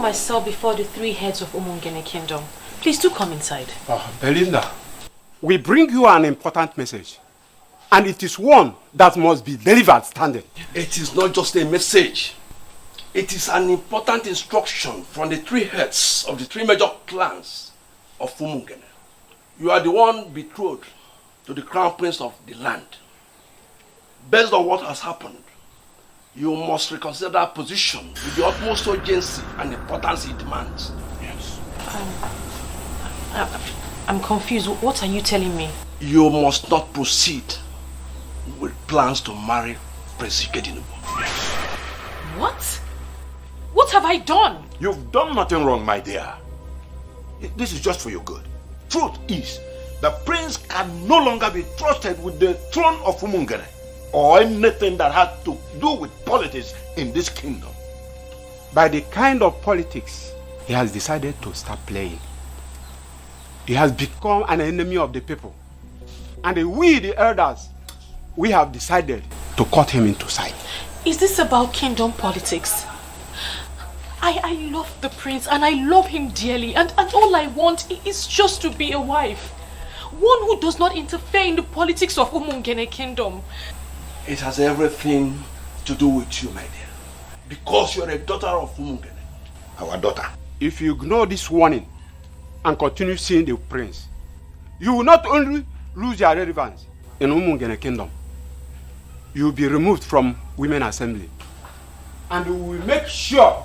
myself before the three heads of Umungene Kingdom. Please do come inside. Belinda, we bring you an important message. And it is one that must be delivered standing. It is not just a message. It is an important instruction from the three heads of the three major clans of Umungene. You are the one betrothed to the crown prince of the land. Based on what has happened, you must reconsider that position with the utmost urgency and importance it demands. Yes. I'm confused. What are you telling me? You must not proceed with plans to marry Prince Ugezu. What? What have I done? You've done nothing wrong, my dear. This is just for your good. Truth is, the prince can no longer be trusted with the throne of Umungene or anything that has to do with politics in this kingdom. By the kind of politics he has decided to start playing, he has become an enemy of the people. And we, the elders, we have decided to cut him into sight. Is this about kingdom politics? I love the prince and I love him dearly, and all I want is just to be a wife. One who does not interfere in the politics of Umungene Kingdom. It has everything to do with you, my dear. Because you're a daughter of Umungene. Our daughter. If you ignore this warning and continue seeing the prince, you will not only lose your relevance in Umungene Kingdom, you will be removed from Women Assembly. And we will make sure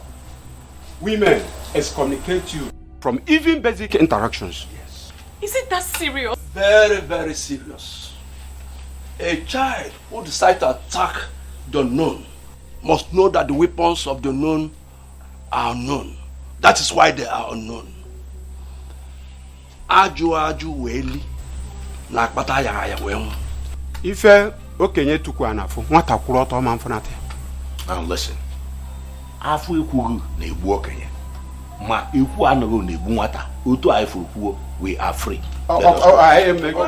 women excommunicate you from even basic interactions. Yes. Is it that serious? Very, very serious. A child who decides to attack the unknown must know that the weapons of the unknown are unknown. That is why they are unknown. Aju weli na akpata ya wenu. Ife okenye tuku anafu nwata kwuru ọtọ ma mfunate. Now listen. Afu ekwuru na egbu okenye. Ma ekwu anaghị na egbu nwata. Otu anyị furu kwuo, we are free. I am making.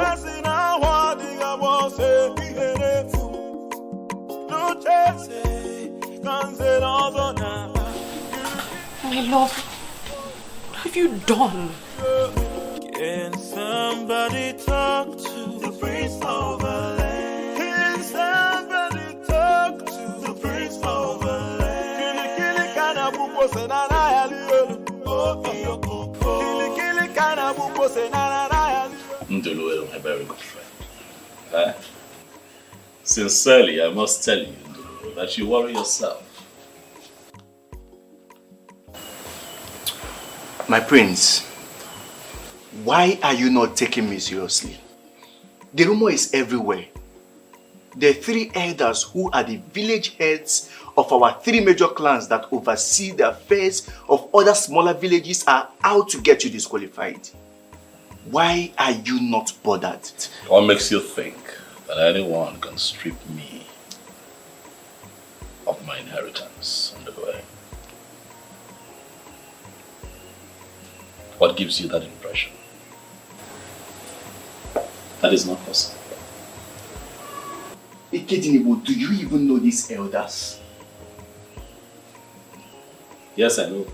My love, what have you done? Can somebody talk to the prince of the land? Can somebody talk to the prince of the land? Kili kana buko senana yali. Kili kana buko senana yali. Ndulu, my very good friend. Sincerely, I must tell you, Ndulu, that you worry yourself. My prince, why are you not taking me seriously? The rumor is everywhere. The three elders who are the village heads of our three major clans that oversee the affairs of other smaller villages are out to get you disqualified. Why are you not bothered? What makes you think that anyone can strip me of my inheritance on the way? What gives you that impression? That is not possible. Ikedinibo, do you even know these elders? Yes, I know.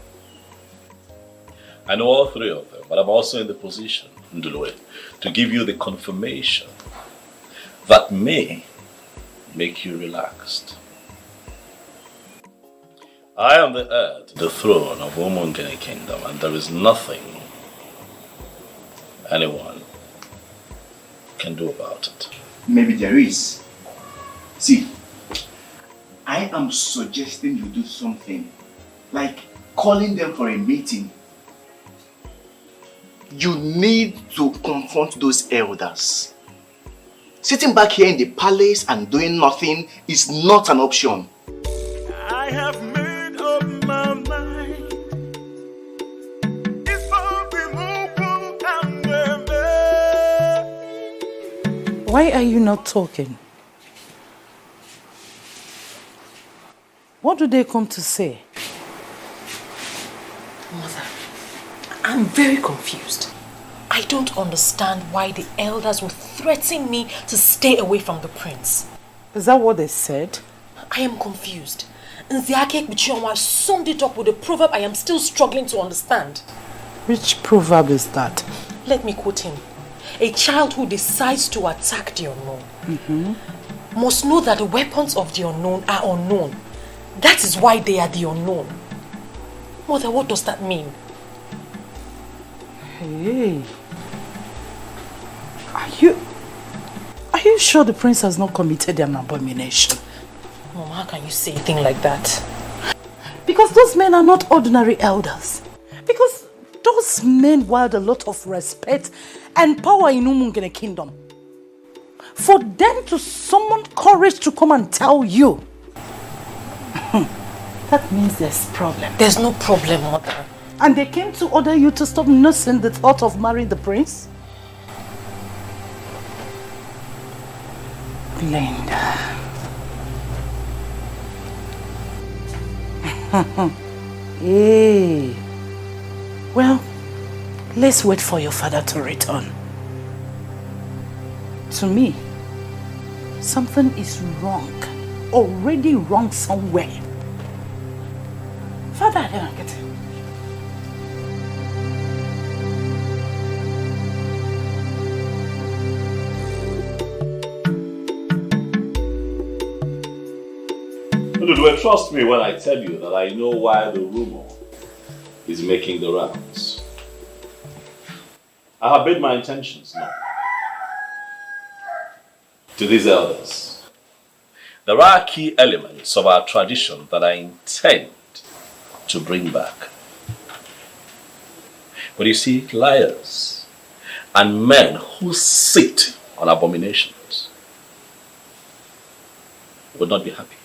I know all three of them, but I'm also in the position, Ndulwe, to give you the confirmation that may make you relaxed. I am the heir to the throne of Umungene Kingdom, and there is nothing anyone can do about it. Maybe there is. See, I am suggesting you do something, like calling them for a meeting. You need to confront those elders. Sitting back here in the palace and doing nothing is not an option. I have made up my mind. It's Why are you not talking? What do they come to say? Mother, I'm very confused. I don't understand why the elders would threaten me to stay away from the prince. Is that what they said? I am confused. Nziake Bichioma summed it up with a proverb I am still struggling to understand. Which proverb is that? Let me quote him. A child who decides to attack the unknown must know that the weapons of the unknown are unknown. That is why they are the unknown. Mother, what does that mean? Hey. Are you sure the prince has not committed an abomination? Mom, how can you say a thing like that? Because those men are not ordinary elders. Because those men wield a lot of respect and power in Umungene kingdom. For them to summon courage to come and tell you, that means there's a problem. There's no problem, Mother. And they came to order you to stop nursing the thought of marrying the prince? Linda. Hey. Well, let's wait for your father to return. To me, something is wrong. Already wrong somewhere. Father, I don't get it. Trust me when I tell you that I know why the rumor is making the rounds. I have made my intentions known to these elders. There are key elements of our tradition that I intend to bring back. But you see, liars and men who sit on abominations will not be happy,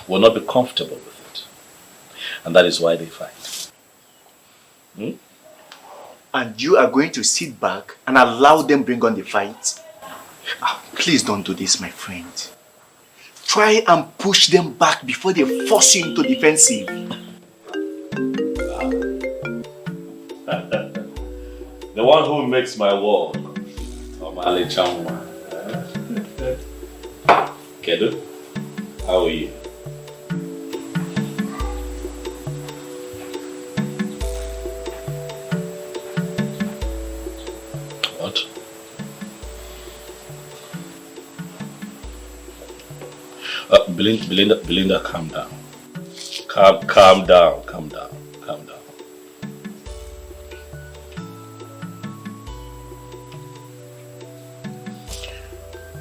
will not be comfortable with it. And that is why they fight. And you are going to sit back and allow them bring on the fight? Please don't do this, my friend. Try and push them back before they force you into defensive. The one who makes my world, Omale Chamwa. Kedu, how are you? What? Belinda, calm down. Calm down.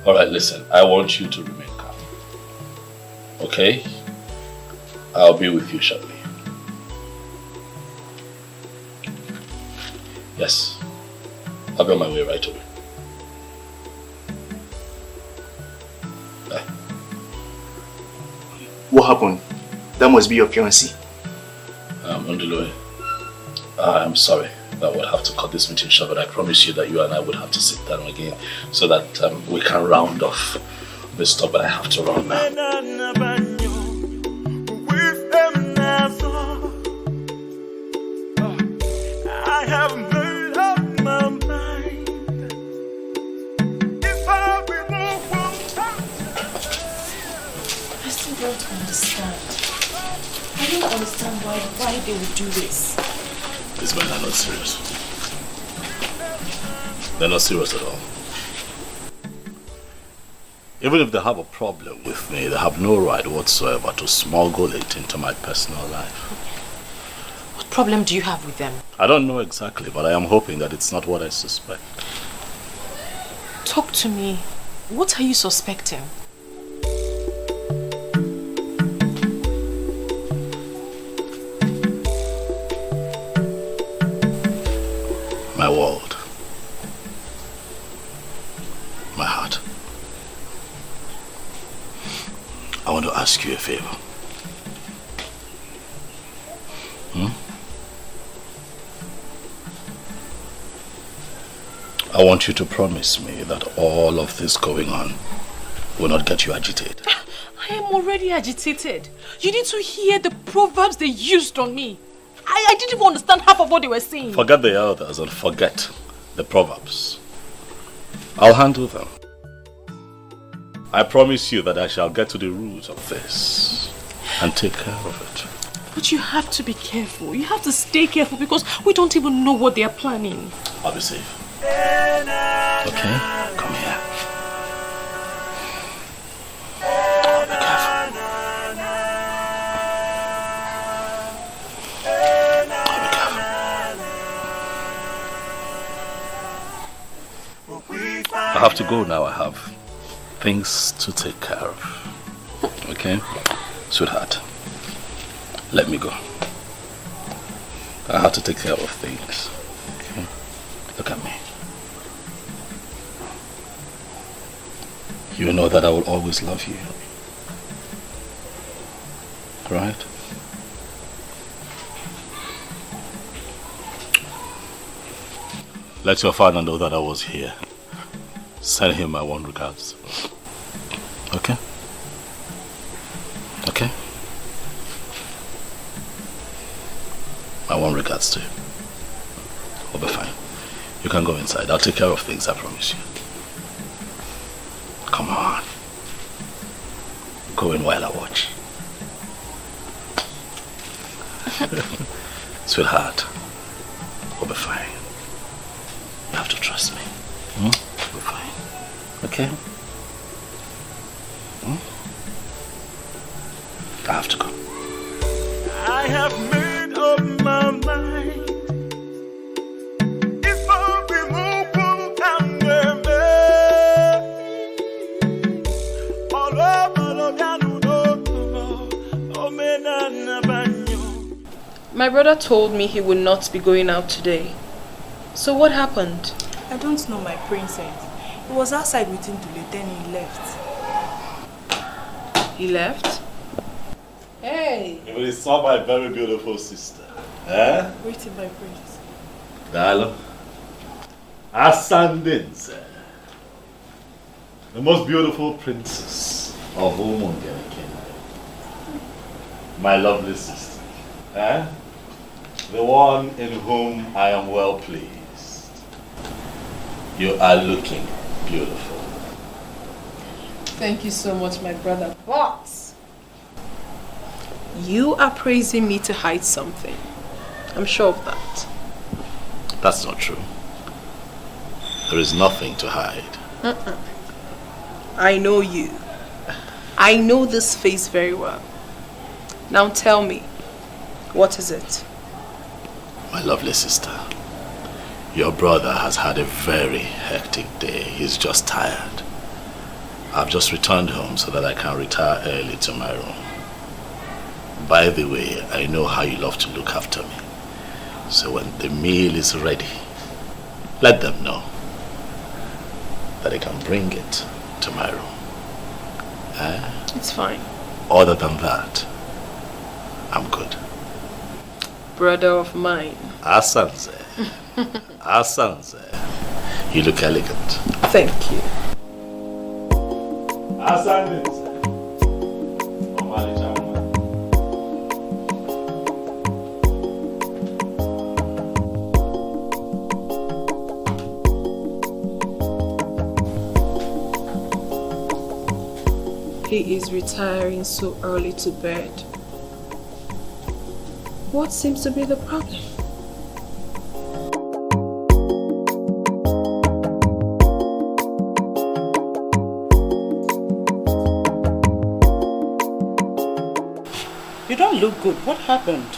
All right, listen, I want you to remain calm. Okay? I'll be with you shortly. Yes, I'll be on my way right away. Bye. What happened? That must be your fiancé. Undulue, I'm sorry. I would have to cut this meeting short, but I promise you that you and I would have to sit down again so that we can round off this stuff, but I have to run now. I have made up my mind. If I remove I still don't understand. I don't understand why they would do this. These men are not serious. They're not serious at all. Even if they have a problem with me, they have no right whatsoever to smuggle it into my personal life. What problem do you have with them? I don't know exactly, but I am hoping that it's not what I suspect. Talk to me. What are you suspecting? My world. My heart. I want to ask you a favor. I want you to promise me that all of this going on will not get you agitated. I am already agitated. You need to hear the proverbs they used on me. I didn't even understand half of what they were saying. Forget the elders and forget the proverbs. I'll handle them. I promise you that I shall get to the root of this. and take care of it. But you have to be careful. You have to stay careful because we don't even know what they are planning. I'll be safe. Okay? Come here. Oh, be careful. Oh, be careful. I have to go now. I have things to take care of. Okay? Sweetheart, let me go. I have to take care of things. Okay? Look at me. You know that I will always love you. Right? Let your father know that I was here. Send him my warm regards. Okay? Okay? My warm regards to you. We'll be fine. You can go inside. I'll take care of things, I promise you. Come on. Go in while I watch. Sweetheart, we'll be fine. You have to trust me. We'll be fine. Okay? I have to go. I have made up my mind. It's all been open and My brother told me he would not be going out today. So what happened? I don't know, my princess. He was outside with him today, then he left. He left? Hey! But it's not my very beautiful sister. Eh? Waiting, my prince. Dalo. Ascendance. The most beautiful princess of Umungene Kingdom. My lovely sister. Eh? The one in whom I am well pleased. You are looking beautiful. Thank you so much, my brother. But you are praising me to hide something. I'm sure of that. That's not true. There is nothing to hide. I know you. I know this face very well. Now tell me, what is it? My lovely sister, your brother has had a very hectic day. He's just tired. I've just returned home so that I can retire early to my room. By the way, I know how you love to look after me. So when the meal is ready, let them know that they can bring it to my room. It's fine. Other than that, I'm good. Brother of mine. Asanze. Asanze. You look elegant. Thank you. Asanze. He is retiring so early to bed. What seems to be the problem? You don't look good. What happened?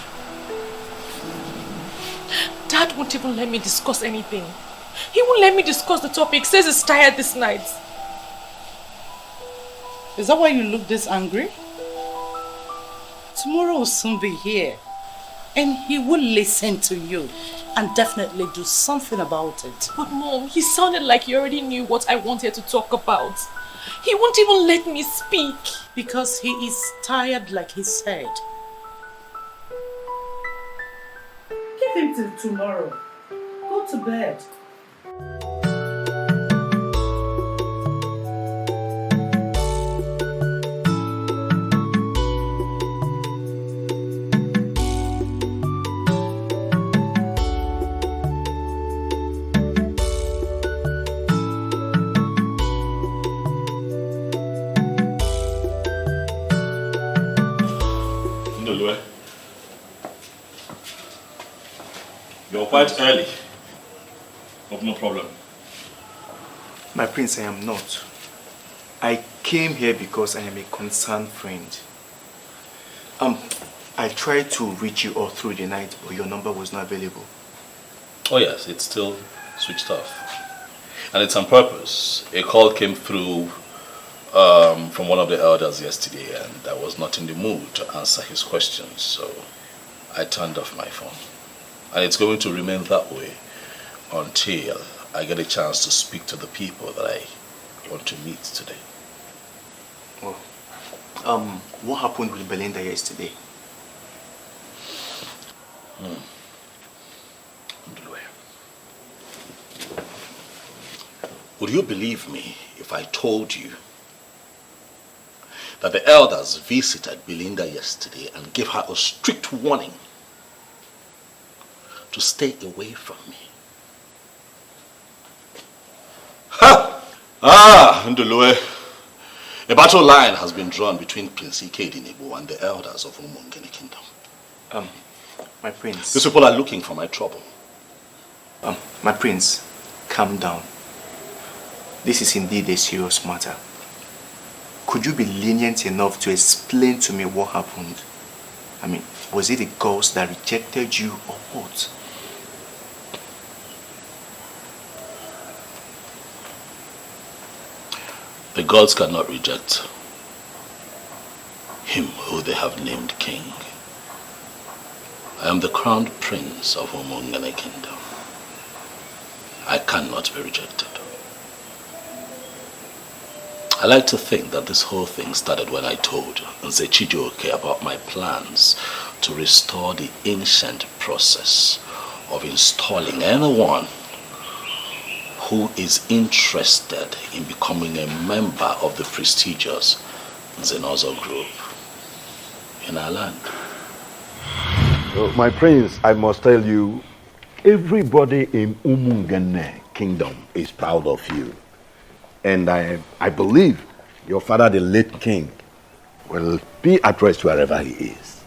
Dad won't even let me discuss anything. He won't let me discuss the topic. Says he's tired this night. Is that why you look this angry? Tomorrow will soon be here. And he will listen to you and definitely do something about it. But Mom, he sounded like he already knew what I wanted to talk about. He won't even let me speak. Because he is tired, like he said. Give him till tomorrow. Go to bed. quite early. Hope no problem. My prince, I am not. I came here because I am a concerned friend. I tried to reach you all through the night, but your number was not available. Oh yes, it's still switched off. And it's on purpose. A call came through from one of the elders yesterday, and I was not in the mood to answer his questions, so I turned off my phone. And it's going to remain that way until I get a chance to speak to the people that I want to meet today. Well, what happened with Belinda yesterday? Would you believe me if I told you that the elders visited Belinda yesterday and gave her a strict warning to stay away from me? Ha! Ndulue. A battle line has been drawn between Prince Ikedinego and the elders of Umungene Kingdom. My prince. These people are looking for my trouble. My prince, calm down. This is indeed a serious matter. Could you be lenient enough to explain to me what happened? I mean, was it the ghost that rejected you or what? The gods cannot reject him who they have named king. I am the crowned prince of Umungene Kingdom. I cannot be rejected. I like to think that this whole thing started when I told Nze Chijioke about my plans to restore the ancient process of installing anyone who is interested in becoming a member of the prestigious Nzenozo group in our land. My prince, I must tell you, everybody in Umungene Kingdom is proud of you. And I believe your father, the late king, will be at rest wherever he is.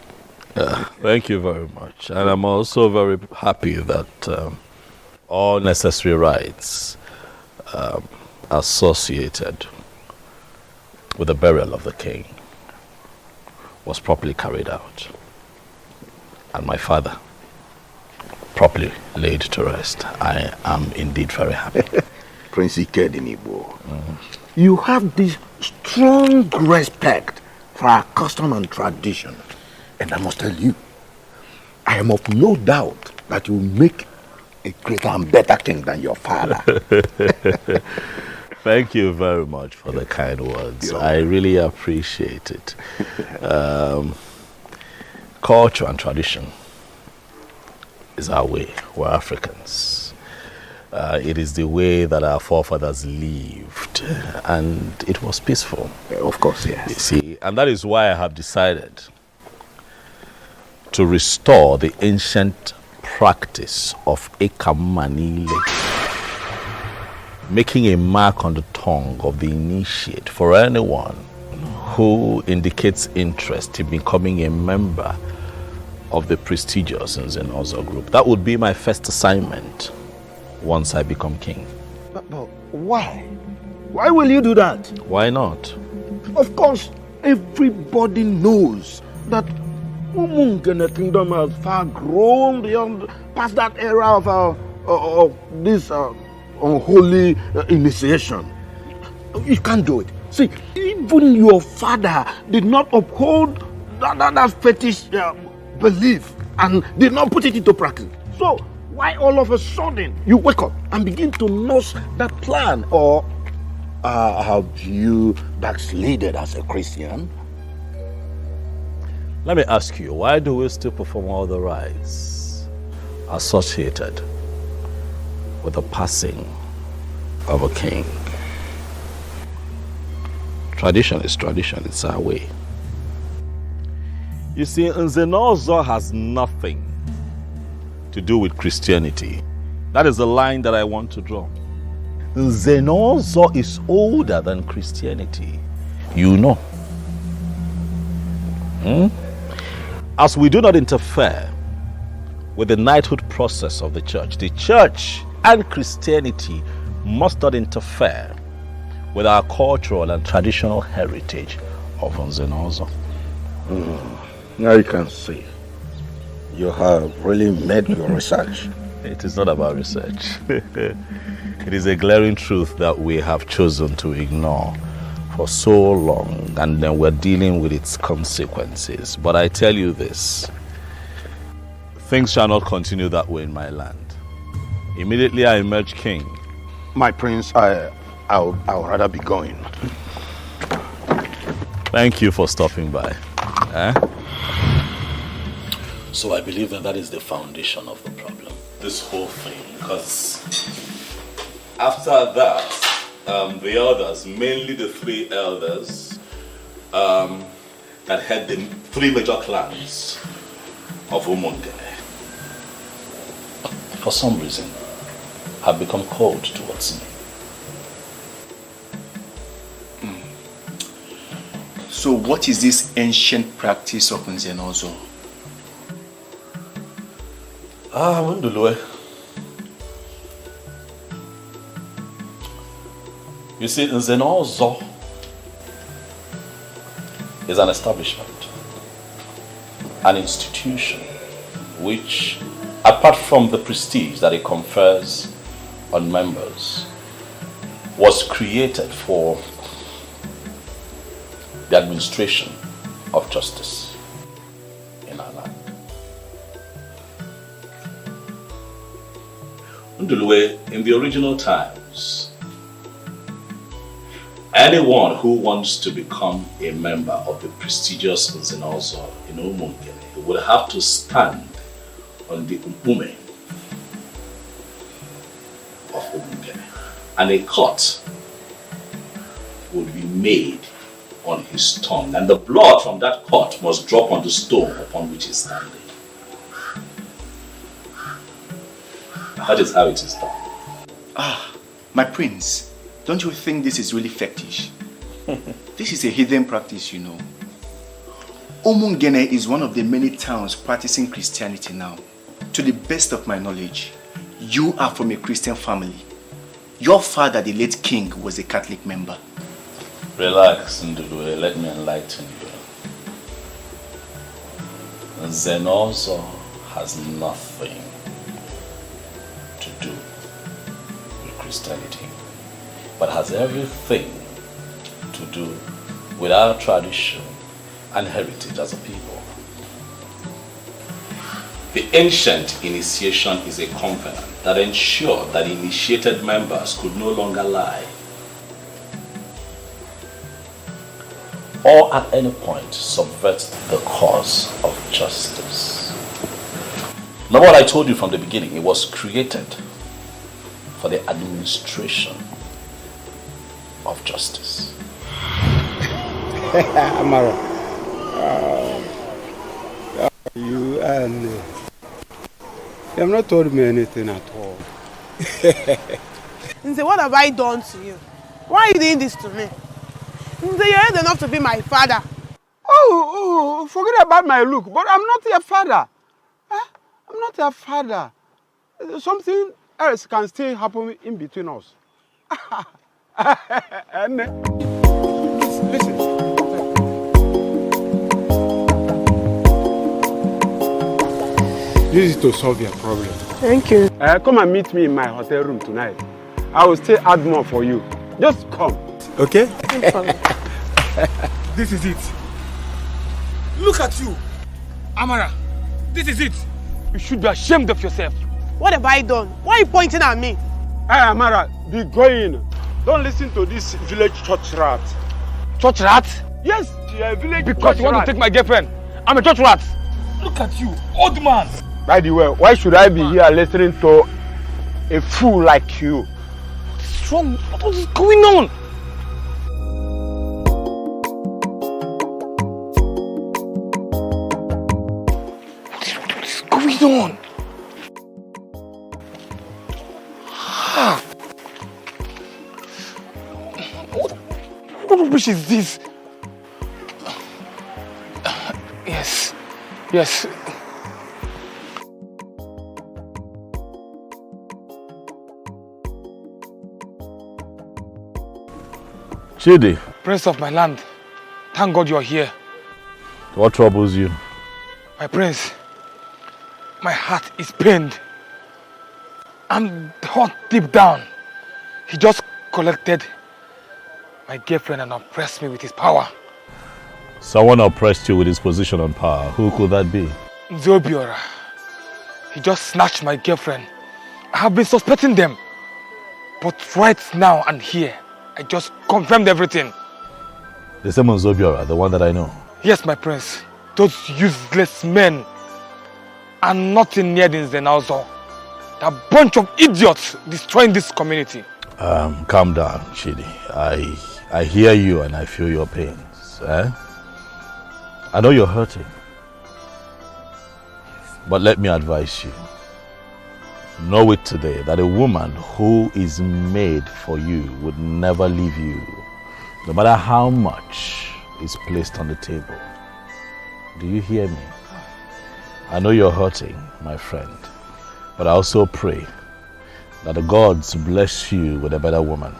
Thank you very much. And I'm also very happy that all necessary rites associated with the burial of the king was properly carried out. And my father properly laid to rest. I am indeed very happy. Prince Ikedinego, you have this strong respect for our custom and tradition. And I must tell you, I am of no doubt that you will make a greater and better king than your father. Thank you very much for the kind words. I really appreciate it. Culture and tradition is our way. We're Africans. It is the way that our forefathers lived, and it was peaceful. Of course, yes. You see, and that is why I have decided to restore the ancient practice of Ekamanile, making a mark on the tongue of the initiate for anyone who indicates interest in becoming a member of the prestigious Nzenozo group. That would be my first assignment once I become king. But why? Why will you do that? Why not? Of course, everybody knows that Umungene Kingdom has far grown beyond past that era of this unholy initiation. You can't do it. See, even your father did not uphold that fetish belief and did not put it into practice. So, why all of a sudden you wake up and begin to nurse that plan? Or have you backslided as a Christian? Let me ask you, why do we still perform all the rites associated with the passing of a king? Tradition is tradition, it's our way. You see, Nzenozo has nothing to do with Christianity. That is the line that I want to draw. Nzenozo is older than Christianity. You know. As we do not interfere with the knighthood process of the church and Christianity must not interfere with our cultural and traditional heritage of Nzenozo. Now you can see you have really made your research. It is not about research. It is a glaring truth that we have chosen to ignore for so long, and then we're dealing with its consequences. But I tell you this, things shall not continue that way in my land. Immediately I emerge king. My prince, I'll rather be going. Thank you for stopping by. So I believe that is the foundation of the problem. This whole thing, because after that, the elders, mainly the 3 elders that had the 3 major clans of Umungene, for some reason, have become cold towards me. So what is this ancient practice of Nzenozo? Mundulwe. You see, Nzenozo is an establishment, an institution, which, apart from the prestige that it confers on members, was created for the administration of justice in our land. Ndulwe, in the original times, anyone who wants to become a member of the prestigious Nzenozo in Umungene would have to stand on the Umpume of Umungene, and a cut would be made on his tongue, and the blood from that cut must drop on the stone upon which he is standing. That is how it is done. My prince, don't you think this is really fetish? This is a hidden practice, you know. Umungene is one of the many towns practicing Christianity now. To the best of my knowledge, you are from a Christian family. Your father, the late king, was a Catholic member. Relax, Ndulwe, let me enlighten you. Nzenozo has nothing to do with Christianity, but has everything to do with our tradition and heritage as a people. The ancient initiation is a covenant that ensured that initiated members could no longer lie or at any point subvert the cause of justice. Remember what I told you from the beginning, it was created for the administration of justice. Amara, you and you have not told me anything at all. Nze, what have I done to you? Why are you doing this to me? Nze, you're old enough to be my father. Oh, forget about my look, but I'm not your father. I'm not your father. Something else can still happen in between us. And, listen. This is to solve your problem. Thank you. Come and meet me in my hotel room tonight. I will still add more for you. Just come. Okay? This is it. Look at you. Amara, this is it. You should be ashamed of yourself. What have I done? Why are you pointing at me? Hey, Amara, be going. Don't listen to this village church rat. Church rat? Yes, you're a village because you want to take my girlfriend. I'm a church rat. Look at you, old man. By the way, why should I be here listening to a fool like you? What's wrong? What is going on? What is going on? What rubbish is this? Yes. Chidi. Prince of my land, thank God you're here. What troubles you? My prince, my heart is pained. I'm hot deep down. He just collected my girlfriend and oppressed me with his power. Someone oppressed you with his position and power. Who could that be? Zobiora. He just snatched my girlfriend. I have been suspecting them. But right now and here, I just confirmed everything. The same as Zobiora, the one that I know. Yes, my prince. Those useless men are nothing near the Zenalzo. They're a bunch of idiots destroying this community. Calm down, Chidi. I hear you and I feel your pains. I know you're hurting. But let me advise you. Know it today that a woman who is made for you would never leave you, no matter how much is placed on the table. Do you hear me? I know you're hurting, my friend, but I also pray that the gods bless you with a better woman.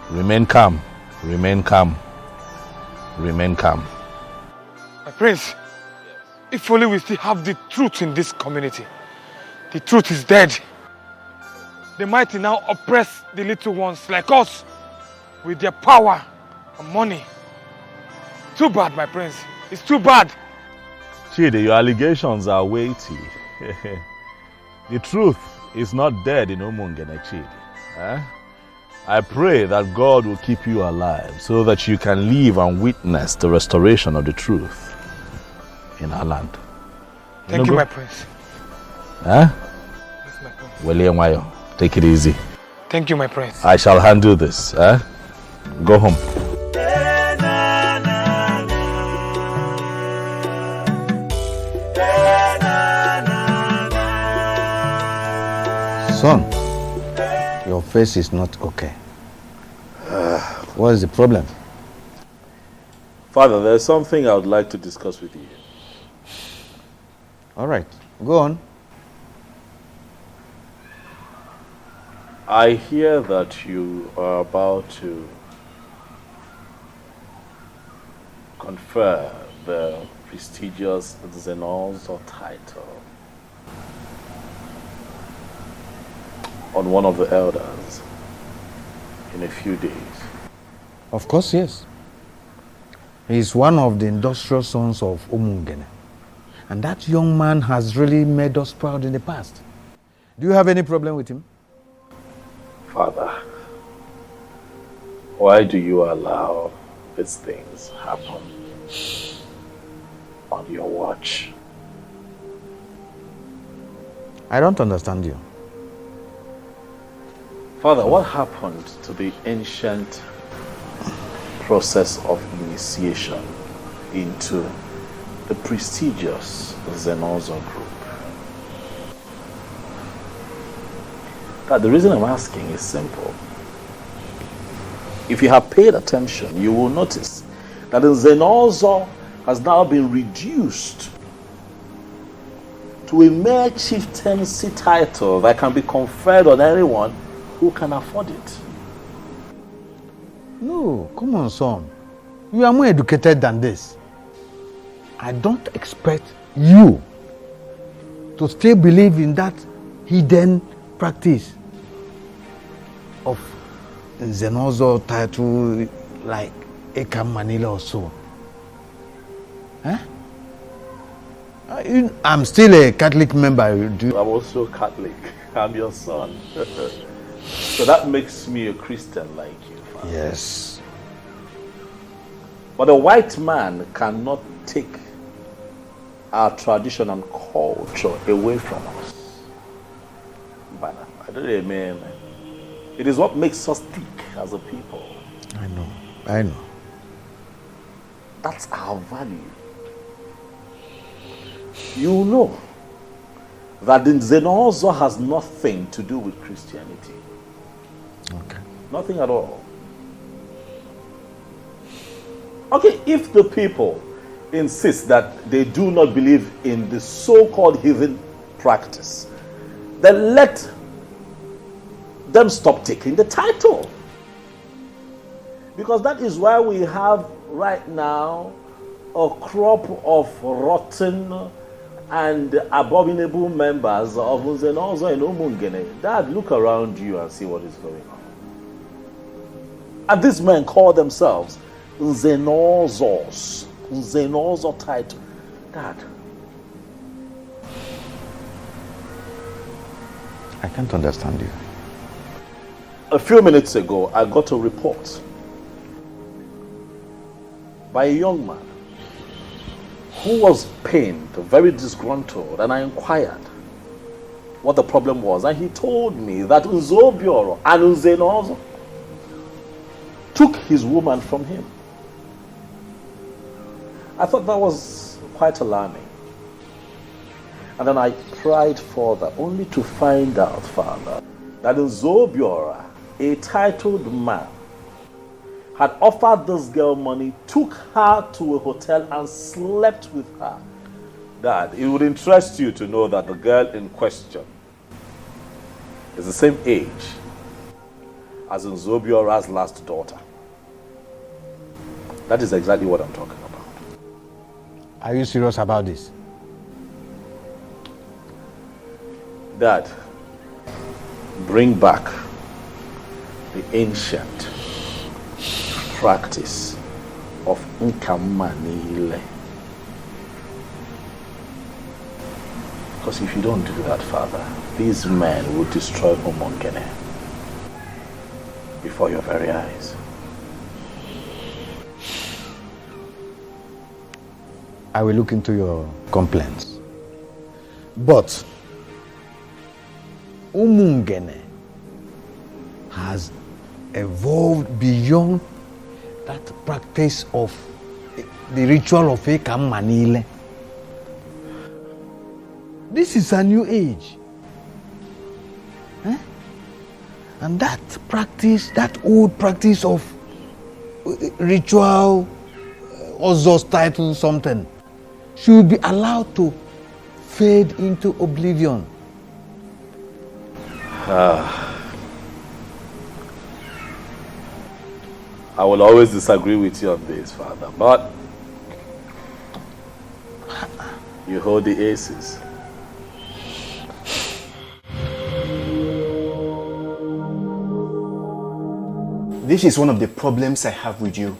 Remain calm, remain calm, remain calm. My prince, if only we still have the truth in this community. The truth is dead. The mighty now oppress the little ones like us with their power and money. Too bad, my prince. It's too bad. Chidi, your allegations are weighty. The truth is not dead in Umungene, Chidi. I pray that God will keep you alive so that you can live and witness the restoration of the truth in our land. Thank you, my prince. Yes, my prince. Take it easy. Thank you, my prince. I shall handle this. Go home. Son, your face is not okay. What is the problem? Father, there's something I would like to discuss with you. All right, go on. I hear that you are about to confer the prestigious Zenalzo title on one of the elders in a few days. Of course, yes. He is one of the industrial sons of Umungene. And that young man has really made us proud in the past. Do you have any problem with him? Father, why do you allow these things happen on your watch? I don't understand you. Father, what happened to the ancient process of initiation into the prestigious Zenalzo group? The reason I'm asking is simple. If you have paid attention, you will notice that the Zenalzo has now been reduced to a mere chieftaincy title that can be conferred on anyone who can afford it. No, come on, son. You are more educated than this. I don't expect you to still believe in that hidden practice of Zenalzo title like Eka Manila or so. I'm still a Catholic member. I'm also Catholic. I'm your son. So that makes me a Christian like you, Father. Yes. But a white man cannot take our tradition and culture away from us. But I don't mean, it is what makes us tick as a people. I know. That's our value. You know that the Zenalzo has nothing to do with Christianity. Okay. Nothing at all. Okay, if the people insist that they do not believe in the so-called heathen practice, then let them stop taking the title. Because that is why we have right now a crop of rotten and abominable members of Nzenozo and Umungene. Dad, look around you and see what is going on. And these men call themselves Nzenozos. Nzenozo title. Dad. I can't understand you. A few minutes ago, I got a report by a young man who was pained, very disgruntled, and I inquired what the problem was, and he told me that Nzobioro and Nzenozo took his woman from him. I thought that was quite alarming. And then I pried further, only to find out, Father, that Nzobiora, a titled man, had offered this girl money, took her to a hotel and slept with her. Dad, it would interest you to know that the girl in question is the same age as Nzobiora's last daughter. That is exactly what I'm talking about. Are you serious about this? Dad, bring back the ancient practice of Nkamanile. Because if you don't do that, Father, these men will destroy Umungene before your very eyes. I will look into your complaints. But Umungene has evolved beyond that practice of the ritual of Ekamanile. This is a new age. And that practice, that old practice of ritual, Ozos title something, should be allowed to fade into oblivion. I will always disagree with you on this, Father, but you hold the aces. This is one of the problems I have with you.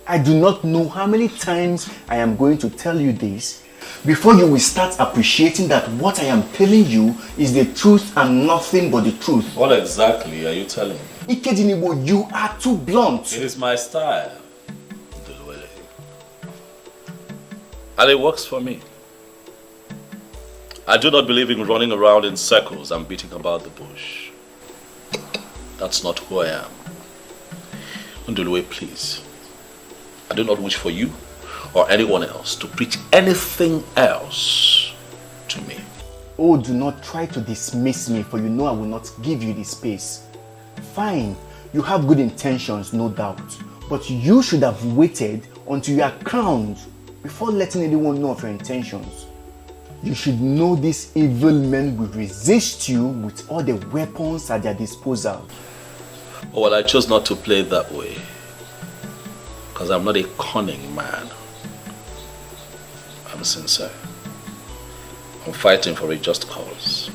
I do not know how many times I am going to tell you this before you will start appreciating that what I am telling you is the truth and nothing but the truth. What exactly are you telling me? Ikedinibo, you are too blunt. It is my style. And it works for me. I do not believe in running around in circles and beating about the bush. That's not who I am. Ndulwe, please. I do not wish for you or anyone else to preach anything else to me. Oh, do not try to dismiss me, for you know I will not give you the space. Fine, you have good intentions, no doubt. But you should have waited until you are crowned before letting anyone know of your intentions. You should know these evil men will resist you with all the weapons at their disposal. Oh, well, I chose not to play it that way. Because I'm not a cunning man. I'm sincere. I'm fighting for a just cause.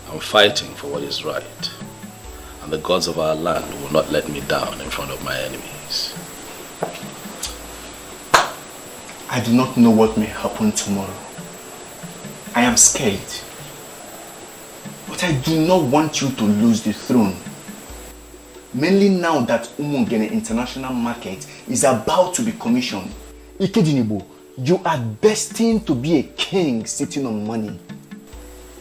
I'm fighting for what is right. And the gods of our land will not let me down in front of my enemies. I do not know what may happen tomorrow. I am scared. But I do not want you to lose the throne. Mainly now that Umungene International Market is about to be commissioned. Ikedinibo, you are destined to be a king sitting on money.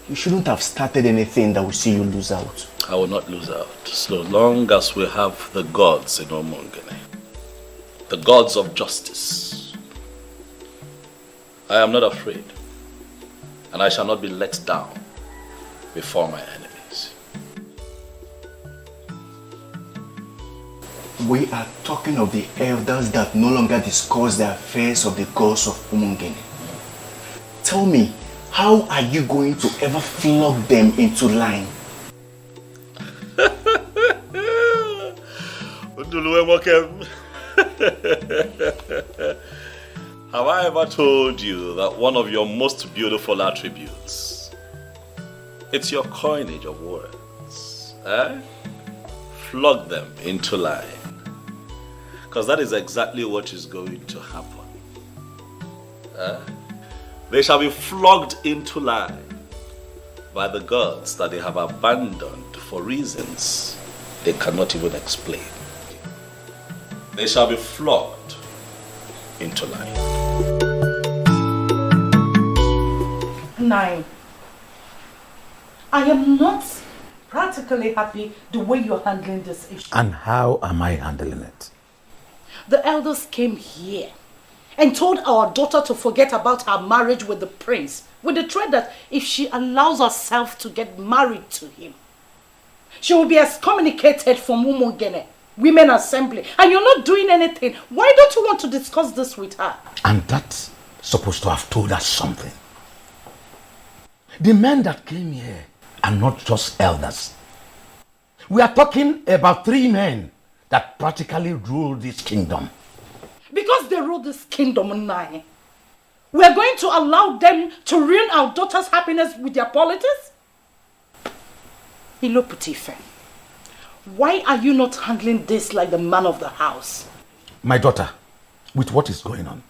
You shouldn't have started anything that will see you lose out. I will not lose out, so long as we have the gods in Umungene. The gods of justice. I am not afraid, and I shall not be let down before my enemies. We are talking of the elders that no longer discuss the affairs of the gods of Umungene. Tell me, how are you going to ever flog them into line? Have I ever told you that one of your most beautiful attributes, it's your coinage of words, eh? Flog them into line. Because that is exactly what is going to happen. They shall be flogged into line by the gods that they have abandoned for reasons they cannot even explain. They shall be flogged into line. 9. I am not practically happy the way you're handling this issue. And how am I handling it? The elders came here and told our daughter to forget about her marriage with the prince, with the threat that if she allows herself to get married to him, she will be excommunicated from Umungene, Women Assembly. And you're not doing anything. Why don't you want to discuss this with her? And that's supposed to have told us something. The men that came here are not just elders. We are talking about 3 men that practically rule this kingdom. Because they rule this kingdom 9, we are going to allow them to ruin our daughter's happiness with their politics? Ilo Putife, why are you not handling this like the man of the house? My daughter, with what is going on,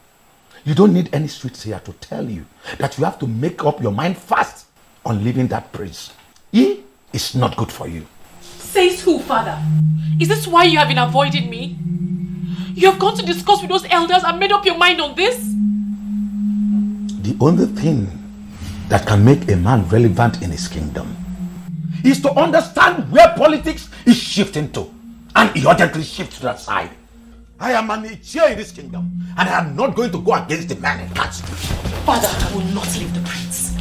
you don't need any sweets here to tell you that you have to make up your mind fast on leaving that prince. He is not good for you. Says who, father? Is this why you have been avoiding me? You have gone to discuss with those elders and made up your mind on this? The only thing that can make a man relevant in his kingdom is to understand where politics is shifting to, and he urgently shifts to that side. I am an chair in this kingdom, and I am not going to go against the man in council. Father, I will not leave the prince.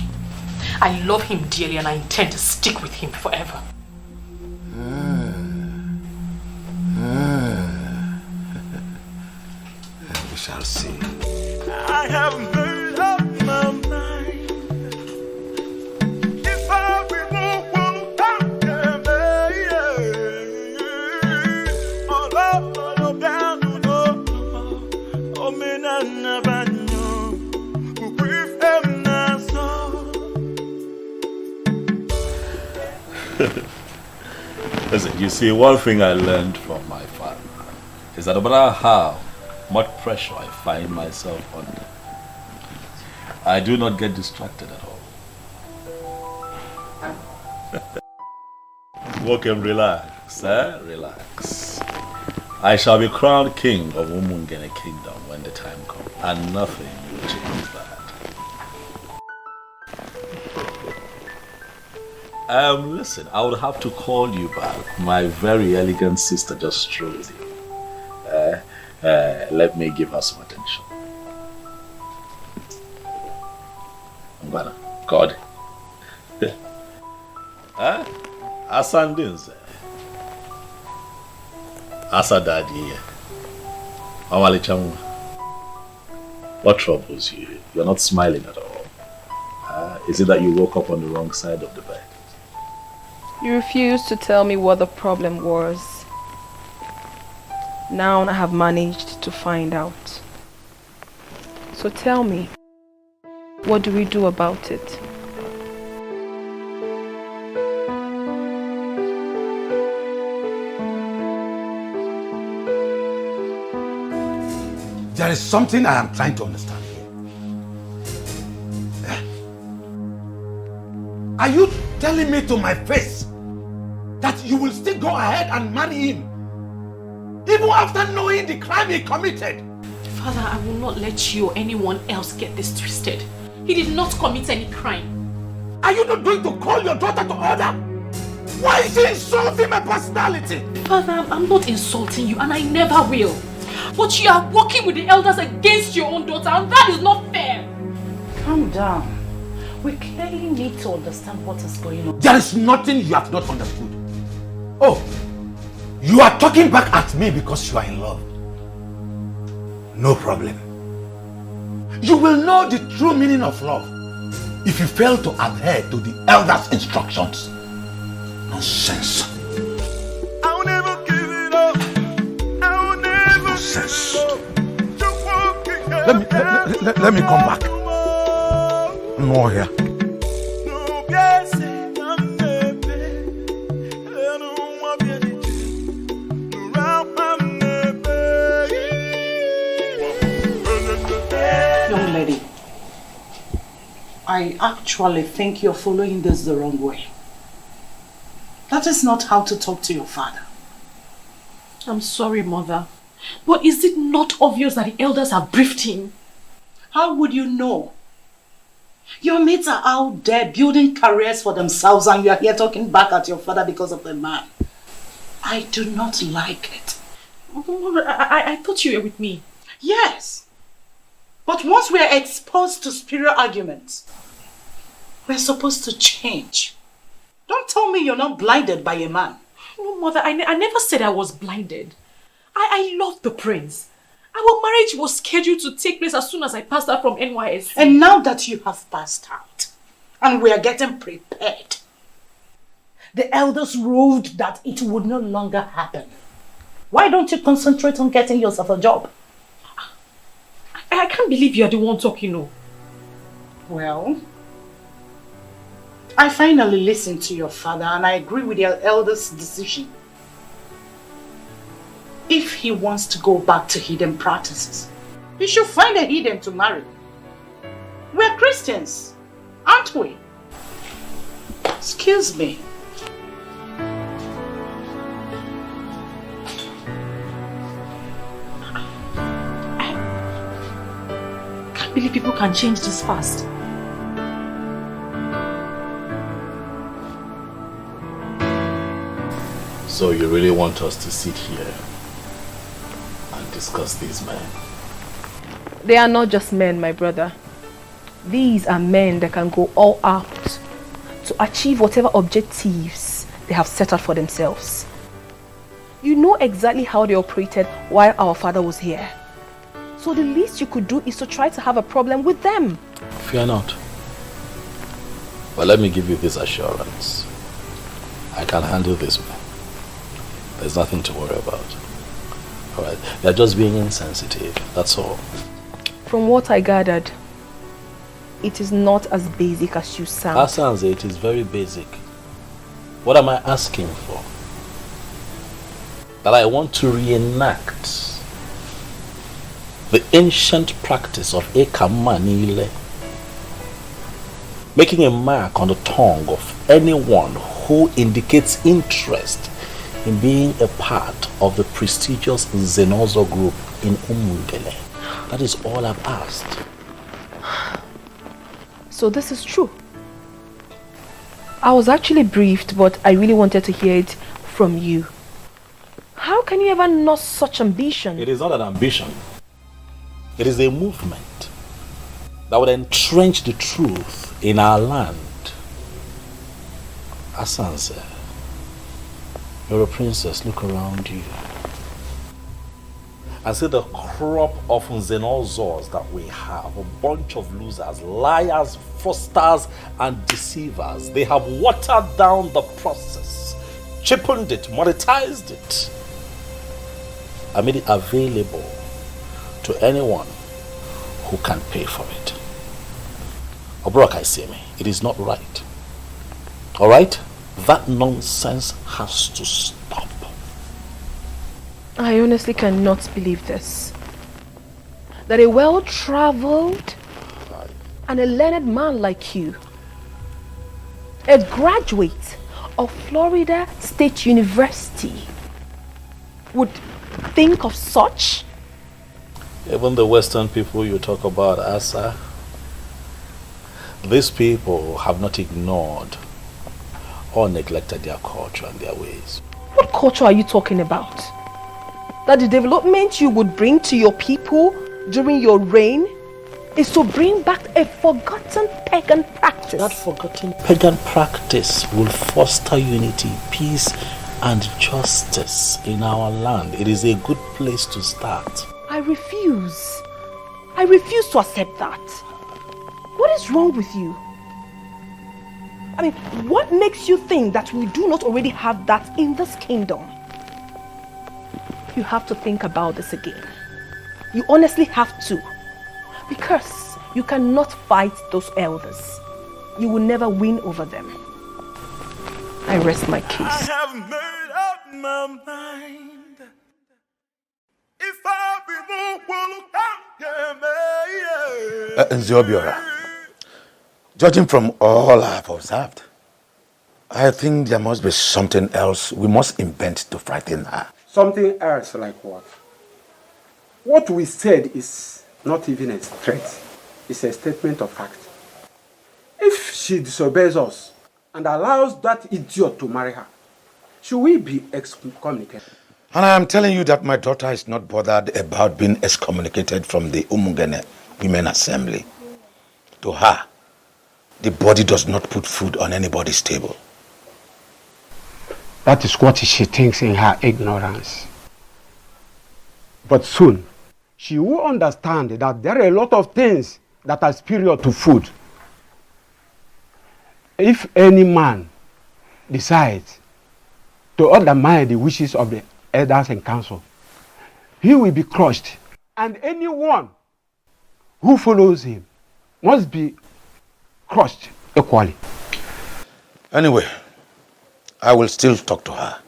I love him dearly and I intend to stick with him forever. We shall see. I have made up my mind. If I be Listen, you see, one thing I learned from my father is that no matter how much pressure I find myself under, I do not get distracted at all. Walk and relax, eh? Relax. I shall be crowned king of Umungene Kingdom when the time comes, and nothing will change that. Listen, I would have to call you back. My very elegant sister just strolled in. Let me give her some attention. Mbana, God. Asandinze. Asadadi. Awalichamu. What troubles you? You're not smiling at all. Is it that you woke up on the wrong side of the bed? You refused to tell me what the problem was. Now I have managed to find out. So tell me, what do we do about it? There is something I am trying to understand here. Are you telling me to my face that you will still go ahead and marry him even after knowing the crime he committed? Father, I will not let you or anyone else get this twisted. He did not commit any crime. Are you not going to call your daughter to order? Why is she insulting my personality? Father, I'm not insulting you and I never will. But you are working with the elders against your own daughter and that is not fair. Calm down. We clearly need to understand what is going on. There is nothing you have not understood. Oh, you are talking back at me because you are in love. No problem. You will know the true meaning of love if you fail to adhere to the elders' instructions. Nonsense. I'll never give it up. Let me come back. No here. Young lady, I actually think you're following this the wrong way. That is not how to talk to your father. I'm sorry, Mother. But is it not obvious that the elders have briefed him? How would you know? Your mates are out there building careers for themselves and you are here talking back at your father because of the man. I do not like it. I thought you were with me. Yes. But once we are exposed to spiritual arguments, we're supposed to change. Don't tell me you're not blinded by a man. No, Mother, I never said I was blinded. I love the prince. Our marriage was scheduled to take place as soon as I passed out from NYSC. And now that you have passed out, and we are getting prepared, the elders ruled that it would no longer happen. Why don't you concentrate on getting yourself a job? I can't believe you're the one talking, no. Well, I finally listened to your father and I agree with your elders' decision. If he wants to go back to hidden practices, he should find a hidden to marry. We're Christians, aren't we? Excuse me. I can't believe people can change this fast. So you really want us to sit here and discuss these men? They are not just men, my brother. These are men that can go all out to achieve whatever objectives they have set out for themselves. You know exactly how they operated while our father was here. So the least you could do is to try to have a problem with them. Fear not. But let me give you this assurance. I can handle this man. There's nothing to worry about. Alright, they're just being insensitive, that's all. From what I gathered, it is not as basic as you sound. Asanze, it is very basic. What am I asking for? That I want to reenact the ancient practice of Ekamanile, making a mark on the tongue of anyone who indicates interest in being a part of the prestigious Zenozo group in Umungele. That is all I've asked. So this is true. I was actually briefed, but I really wanted to hear it from you. How can you ever nurse such ambition? It is not an ambition. It is a movement that would entrench the truth in our land. Asanze, you're a princess, look around you. And see the crop of Nzenozors that we have. A bunch of losers, liars, fraudsters, and deceivers. They have watered down the process, cheapened it, monetized it, and made it available to anyone who can pay for it. Obroka Isemi, it is not right. Alright? That nonsense has to stop. I honestly cannot believe this. That a well-traveled and a learned man like you, a graduate of Florida State University, would think of such? Even the Western people you talk about, Asa, these people have not ignored or neglected their culture and their ways. What culture are you talking about? That the development you would bring to your people during your reign is to bring back a forgotten pagan practice. That forgotten pagan practice will foster unity, peace, and justice in our land. It is a good place to start. I refuse. I refuse to accept that. What is wrong with you? I mean, what makes you think that we do not already have that in this kingdom? You have to think about this again. You honestly have to. Because you cannot fight those elders. You will never win over them. I rest my case. I have made up my mind. If I be Nziobiora, judging from all I have observed, I think there must be something else we must invent to frighten her. Something else like what? What we said is not even a threat. It's a statement of fact. If she disobeys us and allows that idiot to marry her, should we be excommunicated? And I am telling you that my daughter is not bothered about being excommunicated from the Umungene Women Assembly. To her, the body does not put food on anybody's table. That is what she thinks in her ignorance. But soon, she will understand that there are a lot of things that are superior to food. If any man decides to undermine the wishes of the elders and council, he will be crushed. And anyone who follows him must be crushed equally. Anyway, I will still talk to her.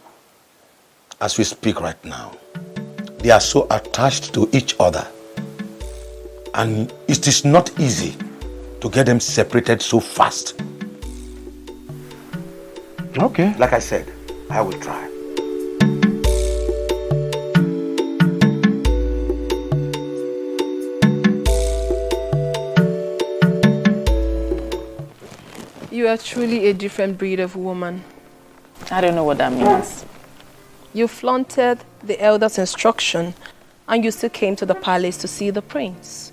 As we speak right now, they are so attached to each other. And it is not easy to get them separated so fast. Okay. Like I said, I will try. You are truly a different breed of woman. I don't know what that means. You flaunted the elder's instruction and you still came to the palace to see the prince.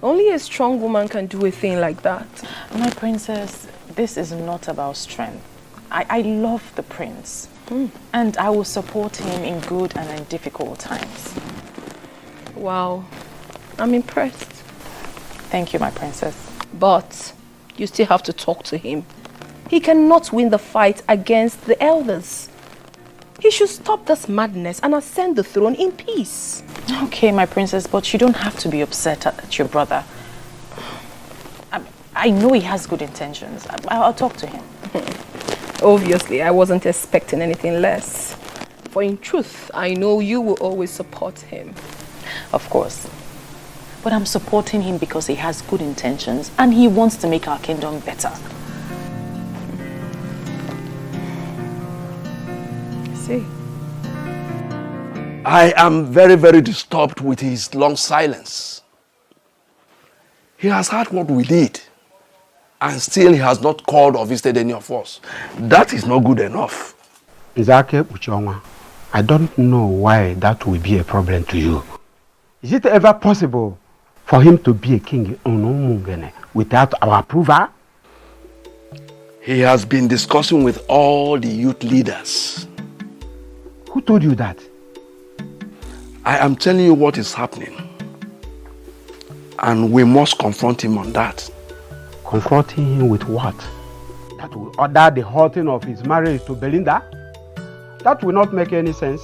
Only a strong woman can do a thing like that. My princess, this is not about strength. I love the prince. And I will support him in good and in difficult times. Wow, I'm impressed. Thank you, my princess. But you still have to talk to him. He cannot win the fight against the elders. He should stop this madness and ascend the throne in peace. Okay, my princess, but you don't have to be upset at your brother. I know he has good intentions. I'll talk to him. Obviously, I wasn't expecting anything less. For in truth, I know you will always support him. Of course. But I'm supporting him because he has good intentions and he wants to make our kingdom better. See? I am very, very disturbed with his long silence. He has heard what we did, and still he has not called or visited any of us. That is not good enough. Nzake Uchonwa, I don't know why that will be a problem to you. Is it ever possible for him to be a king in Umungene without our approval? He has been discussing with all the youth leaders. Who told you that? I am telling you what is happening. And we must confront him on that. Confronting him with what? That will order the halting of his marriage to Belinda? That will not make any sense.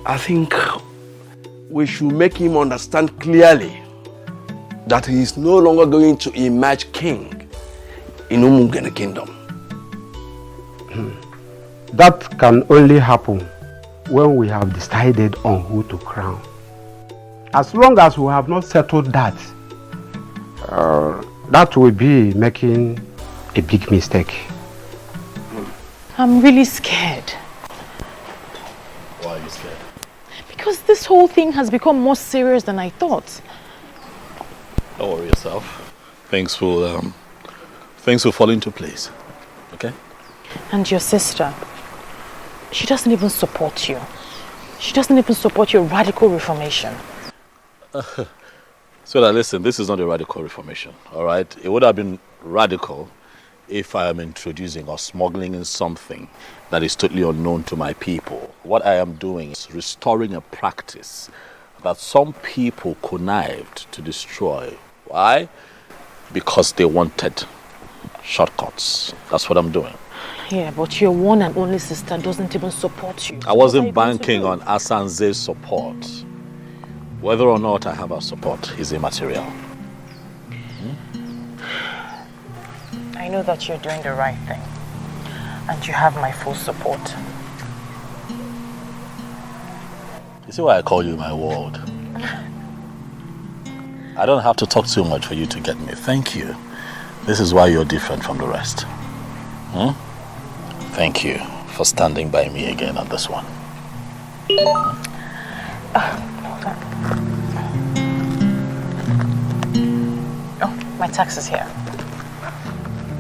I think we should make him understand clearly that he is no longer going to emerge king in Umungene kingdom. That can only happen when we have decided on who to crown. As long as we have not settled that, that will be making a big mistake. I'm really scared. Why are you scared? Because this whole thing has become more serious than I thought. Don't worry yourself. Things will fall into place. Okay? And your sister, she doesn't even support you. She doesn't even support your radical reformation. So that listen, this is not a radical reformation, all right? It would have been radical if I am introducing or smuggling in something that is totally unknown to my people. What I am doing is restoring a practice that some people connived to destroy. Why? Because they wanted shortcuts. That's what I'm doing. Yeah, but your one and only sister doesn't even support you. I wasn't banking on Asanze's support. Whether or not I have her support is immaterial. I know that you're doing the right thing. And you have my full support. You see why I call you my world? I don't have to talk too much for you to get me. Thank you. This is why you're different from the rest. Thank you for standing by me again on this one. Oh, my tax is here.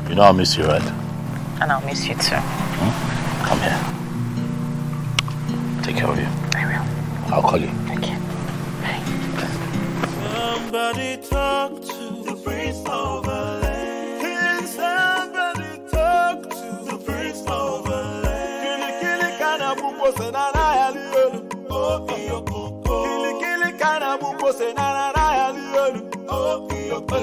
You know I'll miss you, right? And I'll miss you too. Come here. Take care of you. I will. I'll call you. Okay. Somebody talk to the prince of the land. Can somebody talk to the prince of the land? Kili kana buko senana yaliyo. Oh iyoko. Kili kana buko senana yaliyo. Oh iyoko.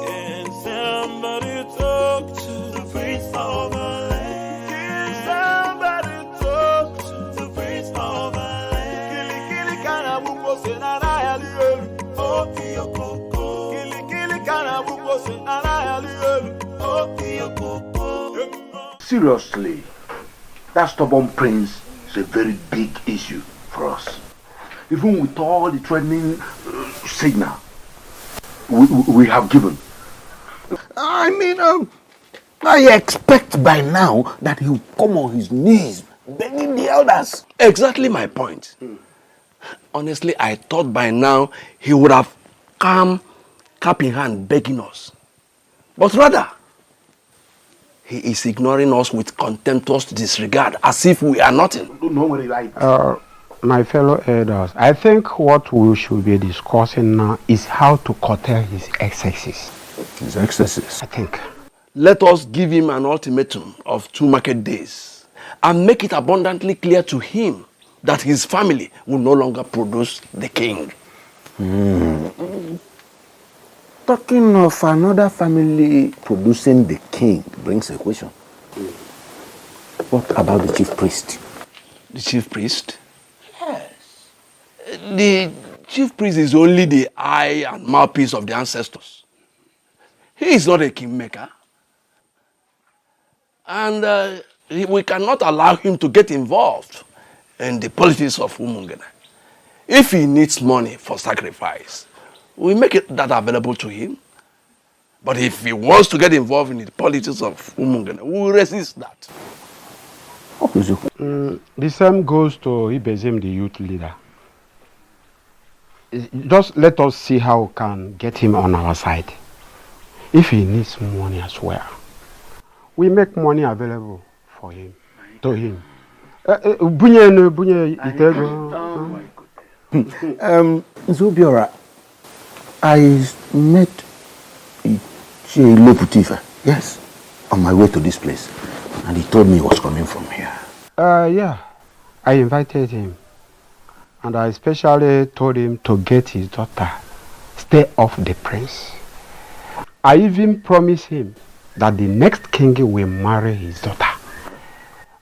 Can somebody talk to the prince of the land? Can somebody talk to the prince of the land? Kili kana buko senana yaliyo. Seriously, that stubborn prince is a very big issue for us. Even with all the threatening signal we have given. I mean, I expect by now that he will come on his knees begging the elders. Exactly my point. Honestly, I thought by now he would have come cap in hand begging us. But rather, he is ignoring us with contemptuous disregard as if we are nothing. Don't worry, right? My fellow elders, I think what we should be discussing now is how to curtail his excesses. His excesses? I think. Let us give him an ultimatum of 2 market days and make it abundantly clear to him that his family will no longer produce the king. Talking of another family producing the king brings a question. What about the chief priest? The chief priest? Yes. The chief priest is only the eye and mouthpiece of the ancestors. He is not a kingmaker. And we cannot allow him to get involved in the politics of Umungene. If he needs money for sacrifice, we make that available to him. But if he wants to get involved in the politics of Umungene, we will resist that. The same goes to Ibezim, the youth leader. Just let us see how we can get him on our side. If he needs money as well, we make money available for him, to him. Zobiora, I met Loputiva, yes, on my way to this place, and he told me he was coming from here. Yeah, I invited him, and I especially told him to get his daughter, stay off the prince. I even promised him that the next king will marry his daughter.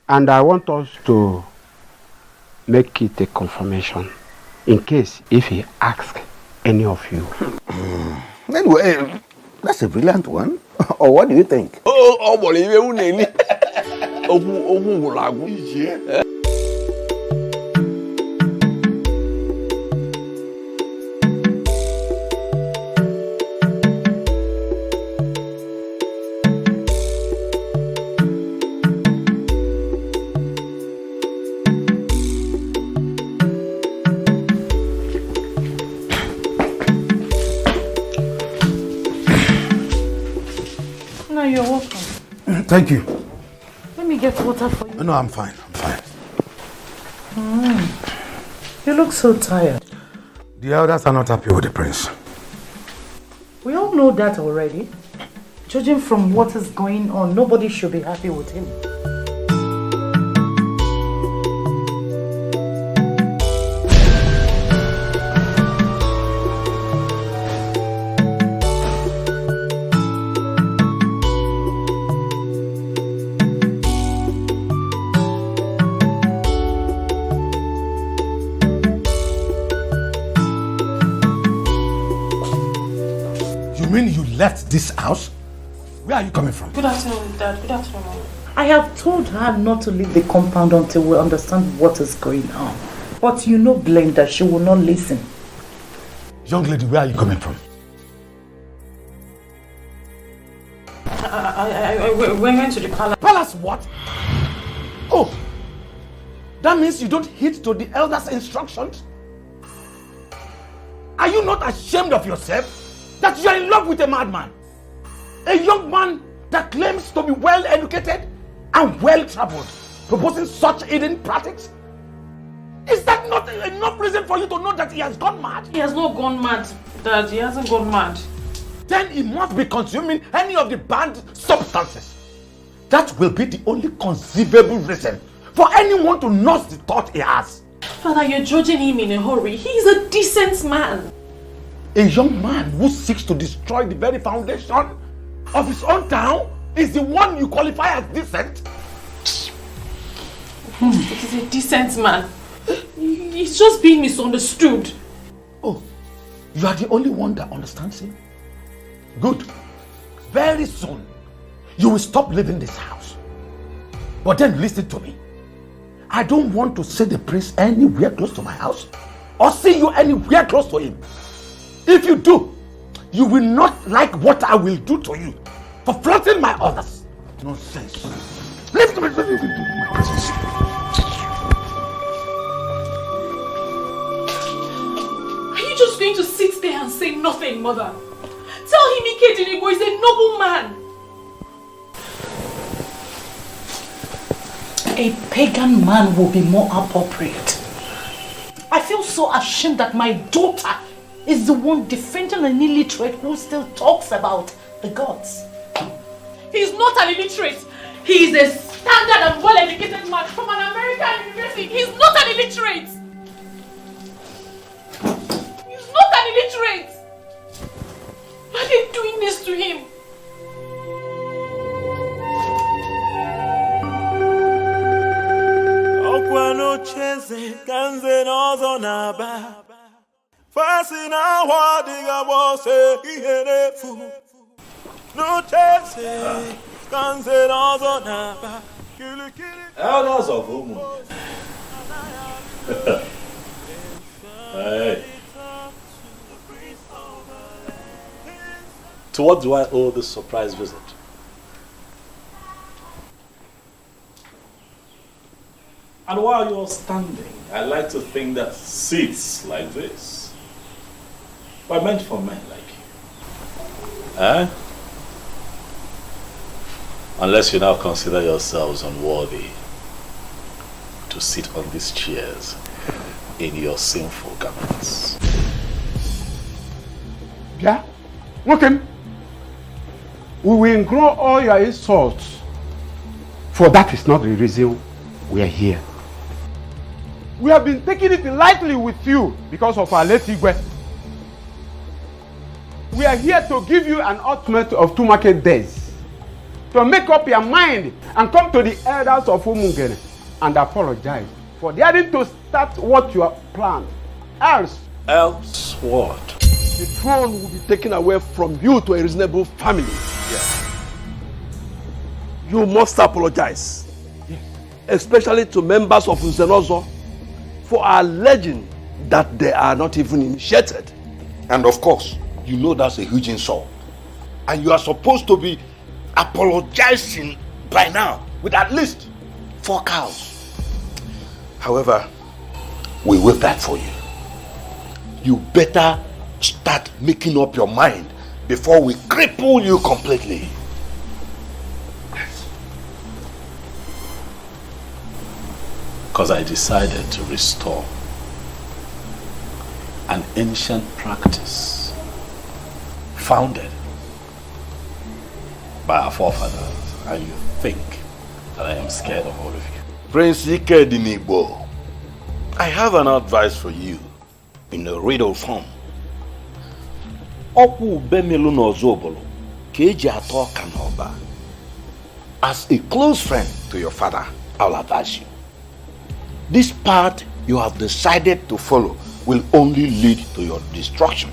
And I want us to make it a confirmation in case if he asks any of you. Anyway, that's a brilliant one. Or what do you think? You're welcome. Thank you. Let me get water for you. No, I'm fine. I'm fine. You look so tired. The elders are not happy with the prince. We all know that already. Judging from what is going on, nobody should be happy with him. this house? Where are you coming from? Good afternoon, Dad. Good afternoon, Mom. I have told her not to leave the compound until we understand what is going on. But you know, Glenda, she will not listen. Young lady, where are you coming from? We're going to the palace. Palace what? Oh, that means you don't heed to the elders' instructions? Are you not ashamed of yourself that you are in love with a madman? A young man that claims to be well educated and well traveled, proposing such hidden practices? Is that not enough reason for you to know that he has gone mad? He has not gone mad, Dad. He hasn't gone mad. Then he must be consuming any of the banned substances. That will be the only conceivable reason for anyone to nurse the thought he has. Father, you're judging him in a hurry. He's a decent man. A young man who seeks to destroy the very foundation of his own town is the one you qualify as decent? He's a decent man. He's just being misunderstood. Oh, you are the only one that understands him? Good. Very soon, you will stop living this house. But then listen to me. I don't want to see the prince anywhere close to my house or see you anywhere close to him. If you do, you will not like what I will do to you for flaunting my orders. Nonsense. Leave me my presence. Are you just going to sit there and say nothing, Mother? Tell him Ikedinego is a noble man. A pagan man will be more appropriate. I feel so ashamed that my daughter is the one defending an illiterate who still talks about the gods. He's not an illiterate. He is a standard and well-educated man from an American university. He's not an illiterate. He's not an illiterate. Why are they doing this to him? Okwano cheze kanze nozo naba. Fasina wadiga wose iherefu. No cheze kanze nozo naba. Elders of Umu. Hey. To what do I owe this surprise visit? And while you're standing, I like to think that seats like this were meant for men like you. Eh? Unless you now consider yourselves unworthy to sit on these chairs in your sinful garments. Yeah? Okay. We will ignore all your insults, for that is not the reason we are here. We have been taking it lightly with you because of our late Igwe. We are here to give you an ultimate of 2 market days to make up your mind and come to the elders of Umungene and apologize for daring to start what you have planned. Else what? The throne will be taken away from you to a reasonable family. Yeah. You must apologize, especially to members of Nzenozo, for alleging that they are not even initiated. And of course, you know that's a huge insult. And you are supposed to be apologizing by now with at least 4 cows. However, we will that for you. You better start making up your mind before we cripple you completely. Because I decided to restore an ancient practice founded by our forefathers, and you think that I am scared of all of you. Prince Ikedinego, I have an advice for you in a riddle form. As a close friend to your father, I'll advise you. This path you have decided to follow will only lead to your destruction.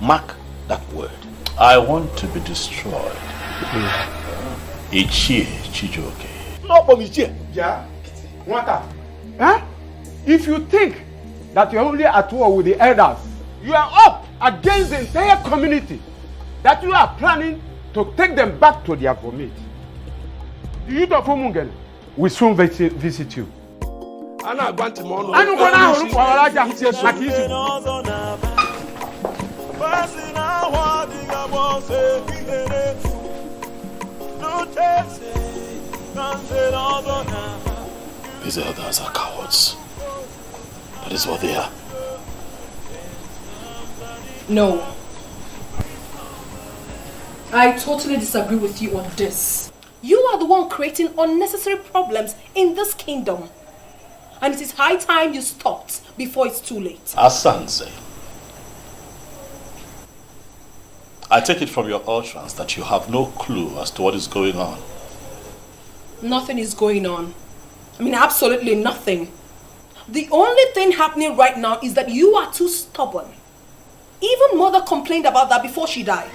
Mark that word. I want to be destroyed. Ichie Chijoke. No, but Ichie. Yeah? What? Huh? If you think that you're only at war with the elders, you are up against the entire community, that you are planning to take them back to their vomit. The youth of Umungen will soon visit you. Ana agbanti mo no. Anu ko na horu ko alaja makisi. These elders are cowards. That is what they are. No. I totally disagree with you on this. You are the one creating unnecessary problems in this kingdom. And it is high time you stopped before it's too late. Asanse, I take it from your utterance that you have no clue as to what is going on. Nothing is going on. I mean, absolutely nothing. The only thing happening right now is that you are too stubborn. Even mother complained about that before she died.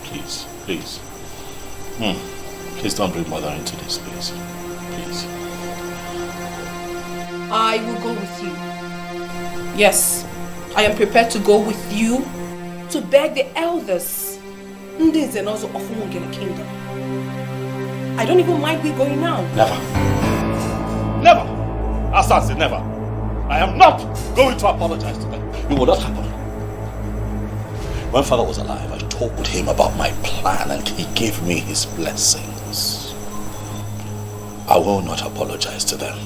Please, please. Please don't bring mother into this, please. Please. I will go with you. Yes, I am prepared to go with you to beg the elders. This is also of Umungene Kingdom. I don't even mind we going now. Never. Never. Asase, never. I am not going to apologize to them. It will not happen. When father was alive, I told him about my plan and he gave me his blessings. I will not apologize to them.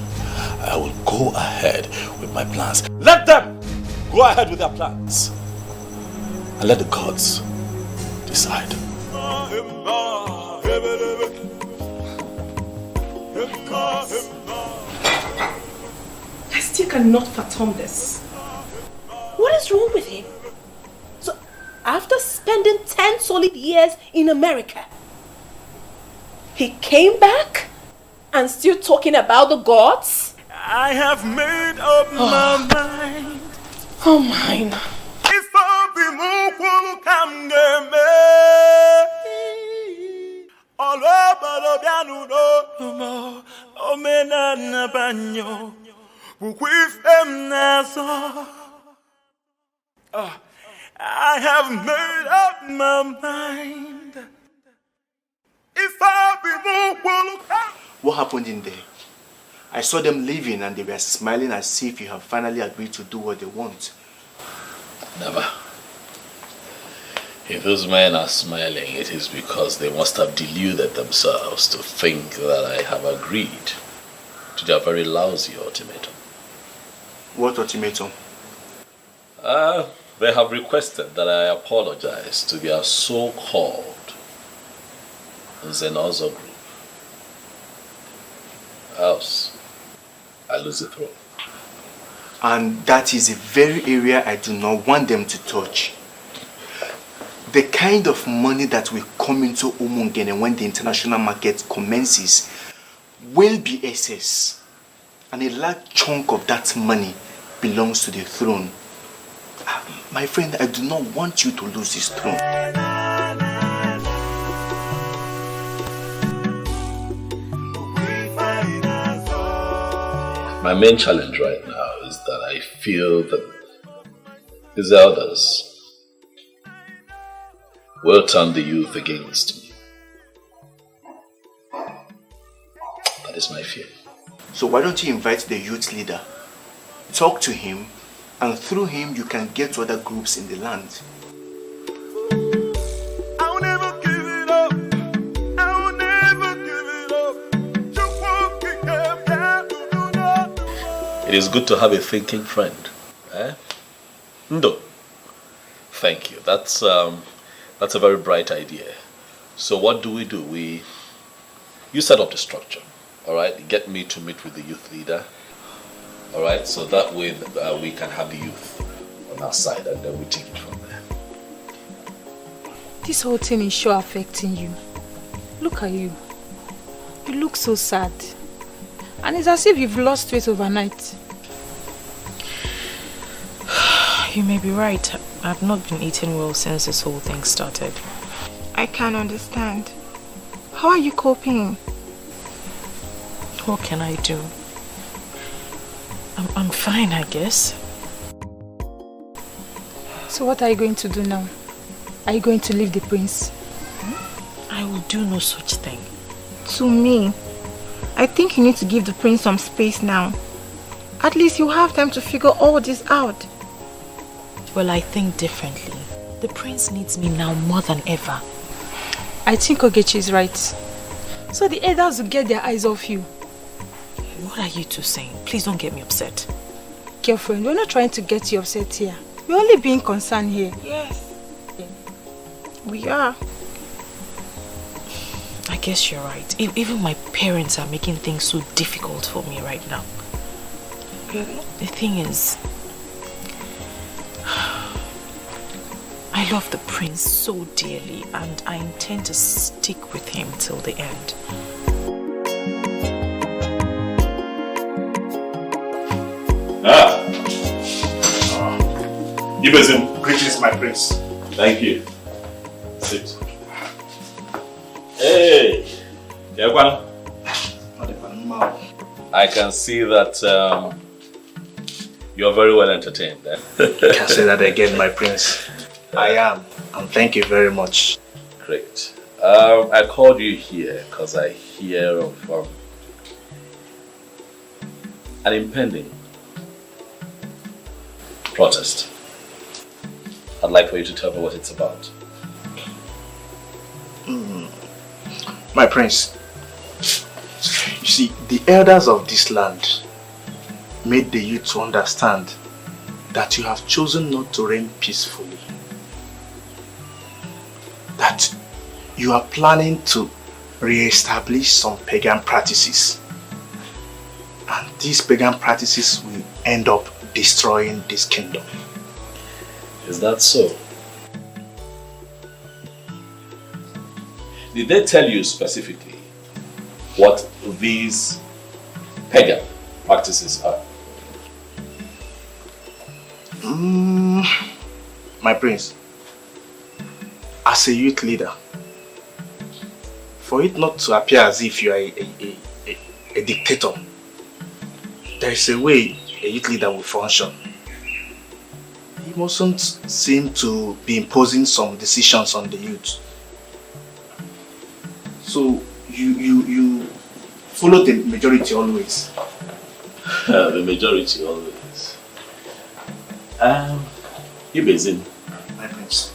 I will go ahead with my plans. Let them go ahead with their plans. And let the gods decide. I still cannot fathom this. What is wrong with him? So, after spending 10 solid years in America, he came back and still talking about the gods? I have made up my mind. Oh, mine. If I be more come me. All over the piano, no, oh, menana banyo. With them naso. I have made up my mind. If I be more What happened in there? I saw them leaving and they were smiling as if you have finally agreed to do what they want. Never. If those men are smiling, it is because they must have deluded themselves to think that I have agreed to their very lousy ultimatum. What ultimatum? They have requested that I apologize to their so-called Zenozo group. Else, I lose the throne. And that is the very area I do not want them to touch. The kind of money that will come into Umungene when the international market commences will be excess. And a large chunk of that money belongs to the throne. My friend, I do not want you to lose this throne. My main challenge right now is that I feel that these elders will turn the youth against me. That is my fear. So why don't you invite the youth leader? Talk to him, and through him you can get to other groups in the land. I'll never give it up. I'll never give it up. It is good to have a thinking friend. Ndo. Thank you. That's a very bright idea. So what do? You set up the structure, all right? Get me to meet with the youth leader, all right? So that way we can have the youth on our side and then we take it from there. This whole thing is sure affecting you. Look at you. You look so sad. And it's as if you've lost weight overnight. You may be right. I've not been eating well since this whole thing started. I can't understand. How are you coping? What can I do? I'm fine, I guess. So what are you going to do now? Are you going to leave the prince? I will do no such thing. To me, I think you need to give the prince some space now. At least you have time to figure all this out. Well, I think differently. The prince needs me now more than ever. I think Ogechi is right. So the elders will get their eyes off you. What are you two saying? Please don't get me upset. Girlfriend, we're not trying to get you upset here. We're only being concerned here. Yes. We are. I guess you're right. Even my parents are making things so difficult for me right now. The thing is, I love the prince so dearly and I intend to stick with him till the end. Ugezu. Greetings, my prince. Thank you. Sit. Hey, I can see that you're very well entertained. Eh? You can say that again, my prince. I am, and thank you very much. Great. I called you here because I hear of an impending protest. I'd like for you to tell me what it's about. My prince, you see, the elders of this land made the youth to understand that you have chosen not to reign peacefully. That you are planning to re-establish some pagan practices. And these pagan practices will end up destroying this kingdom. Is that so? Did they tell you specifically what these pagan practices are? My prince, as a youth leader, for it not to appear as if you are a dictator, there is a way a youth leader will function. He mustn't seem to be imposing some decisions on the youth. So you follow the majority always. The majority always. Ugezu. My prince.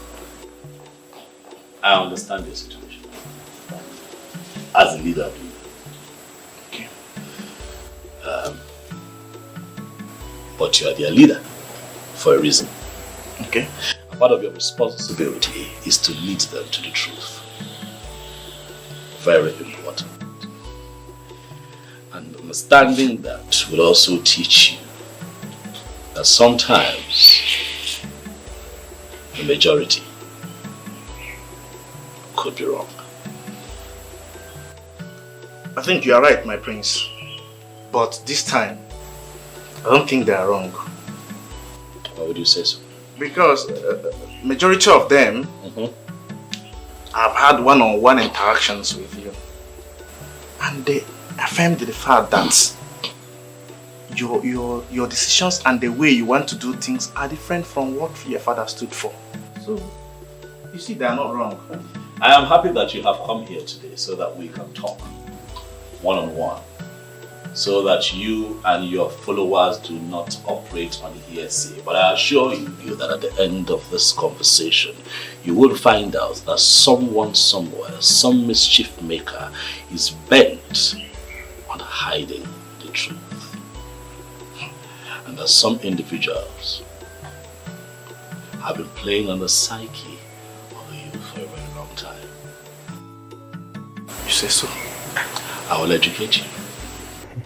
I understand your situation. As a leader, okay. But you are their leader for a reason. Okay. And part of your responsibility is to lead them to the truth. Very important. And understanding that will also teach you that sometimes the majority could be wrong. I think you are right, my prince. But this time, I don't think they are wrong. Why would you say so? Because majority of them have had one-on-one interactions with you. And they affirmed the fact that your decisions and the way you want to do things are different from what your father stood for. So, you see, they are not wrong. I am happy that you have come here today so that we can talk one-on-one, so that you and your followers do not operate on hearsay. But I assure you that at the end of this conversation, you will find out that someone somewhere, some mischief maker, is bent on hiding the truth. And that some individuals have been playing on the psyche of the youth for a very long time. You say so? I will educate you.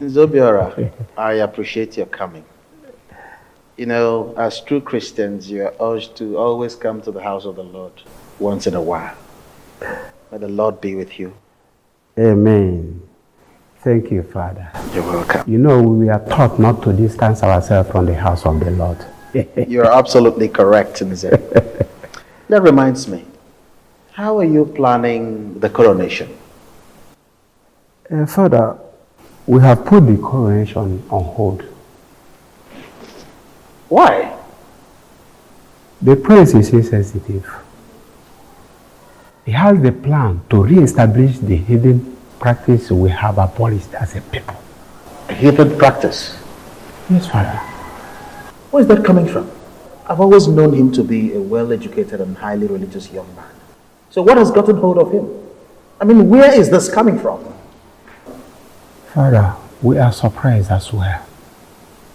Zobiora, I appreciate your coming. You know, as true Christians, you are urged to always come to the house of the Lord once in a while. May the Lord be with you. Amen. Thank you, Father. You're welcome. You know, we are taught not to distance ourselves from the house of the Lord. You're absolutely correct, Nze. That reminds me, how are you planning the coronation? Father, we have put the coronation on hold. Why? The prince is insensitive. He has the plan to re-establish the hidden practice we have abolished as a people. A hidden practice? Yes, Father. Where is that coming from? I've always known him to be a well-educated and highly religious young man. So what has gotten hold of him? I mean, where is this coming from? Father, we are surprised as well.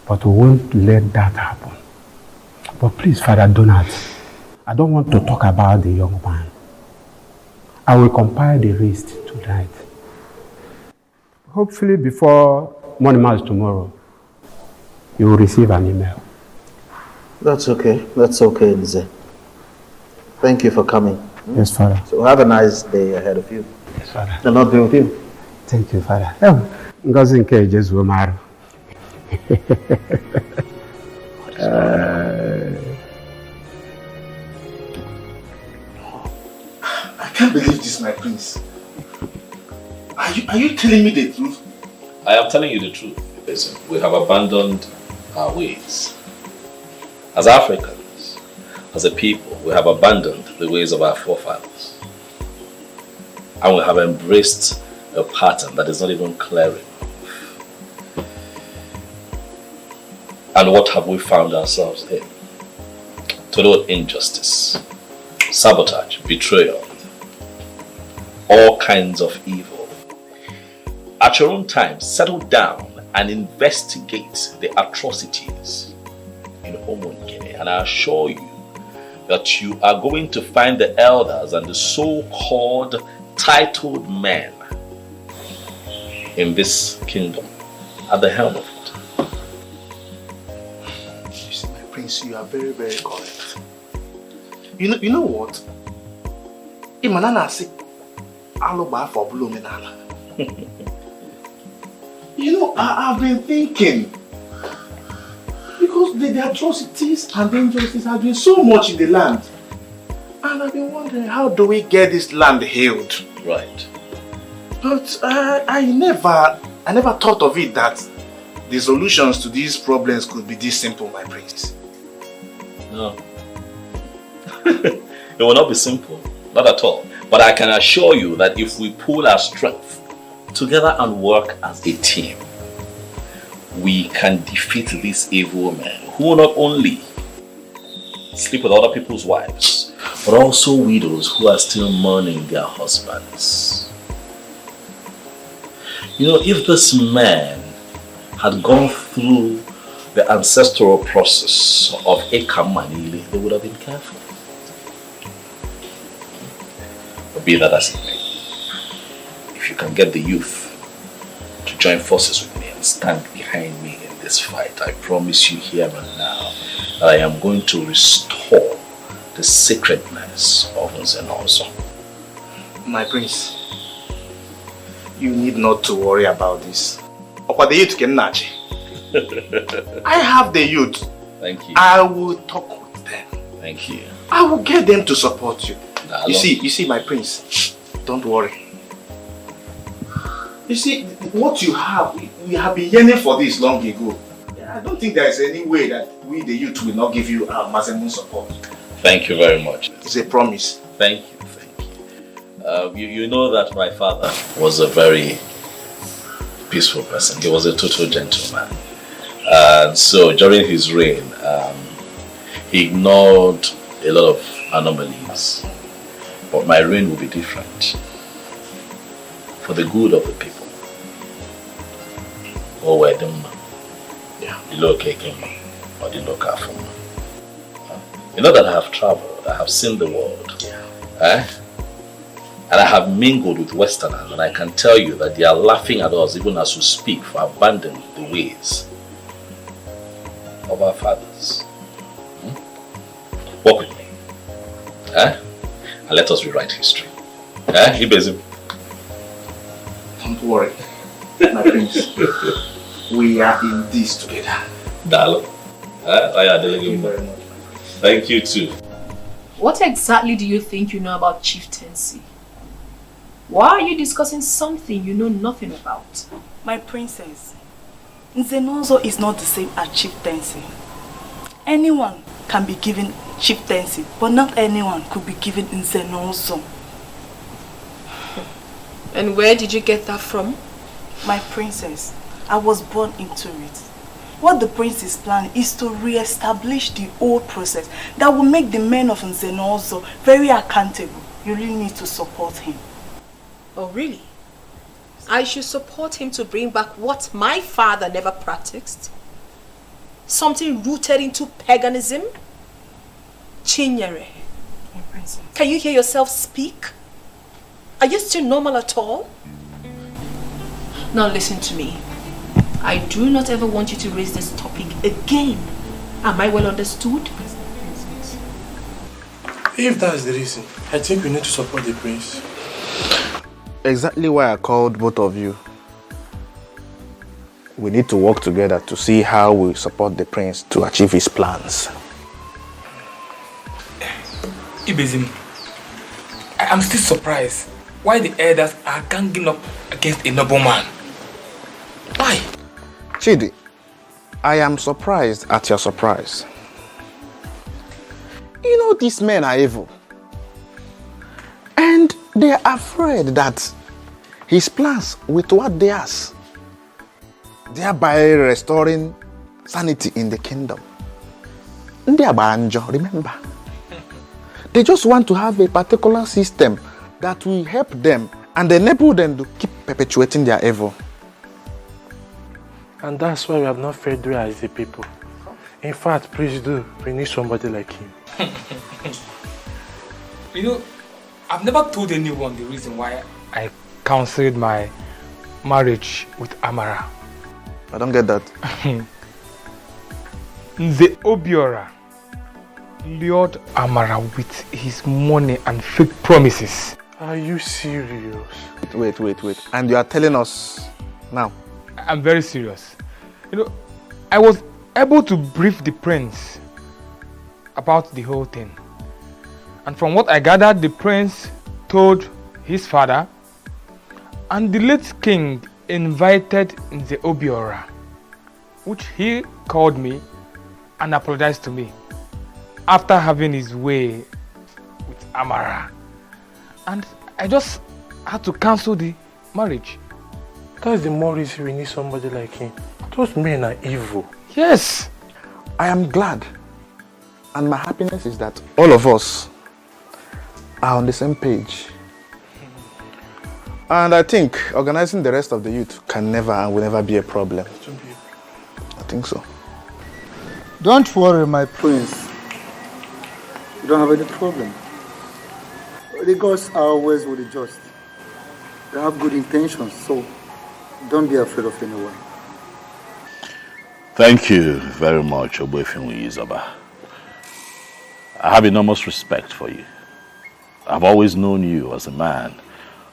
But we won't let that happen. But please, Father, do not. I don't want to talk about the young man. I will compile the list tonight. Hopefully before morning mass tomorrow, you will receive an email. That's okay. That's okay, Nze. Thank you for coming. Yes, Father. So have a nice day ahead of you. Yes, Father. The Lord be with you. Thank you, Father. Ngozi nke Ugezu maru. I can't believe this, my prince. Are you telling me the truth? I am telling you the truth. Listen, we have abandoned our ways. As Africans, as a people, we have abandoned the ways of our forefathers. And we have embraced a pattern that is not even clear enough. And what have we found ourselves in? Total injustice, sabotage, betrayal, all kinds of evil. At your own time, settle down and investigate the atrocities in Umungene, and I assure you that you are going to find the elders and the so-called titled men in this kingdom at the helm of it. You see, my prince, you are very, very correct. You know what? Imanana say, "Aloba for blumenala." You know, I've been thinking, because the atrocities and the injustices have been so much in the land, and I've been wondering, how do we get this land healed? Right. But I never thought of it that the solutions to these problems could be this simple, my prince. No. It will not be simple, not at all. But I can assure you that if we pool our strength together and work as a team, we can defeat these evil men who not only sleep with other people's wives, but also widows who are still mourning their husbands. You know, if this man had gone through the ancestral process of Ekamanili, they would have been careful. But be that as it may, if you can get the youth to join forces with me and stand behind me in this fight, I promise you here and now that I am going to restore the sacredness of Nzenozo. My prince, you need not to worry about this. The youth can nudge. I have the youth. Thank you. I will talk with them. Thank you. I will get them to support you. You see, my prince, don't worry. You see, what you have, we have been yearning for this long ago. I don't think there is any way that we, the youth, will not give you our maximum support. Thank you very much. It's a promise. Thank you, thank you. You know that my father was a very peaceful person. He was a total gentleman. So during his reign, he ignored a lot of anomalies. But my reign will be different. For the good of the people. Or where them, the local king or the local farmer. You know that I have traveled, I have seen the world. And I have mingled with Westerners, and I can tell you that they are laughing at us even as we speak for abandoning the ways of our fathers. Walk with me. And let us rewrite history. Ibezim. Don't worry, my prince. We are in this together. Darling. Thank you very much. Thank you too. What exactly do you think you know about chieftaincy? Why are you discussing something you know nothing about? My princess, Nzenozo is not the same as chieftaincy. Anyone can be given chieftaincy, but not anyone could be given Nzenozo. And where did you get that from? My princess, I was born into it. What the prince is planning is to re-establish the old process that will make the men of Nzenozo very accountable. You really need to support him. Oh, really? I should support him to bring back what my father never practiced? Something rooted into paganism? Chinyere, my princess. Can you hear yourself speak? Are you still normal at all? Now listen to me. I do not ever want you to raise this topic again. Am I well understood? If that's the reason, I think we need to support the prince. Exactly why I called both of you. We need to work together to see how we support the prince to achieve his plans. Ibezim, I am still surprised why the elders are ganging up against a noble man. Why? Chidi, I am surprised at your surprise. You know these men are evil. And they are afraid that his plans will thwart theirs, thereby restoring sanity in the kingdom. Remember? They just want to have a particular system that will help them and enable them to keep perpetuating their evil. And that's why we have not Fredrick as the people. In fact, please do. We need somebody like him. You know, I've never told anyone the reason why I cancelled my marriage with Amara. I don't get that. The Obiora lured Amara with his money and fake promises. Are you serious? Wait. And you are telling us now? I'm very serious. You know, I was able to brief the prince about the whole thing. And from what I gathered, the prince told his father, and the late king invited the Obiora, which he called me and apologized to me after having his way with Amara. And I just had to cancel the marriage. That's the more reason we need somebody like him. Those men are evil. Yes. I am glad. And my happiness is that all of us are on the same page. And I think organizing the rest of the youth can never and will never be a problem. I think so. Don't worry, my prince. You don't have any problem. The gods are always with the just. They have good intentions, so don't be afraid of anyone. Thank you very much, Oboefinwu Izaba. I have enormous respect for you. I've always known you as a man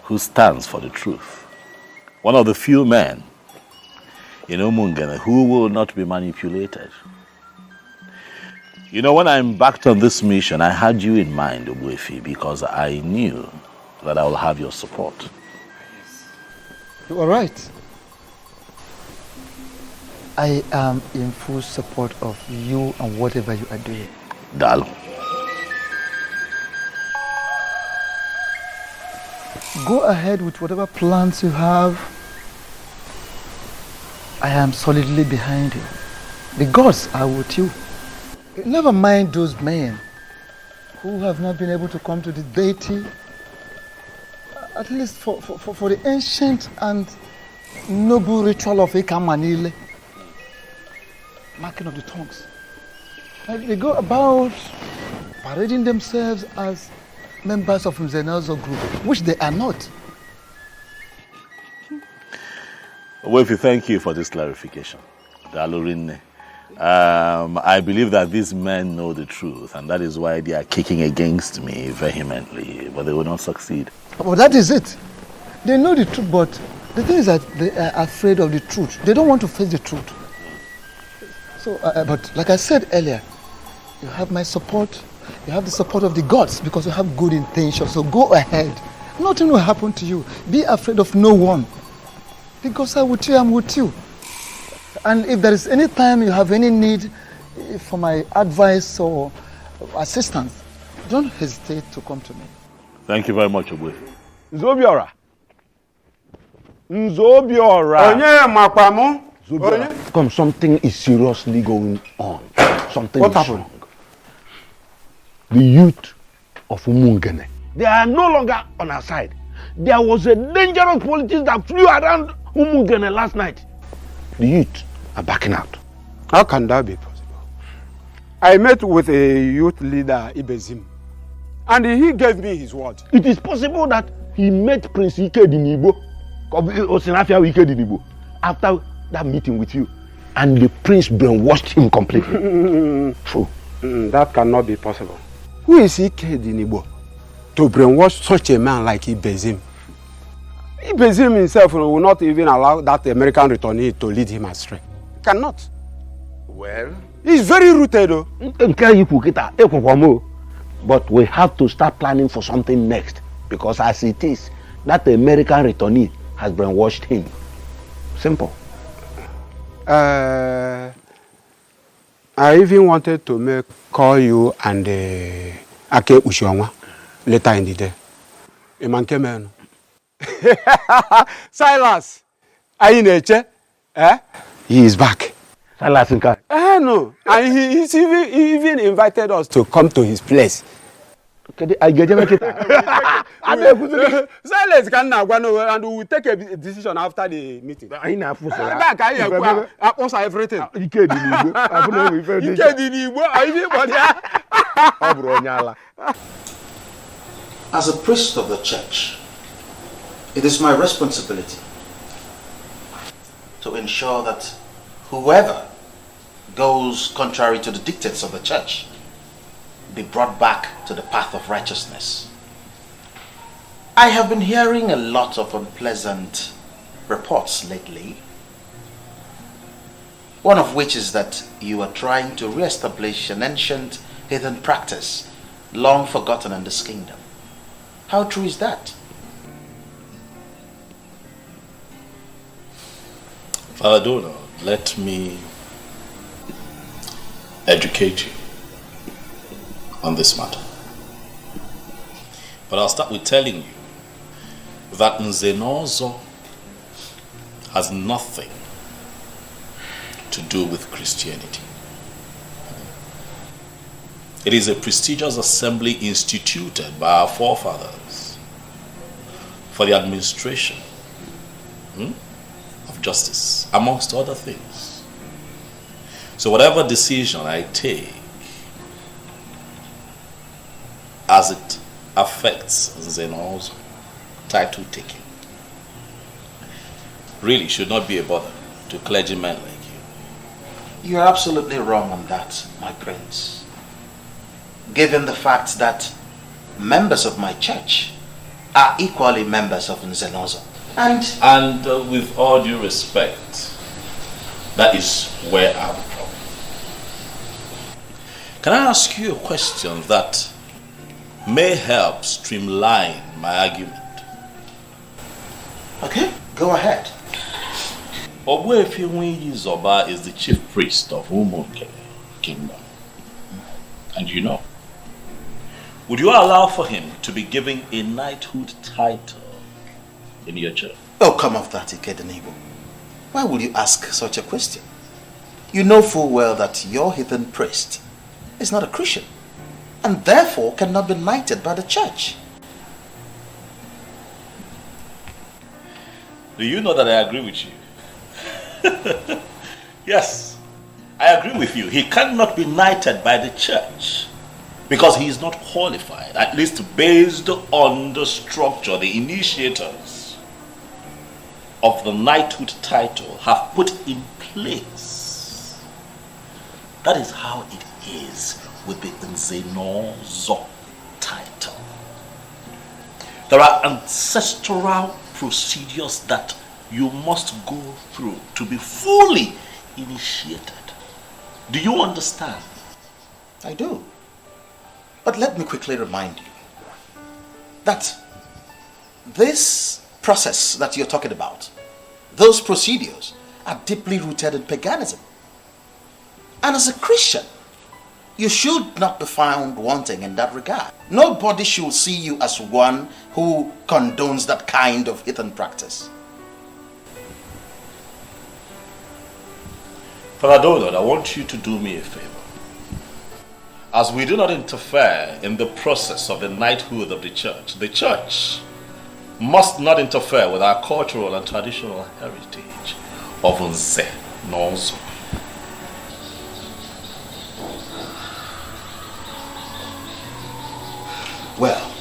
who stands for the truth. One of the few men in Umungene who will not be manipulated. You know, when I embarked on this mission, I had you in mind, Oboefi, because I knew that I will have your support. You are right. I am in full support of you and whatever you are doing. Dalo. Go ahead with whatever plans you have. I am solidly behind you. The gods are with you. Never mind those men who have not been able to come to the deity, at least for the ancient and noble ritual of Ekamanile, marking of the tongues. And they go about parading themselves as members of Nzenozo group, which they are not. Oboefi, thank you for this clarification. I believe that these men know the truth, and that is why they are kicking against me vehemently, but they will not succeed. Well, that is it. They know the truth, but the thing is that they are afraid of the truth. They don't want to face the truth. So, but like I said earlier, you have my support. You have the support of the gods because you have good intentions. So go ahead. Nothing will happen to you. Be afraid of no one. Because I'm with you, I'm with you. And if there is any time you have any need for my advice or assistance, don't hesitate to come to me. Thank you very much, Ogwe. Nzobiora. Onye makwamu. Come, something is seriously going on. Something What is happened? wrong. The youth of Umungene, they are no longer on our side. There was a dangerous politics that flew around Umungene last night. The youth are backing out. How can that be possible? I met with a youth leader, Ibezim, and he gave me his word. It is possible that he met Prince Ike Dinibo, Osinafia Ike Dinibo, after that meeting with you, and the prince brainwashed him completely. True. That cannot be possible. Who is Ike Dinibo to brainwash such a man like Ibezim? Ibezim himself will not even allow that American returnee to lead him astray. Cannot. Well, he's very rooted though. But we have to start planning for something next, because as it is, that American returnee has brainwashed him. Simple. I even wanted to call you and Ake Ushionwa later in the day. A man came in. Silas, Aineche, he is back. Silas Nkai? No, and he even invited us to come to his place. Silence can now go and we will take a decision after the meeting. Everything. As a priest of the church, it is my responsibility to ensure that whoever goes contrary to the dictates of the church be brought back to the path of righteousness. I have been hearing a lot of unpleasant reports lately, one of which is that you are trying to re-establish an ancient heathen practice long forgotten in this kingdom. How true is that? Father Donald, let me educate you on this matter. But I'll start with telling you that Nzenozo has nothing to do with Christianity. It is a prestigious assembly instituted by our forefathers for the administration of justice, amongst other things. So whatever decision I take as it affects Nzenozo title taking really should not be a bother to clergymen like you. You are absolutely wrong on that, my prince. Given the fact that members of my church are equally members of Nzenozo. And with all due respect, that is where I'm from. Can I ask you a question that may help streamline my argument? Okay, go ahead. Ogbuefi Zoba is the chief priest of Umungene Kingdom. And you know, would you allow for him to be given a knighthood title in your church? Oh, come off that, Ikedenibo. Why would you ask such a question? You know full well that your heathen priest is not a Christian, and therefore cannot be knighted by the church. Do you know that I agree with you? Yes, I agree with you. He cannot be knighted by the church because he is not qualified, at least based on the structure the initiators of the knighthood title have put in place. That is how it is with the Nzenozo title. There are ancestral procedures that you must go through to be fully initiated Do you understand? I do. But let me quickly remind you that this process that you're talking about, those procedures are deeply rooted in paganism. And as a Christian, you should not be found wanting in that regard. Nobody should see you as one who condones that kind of heathen practice. Father Donald, I want you to do me a favor. As we do not interfere in the process of the knighthood of the church must not interfere with our cultural and traditional heritage of Nze Nonso. Well,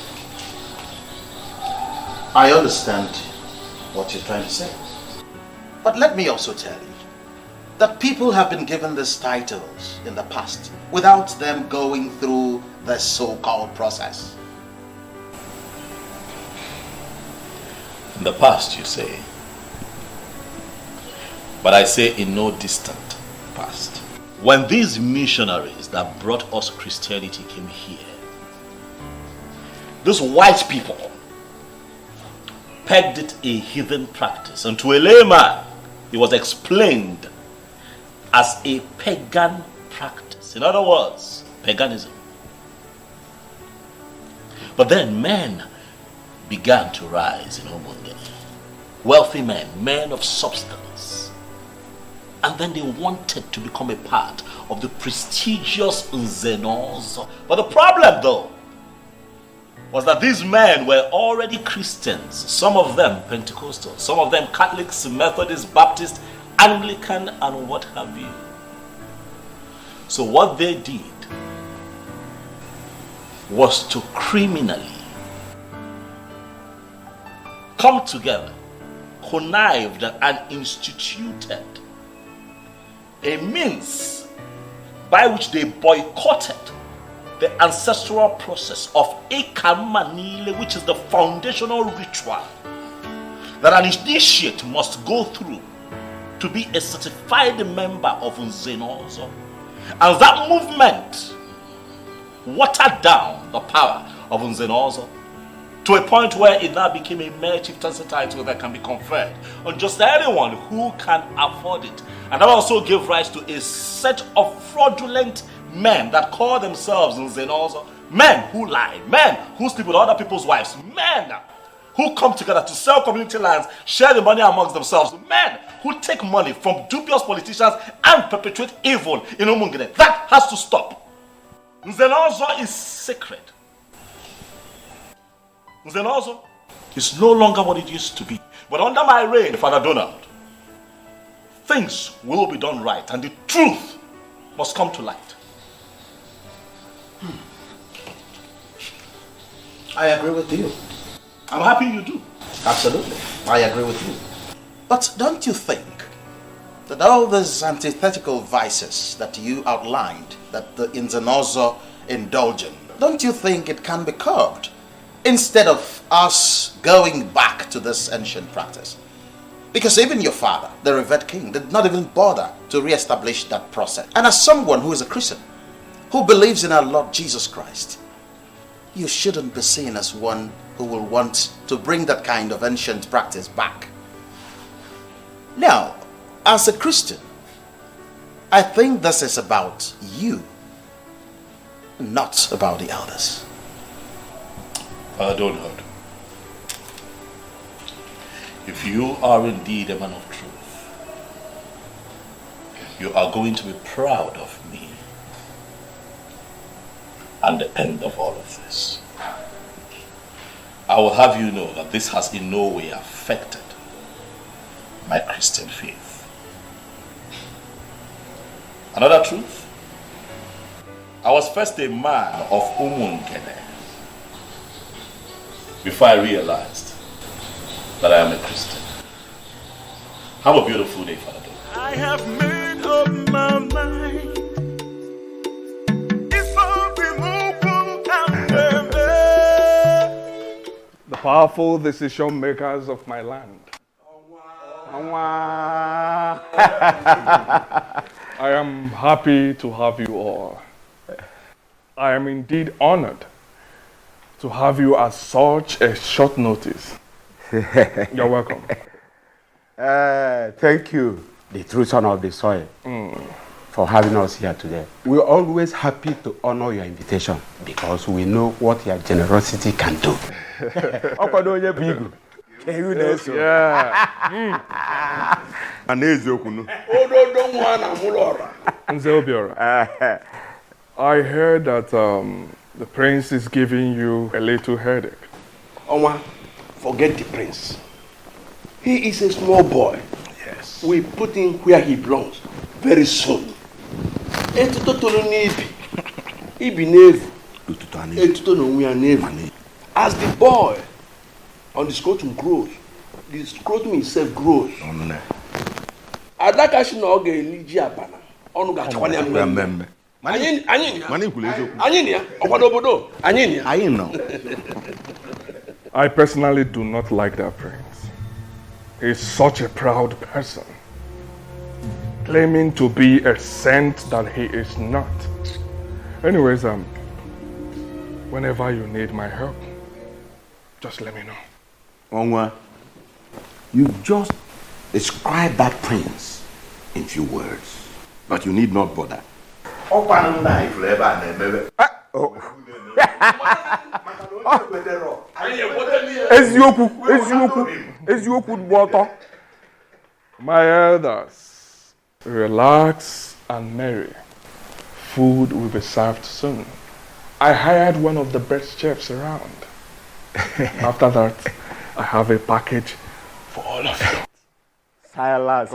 I understand what you're trying to say. But let me also tell you that people have been given these titles in the past without them going through the so-called process. In the past, you say. But I say in no distant past. When these missionaries that brought us Christianity came here, these white people pegged it a heathen practice, and to a layman, it was explained as a pagan practice. In other words, paganism. But then men began to rise in Umungene. Wealthy men, men of substance. And then they wanted to become a part of the prestigious Nzenos. But the problem though, was that these men were already Christians. Some of them Pentecostal, some of them Catholics, Methodist, Baptist, Anglican, and what have you. So what they did was to criminally come together, connived and instituted a means by which they boycotted the ancestral process of Ekamanile, which is the foundational ritual that an initiate must go through to be a certified member of Nzenozo. And that movement watered down the power of Nzenozo to a point where it now became a mere chieftaincy title that can be conferred on just anyone who can afford it. And that also gave rise to a set of fraudulent men that call themselves Nzenozo, men who lie, men who sleep with other people's wives, men who come together to sell community lands, share the money amongst themselves, men who take money from dubious politicians and perpetuate evil in Umungene. That has to stop. Nzenozo is sacred. Nzenozo is no longer what it used to be. But under my reign, Father Donald, things will be done right and the truth must come to light. I agree with you. I'm happy you do. Absolutely. I agree with you. But don't you think that all these antithetical vices that you outlined, that the Nzenozo indulge in, don't you think it can be curbed instead of us going back to this ancient practice? Because even your father, the revered king, did not even bother to re-establish that process. And as someone who is a Christian, who believes in our Lord Jesus Christ, you shouldn't be seen as one who will want to bring that kind of ancient practice back. Now, as a Christian, I think this is about you, not about the elders. Donald, if you are indeed a man of truth, you are going to be proud of me and the end of all of this. I will have you know that this has in no way affected my Christian faith. Another truth, I was first a man of Umungene before I realized that I am a Christian. Have a beautiful day, Father. I have made up my mind. The powerful decision makers of my land. I am happy to have you all. I am indeed honored to have you at such a short notice. You're welcome. Thank you, the true son of the soil, for having us here today. We're always happy to honor your invitation because we know what your generosity can do. I heard that the prince is giving you a little headache. Oma, forget the prince. He is a small boy. Yes. We put him where he belongs very soon. Etuto tolu n'ibi. Ibi n'evu. Etuto n'onwe n'evu. As the boy on the scrotum grows, the scrotum itself grows. Adaka shi na oge eliji abana. Onu ga-achakwana ya mmemme. I personally do not like that prince. He's such a proud person, claiming to be a saint that he is not. Anyways, whenever you need my help, just let me know. Onwa, you just described that prince in few words, but you need not bother. My elders, relax and merry. Food will be served soon. I hired one of the best chefs around. After that, I have a package for all of you. Silas,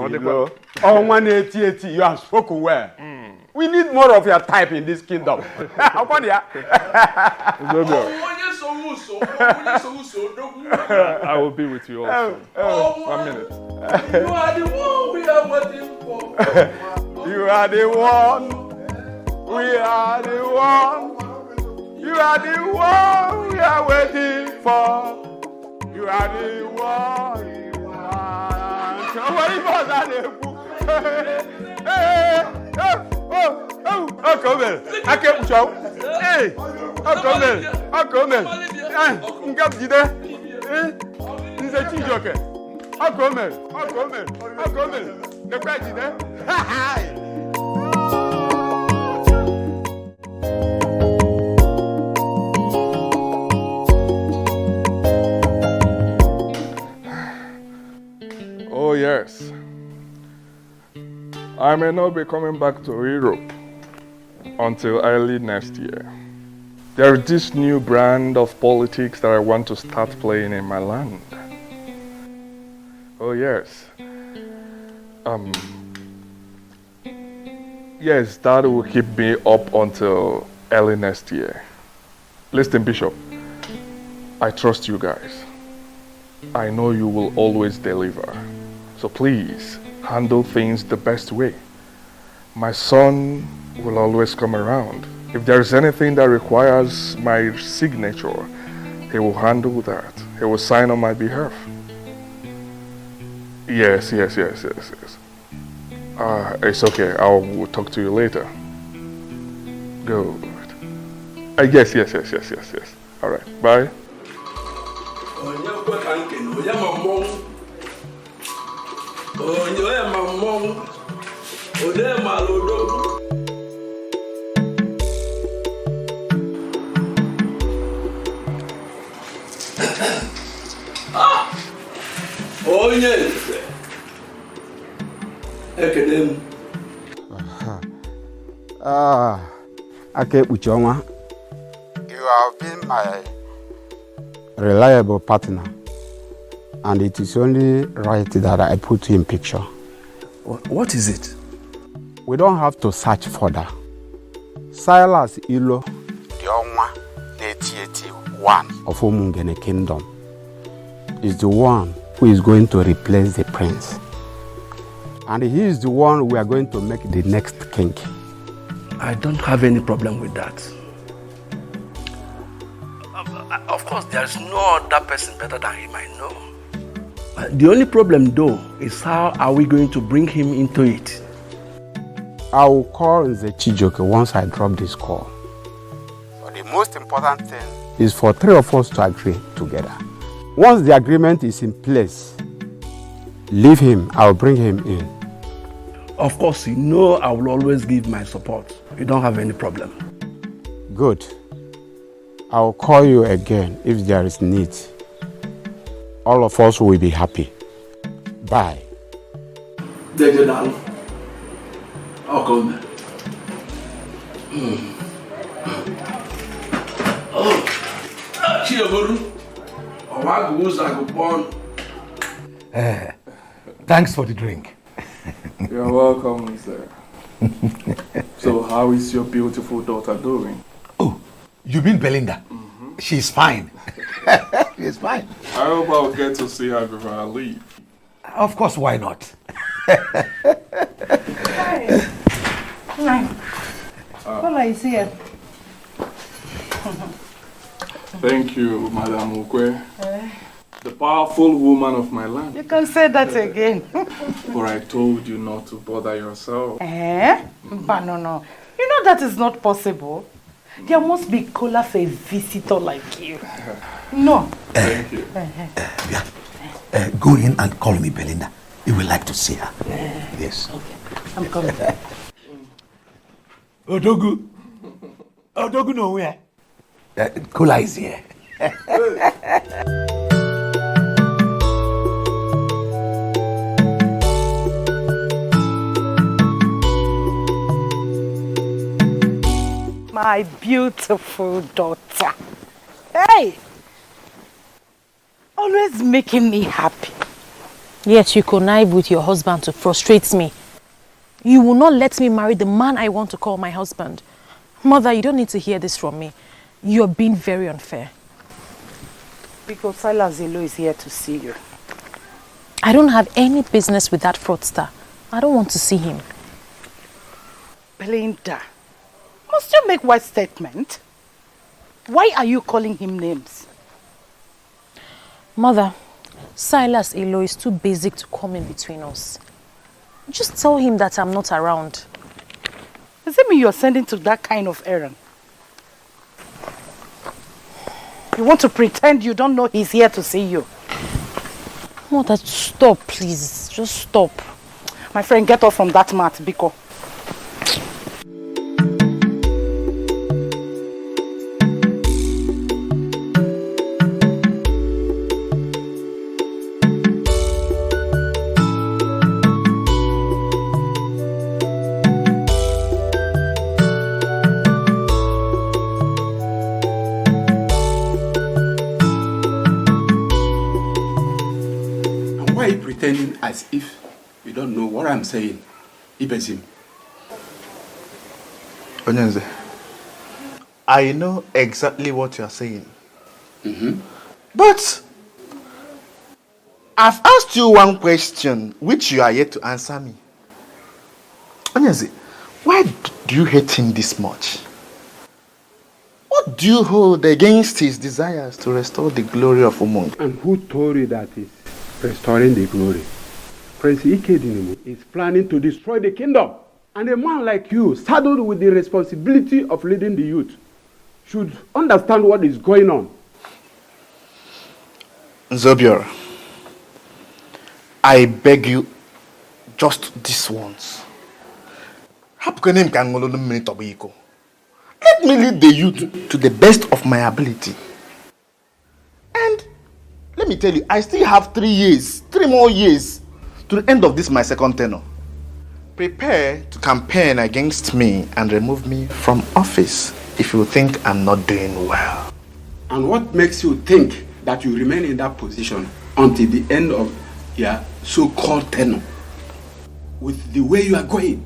you have spoken well. We need more of your type in this kingdom. I will be with you also. 1 minute. You are the one we are waiting for. You are the one. We are the one. You are the one we are waiting for. You are the one. Somebody was at the book. Come here. I can't show. Hey, come here. Come here. Ngabjide. He's a chijoke. Come here. Come here. Come here. The president. Oh yes. I may not be coming back to Europe until early next year. There is this new brand of politics that I want to start playing in my land. Oh yes. Yes, that will keep me up until early next year. Listen, Bishop, I trust you guys. I know you will always deliver. So please, handle things the best way. My son will always come around. If there's anything that requires my signature, he will handle that. He will sign on my behalf. Yes. It's okay. I will talk to you later. Good. Yes. All right. Bye. Akekpuchionwa, you have been my reliable partner, and it is only right that I put you in picture. What is it? We don't have to search further. Silas Ilo, the Onwa, one of Umungene Kingdom, is the one who is going to replace the prince. And he is the one we are going to make the next king. I don't have any problem with that. Of course, there's no other person better than him, I know. The only problem, though, is how are we going to bring him into it? I will call the Chijoke once I drop this call. But the most important thing is for 3 of us to agree together. Once the agreement is in place, leave him, I'll bring him in. Of course, you know I will always give my support. You don't have any problem. Good. I'll call you again if there is need. All of us will be happy. Bye. I'll come. Thanks for the drink. You're welcome, sir. So how is your beautiful daughter doing? Oh, you mean Belinda? She's fine. She's fine. I hope I'll get to see her before I leave. Of course, why not? Hi. Paula is here. Thank you, Madam Ukwe. The powerful woman of my land. You can say that again. For I told you not to bother yourself. But no. You know that is not possible. There must be cola for a visitor like you. No. Thank you. Go in and call me Belinda. You will like to see her. Yes. Okay. I'm coming. Odogu. Odogu nowhere. Cola is here. My beautiful daughter. Hey! Always making me happy. Yet you connive with your husband to frustrate me. You will not let me marry the man I want to call my husband. Mother, you don't need to hear this from me. You're being very unfair. Because Silas Zelo is here to see you. I don't have any business with that fraudster. I don't want to see him. Belinda, must you make what statement? Why are you calling him names? Mother, Silas Elo is too basic to come in between us. Just tell him that I'm not around. Does it mean you're sending to that kind of errand? You want to pretend you don't know he's here to see you? Mother, stop, please. Just stop. My friend, get off from that mat, Biko. Pretending as if you don't know what I'm saying. Ibezim. Onyenze, I know exactly what you are saying. But I've asked you one question which you are yet to answer me. Onyenze, why do you hate him this much? What do you hold against his desires to restore the glory of Umung? And who told you that is restoring the glory? Prince Ikedinimo is planning to destroy the kingdom. And a man like you, saddled with the responsibility of leading the youth, should understand what is going on. Zobior, I beg you, just this once. Let me lead the youth to the best of my ability. And let me tell you, I still have 3 more years to the end of this my second tenure. Prepare to campaign against me and remove me from office if you think I'm not doing well. And what makes you think that you remain in that position until the end of your so-called tenure? With the way you are going.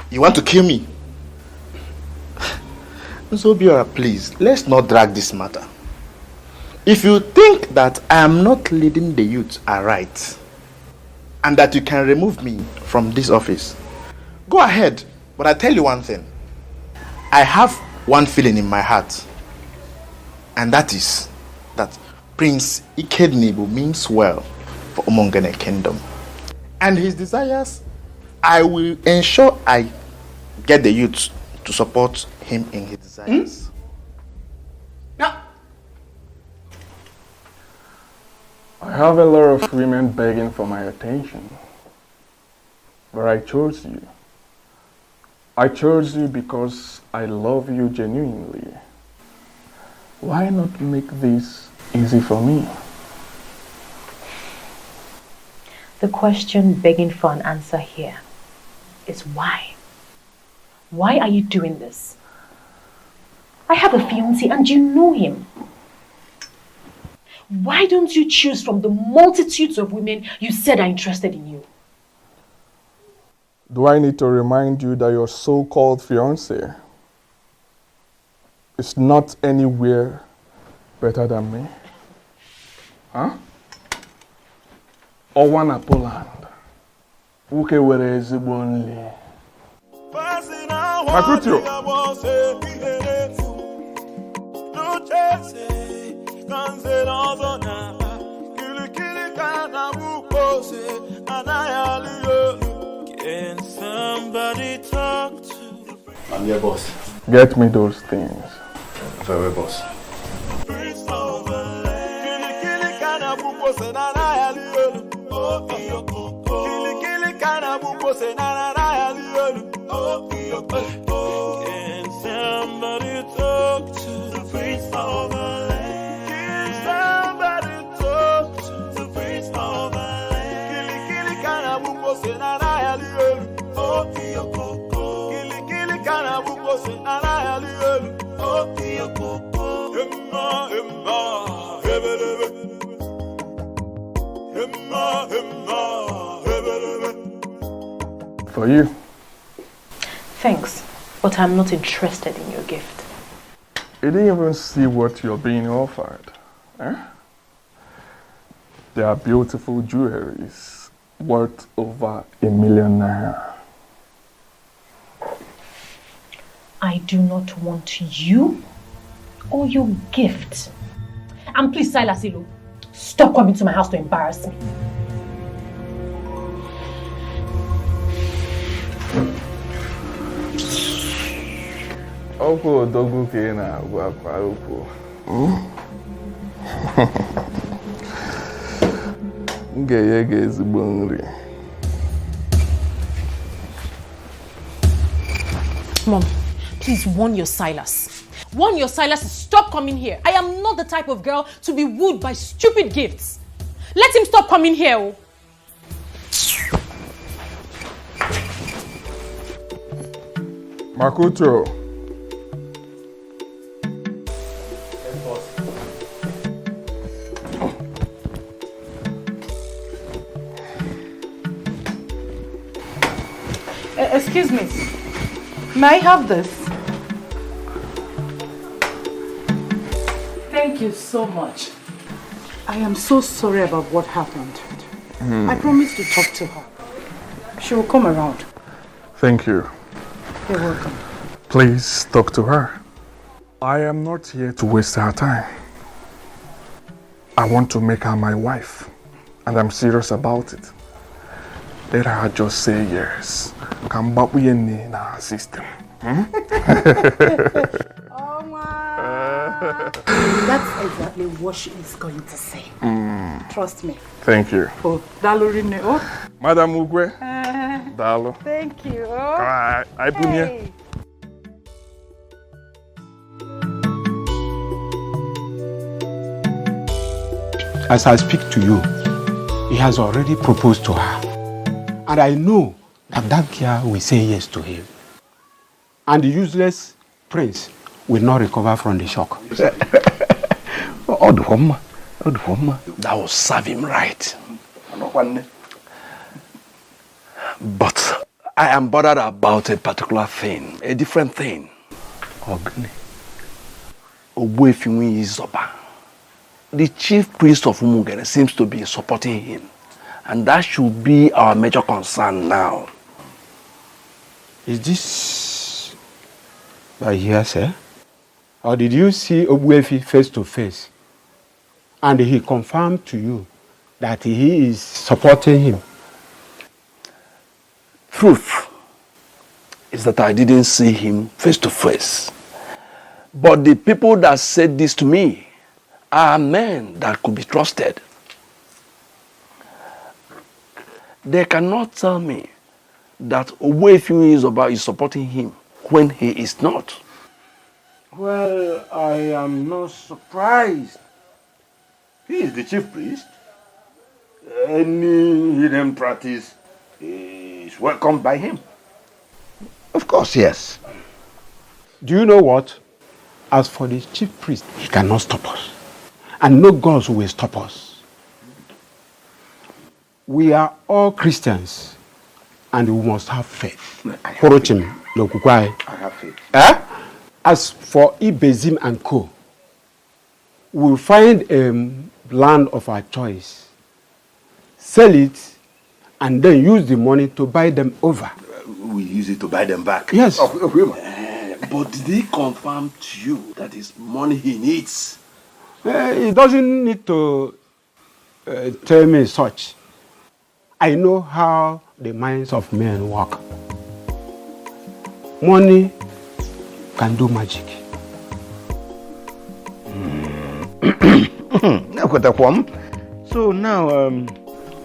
You want to kill me? Zobiora, please, let's not drag this matter. If you think that I am not leading the youth aright, and that you can remove me from this office, go ahead. But I tell you one thing. I have one feeling in my heart. And that is that Prince Ikednibu means well for Umongene Kingdom. And his desires I will ensure I get the youth to support him in his desires. I have a lot of women begging for my attention, but I chose you. I chose you because I love you genuinely. Why not make this easy for me? The question begging for an answer here is why? Why are you doing this? I have a fiancé and you know him. Why don't you choose from the multitudes of women you said are interested in you? Do I need to remind you that your so-called fiancé is not anywhere better than me? Huh? Owana Poland. Uke were ezigbo nli. Makutio. Can somebody talk to? I'm your boss. Get me those things. Very boss. Can somebody talk to the prince of the land? Can somebody talk to the prince of the land? Kili kana buko senana yaliyo. Oh kiyoko. Kili kana buko senana yaliyo. Oh kiyoko. Emma emma hebelebe. Emma emma hebelebe. For you. Thanks, but I'm not interested in your gift. You didn't even see what you're being offered. Eh? They are beautiful jewelries worth over ₦1 million. I do not want you or your gift. And please, Silas Ilu, stop coming to my house to embarrass me. Oko dogu ke na agwa kwa oko. Ngeye ge ezigbo nri. Mom, please warn your Silas. Warn your Silas to stop coming here. I am not the type of girl to be wooed by stupid gifts. Let him stop coming here. Makuto. Excuse me. May I have this? Thank you so much. I am so sorry about what happened. I promised to talk to her. She will come around. Thank you. You're welcome. Please talk to her. I am not here to waste her time. I want to make her my wife, and I'm serious about it. Let her just say yes. Come back with in our system. Oh my! That's exactly what she is going to say. Trust me. Thank you. Oh, Dalorine. Oh. Madam Ugwe. Dalo. Thank you. I Hey. As I speak to you, he has already proposed to her. And I know that girl will say yes to him. And the useless prince will not recover from the shock. That will serve him right. But I am bothered about a particular thing, a different thing. Ogbuefi Izoba. The chief priest of Umugere seems to be supporting him. And that should be our major concern now. Is this by hearsay? Or did you see Ogbuefi face to face? And he confirmed to you that he is supporting him? truth is that I didn't see him face to face. But the people that said this to me are men that could be trusted. They cannot tell me that Ogbuefi is supporting him when he is not. Well, I am not surprised. He is the chief priest. Any hidden practice is welcomed by him. Of course, yes. Do you know what? As for the chief priest, he cannot stop us. And no gods will stop us. We are all Christians. And we must have faith. I have faith. As for Ibezim and Co., we'll find a land of our choice, sell it, and then use the money to buy them over. We use it to buy them back. Yes. But did he confirm to you that it's money he needs? He doesn't need to tell me such. I know how the minds of men work. Money can do magic. So now,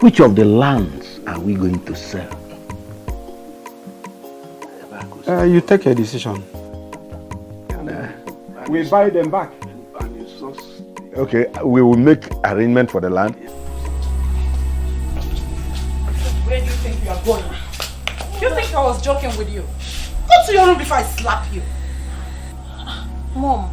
which of the lands are we going to sell? You take a decision. We buy them back. Okay, we will make arrangement for the land. Where do you think you are going? You think I was joking with you? Go to your room before I slap you. Mom,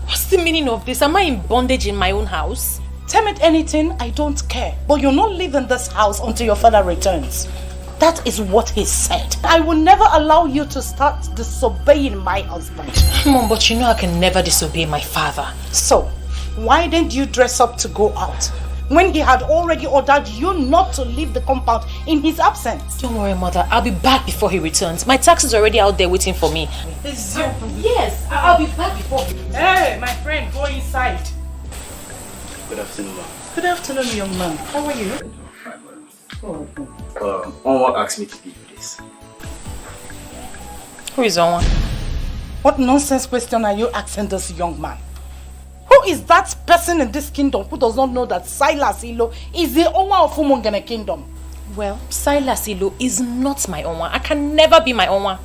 what's the meaning of this? Am I in bondage in my own house? Tell me anything, I don't care. But you're not leaving this house until your father returns. That is what he said. I will never allow you to start disobeying my husband. Mom, but you know I can never disobey my father. So, why didn't you dress up to go out? When he had already ordered you not to leave the compound in his absence. Don't worry, Mother. I'll be back before he returns. My taxi is already out there waiting for me. Yes, I'll be back before he returns. Hey, my friend, go inside. Good afternoon, ma'am. Good afternoon, young man. How are you? Onwa asked me to give you this. Who is Onwa? What nonsense question are you asking this young man? Who is that person in this kingdom who does not know that Silas Ilo is the owner of Umungene kingdom? Well, Silas Ilo is not my Onwa. I can never be my Onwa.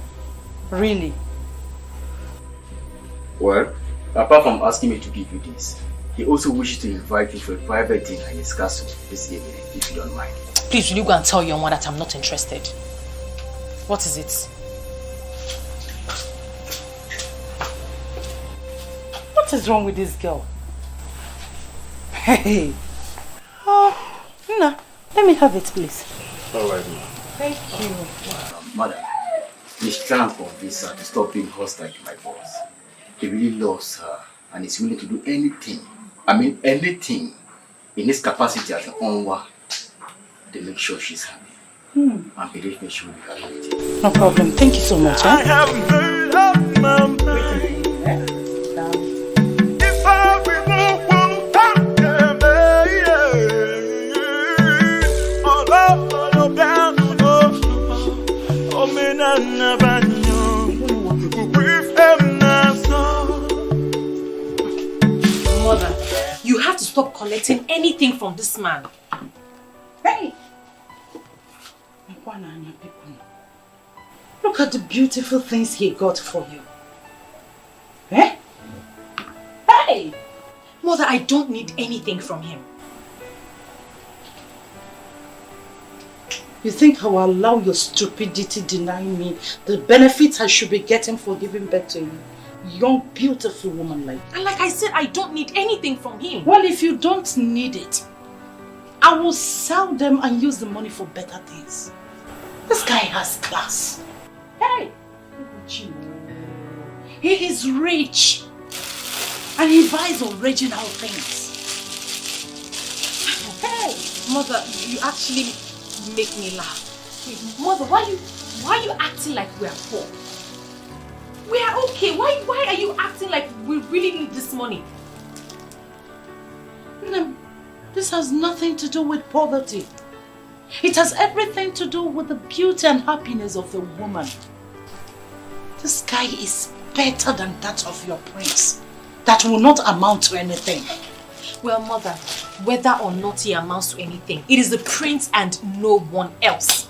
Really? Well, apart from asking me to give you this, he also wishes to invite you for a private dinner in his castle this evening, if you don't mind. Please, will you go and tell your Onwa that I'm not interested? What is it? What is wrong with this girl? Hey. Oh, Nna, let me have it, please. All right, ma'am. Thank you. Madam, he's trying to convince her to stop being hostile to my boss. He really loves her and is willing to do anything, anything, in his capacity as an Onwa to make sure she's happy. And believe me, she will be happy with you. No problem. Thank you so much. I have made up my mind. If I will talk to Mother, you have to stop collecting anything from this man. Hey! Look at the beautiful things he got for you. Eh? Hey! Mother, I don't need anything from him. You think I will allow your stupidity deny me the benefits I should be getting for giving birth to a young, beautiful woman like you? And like I said, I don't need anything from him. Well, if you don't need it, I will sell them and use the money for better things. This guy has class. Hey! He is rich. And he buys original things. Hey! Mother, you actually make me laugh. Wait, Mother, why are you acting like we are poor? We are okay. Why are you acting like we really need this money? No, this has nothing to do with poverty. It has everything to do with the beauty and happiness of the woman. This guy is better than that of your prince. That will not amount to anything. Well, mother, whether or not he amounts to anything, it is the prince and no one else.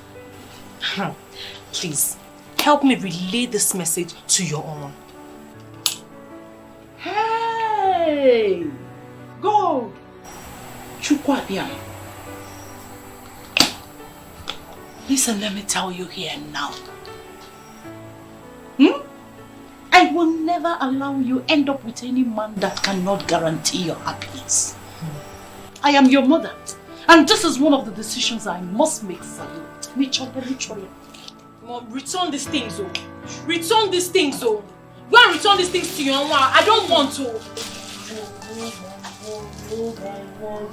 Please, help me relay this message to your own. Hey! Go! Chukwabiam. Listen, let me tell you here now. I will never allow you end up with any man that cannot guarantee your happiness. I am your mother, and this is one of the decisions I must make for you. Mom, return these things, oh. Return these things, oh. Go and return these things to your mom. I don't want to.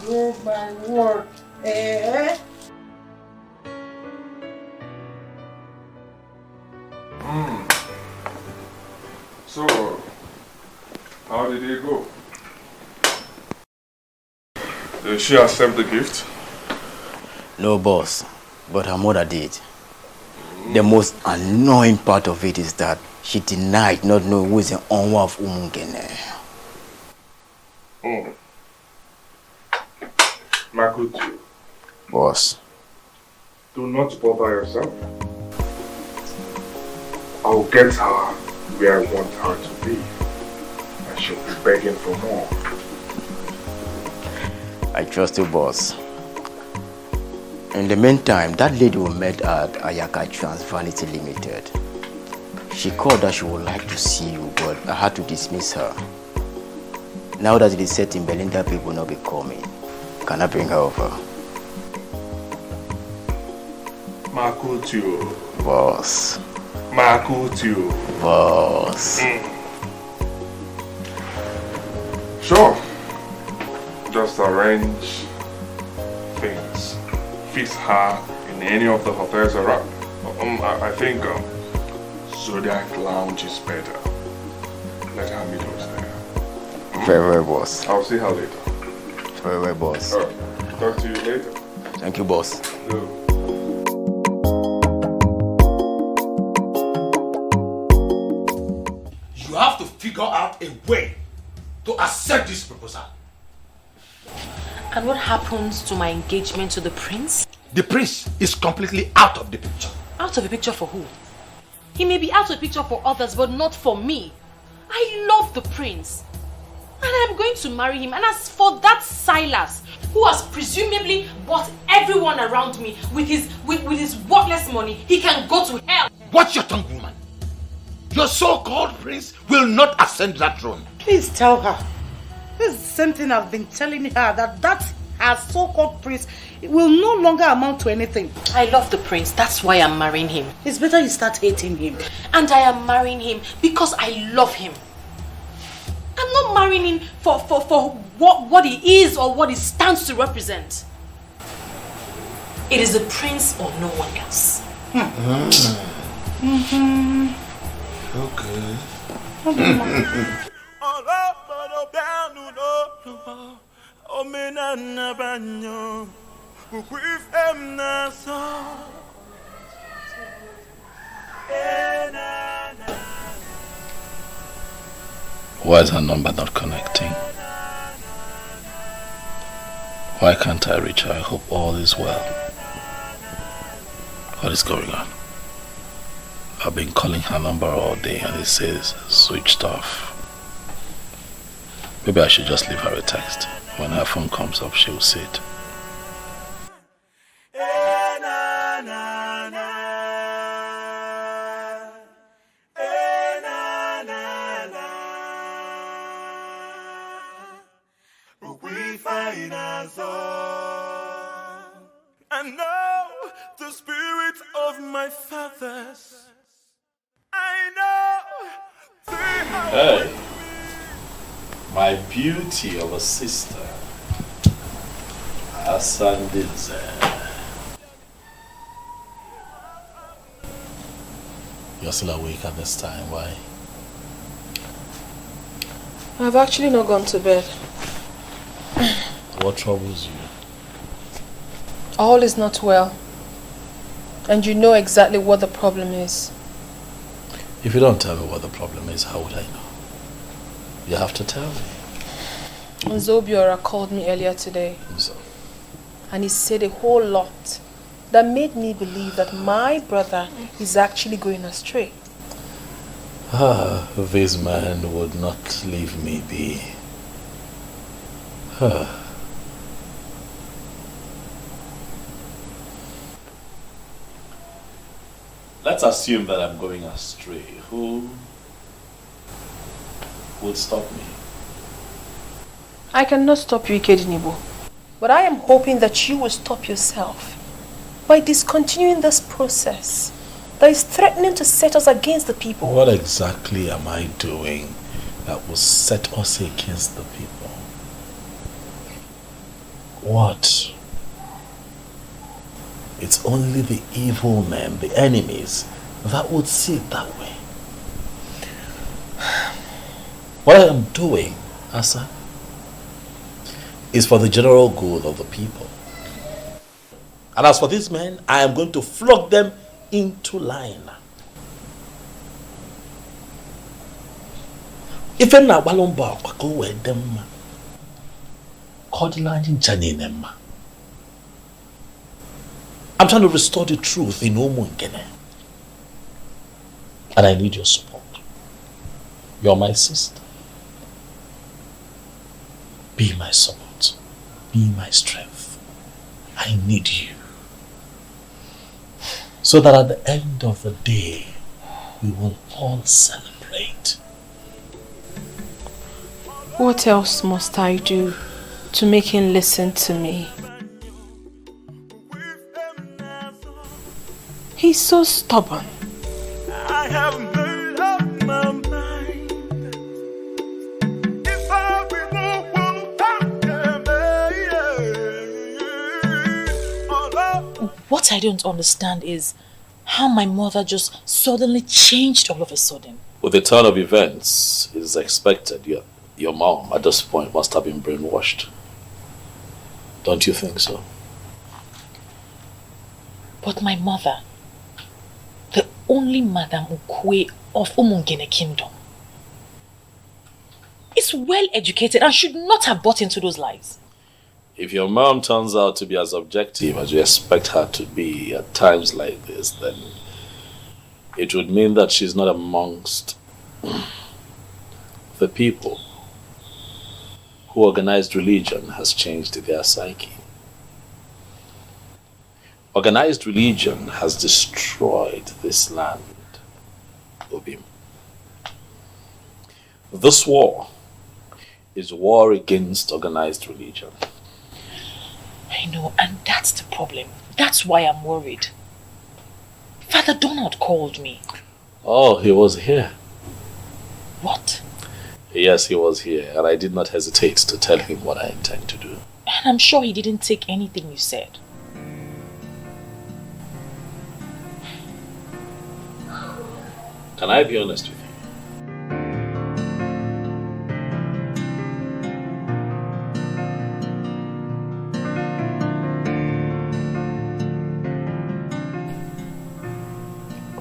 Oh my word. Eh? So, how did it go? Did she accept the gift? No, boss, but her mother did. The most annoying part of it is that she denied not knowing who is the owner of Umungene. Makutu. Boss. Do not bother yourself. I'll get her where I want her to be. And she'll be begging for more. I trust you, boss. In the meantime, that lady we met at Ayaka Trans Vanity Limited. She called that she would like to see you, but I had to dismiss her. Now that it is set in Belinda, people will not be coming. Can I bring her over? Makutu. Boss. Makutu. Boss. Sure. Just arrange things. Fix her in any of the hotels around. I think Zodiac Lounge is better. Let her meet us there. Very well, boss. I'll see her later. Very well, boss. Alright. Talk to you later. Thank you, boss. You have to figure out a way to accept this proposal. And what happens to my engagement to the prince? The prince is completely out of the picture. Out of the picture for who? He may be out of the picture for others, but not for me. I love the prince. And I'm going to marry him. And as for that Silas, who has presumably bought everyone around me with his worthless money, he can go to hell. Watch your tongue, woman. Your so-called prince will not ascend that throne. Please tell her. This is the same thing I've been telling her, that her so-called prince will no longer amount to anything. I love the prince. That's why I'm marrying him. It's better you start hating him. And I am marrying him because I love him. I'm not marrying him for what he is or what he stands to represent. It is the prince or no one else. Okay. Why is her number not connecting? Why can't I reach her? I hope all is well. What is going on? I've been calling her number all day and it says switched off. Maybe I should just leave her a text. When her phone comes up, she'll see it. I know the spirit of my fathers. I know they have. Hey, my beauty of a sister, Asandinze. You're still awake at this time. Why? I've actually not gone to bed. What troubles you? All is not well. And you know exactly what the problem is. If you don't tell me what the problem is, how would I know? You have to tell me. Zobiora called me earlier today. So? And he said a whole lot that made me believe that my brother is actually going astray. This man would not leave me be. Let's assume that I'm going astray. Who would stop me? I cannot stop you, Ikedinibo. But I am hoping that you will stop yourself by discontinuing this process that is threatening to set us against the people. What exactly am I doing that will set us against the people? What? It's only the evil men, the enemies, that would see it that way. What I am doing, Asa, is for the general good of the people. And as for these men, I am going to flog them into line. If I'm not balomba, I go with them. I'm trying to restore the truth in Umungene. And I need your support. You're my sister. Be my support. Be my strength. I need you. So that at the end of the day, we will all celebrate. What else must I do to make him listen to me? He's so stubborn. I have made up my mind. If I be no one, What I don't understand is how my mother just suddenly changed all of a sudden. With the turn of events, it is expected your mom at this point must have been brainwashed. Don't you think so? But my mother, the only Madam Ukwe of Umungene Kingdom, is well educated and should not have bought into those lies. If your mom turns out to be as objective as you expect her to be at times like this, then it would mean that she's not amongst the people who organized religion has changed their psyche. Organized religion has destroyed this land, Obim. This war is war against organized religion. I know, and that's the problem. That's why I'm worried. Father Donald called me. Oh, he was here. What? Yes, he was here, and I did not hesitate to tell him what I intend to do. And I'm sure he didn't take anything you said. Can I be honest with you?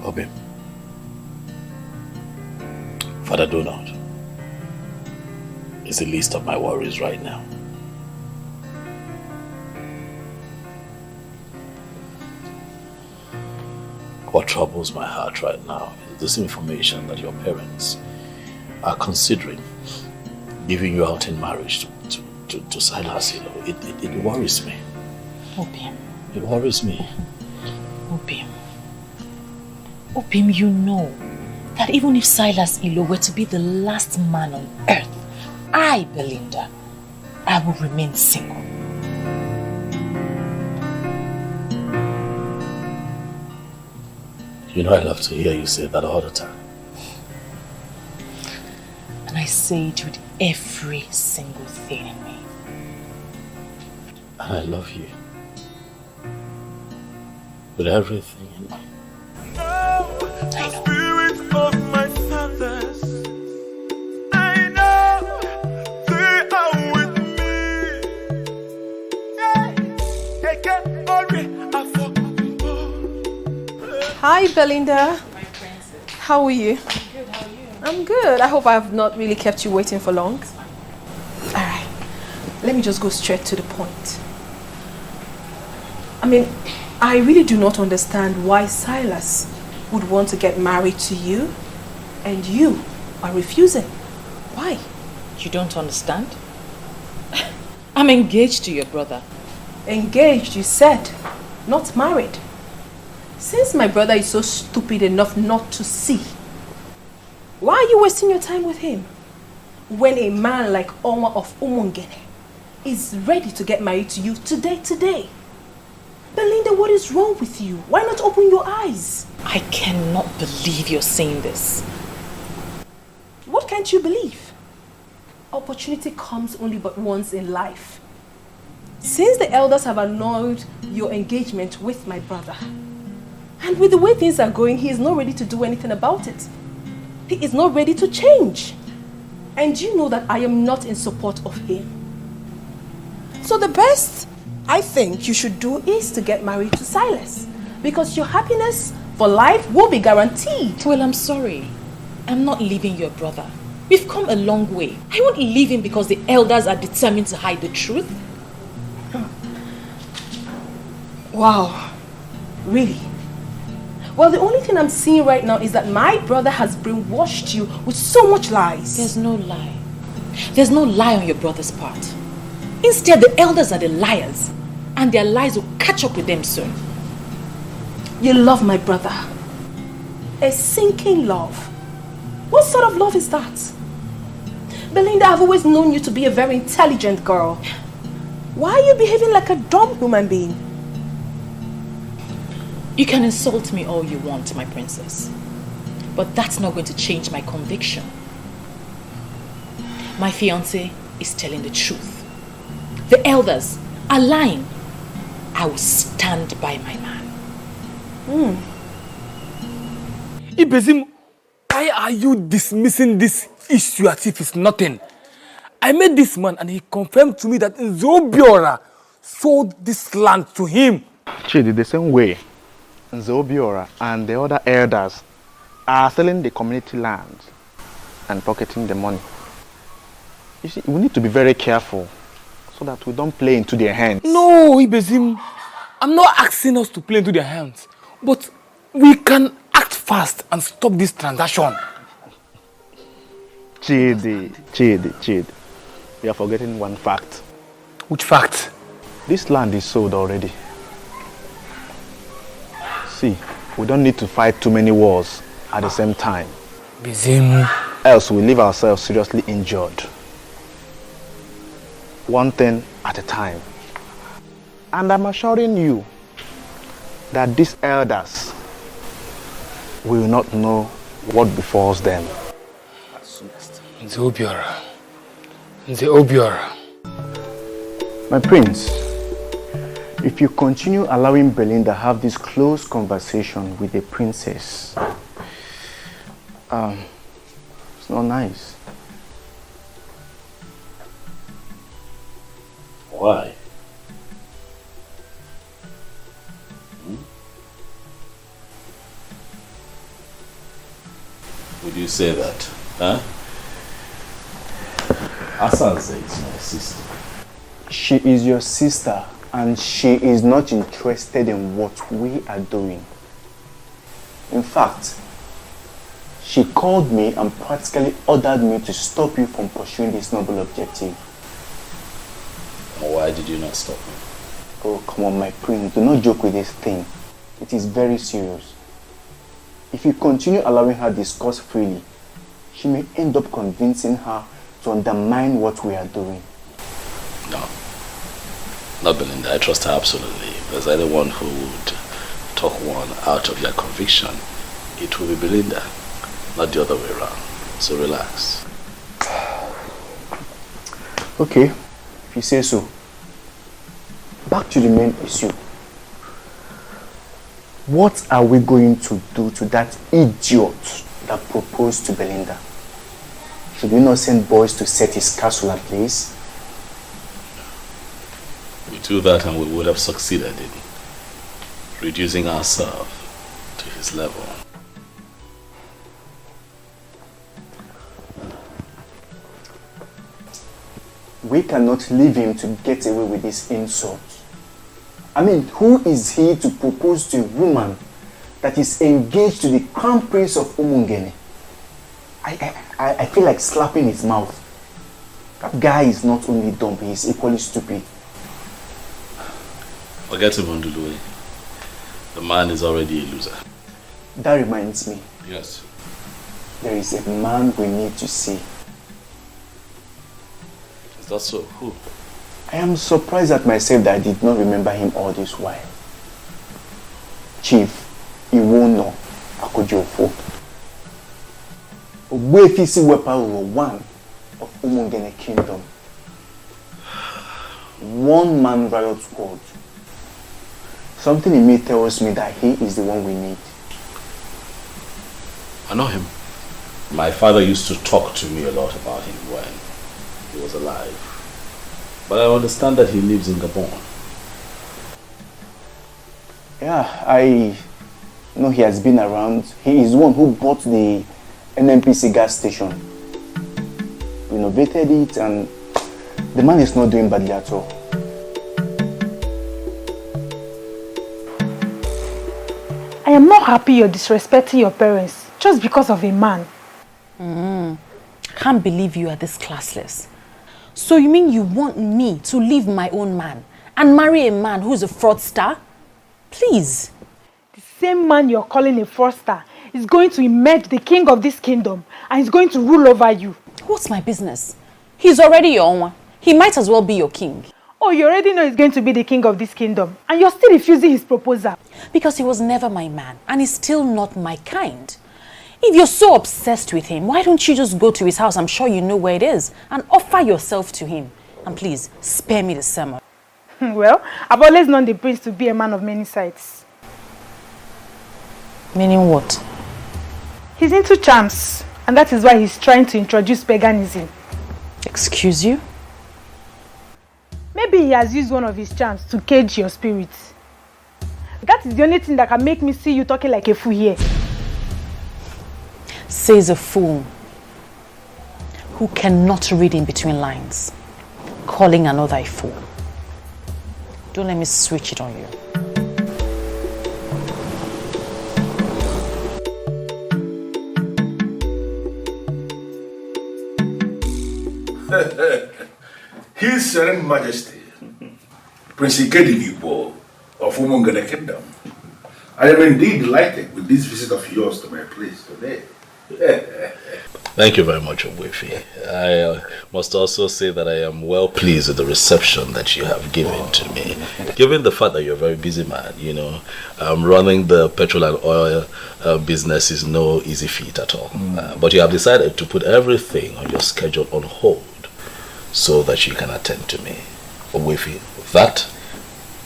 Obim, Father Donald is the least of my worries right now. What troubles my heart right now is this information that your parents are considering giving you out in marriage to Silas. You know, it worries me. Obim. It worries me. Obim. Obim, you know that even if Silas Ilo were to be the last man on earth, I, Belinda, I will remain single. You know I love to hear you say that all the time. And I say it with every single thing in me. And I love you. With everything in me. The spirit of my fathers, I know they are with me. Yeah. They can't worry. Hi, Belinda. My princess. How are you? I'm good, how are you? I'm good. I hope I have not really kept you waiting for long. Alright, let me just go straight to the point. I mean, I really do not understand why Silas would want to get married to you and you are refusing. Why? You don't understand? I'm engaged to your brother. Engaged, you said, not married. Since my brother is so stupid enough not to see, why are you wasting your time with him? When a man like Onwa of Umungene is ready to get married to you today. Belinda, what is wrong with you? Why not open your eyes? I cannot believe you're saying this. What can't you believe? Opportunity comes only but once in life. Since the elders have annulled your engagement with my brother, and with the way things are going, he is not ready to do anything about it. He is not ready to change. And you know that I am not in support of him. So the best I think you should do is to get married to Silas, because your happiness for life will be guaranteed. Well, I'm sorry. I'm not leaving your brother. We've come a long way. I won't leave him because the elders are determined to hide the truth. Wow. Really? Well, the only thing I'm seeing right now is that my brother has brainwashed you with so much lies. There's no lie. There's no lie on your brother's part. Instead, the elders are the liars, and their lies will catch up with them soon. You love my brother. A sinking love. What sort of love is that? Belinda, I've always known you to be a very intelligent girl. Why are you behaving like a dumb human being? You can insult me all you want, my princess. But that's not going to change my conviction. My fiancé is telling the truth. The elders are lying. I will stand by my man. Ibezim, why are you dismissing this issue as if it's nothing? I met this man and he confirmed to me that Nzobiora sold this land to him. Chidi, the same way Nzobiora and the other elders are selling the community land and pocketing the money. You see, we need to be very careful so that we don't play into their hands. No, Ibezim, I'm not asking us to play into their hands, but we can act fast and stop this transaction. Chidi, we are forgetting one fact. Which fact? This land is sold already. See, we don't need to fight too many wars at the same time. Bizim. Else we leave ourselves seriously injured. One thing at a time. And I'm assuring you that these elders will not know what befalls them. Nzobiora. My prince, if you continue allowing Belinda have this close conversation with the princess, it's not nice. Why? Would you say that? Huh? Asanze is my sister. She is your sister and she is not interested in what we are doing. In fact, she called me and practically ordered me to stop you from pursuing this noble objective. Why did you not stop me? Oh, come on, my prince. Do not joke with this thing. It is very serious. If you continue allowing her discuss freely, she may end up convincing her to undermine what we are doing. No. Not Belinda. I trust her absolutely. If there's anyone who would talk one out of their conviction, it will be Belinda, not the other way around. So relax. Okay, if you say so. Back to the main issue. What are we going to do to that idiot that proposed to Belinda? Should we not send boys to set his castle ablaze? We do that and we would have succeeded in reducing ourselves to his level. We cannot leave him to get away with this insult. I mean, who is he to propose to a woman that is engaged to the crown prince of Umungene? I feel like slapping his mouth. That guy is not only dumb, he is equally stupid. Forget him, Ondulue. The man is already a loser. That reminds me. Yes. There is a man we need to see. Is that so? Who? I am surprised at myself that I did not remember him all this while. Chief Iwono Akojofo. Ogbuefisi Weparu one of Umungene Kingdom. One man riot squad. Something in me tells me that he is the one we need. I know him. My father used to talk to me a lot about him when he was alive. But I understand that he lives in Gabon. Yeah, I know he has been around. He is the one who bought the NNPC gas station, renovated it, and the man is not doing badly at all. I am not happy you're disrespecting your parents just because of a man. Can't believe you are this classless. So you mean you want me to leave my own man and marry a man who's a fraudster? Please. The same man you're calling a fraudster is going to emerge the king of this kingdom and he's going to rule over you. What's my business? He's already your own. He might as well be your king. Oh, you already know he's going to be the king of this kingdom and you're still refusing his proposal. Because he was never my man and he's still not my kind. If you're so obsessed with him, why don't you just go to his house, I'm sure you know where it is, and offer yourself to him. And please, spare me the sermon. Well, I've always known the prince to be a man of many sides. Meaning what? He's into charms, and that is why he's trying to introduce paganism. Excuse you? Maybe he has used one of his charms to cage your spirit. That is the only thing that can make me see you talking like a fool here. Says a fool who cannot read in between lines, calling another a fool. Don't let me switch it on you. His Serene Majesty, Prince Igbo of Umungene Kingdom. I am indeed delighted with this visit of yours to my place today. Thank you very much, Ogbuefi. I must also say that I am well pleased with the reception that you have given to me. Given the fact that you're a very busy man, you know, running the petrol and oil business is no easy feat at all. But you have decided to put everything on your schedule on hold so that you can attend to me. Ogbuefi, that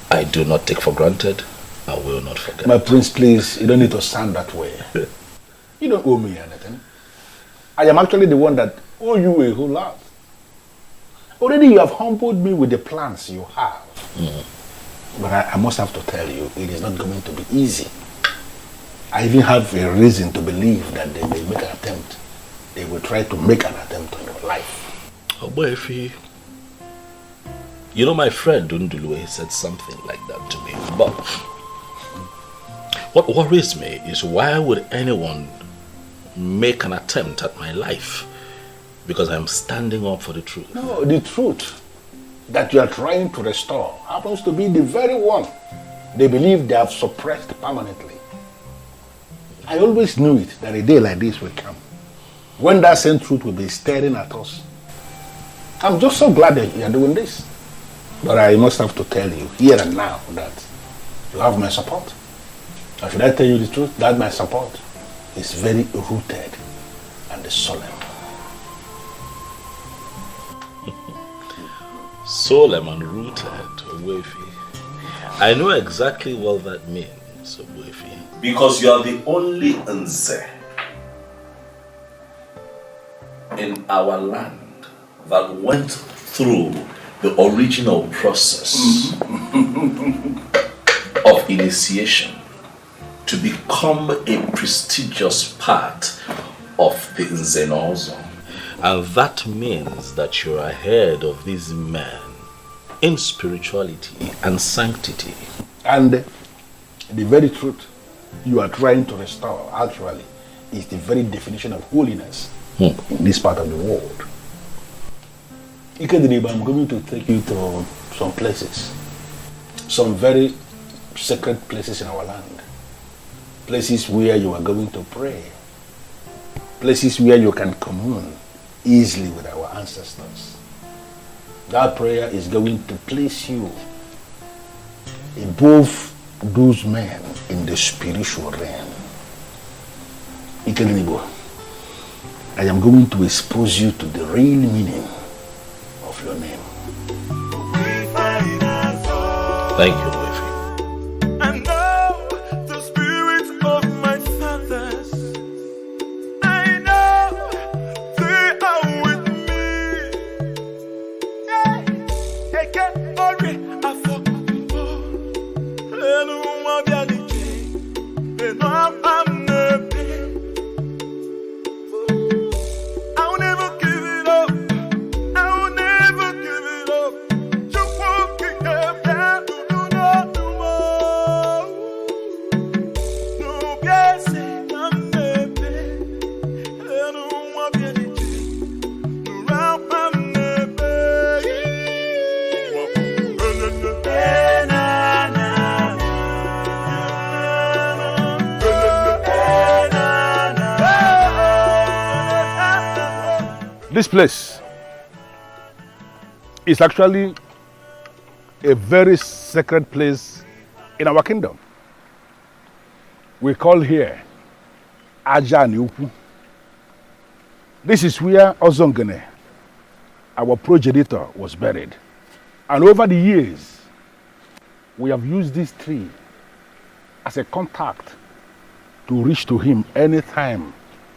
I do not take for granted. I will not forget. My prince, please, you don't need to sound that way. You don't owe me anything. I am actually the one that owe you a whole lot. Already you have humbled me with the plans you have. But I must have to tell you, it is not going to be easy. I even have a reason to believe that they may make an attempt. They will try to make an attempt on your life. Oh boy, if you know, my friend Undulue said something like that to me. But what worries me is, why would anyone make an attempt at my life? Because I'm standing up for the truth. No, the truth that you are trying to restore happens to be the very one they believe they have suppressed permanently. I always knew it, that a day like this will come, when that same truth will be staring at us. I'm just so glad that you are doing this. But I must have to tell you here and now that you have my support. Or should I tell you the truth? That my support is very rooted and solemn. Solemn and rooted, Ogbuefi. I know exactly what that means, Ogbuefi. Because you are the only Nze in our land that went through the original process of initiation to become a prestigious part of the Nzenozo. And that means that you're ahead of these men in spirituality and sanctity. And the very truth you are trying to restore, actually, is the very definition of holiness in this part of the world. Ikediriba, I'm going to take you to some places, some very sacred places in our land, places where you are going to pray, places where you can commune easily with our ancestors. That prayer is going to place you above those men in the spiritual realm. Ikediriba, I am going to expose you to the real meaning of your name. Thank you. This place is actually a very sacred place in our kingdom. We call here Ajaniuku. This is where Ozongene, our progenitor, was buried. And over the years, we have used this tree as a contact to reach to him anytime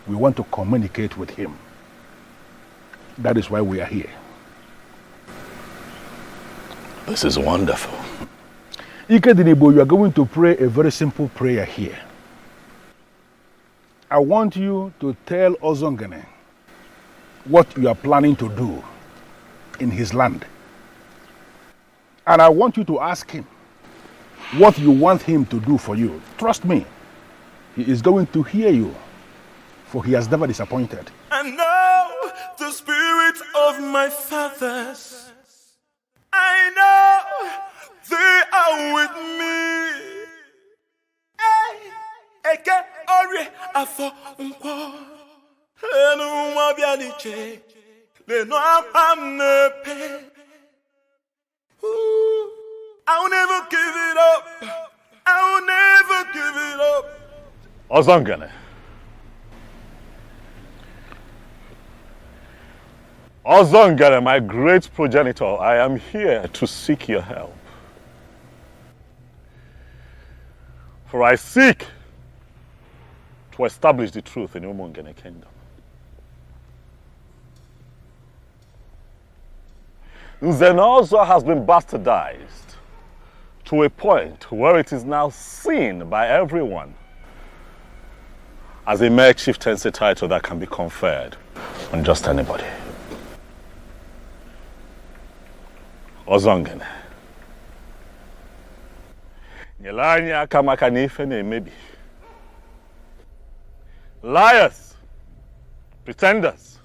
we want to communicate with him. That is why we are here. This is wonderful. Ikedinibo, you are going to pray a very simple prayer here. I want you to tell Ozongene what you are planning to do in his land. And I want you to ask him what you want him to do for you. Trust me, he is going to hear you, for he has never disappointed. I know the spirit of my fathers. I know they are with me. Eke ori afọ nkwo. Enu nwa bịa n'iche. Lenu am nepe. I will never give it up. I will never give it up. Ozongene. Ozongene, my great progenitor, I am here to seek your help. For I seek to establish the truth in Umungene kingdom. Nzenozo has been bastardized to a point where it is now seen by everyone as a mere chieftaincy title that can be conferred on just anybody. Ozongene. Nyelanya kamaka n'ife na-emebi. Liars, pretenders,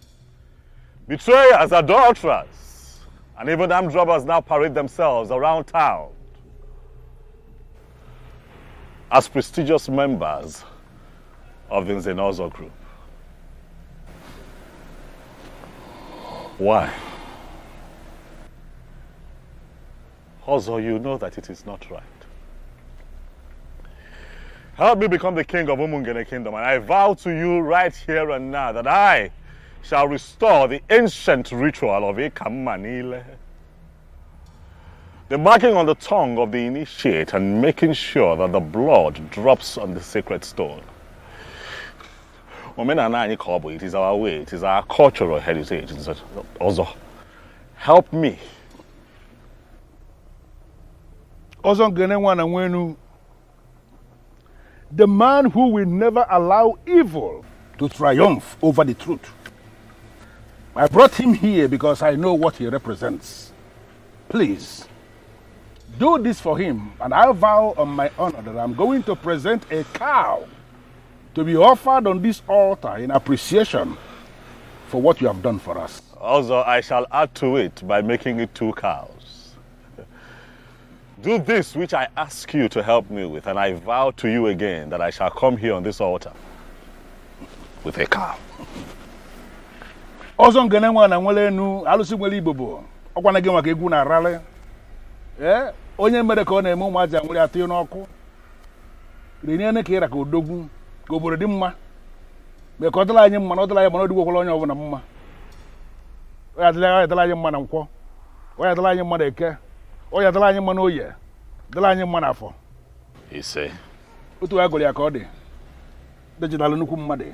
betrayers, adulterers, and even armed robbers now parade themselves around town as prestigious members of the Nzenozo group. Why? Also, you know that it is not right. Help me become the king of Umungene kingdom, and I vow to you right here and now that I shall restore the ancient ritual of Ikamanile. The marking on the tongue of the initiate and making sure that the blood drops on the sacred stone. It is our way, it is our cultural heritage. Also, help me. Ozongene wana wenu. The man who will never allow evil to triumph over the truth. I brought him here because I know what he represents. Please, do this for him, and I vow on my honor that I'm going to present a cow to be offered on this altar in appreciation for what you have done for us. Also, I shall add to it by making it 2 cows. Do this which I ask you to help me with, and I vow to you again that I shall come here on this altar with a cow. Ọzọ ngene nwa na nwele enu alụsị nwele Igbo bụ ọkwana gị maka egwu na rally. Onye mere ka ọ na-eme ụmụaja nwere atụ n'ọkụ. Rinye ne ka ịra ka odogwu ka obodo dị mma. Me ka ọ dịla anyị mma na ọ dịla anyị ma na ọ dịgwokwala onye ọbụla mma. Ọ ya dịla anyị mma na Nkwọ. Ọ ya dịla anyị mma na Eke. Ọ ya dịla anyị mma na Oye. Dịla anyị mma na Afọ. Ise. Otu agụrụ ya ka ọ dị. Dejidalụ nnukwu mmadụ.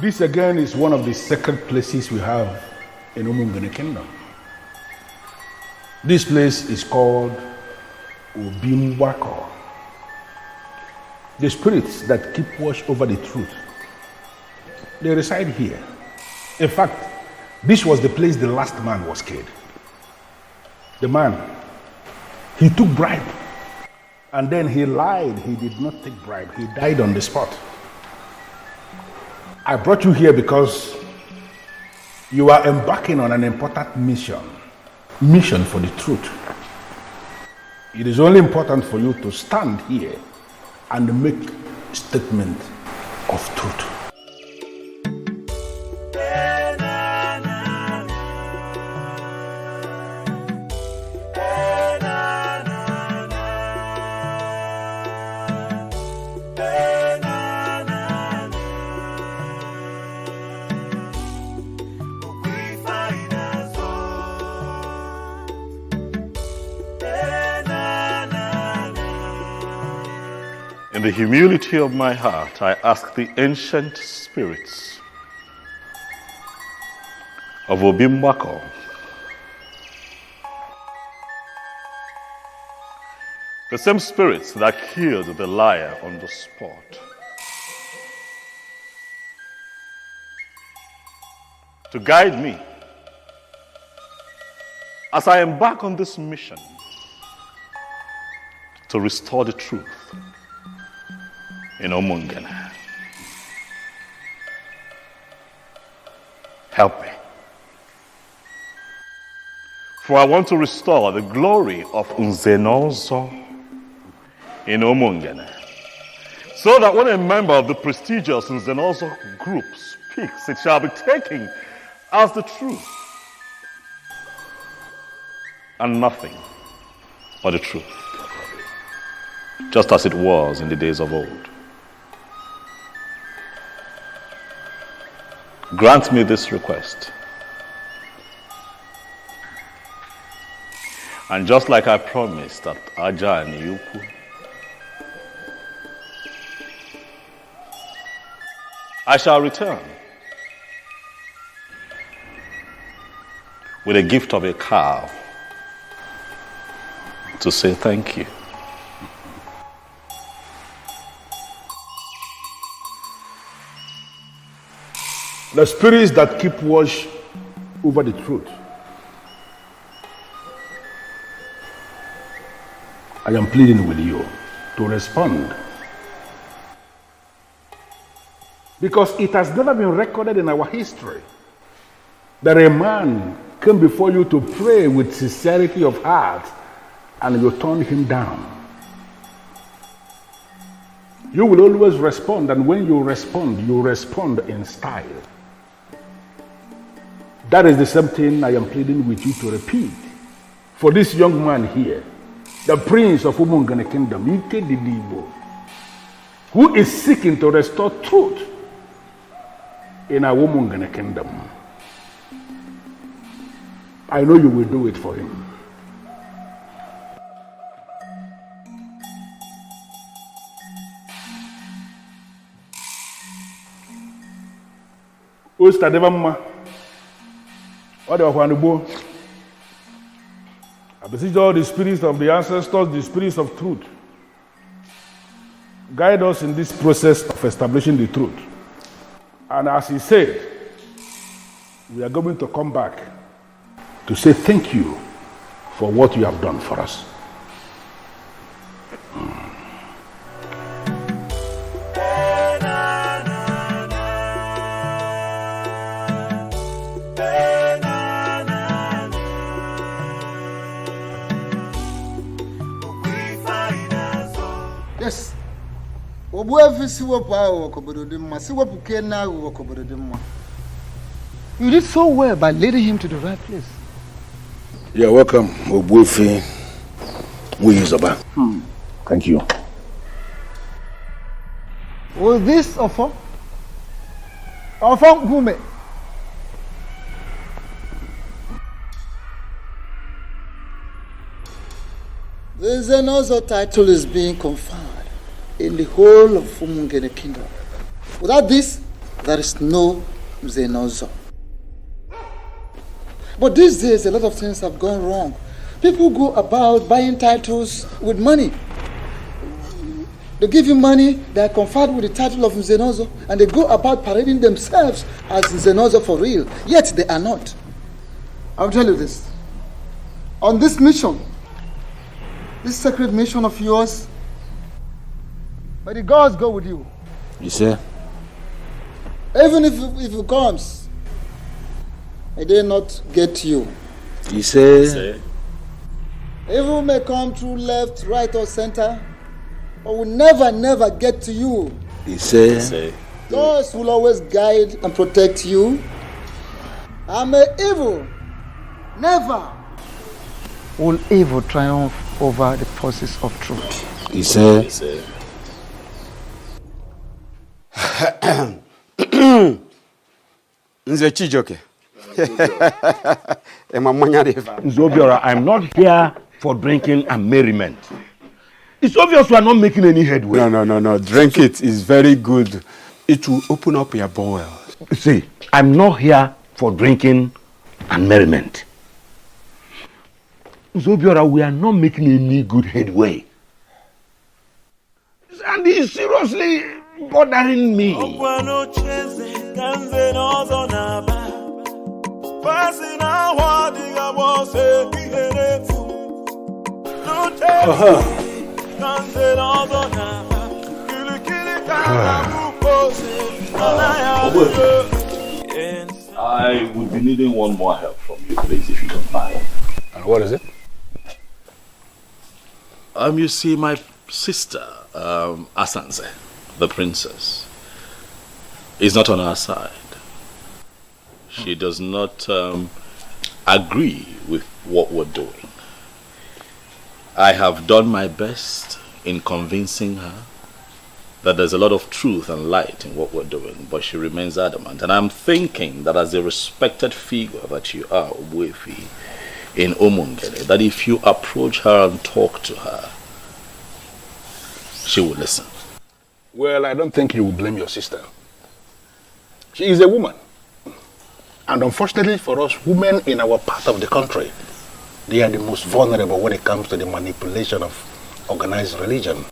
This again is one of the sacred places we have in Umungene Kingdom. This place is called Obimwako. The spirits that keep watch over the truth, they reside here. In fact, this was the place the last man was killed. The man, he took bribe. And then he lied. He did not take bribe. He died on the spot. I brought you here because you are embarking on an important mission. Mission for the truth. It is only important for you to stand here and make a statement of truth. In the humility of my heart, I ask the ancient spirits of Obimwako the same spirits that killed the liar on the spot, to guide me as I embark on this mission to restore the truth in Umungene. Help me. For I want to restore the glory of Nzenozo in Umungene, so that when a member of the prestigious Nzenozo group speaks, it shall be taken as the truth and nothing but the truth, just as it was in the days of old. Grant me this request. And just like I promised at Aja and Yuku, I shall return with a gift of a cow to say thank you. The spirits that keep watch over the truth, I am pleading with you to respond. Because it has never been recorded in our history that a man came before you to pray with sincerity of heart and you turned him down. You will always respond, and when you respond in style. That is the same thing I am pleading with you to repeat. For this young man here, the prince of Umungene Kingdom, Ike Didibo, who is seeking to restore truth in our Umungene Kingdom. I know you will do it for him. I beseech all the spirits of the ancestors, the spirits of truth. Guide us in this process of establishing the truth. And as he said, we are going to come back to say thank you for what you have done for us. Yes. You did so well by leading him to the right place. You're welcome, Obuefi Uyizaba. Thank you. Was this Ofo? Ofo Gume? The Zenozo title is being conferred in the whole of Umungene Kingdom. Without this, there is no Zenozo. But these days, a lot of things have gone wrong. People go about buying titles with money. They give you money, they are conferred with the title of Zenozo, and they go about parading themselves as Zenozo for real, yet they are not. I'll tell you this. On this mission, this sacred mission of yours, may the gods go with you. You say? Even if it comes, may they not get you. You say? Evil may come through left, right, or center, but will never get to you. You say? Gods will always guide and protect you. And may evil never will evil triumph over the forces of truth. You say? Nze Chijoke. Nzobiora, I'm not here for drinking and merriment. It's obvious we are not making any headway. No. Drink it. It's very good. It will open up your bowels. See, I'm not here for drinking and merriment. Nzobiora, we are not making any good headway. And he's seriously bothering me. I would be needing one more help from you, please, if you don't mind. And what is it? You see, my sister, Asanze, the princess, is not on our side. She does not agree with what we're doing. I have done my best in convincing her that there's a lot of truth and light in what we're doing, but she remains adamant. And I'm thinking that as a respected figure that you are, Obuefi, in Umungene, that if you approach her and talk to her, she will listen. Well, I don't think you will blame your sister. She is a woman. And unfortunately for us, women in our part of the country, they are the most vulnerable when it comes to the manipulation of organized religion.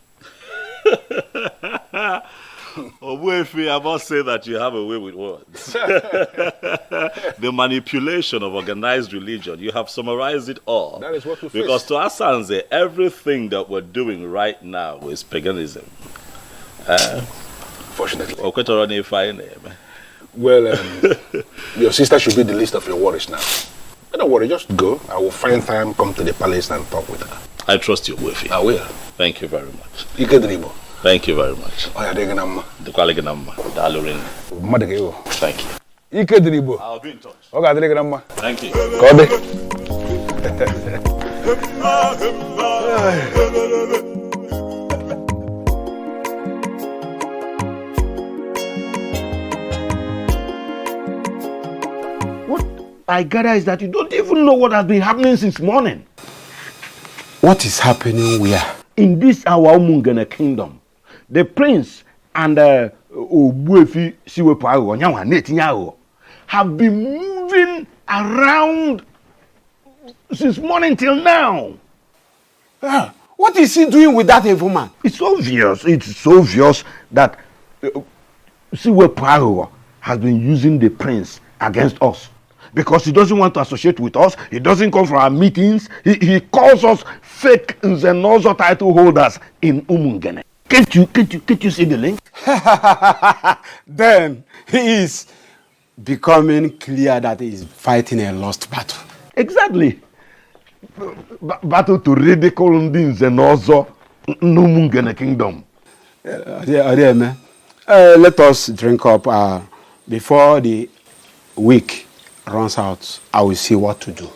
Obuefi, I must say that you have a way with words. The manipulation of organized religion, you have summarized it all. That is what we face. Because to Asanze, everything that we're doing right now is paganism. Fortunately. Well, your sister should be the least of your worries now. Don't worry, just go. I will find time, come to the palace and talk with her. I trust you, Obuefi. I will. Thank you very much. Thank you very much. Thank you. Ike Diribo. I'll be in touch. Okay, grandma. Thank you. Kode. What I gather is that you don't even know what has been happening since morning. What is happening where? In this our Umungene kingdom, the prince and Obuefi Siwepo Onyawa Netinyawo have been moving around since morning till now. What is he doing with that evil man? It's obvious that Siwepo has been using the prince against us. Because he doesn't want to associate with us, he doesn't come for our meetings, he calls us fake Nzenozo title holders in Umungene. Can't you see the link? Then he is becoming clear that he is fighting a lost battle. Exactly. Battle to ridicule Nzenozo Umungene kingdom. Let us drink up before the week runs out. I will see what to do.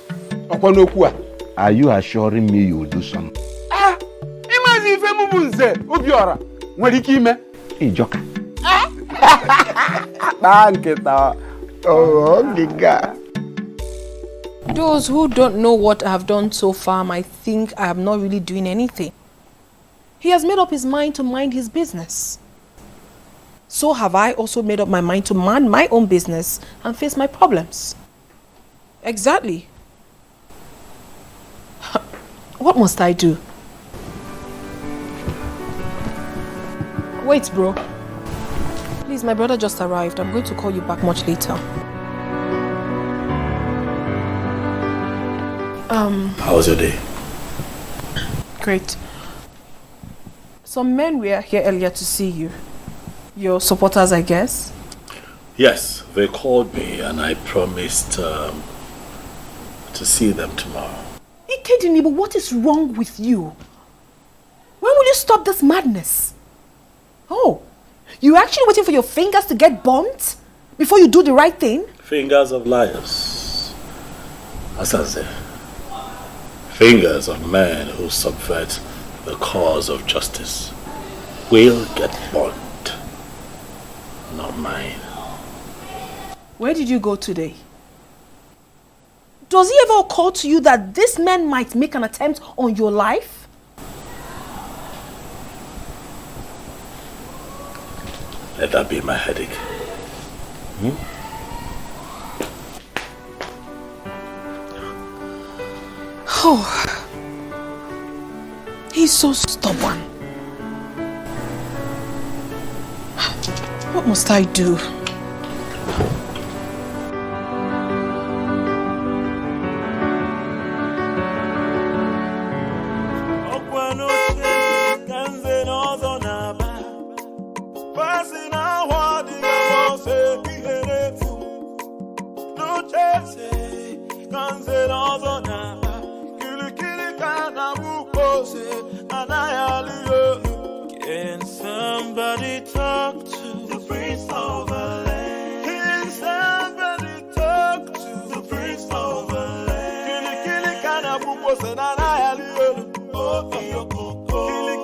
Are you assuring me you will do something? Imagine if you move Obiora. When he came, he joker. Those who don't know what I have done so far might think I am not really doing anything. He has made up his mind to mind his business. So have I also made up my mind to mind my own business and face my problems. Exactly. What must I do? Wait, bro. Please, my brother just arrived. I'm going to call you back much later. How was your day? Great. Some men were here earlier to see you. Your supporters, I guess? Yes, they called me and I promised to see them tomorrow. Ikedini, but what is wrong with you? When will you stop this madness? Oh, you're actually waiting for your fingers to get burnt before you do the right thing? Fingers of liars. Asaze. Fingers of men who subvert the cause of justice will get burnt. Not mine. Where did you go today? Does it ever occur to you that this man might make an attempt on your life? Let that be my headache. Oh, he's so stubborn. What must I do? Can somebody talk to the prince of the land? Can somebody talk to the prince of the land? Kili kana buko se na na yaliyo. Oh iyo.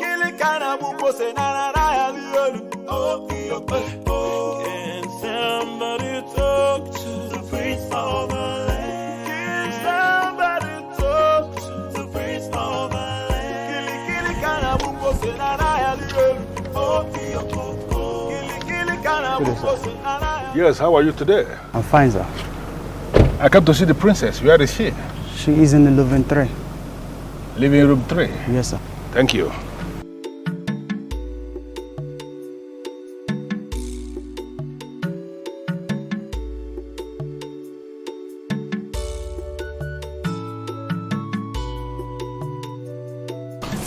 Kili kana buko se na na yaliyo. Oh iyo. Can somebody talk to the prince of the land? Can somebody talk to the prince of the land? Kili kana buko se na na yaliyo. Yes, how are you today? I'm fine, sir. I come to see the princess. Where is she? She is in the living 3. Living room 3? Yes, sir. Thank you.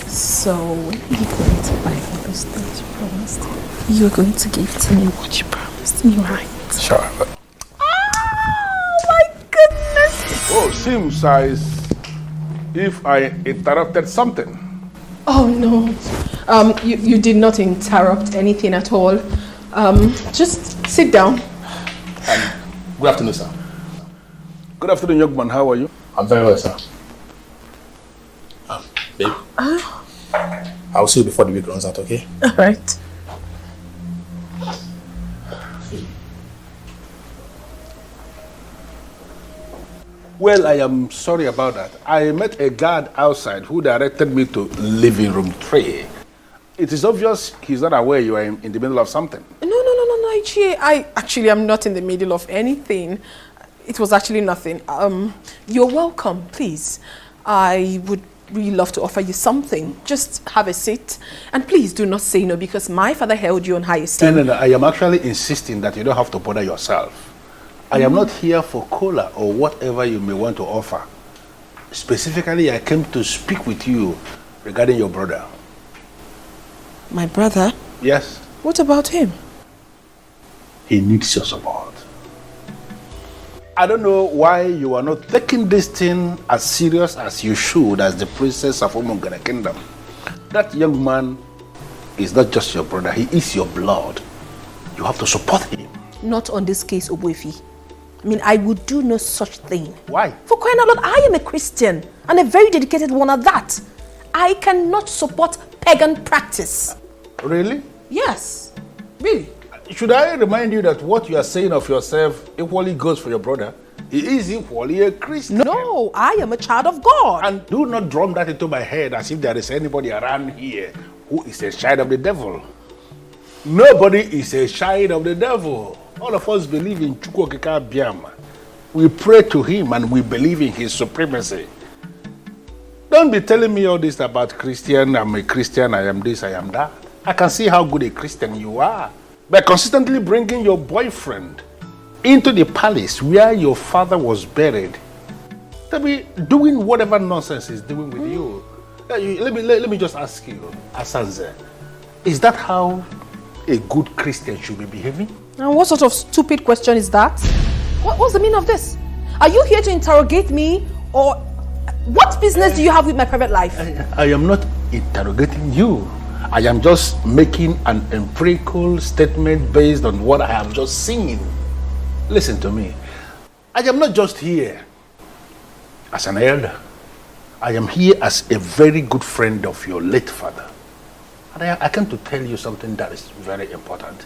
So, when are you going to buy all those things you promised? You're going to give to me what you promised me, right? Sure. Oh my goodness! Oh, seems as if I interrupted something. Oh no, you did not interrupt anything at all. Just sit down. Good afternoon, sir. Good afternoon, young man. How are you? I'm very well, sir. Babe, I'll see you before the week runs out, okay? All right. Well, I am sorry about that. I met a guard outside who directed me to living room 3. It is obvious he's not aware you are in the middle of something. No, Ichie. I actually am not in the middle of anything. It was actually nothing. You're welcome, please. I would really love to offer you something. Just have a seat. And please do not say no, because my father held you on high esteem. No, I am actually insisting that you don't have to bother yourself. I am not here for cola or whatever you may want to offer. Specifically, I came to speak with you regarding your brother. My brother? Yes. What about him? He needs your support. I don't know why you are not taking this thing as serious as you should as the princess of Umungene Kingdom. That young man is not just your brother, he is your blood. You have to support him. Not on this case, Obuefi. I mean, I would do no such thing. Why? For crying out loud, I am a Christian, and a very dedicated one at that. I cannot support pagan practice. Really? Yes. Really? Should I remind you that what you are saying of yourself equally goes for your brother? He is equally a Christian. No, I am a child of God. And do not drum that into my head as if there is anybody around here who is a child of the devil. Nobody is a child of the devil. All of us believe in Chukwokeka Biama. We pray to him and we believe in his supremacy. Don't be telling me all this about Christian. I'm a Christian, I am this, I am that. I can see how good a Christian you are. By consistently bringing your boyfriend into the palace where your father was buried, to be doing whatever nonsense he's doing with you. Let me just ask you, Asanze, is that how a good Christian should be behaving? And what sort of stupid question is that? What's the meaning of this? Are you here to interrogate me, or what business do you have with my private life? I am not interrogating you. I am just making an empirical statement based on what I have just seen. Listen to me. I am not just here as an elder. I am here as a very good friend of your late father. And I came to tell you something that is very important.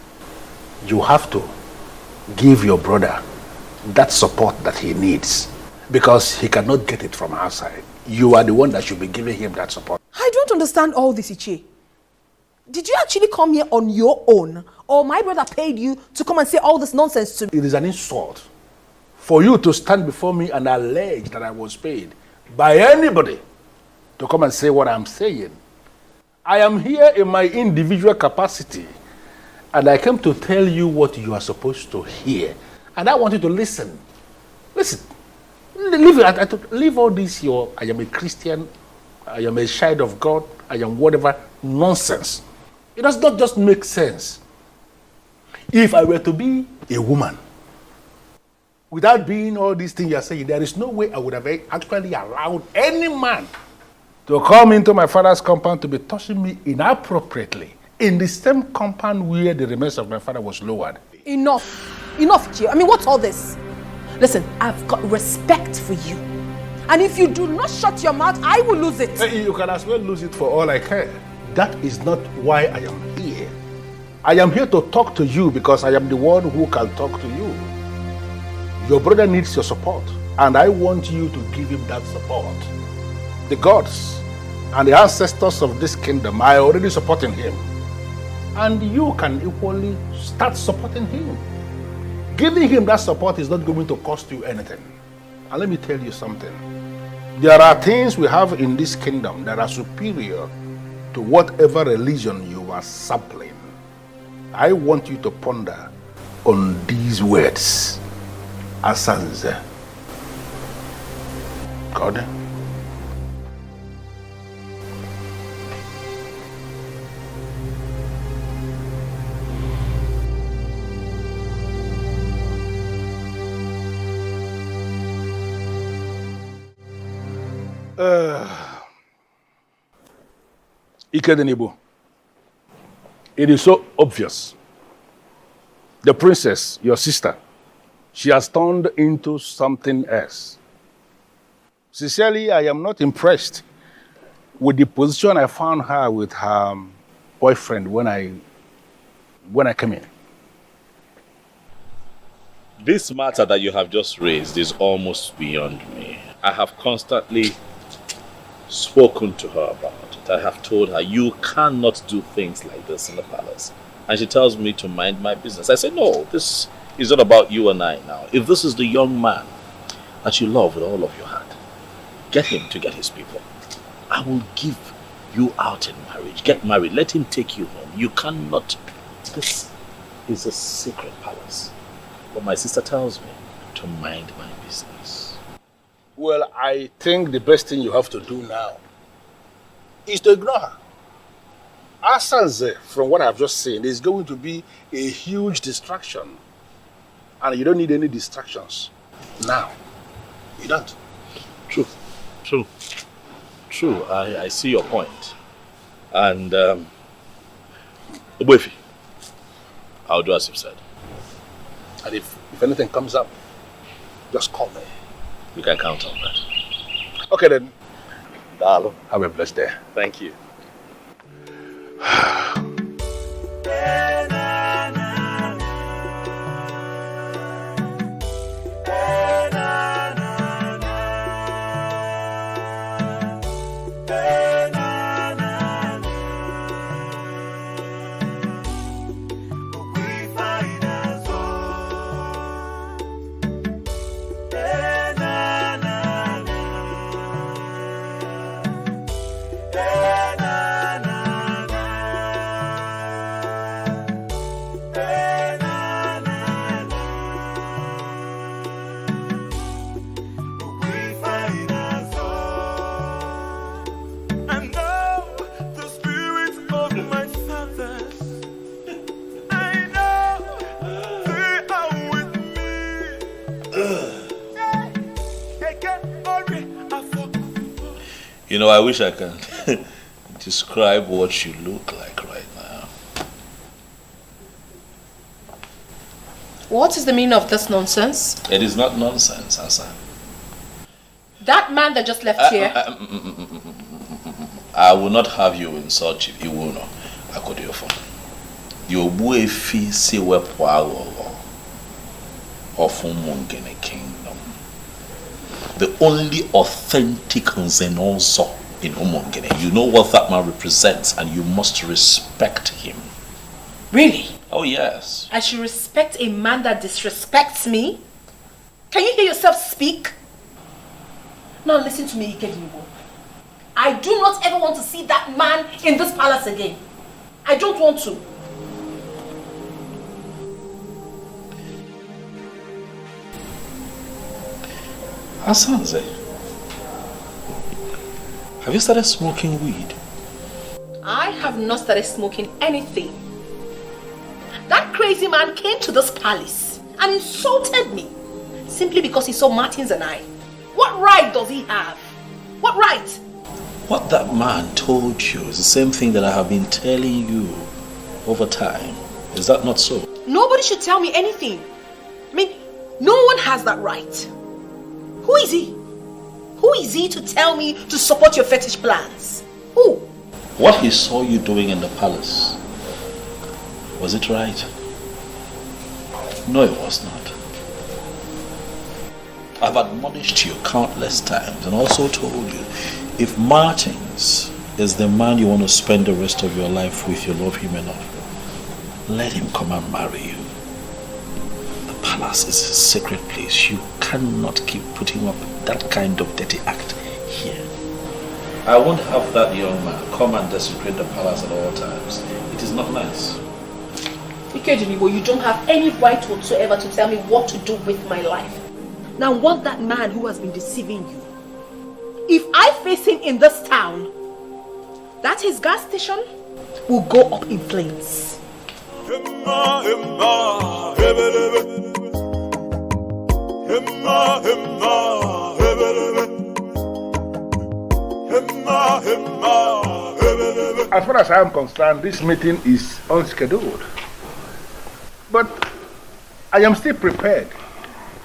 You have to give your brother that support that he needs, because he cannot get it from outside. You are the one that should be giving him that support. I don't understand all this, Ichie. Did you actually come here on your own, or my brother paid you to come and say all this nonsense to me? It is an insult for you to stand before me and allege that I was paid by anybody to come and say what I'm saying. I am here in my individual capacity, and I came to tell you what you are supposed to hear. And I want you to listen. Listen. Leave all this, I am a Christian, I am a child of God, I am whatever nonsense. It does not just make sense. If I were to be a woman, without being all these things you are saying, there is no way I would have actually allowed any man to come into my father's compound to be touching me inappropriately in the same compound where the remains of my father was lowered. Enough, Gio. I mean, what's all this? Listen, I've got respect for you. And if you do not shut your mouth, I will lose it. You can as well lose it for all I care. That is not why I am here. I am here to talk to you because I am the one who can talk to you. Your brother needs your support, and I want you to give him that support. The gods and the ancestors of this kingdom are already supporting him. And you can equally start supporting him. Giving him that support is not going to cost you anything. And let me tell you something. There are things we have in this kingdom that are superior to whatever religion you are sampling. I want you to ponder on these words. Asanze. God. Ikedenibo, it is so obvious. The princess, your sister, she has turned into something else. Sincerely, I am not impressed with the position I found her with her boyfriend when I came in. This matter that you have just raised is almost beyond me. I have constantly spoken to her about it. I have told her, you cannot do things like this in the palace. And she tells me to mind my business. I say, no, this is not about you and I now. If this is the young man that you love with all of your heart, get him to get his people. I will give you out in marriage. Get married. Let him take you home. You cannot. This is a secret palace. But my sister tells me to mind my business. Well, I think the best thing you have to do now is to ignore her. Asanze, from what I've just seen, is going to be a huge distraction. And you don't need any distractions now. You don't. True. I see your point. And, Obuefi, I'll do as you've said. And if anything comes up, just call me. You can count on that. Okay then. Dalo, have a blessed day. Thank you. You know, I wish I can describe what you look like right now. What is the meaning of this nonsense? It is not nonsense, Asa. That man that just left here. I will not have you insult Chief Iwuno. I could do for you. Buefi si wepo of Umungene Kingdom. The only authentic Nzenozo in Umungene. You know what that man represents, and you must respect him. Really? Oh, yes. I should respect a man that disrespects me? Can you hear yourself speak? Now listen to me, Ikedibo. I do not ever want to see that man in this palace again. I don't want to. Asanze, have you started smoking weed? I have not started smoking anything. That crazy man came to this palace and insulted me simply because he saw Martins and I. What right does he have? What right? What that man told you is the same thing that I have been telling you over time. Is that not so? Nobody should tell me anything. I mean, no one has that right. Who is he? Who is he to tell me to support your fetish plans? Who? What he saw you doing in the palace, was it right? No, it was not. I've admonished you countless times and also told you, if Martins is the man you want to spend the rest of your life with, you love him enough, let him come and marry you. The palace is a sacred place. You cannot keep putting up that kind of dirty act here. I won't have that young man come and desecrate the palace at all times. It is not nice. Ikedibo, you don't have any right whatsoever to tell me what to do with my life. Now, want that man who has been deceiving you, if I face him in this town, that his gas station will go up in flames. As far as I am concerned, this meeting is unscheduled. But I am still prepared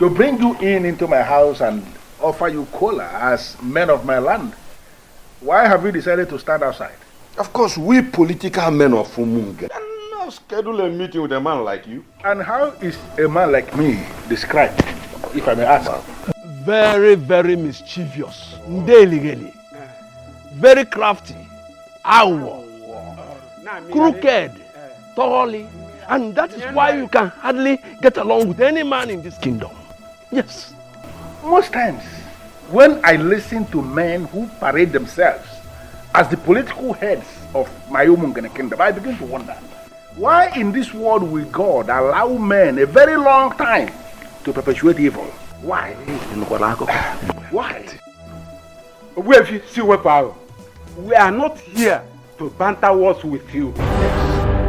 to bring you into my house and offer you cola as men of my land. Why have you decided to stand outside? Of course, we political men of Umungene cannot schedule a meeting with a man like you. And how is a man like me described, if I may ask? Very, very mischievous. Ndeligeli. Very crafty. Awo. Crooked. Thoroughly. And that is why you can hardly get along with any man in this kingdom. Yes. Most times, when I listen to men who parade themselves as the political heads of my Umungene kingdom, I begin to wonder, why in this world will God allow men a very long time to perpetuate evil? Why? Why? We are not here to banter words with you.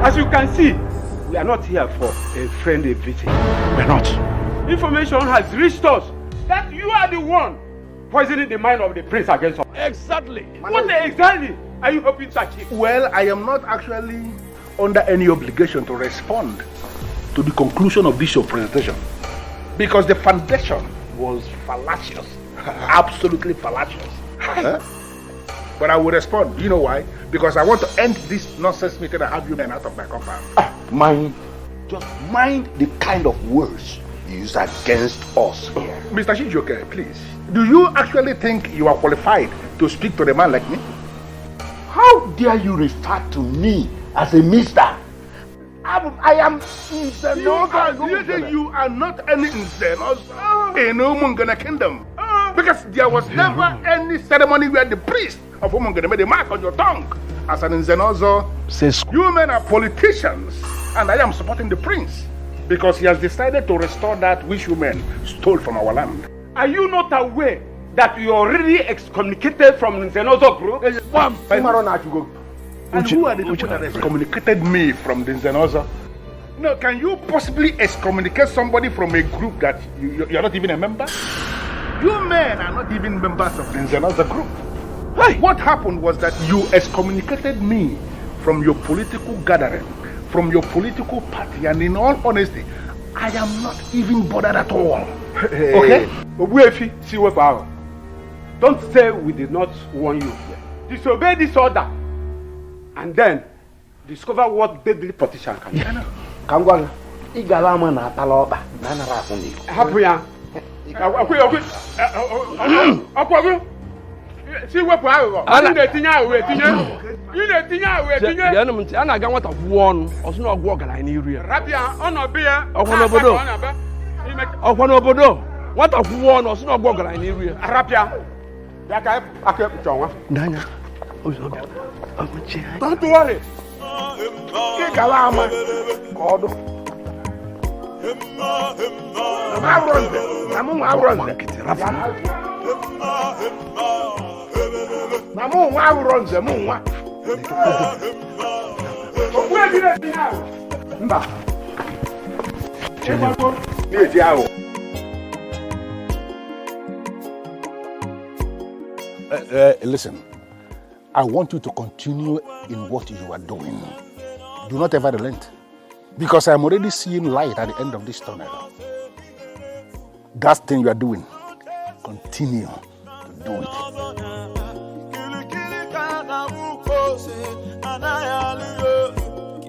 As you can see, we are not here for a friendly visit. We're not. Information has reached us that you are the one poisoning the mind of the prince against us. Exactly. What exactly are you hoping to achieve? Well, I am not actually under any obligation to respond to the conclusion of this your presentation, because the foundation was fallacious. Absolutely fallacious. But I will respond. You know why? Because I want to end this nonsense meeting and have you men out of my compound. Just mind the kind of words you use against us here. Mr. Shijoke, please. Do you actually think you are qualified to speak to a man like me? How dare you refer to me as a mister? I am Nzenozo. Do you think you are not any Nzenozo in Umungene kingdom? Because there was never any ceremony where the priest of Umungene made a mark on your tongue as an Nzenozo. You men are politicians, and I am supporting the prince because he has decided to restore that which you men stole from our land. Are you not aware that you are already excommunicated from Nzenozo group? And who are the people that excommunicated me from the Nzenozo? No, can you possibly excommunicate somebody from a group that you're not even a member? You men are not even members of the Nzenozo group. Hey. What happened was that you excommunicated me from your political gathering, from your political party, and in all honesty, I am not even bothered at all. Okay? Don't say we did not warn you. Disobey this order, and then discover what deadly politician can do. Don't worry. Listen, I want you to continue in what you are doing. Do not ever relent, because I'm already seeing light at the end of this tunnel. That thing you are doing, continue to do it.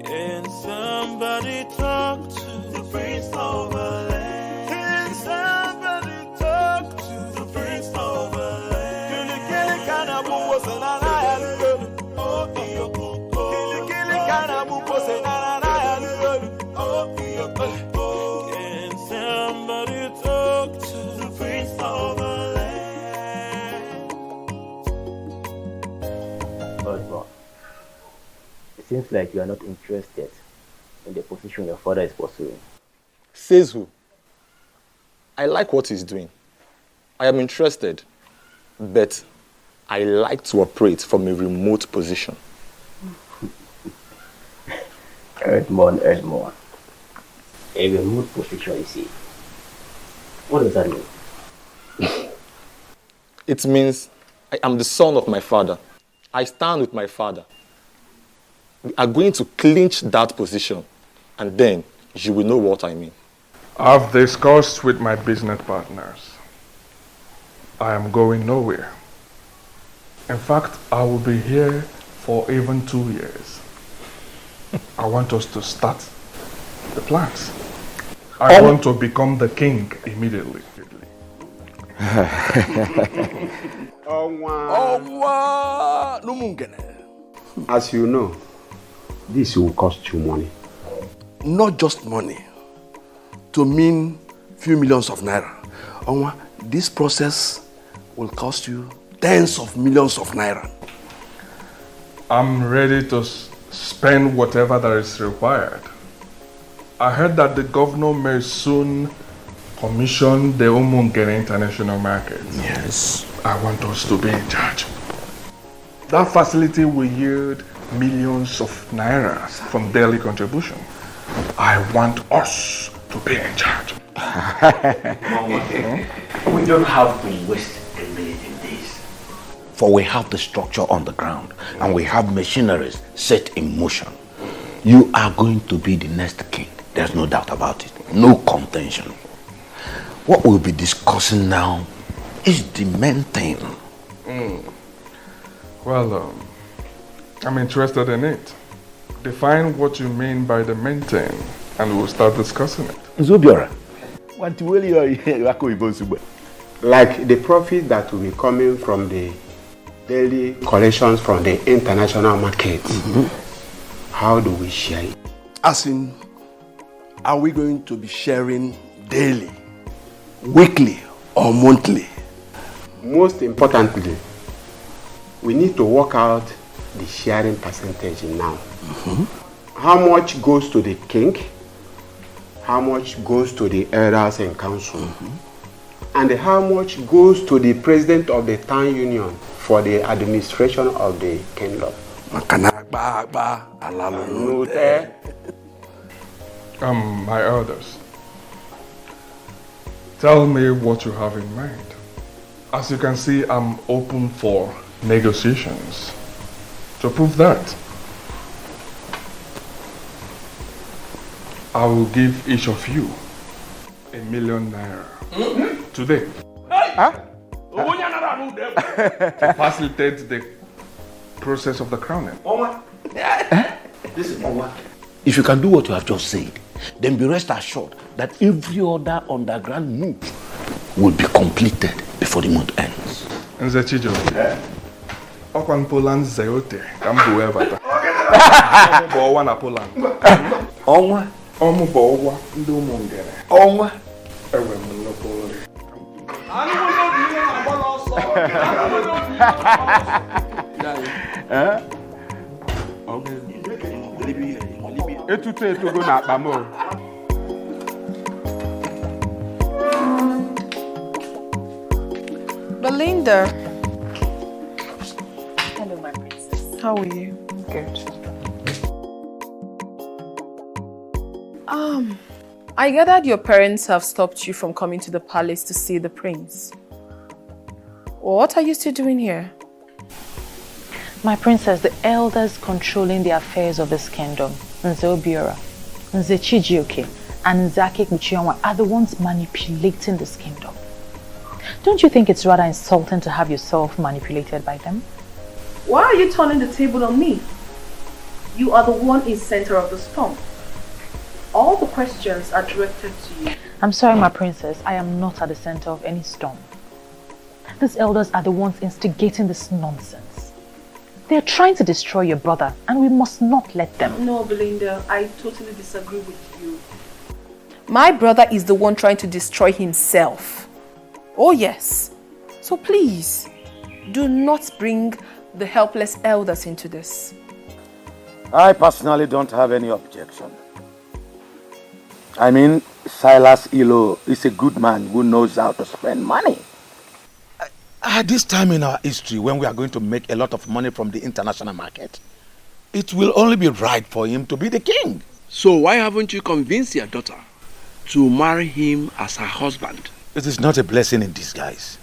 Can somebody talk to the prince of the land? Can somebody talk to the prince of the land? Can somebody talk to the prince of the land? But it seems like you are not interested in the position your father is pursuing. Says who? I like what he's doing. I am interested, but I like to operate from a remote position. Edmond. A remote position, you see. What does that mean? It means I am the son of my father. I stand with my father. We are going to clinch that position, and then you will know what I mean. I've discussed with my business partners. I am going nowhere. In fact, I will be here for even 2 years. I want us to start the plans. I want to become the king immediately. As you know, this will cost you money. Not just money. To mean few millions of naira. Onwa, this process will cost you tens of millions of naira. I'm ready to spend whatever that is required. I heard that the governor may soon commission the Umungene International Market. Yes. I want us to be in charge. That facility will yield millions of naira from daily contribution. I want us to be in charge. We don't have to waste a minute in this. For we have the structure on the ground and we have machineries set in motion. You are going to be the next king. There's no doubt about it. No contention. What we'll be discussing now is the main thing. Well, I'm interested in it. Define what you mean by the main thing and we'll start discussing it. Zubiora. Like the profit that will be coming from the daily collections from the international market. How do we share it? As in, are we going to be sharing daily, weekly, or monthly? Most importantly, we need to work out the sharing percentage now. How much goes to the king? How much goes to the elders and council? And how much goes to the president of the town union for the administration of the kingdom? My elders, tell me what you have in mind. As you can see, I'm open for negotiations. To prove that, I will give each of you $1 million today. To facilitate the process of the crowning. Listen, if you can do what you have just said, then be rest assured that every other underground move will be completed before the month ends. Nze Chijo. Okwan Poland Zayote. Kambu Evata. Omu na Poland. Onwa. Omu Bowa. Ndo Mungere. Onwa. Ewe Munopoli. Etute etogo na akpamo. Belinda. Hello, my princess. How are you? Good. I gathered your parents have stopped you from coming to the palace to see the prince. What are you still doing here? My princess, the elders controlling the affairs of this kingdom, Nze Obiora, Nze Chijioke, and Nzake Kuchionwa are the ones manipulating this kingdom. Don't you think it's rather insulting to have yourself manipulated by them? Why are you turning the table on me? You are the one in center of the storm. All the questions are directed to you. I'm sorry, my princess. I am not at the center of any storm. These elders are the ones instigating this nonsense. They are trying to destroy your brother, and we must not let them. No, Belinda, I totally disagree with you. My brother is the one trying to destroy himself. Oh yes. So please, do not bring the helpless elders into this. I personally don't have any objection. I mean, Silas Ilo is a good man who knows how to spend money. At this time in our history, when we are going to make a lot of money from the international market, it will only be right for him to be the king. So why haven't you convinced your daughter to marry him as her husband? It is not a blessing in disguise.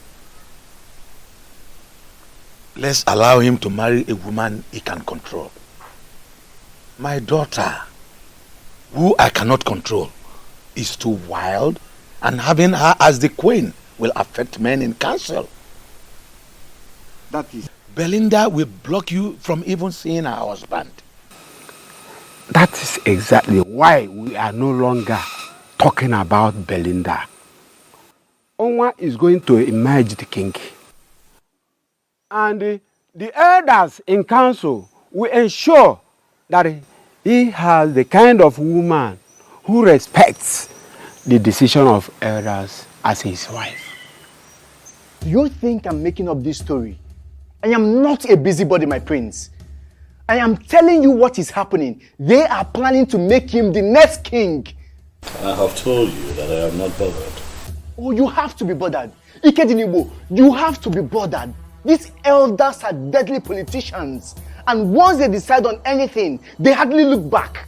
Let's allow him to marry a woman he can control. My daughter, who I cannot control, is too wild, and having her as the queen will affect men in council. That is... Belinda will block you from even seeing her husband. That is exactly why we are no longer talking about Belinda. Onwa is going to emerge the king. And the elders in council will ensure that he has the kind of woman who respects the decision of elders as his wife. Do you think I'm making up this story? I am not a busybody, my prince. I am telling you what is happening. They are planning to make him the next king. I have told you that I am not bothered. Oh, you have to be bothered. Ikedinibo, you have to be bothered. These elders are deadly politicians. And once they decide on anything, they hardly look back.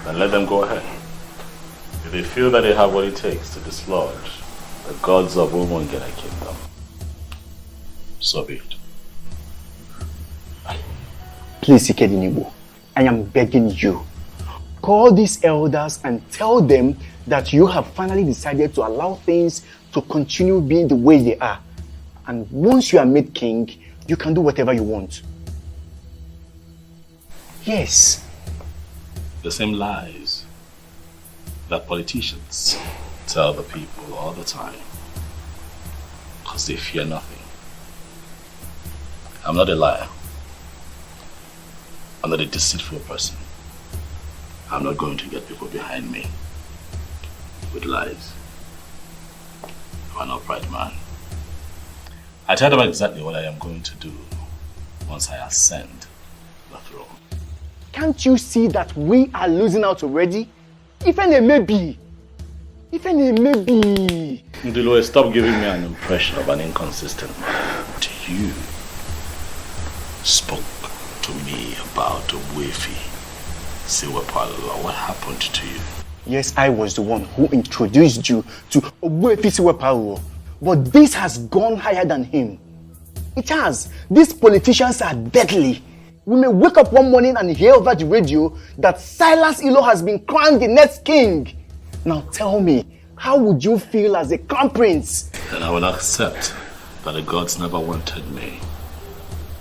Then let them go ahead. If they feel that they have what it takes to dislodge the gods of Umungene Kingdom, so be it. Please, Ikedinibo, I am begging you. Call these elders and tell them that you have finally decided to allow things to continue being the way they are. And once you are made king, you can do whatever you want. Yes. The same lies that politicians tell the people all the time, because they fear nothing. I'm not a liar. I'm not a deceitful person. I'm not going to get people behind me with lies. I'm an upright man. I tell them exactly what I am going to do once I ascend the throne. Can't you see that we are losing out already? Even a maybe. Even a maybe. Ndilwe, stop giving me an impression of an inconsistent man. You spoke to me about Wefi. Siwepalala. What happened to you? Yes, I was the one who introduced you to Wefi Siwepalala. But this has gone higher than him. It has. These politicians are deadly. We may wake up one morning and hear over the radio that Silas Ilo has been crowned the next king. Now tell me, how would you feel as a crown prince? Then I will accept that the gods never wanted me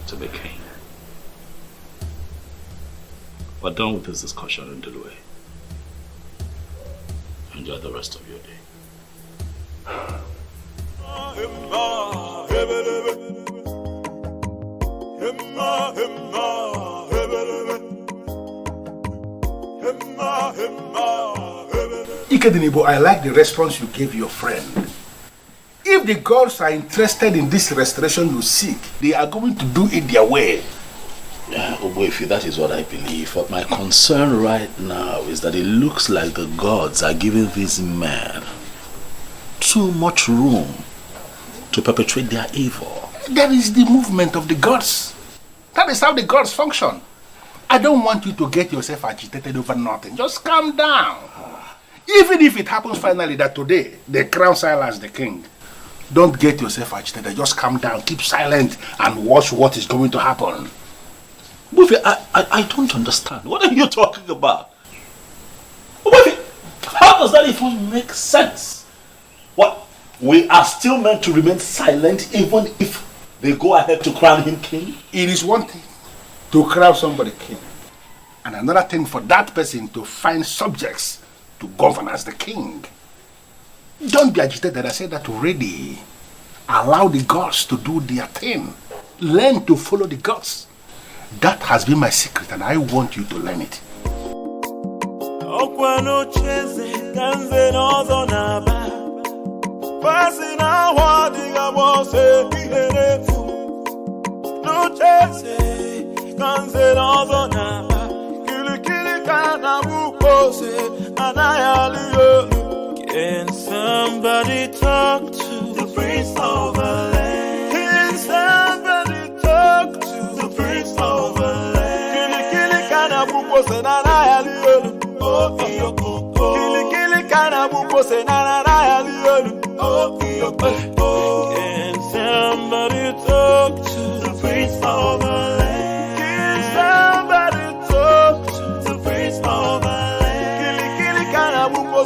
to be king. We're done with this discussion in Delaware. Enjoy the rest of your day. Ikedinibo, I like the response you gave your friend. If the gods are interested in this restoration you seek, they are going to do it their way. Yeah, Oboifi, that is what I believe. But my concern right now is that it looks like the gods are giving these men too much room to perpetrate their evil. That is the movement of the gods. That is how the gods function. I don't want you to get yourself agitated over nothing. Just calm down. Even if it happens finally that today they crown Silas the king, don't get yourself agitated. Just calm down, keep silent, and watch what is going to happen. Buffy, I don't understand. What are you talking about? Buffy, how does that even make sense? What? We are still meant to remain silent even if they go ahead to crown him king? It is one thing to crown somebody king, and another thing for that person to find subjects to govern as the king. Don't be agitated. I said that already. Allow the gods to do their thing. Learn to follow the gods. That has been my secret, and I want you to learn it. Can somebody talk to the prince of the land? Can somebody talk to the prince of the land? Kili kana buko senana yaliyo. Oh iyo. Kili kana buko senana yaliyo. Oh iyo. Can somebody talk to the prince of the land? Can somebody talk to the prince of the land? Kili kana buko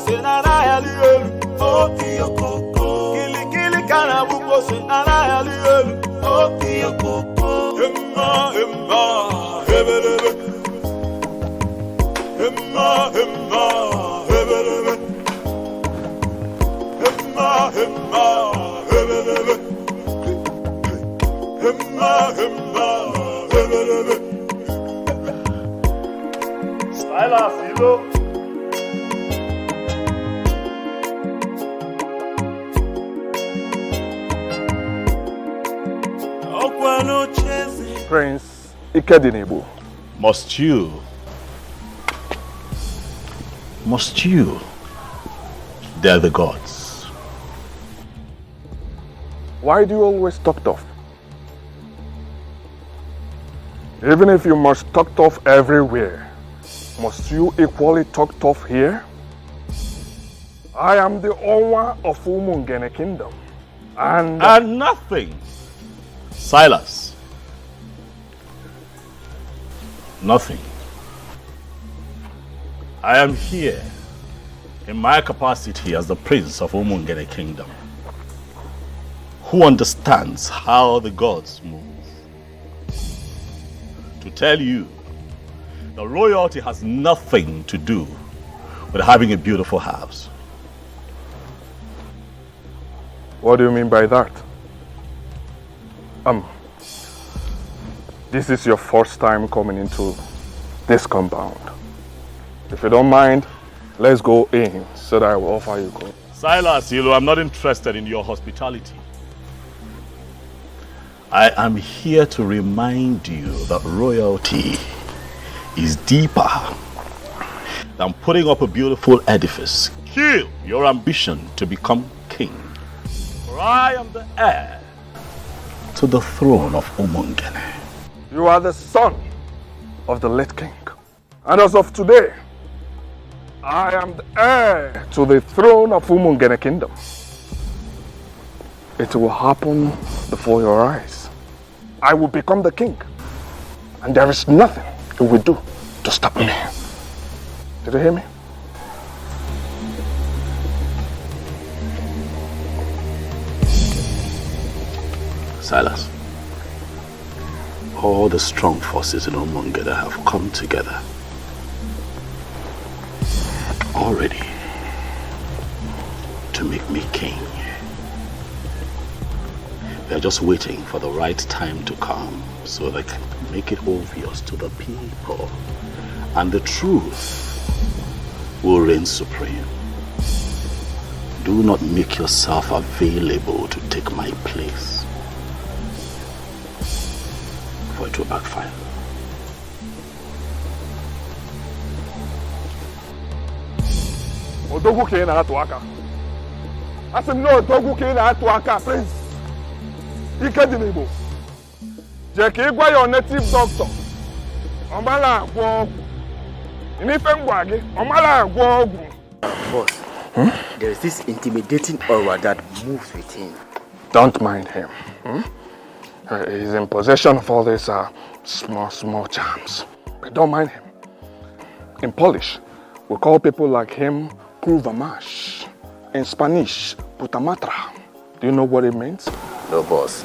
Prince Ikedinebo. Must you? They're the gods. Why do you always talk tough? Even if you must talk tough everywhere, must you equally talk tough here? I am the owner of Umungene Kingdom. And nothing. Silas. Nothing. I am here in my capacity as the prince of Umungene Kingdom, who understands how the gods move. To tell you, the royalty has nothing to do with having a beautiful house. What do you mean by that? This is your first time coming into this compound. If you don't mind, let's go in so that I will offer you gold. Silas, I'm not interested in your hospitality. I am here to remind you that royalty is deeper than putting up a beautiful edifice. Kill your ambition to become king. For I am the heir to the throne of Umungene. You are the son of the late king. And as of today, I am the heir to the throne of Umungene Kingdom. It will happen before your eyes. I will become the king. And there is nothing you will do to stop me. Did you hear me? Silas, all the strong forces in Umungene have come together already to make me king. They're just waiting for the right time to come so they can make it obvious to the people, and the truth will reign supreme. Do not make yourself available to take my place, for it will backfire. Odogu ke na atu aka. Asim no odogu ke na atu aka, Prince Ikedinebo. Je ke gwa your native doctor. Omala agwo ogu. Inife ngwa gi, omala agwo ogu. Boss, there is this intimidating aura that moves with him. Don't mind him. He's in possession of all these small charms. But don't mind him. In Polish, we call people like him Kurvamash. In Spanish, Putamatra. Do you know what it means? No, boss.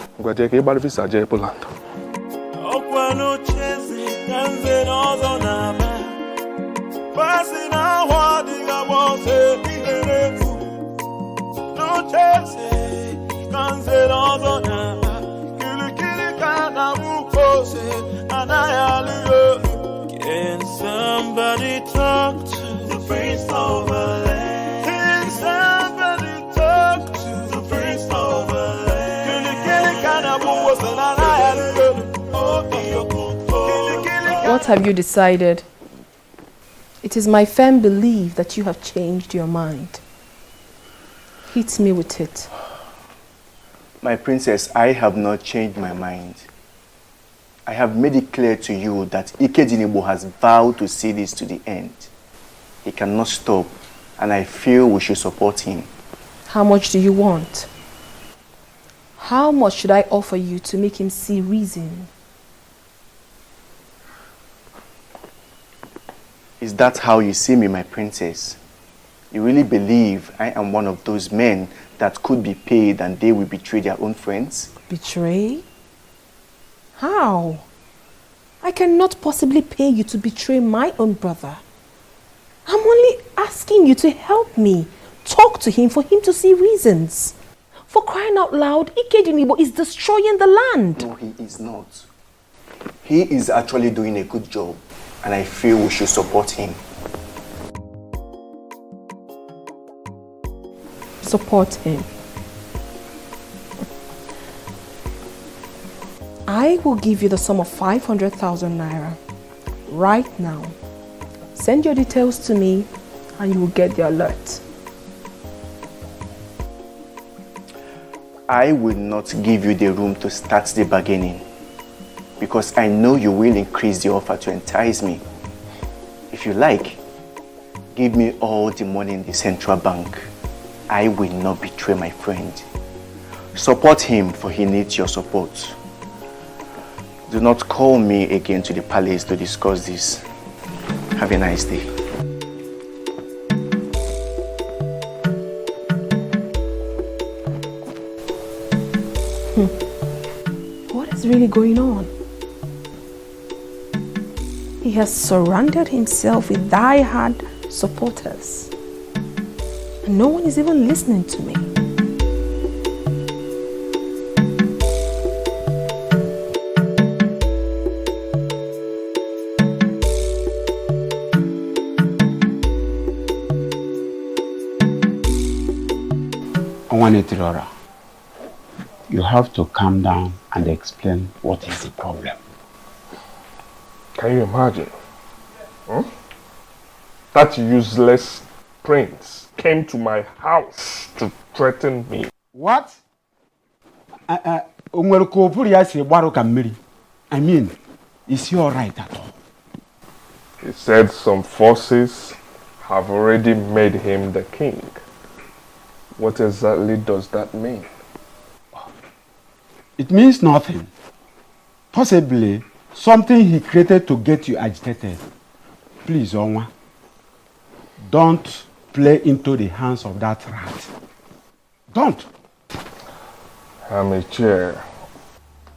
Can somebody talk to the prince of the land? Can somebody talk to the prince of the land? What have you decided? It is my firm belief that you have changed your mind. Hit me with it. My princess, I have not changed my mind. I have made it clear to you that Ikedinebo has vowed to see this to the end. He cannot stop, and I feel we should support him. How much do you want? How much should I offer you to make him see reason? Is that how you see me, my princess? You really believe I am one of those men that could be paid and they will betray their own friends? Betray? How? I cannot possibly pay you to betray my own brother. I'm only asking you to help me. Talk to him for him to see reasons. For crying out loud, Ikedibo is destroying the land. No, he is not. He is actually doing a good job, and I feel we should support him. Support him. I will give you the sum of 500,000 naira right now. Send your details to me and you will get the alert. I will not give you the room to start the bargaining because I know you will increase the offer to entice me. If you like, give me all the money in the central bank. I will not betray my friend. Support him, for he needs your support. Do not call me again to the palace to discuss this. Have a nice day. What is really going on? He has surrounded himself with die-hard supporters. And no one is even listening to me. Tirora, you have to calm down and explain what is the problem. Can you imagine? That useless prince came to my house to threaten me. What? I mean, is he alright at all? He said some forces have already made him the king. What exactly does that mean? It means nothing. Possibly something he created to get you agitated. Please, Onwa, don't play into the hands of that rat. Don't. Amateur,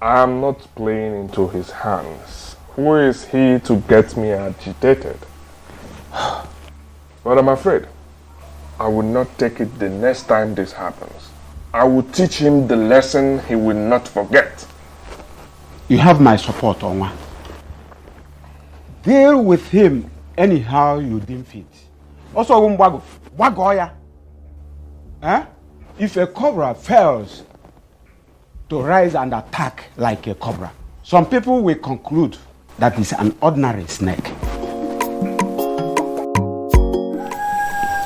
I am not playing into his hands. Who is he to get me agitated? But I'm afraid I will not take it the next time this happens. I will teach him the lesson he will not forget. You have my support, Onwa. Deal with him anyhow you deem fit. Also, Wagoya. If a cobra fails to rise and attack like a cobra, some people will conclude that it's an ordinary snake.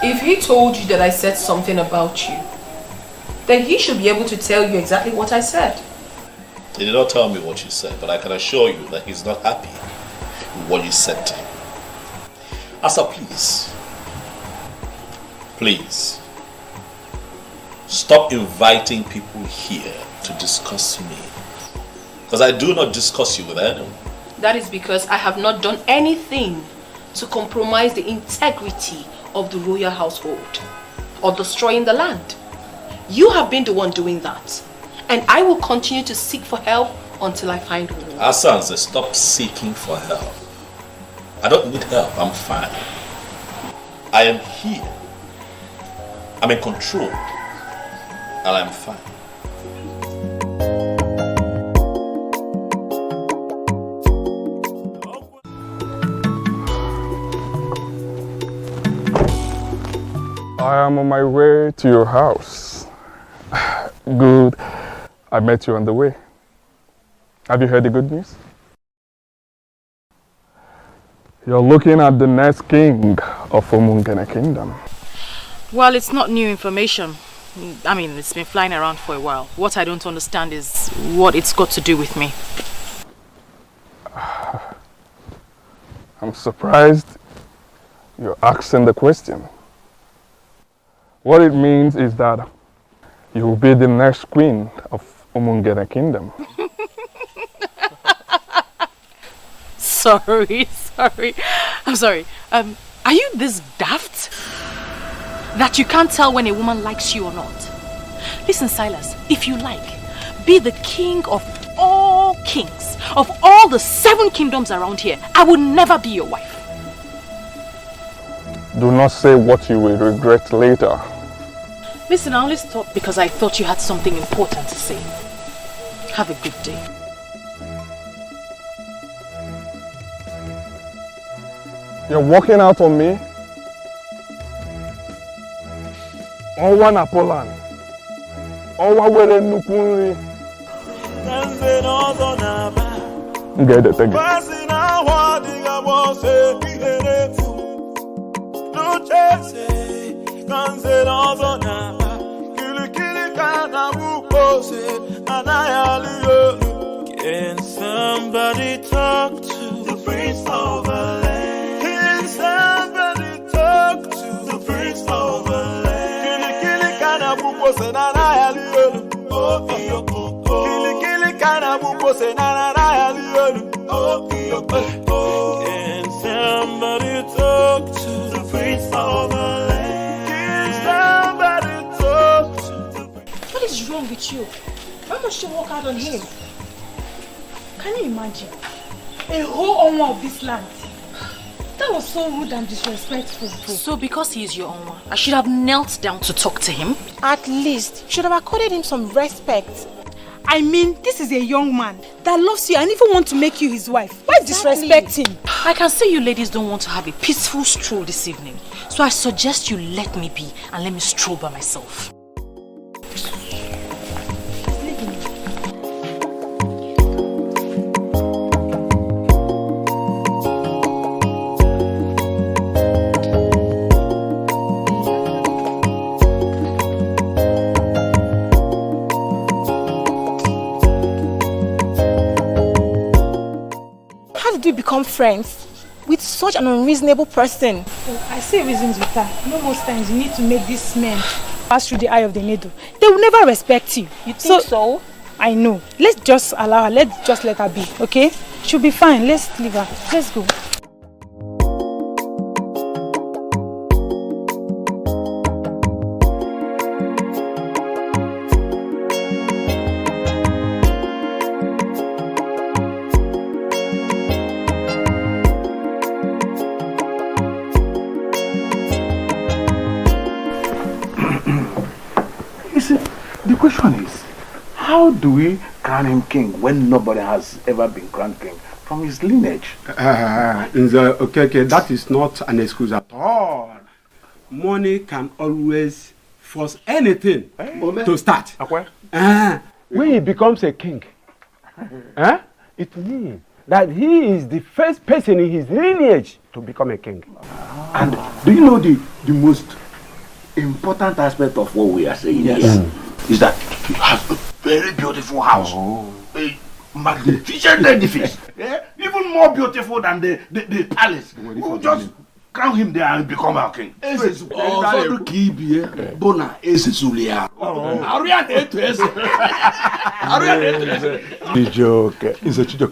If he told you that I said something about you, then he should be able to tell you exactly what I said. He did not tell me what you said, but I can assure you that he's not happy with what you said to him. Asa, please, stop inviting people here to discuss me. Because I do not discuss you with anyone. That is because I have not done anything to compromise the integrity of the royal household or destroying the land. You have been the one doing that. And I will continue to seek for help until I find one. Asanze, stop seeking for help. I don't need help, I'm fine. I am here. I'm in control. And I'm fine. I am on my way to your house. Good. I met you on the way. Have you heard the good news? You're looking at the next king of Umungene Kingdom. Well, it's not new information. I mean, it's been flying around for a while. What I don't understand is what it's got to do with me. I'm surprised you're asking the question. What it means is that you will be the next queen of Umungene Kingdom. Sorry. I'm sorry. Are you this daft that you can't tell when a woman likes you or not? Listen, Silas, if you like, be the king of all kings, of all the 7 kingdoms around here. I will never be your wife. Do not say what you will regret later. Listen, I only stopped because I thought you had something important to say. Have a good day. You're walking out on me? Ọnwa na Poland. Ọnwa were nnukwu nri. Ga-edete gị. Can somebody talk to the prince of the land? Can somebody talk to the prince of the land? Kili kana buko se na na ya liolu. Oh iyo oh. Kili kana buko se na na na ya liolu. Oh iyo oh. Can somebody talk to the prince of the land? Can somebody talk to the prince? What is wrong with you? Why must you walk out on him? Can you imagine? A whole owner of this land. That was so rude and disrespectful. So because he is your owner, I should have knelt down to talk to him? At least, you should have accorded him some respect. I mean, this is a young man that loves you and even wants to make you his wife. Why disrespect him? I can see you ladies don't want to have a peaceful stroll this evening. So I suggest you let me be and let me stroll by myself. Become friends with such an unreasonable person. Oh, I see reasons with her. No, most times you need to make these men pass through the eye of the needle. They will never respect you. You think so? I know. Let's just allow her. Let's just let her be, okay? She'll be fine. Let's leave her. Let's go. The question is, how do we crown him king when nobody has ever been crowned king from his lineage? Okay, that is not an excuse at all. Money can always force anything to start. When he becomes a king, it means that he is the first person in his lineage to become a king. And do you know the most important aspect of what we are saying here? Is that you have a very beautiful house, a magnificent edifice, even more beautiful than the palace. We'll just crown him there and become our king. Chijoke,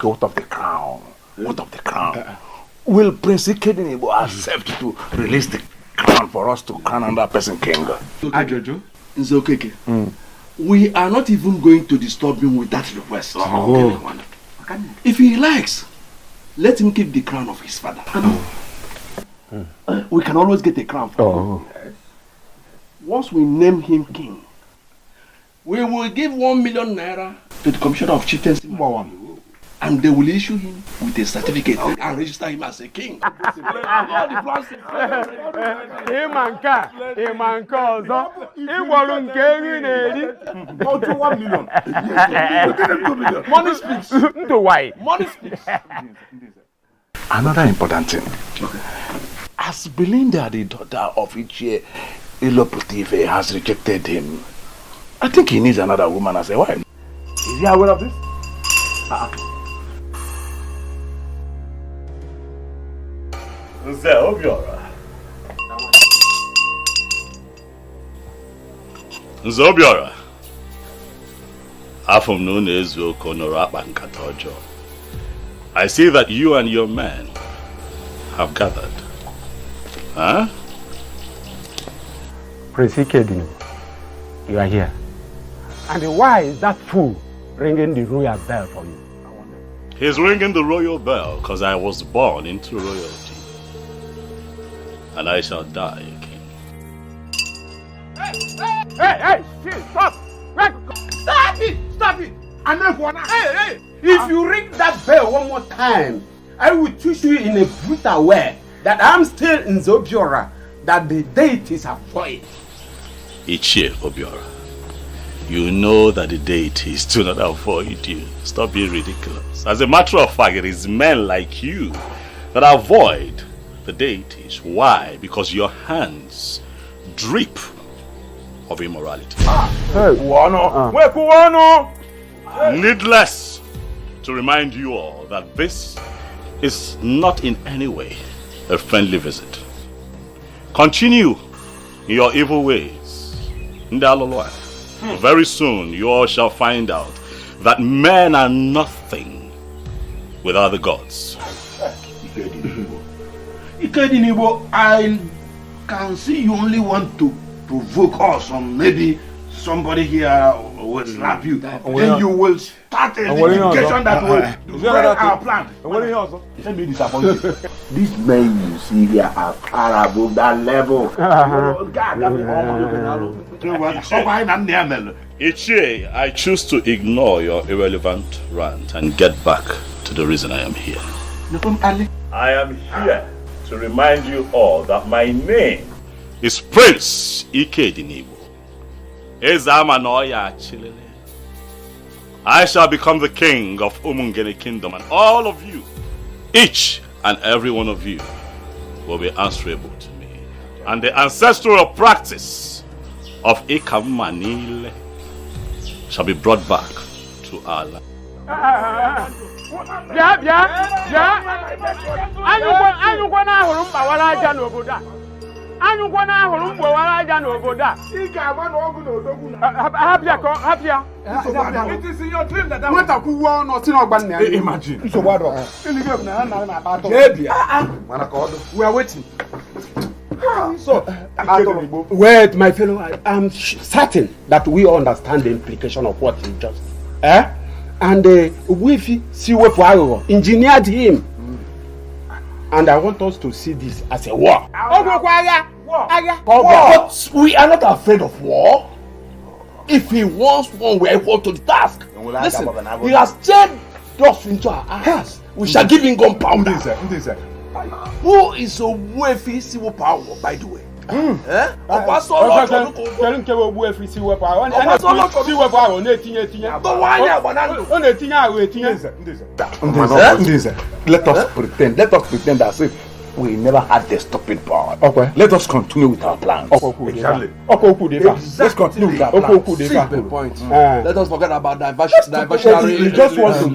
what of the crown? What of the crown? Will Prince Ikedinebo accept to release the crown for us to crown another person king? Ajojo, it's okay. We are not even going to disturb him with that request. If he likes, let him keep the crown of his father. We can always get a crown for him. Once we name him king, we will give 1 million naira to the commissioner of chieftaincy. And they will issue him with a certificate and register him as a king. Money speaks. Money speaks. Another important thing. As Belinda, the daughter of Ichie Iloputive, has rejected him, I think he needs another woman as a wife. Is he aware of this? Nze Obiora. Nze Obiora. Afum no nezu konoro akpa nkata ọjọọ. I see that you and your men have gathered. Huh? Prince Ikedin, you are here. And why is that fool ringing the royal bell for you? He's ringing the royal bell because I was born into royalty. And I shall die a king. Hey, stop! Stop it! Hey, if you ring that bell one more time, I will teach you in a brutal way that I'm still in Zobiora, that the deities are void. Ichie Obiora, you know that the deities do not avoid you. Stop being ridiculous. As a matter of fact, it is men like you that avoid the deities. Why? Because your hands drip of immorality. Needless to remind you all that this is not in any way a friendly visit. Continue in your evil ways. Very soon you all shall find out that men are nothing without the gods. Ikedinibo, I can see you only want to provoke us, or maybe somebody here will slap you. Then you will start a litigation that will destroy our plan. Let me disappoint you. These men you see here are far above that level. Ichie, I choose to ignore your irrelevant rant and get back to the reason I am here. I am here to remind you all that my name is Prince Ikedinibo. I shall become the king of Umungene Kingdom, and all of you, each and every one of you, will be answerable to me. And the ancestral practice of Ikamanile shall be brought back to Allah. It is in your dream that imagine. We are waiting. So, wait, my fellow, I'm certain that we understand the implication of what you just said. And we engineered him. And I want us to see this as a war. But we are not afraid of war. If he wants one, we are equal to the task. Listen, he has turned us into our hands. We shall give him gunpowder. Who is a wealthy civil power, by the way? Let us pretend as if we never had the stupid power. Okay. Let us continue with our plans. Exactly. Let's continue with our plans. See the point. Let us forget about diversionary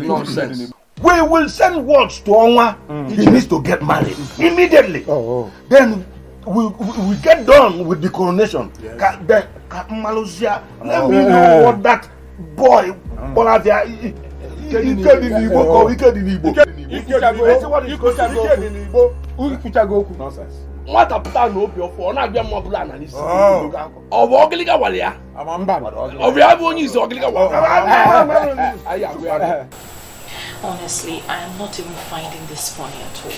nonsense. We will send words to Onwa. He needs to get married immediately. Then we get done with the coronation. Let me know what that boy Honestly, I am not even finding this funny at all.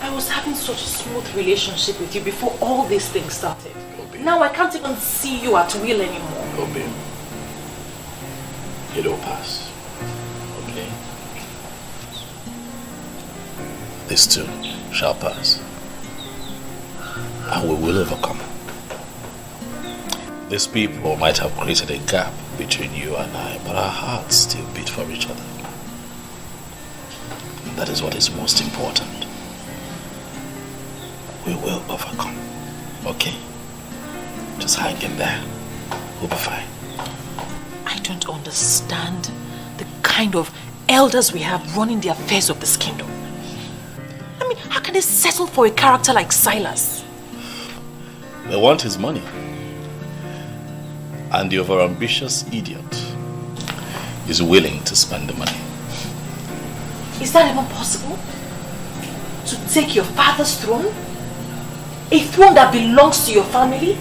I was having such a smooth relationship with you before all these things started. Now I can't even see you at will anymore. Obi, it'll pass. Okay? This too shall pass. And we will overcome. These people might have created a gap between you and I, but our hearts still beat for each other. And that is what is most important. We will overcome. Okay? Just hang in there. We'll be fine. I don't understand the kind of elders we have running the affairs of this kingdom. I mean, how can they settle for a character like Silas? They want his money. And the overambitious idiot is willing to spend the money. Is that even possible? To take your father's throne? A throne that belongs to your family?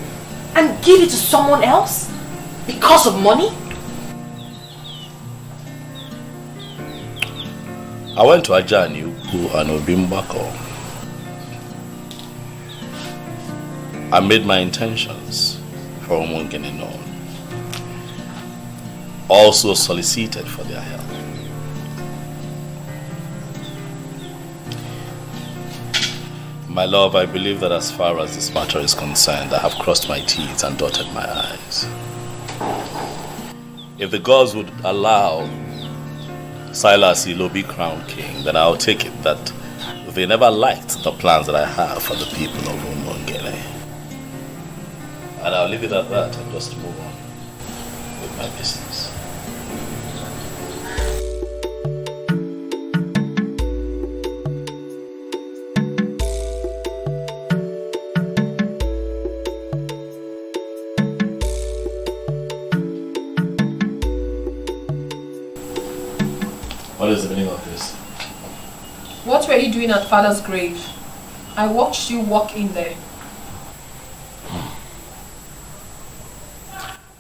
And give it to someone else? Because of money? I went to Ajani, Uku, and Obimbako. I made my intentions for Umungene known. Also solicited for their help. My love, I believe that as far as this matter is concerned, I have crossed my T's and dotted my I's. If the gods would allow Silas Ilo be crowned king, then I'll take it that they never liked the plans that I have for the people of Umungene. And I'll leave it at that and just move on with my business. What is the meaning of this? What were you doing at Father's grave? I watched you walk in there.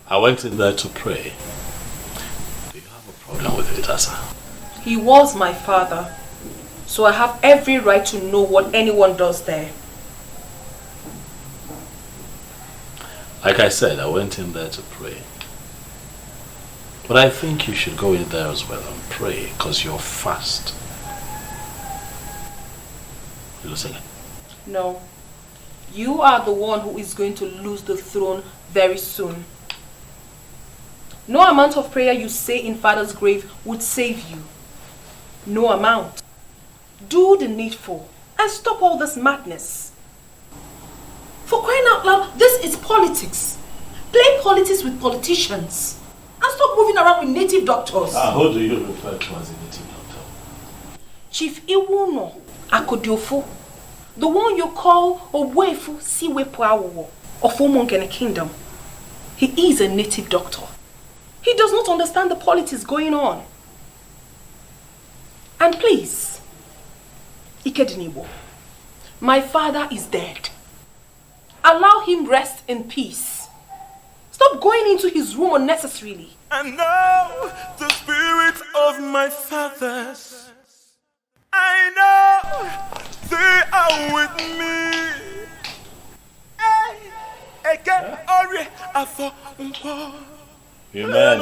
I went in there to pray. Do you have a problem with it, Asa? He was my father, so I have every right to know what anyone does there. Like I said, I went in there to pray. But I think you should go in there as well and pray, because you're fast. You listening? No. You are the one who is going to lose the throne very soon. No amount of prayer you say in Father's grave would save you. No amount. Do the needful and stop all this madness. For crying out loud, this is politics. Play politics with politicians. And stop moving around with native doctors. Who do you refer to as a native doctor? Chief Iwuno Akodiofo. The one you call Owefu Siwepuawo of Umungene Kingdom. He is a native doctor. He does not understand the politics going on. And please, Ikedinibo, my father is dead. Allow him rest in peace. Stop going into his room unnecessarily. And now the spirit of my fathers, I know they are with me. Again, Ori, I thought, Amen.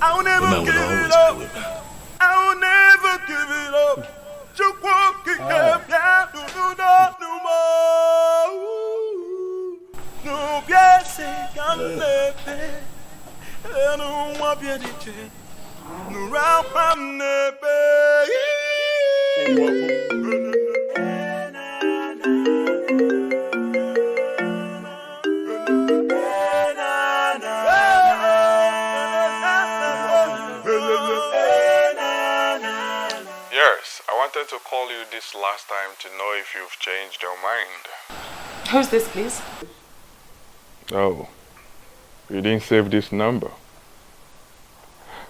I'll never give it up. I'll never give it up. Yes, I wanted to call you this last time to know if you've changed your mind. Who's this, please? Oh, you didn't save this number.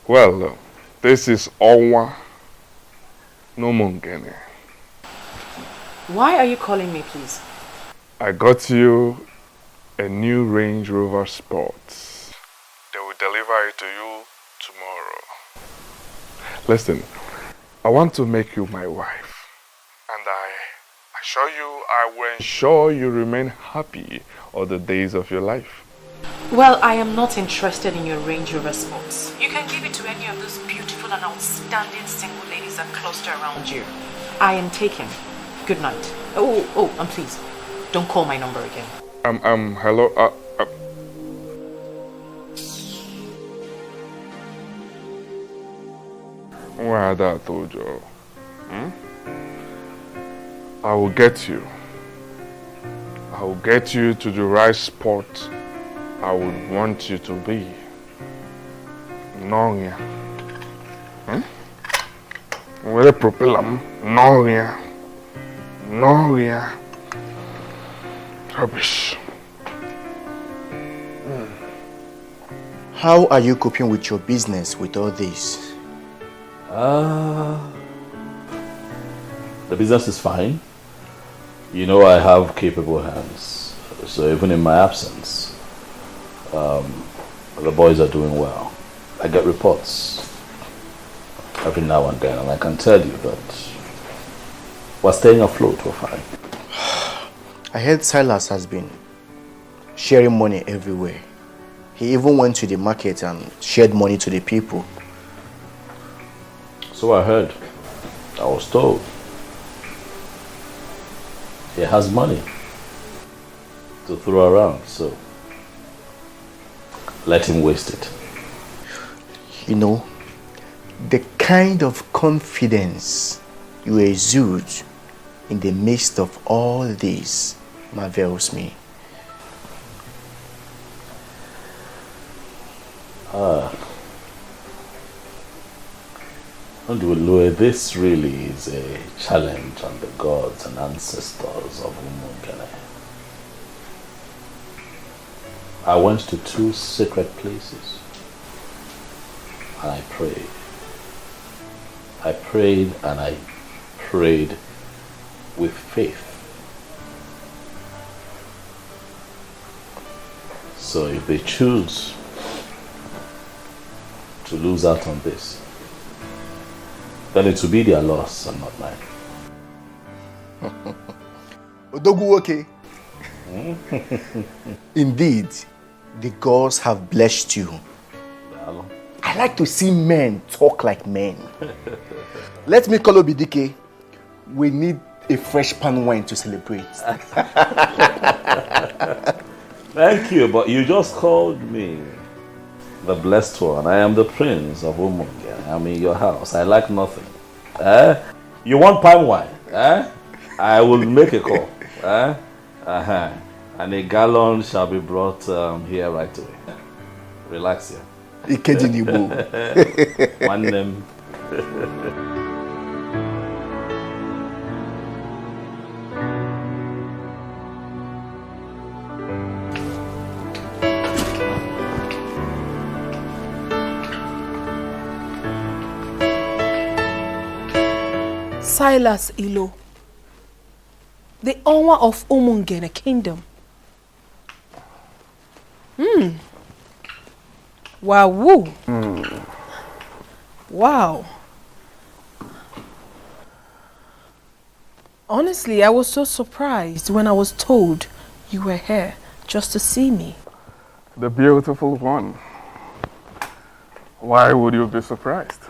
Well, this is Owa Nomungene. Why are you calling me, please? I got you a new Range Rover Sports. They will deliver it to you tomorrow. Listen, I want to make you my wife. And I assure you I will ensure you remain happy all the days of your life. Well, I am not interested in your Range Rover Sports. You can give it to any of those beautiful and outstanding single ladies that cluster around you. I am taken. Good night. Oh, and please, don't call my number again. Hello, I will get you. I will get you to the right spot I would want you to be. Noria. Where propeller? Noria. Rubbish. How are you coping with your business with all this? The business is fine. You know I have capable hands, so even in my absence, the boys are doing well. I get reports every now and then, and I can tell you that we're staying afloat, we're fine. I heard Silas has been sharing money everywhere. He even went to the market and shared money to the people. So I heard. I was told. He has money to throw around, so let him waste it. You know, the kind of confidence you exude in the midst of all this marvels me. This really is a challenge on the gods and ancestors of Umungene. I went to 2 sacred places and I prayed. I prayed and I prayed with faith. So if they choose to lose out on this, then it will be their loss and not mine. Odogu, okay. Indeed, the gods have blessed you. I like to see men talk like men. Let me call Dikeh. We need a fresh pan wine to celebrate. Thank you, but you just called me the blessed one. I am the prince of Umunge. I'm in your house. I like nothing. You want palm wine? I will make a call. And a gallon shall be brought here right away. Relax here. One name. Silas Ilo, the owner of Umungene Kingdom. Wow. Wow. Honestly, I was so surprised when I was told you were here just to see me. The beautiful one. Why would you be surprised?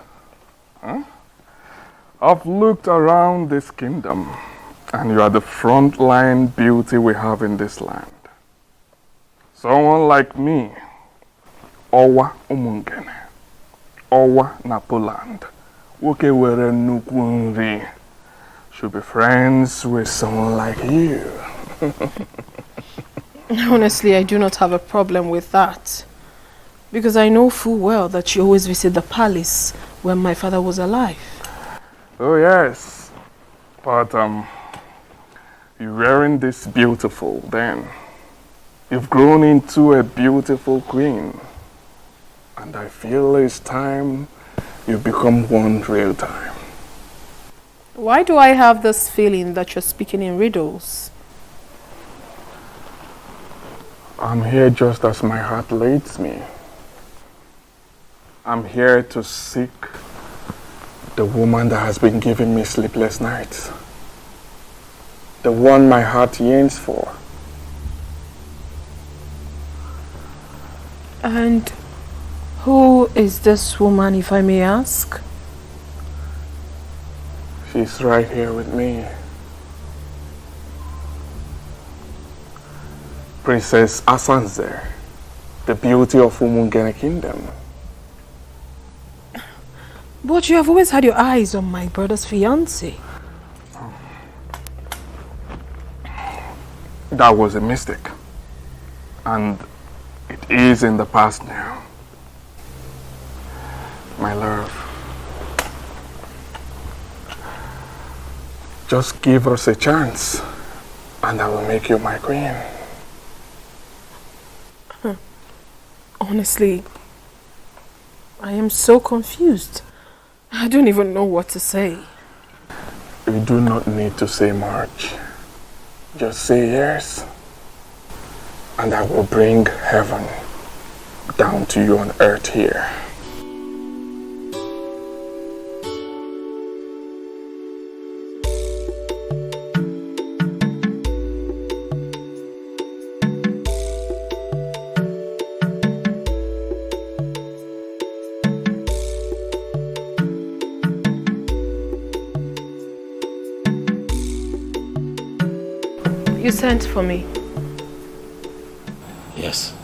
Huh? I've looked around this kingdom, and you are the frontline beauty we have in this land. Someone like me, Owa Umungene, Owa Napoland, Woke were Nukunri, should be friends with someone like you. Honestly, I do not have a problem with that, because I know full well that you always visit the palace when my father was alive. Oh yes, but you weren't this beautiful then. You've grown into a beautiful queen, and I feel it's time you become one real time. Why do I have this feeling that you're speaking in riddles? I'm here just as my heart leads me. I'm here to seek the woman that has been giving me sleepless nights. The one my heart yearns for. And who is this woman, if I may ask? She's right here with me. Princess Asanze, the beauty of Umungene Kingdom. But you have always had your eyes on my brother's fiancé. That was a mistake. And it is in the past now. My love, just give us a chance and I will make you my queen. Honestly, I am so confused. I don't even know what to say. You do not need to say much. Just say yes, and I will bring heaven down to you on earth here. You sent for me. Yes.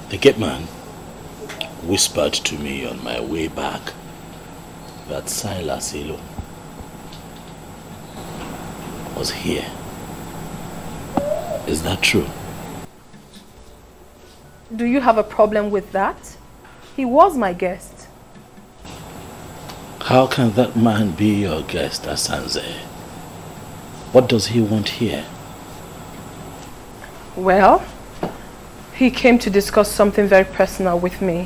The gate man whispered to me on my way back that Silas Elo was here. Is that true? Do you have a problem with that? He was my guest. How can that man be your guest, Asanze? What does he want here? Well, he came to discuss something very personal with me,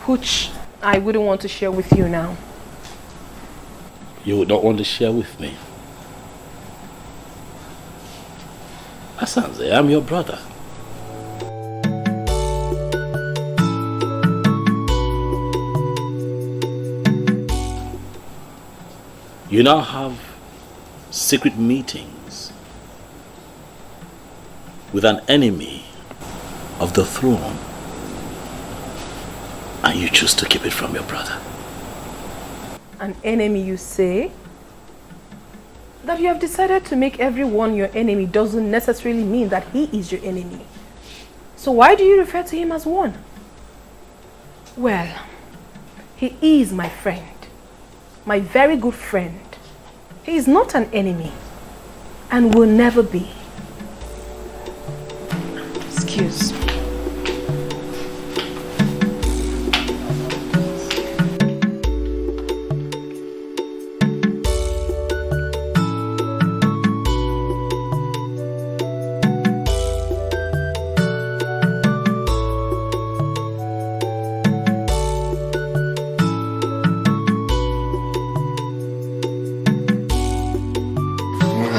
which I wouldn't want to share with you now. You would not want to share with me? Asanze, I'm your brother. You now have secret meetings with an enemy of the throne, and you choose to keep it from your brother. An enemy, you say? That you have decided to make everyone your enemy doesn't necessarily mean that he is your enemy. So why do you refer to him as one? Well, he is my friend. My very good friend. He is not an enemy and will never be. Excuse me.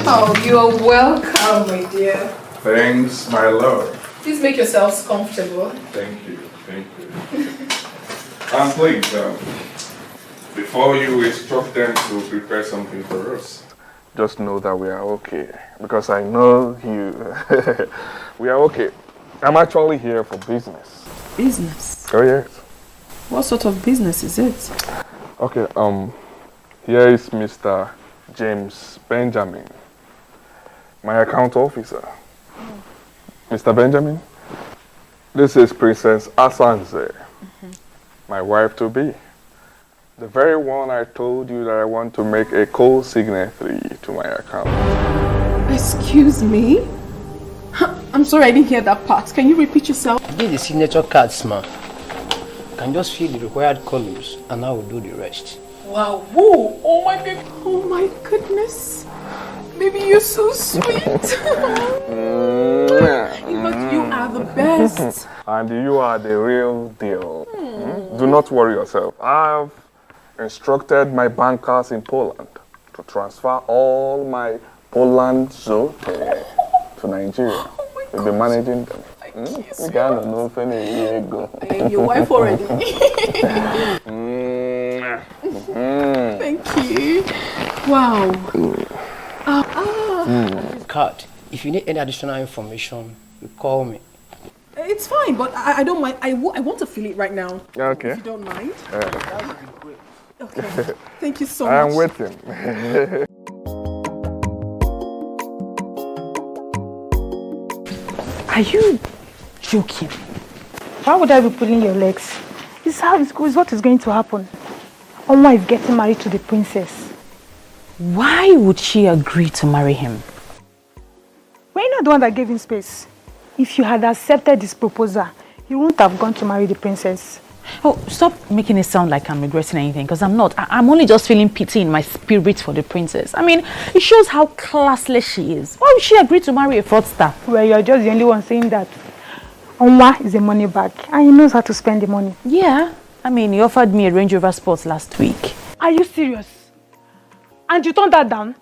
Oh, you are welcome, my dear. Thanks, my lord. Please make yourselves comfortable. Thank you, thank you. And please, before you instruct them to prepare something for us, just know that we are okay. Because I know you. We are okay. I'm actually here for business. Business? Oh, yes. What sort of business is it? Okay, here is Mr. James Benjamin, my account officer. Mr. Benjamin, this is Princess Asanze, my wife-to-be. The very one I told you that I want to make a co-signatory to my account. Excuse me? I'm sorry, I didn't hear that part. Can you repeat yourself? Get the signature cards, ma. You can just fill the required columns and I will do the rest. Wow, whoa, oh my baby, oh my goodness. Baby, you're so sweet. But you are the best. And you are the real deal. Do not worry yourself. I have instructed my bankers in Poland to transfer all my Poland zote to Nigeria. We'll be managing them. You gotta know if any go. I am your wife already. Thank you. Wow. Card. If you need any additional information, you call me. It's fine, but I don't mind. I want to feel it right now. Okay. If you don't mind. Okay. Thank you so much. I'm waiting. Are you joking? Why would I be pulling your legs? This is how it's what is going to happen. Oma is getting married to the princess. Why would she agree to marry him? Were you not the one that gave him space? If you had accepted this proposal, you wouldn't have gone to marry the princess. Oh, stop making it sound like I'm regretting anything, because I'm not. I'm only just feeling pity in my spirit for the princess. I mean, it shows how classless she is. Why would she agree to marry a fraudster? Well, you're just the only one saying that. Onwa is a money bag, and he knows how to spend the money. Yeah, I mean, he offered me a Range Rover Sport last week. Are you serious? And you turned that down?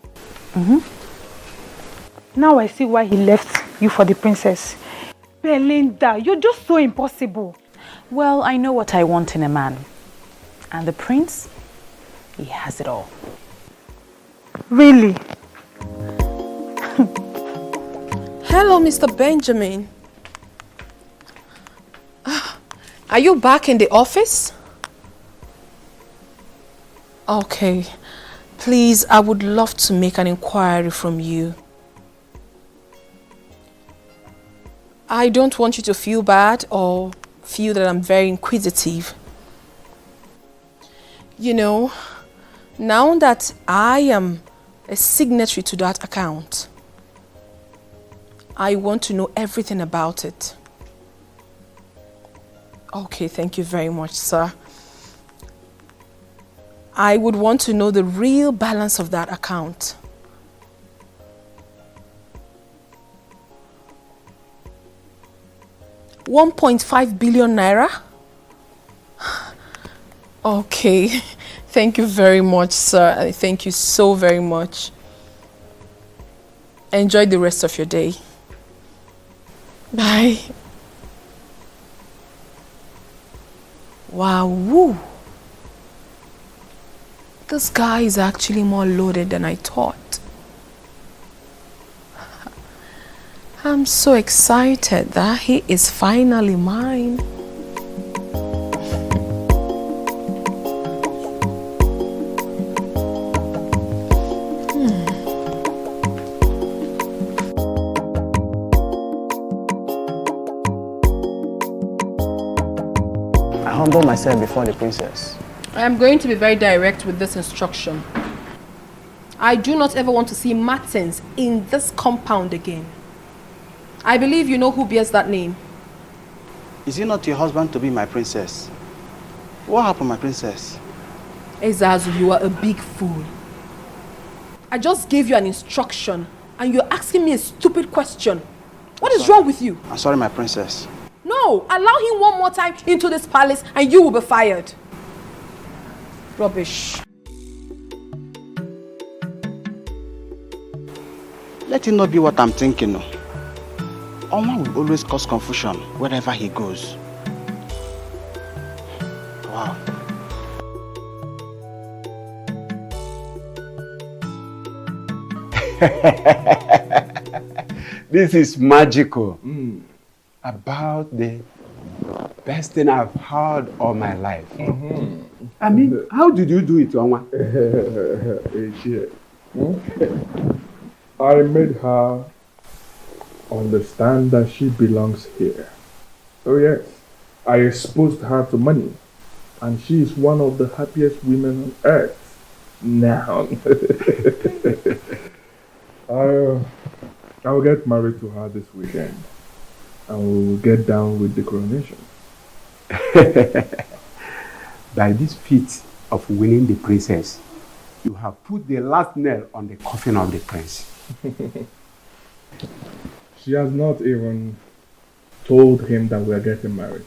Now I see why he left you for the princess. Belinda, you're just so impossible. Well, I know what I want in a man. And the prince, he has it all. Really? Hello, Mr. Benjamin. Are you back in the office? Okay. Please, I would love to make an inquiry from you. I don't want you to feel bad or feel that I'm very inquisitive. You know, now that I am a signatory to that account, I want to know everything about it. Okay, thank you very much, sir. I would want to know the real balance of that account. £1.5 billion naira? Okay, thank you very much, sir. Thank you so very much. Enjoy the rest of your day. Bye. Wow, woo. This guy is actually more loaded than I thought. I'm so excited that he is finally mine. I humble myself before the princess. I am going to be very direct with this instruction. I do not ever want to see Martins in this compound again. I believe you know who bears that name. Is it not your husband to be my princess? What happened, my princess? Ezazu, you are a big fool. I just gave you an instruction and you're asking me a stupid question. What is wrong with you? I'm sorry, my princess. No, allow him one more time into this palace and you will be fired. Rubbish. Let it not be what I'm thinking. No. Oma will always cause confusion wherever he goes. Wow. This is magical. About the best thing I've heard all my life. I mean, how did you do it, Onwa? I made her understand that she belongs here. Oh yes, I exposed her to money, and she is one of the happiest women on earth now. I'll get married to her this weekend, and we'll get down with the coronation. By this feat of winning the princess, you have put the last nail on the coffin of the prince. She has not even told him that we are getting married.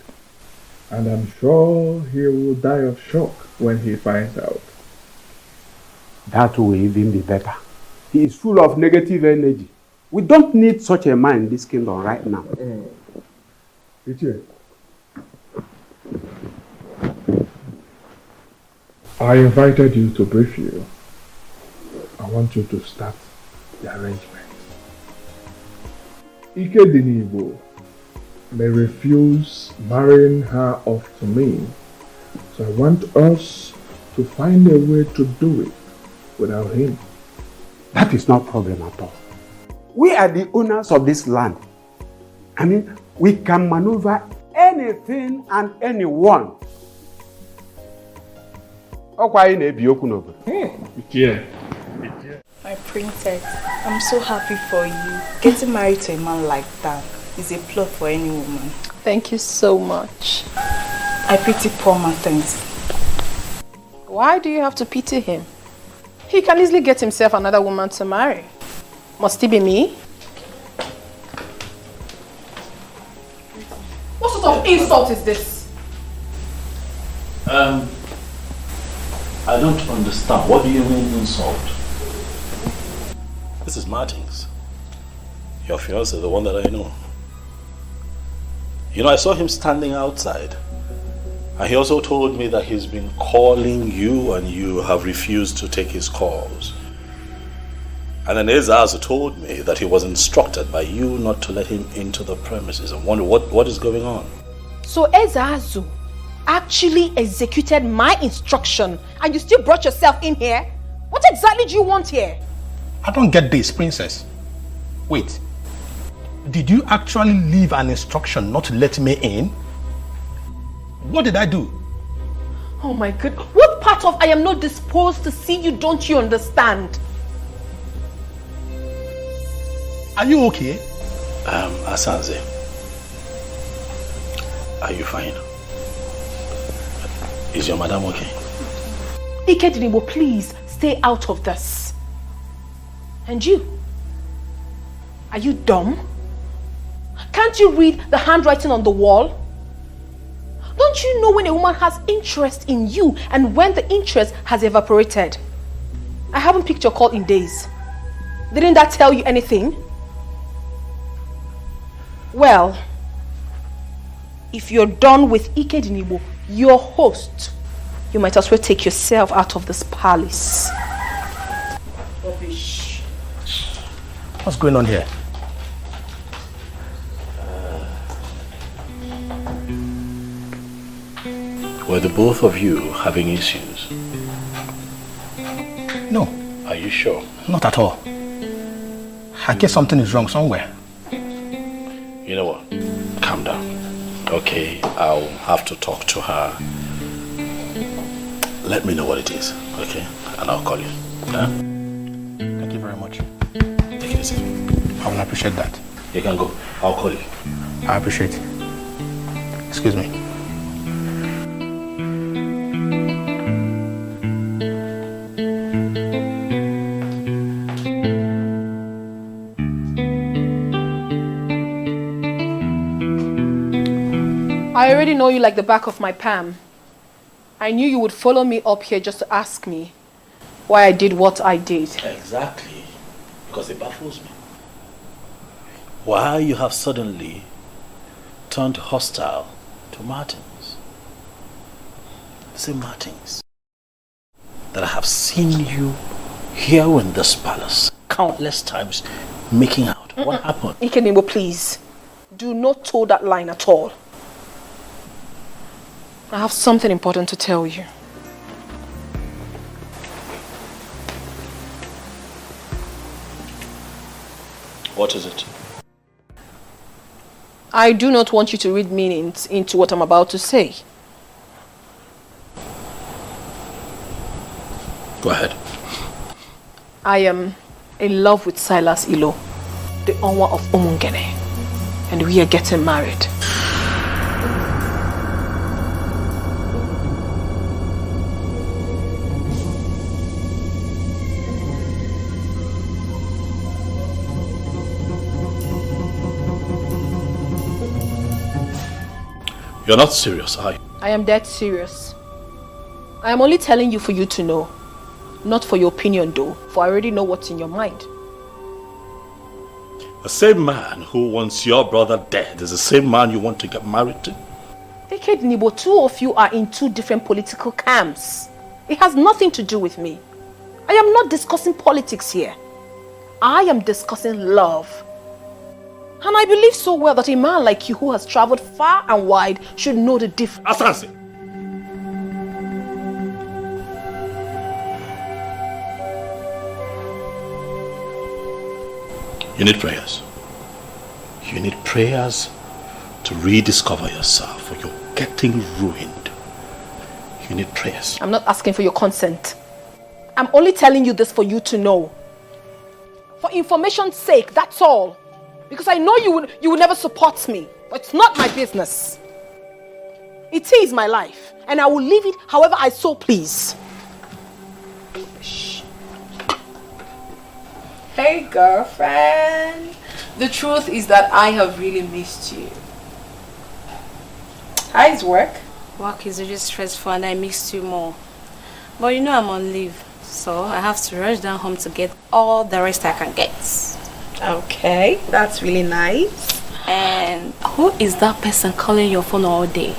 And I'm sure he will die of shock when he finds out. That will even be better. He is full of negative energy. We don't need such a man in this kingdom right now. I invited you to brief you. I want you to start the arrangement. Ini may refuse marrying her off to me, so I want us to find a way to do it without him. That is not a problem at all. We are the owners of this land. I mean, we can maneuver anything and anyone. My princess, I'm so happy for you. Getting married to a man like that is a plot for any woman. Thank you so much. I pity poor Martins. Why do you have to pity him? He can easily get himself another woman to marry. Must it be me? What sort of insult is this? I don't understand. What do you mean insult? This is Martins. Your fiancé, the one that I know. You know, I saw him standing outside. And he also told me that he's been calling you and you have refused to take his calls. And then Ezazu told me that he was instructed by you not to let him into the premises. I wonder what is going on. So Ezazu actually executed my instruction and you still brought yourself in here? What exactly do you want here? I don't get this, princess. Wait. Did you actually leave an instruction not to let me in? What did I do? Oh my God. What part of I am not disposed to see you don't you understand? Are you okay? Asanze, are you fine? Is your madam okay? Ikedinibo, please stay out of this. And you? Are you dumb? Can't you read the handwriting on the wall? Don't you know when a woman has interest in you and when the interest has evaporated? I haven't picked your call in days. Didn't that tell you anything? Well, if you're done with Ikedinibo, your host, you might as well take yourself out of this palace. Rubbish. What's going on here? Were the both of you having issues? No. Are you sure? Not at all. I guess something is wrong somewhere. You know what? Calm down. Okay, I'll have to talk to her. Let me know what it is, okay? And I'll call you. Yeah? Thank you very much. Take it easy. I will appreciate that. You can go. I'll call you. I appreciate it. Excuse me. I already know you like the back of my palm. I knew you would follow me up here just to ask me why I did what I did. Exactly. Because it baffles me. Why you have suddenly turned hostile to Martins. The same Martins that I have seen you here in this palace countless times making out. What happened? Ikenebo, please. Do not toe that line at all. I have something important to tell you. What is it? I do not want you to read meanings into what I'm about to say. Go ahead. I am in love with Silas Ilo, the Onwa of Umungene, and we are getting married. You're not serious, are you? I am dead serious. I am only telling you for you to know. Not for your opinion though, for I already know what's in your mind. The same man who wants your brother dead is the same man you want to get married to? Deked Nibo, two of you are in two different political camps. It has nothing to do with me. I am not discussing politics here. I am discussing love. And I believe so well that a man like you who has traveled far and wide should know the difference. Asanse! You need prayers. You need prayers to rediscover yourself, or you're getting ruined. You need prayers. I'm not asking for your consent. I'm only telling you this for you to know. For information's sake, that's all. Because I know you would never support me. But it's not my business. It is my life. And I will live it however I so please. Shh. Hey girlfriend. The truth is that I have really missed you. How's work? Work is really stressful and I missed you more. But you know I'm on leave, so I have to rush down home to get all the rest I can get. Okay, that's really nice. And who is that person calling your phone all day?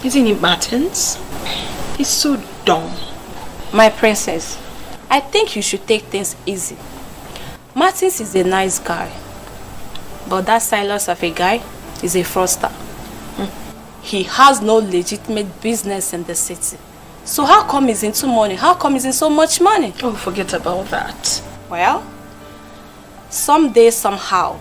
Isn't it Martins? He's so dumb. My princess, I think you should take things easy. Martins is a nice guy, but that Silas of a guy is a fraudster. He has no legitimate business in the city. So how come he's into money? How come he's in so much money? Oh, forget about that. Well, someday, somehow,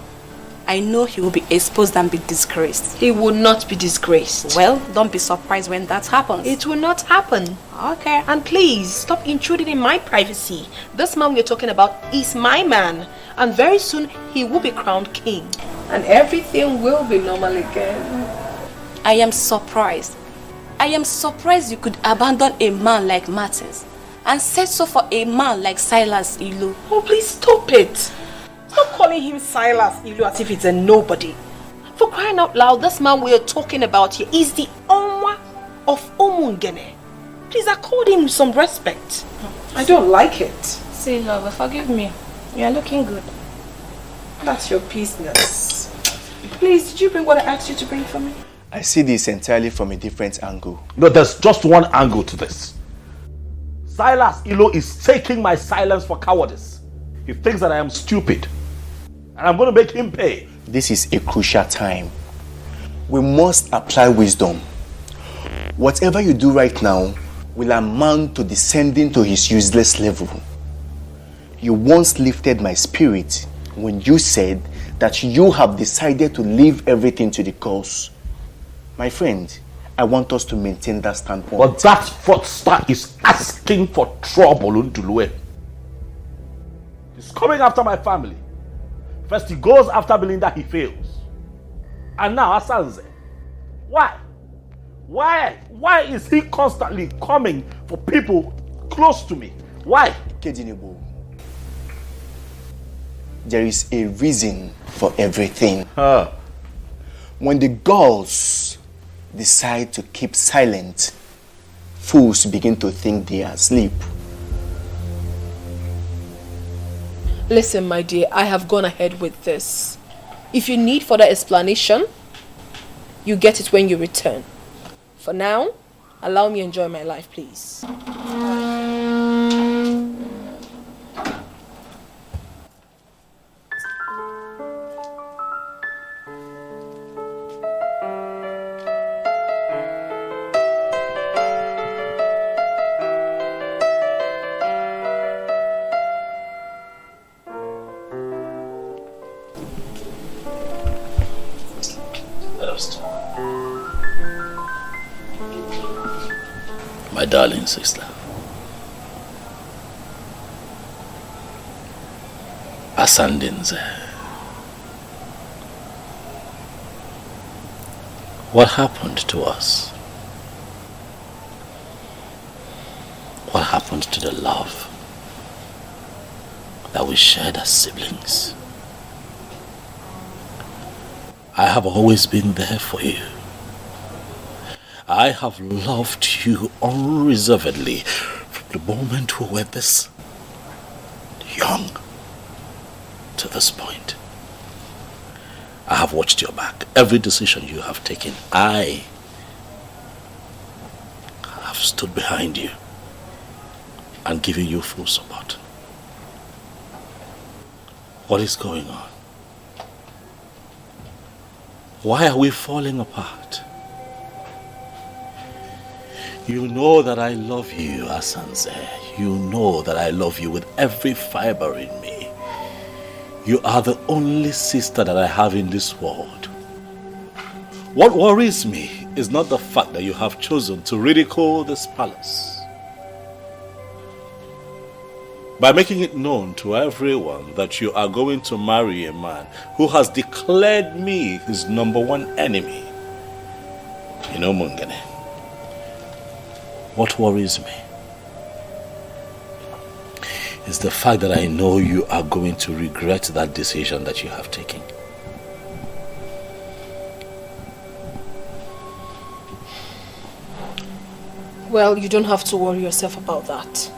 I know he will be exposed and be disgraced. He will not be disgraced. Well, don't be surprised when that happens. It will not happen. Okay. And please, stop intruding in my privacy. This man we're talking about is my man. And very soon, he will be crowned king. And everything will be normal again. I am surprised. I am surprised you could abandon a man like Martins and settle for a man like Silas Ilu. Oh, please stop it. Stop calling him Silas Ilu as if it's a nobody. For crying out loud, this man we're talking about here is the Onwa of Omungene. Please accord him some respect. I don't like it. See, lover, forgive me. You are looking good. That's your business. Please, did you bring what I asked you to bring for me? I see this entirely from a different angle. No, there's just one angle to this. Silas Ilo is taking my silence for cowardice. He thinks that I am stupid. And I'm going to make him pay. This is a crucial time. We must apply wisdom. Whatever you do right now will amount to descending to his useless level. You once lifted my spirit when you said that you have decided to leave everything to the cause. My friend, I want us to maintain that standpoint. But that fraudster is asking for trouble, Ndulue. He's coming after my family. First he goes after Belinda, he fails. And now Asanze. Why? Why is he constantly coming for people close to me? Why? Kedinebo, there is a reason for everything. When the girls decide to keep silent, fools begin to think they are asleep. Listen, my dear, I have gone ahead with this. If you need further explanation, you get it when you return. For now, allow me to enjoy my life, please. My darling sister, Asandinze, what happened to us? What happened to the love that we shared as siblings? I have always been there for you. I have loved you unreservedly from the moment we were this young to this point. I have watched your back. Every decision you have taken, I have stood behind you and given you full support. What is going on? Why are we falling apart? You know that I love you, Asanze. You know that I love you with every fiber in me. You are the only sister that I have in this world. What worries me is not the fact that you have chosen to ridicule this palace. By making it known to everyone that you are going to marry a man who has declared me his #1 enemy. You know, Mungene, what worries me is the fact that I know you are going to regret that decision that you have taken. Well, you don't have to worry yourself about that.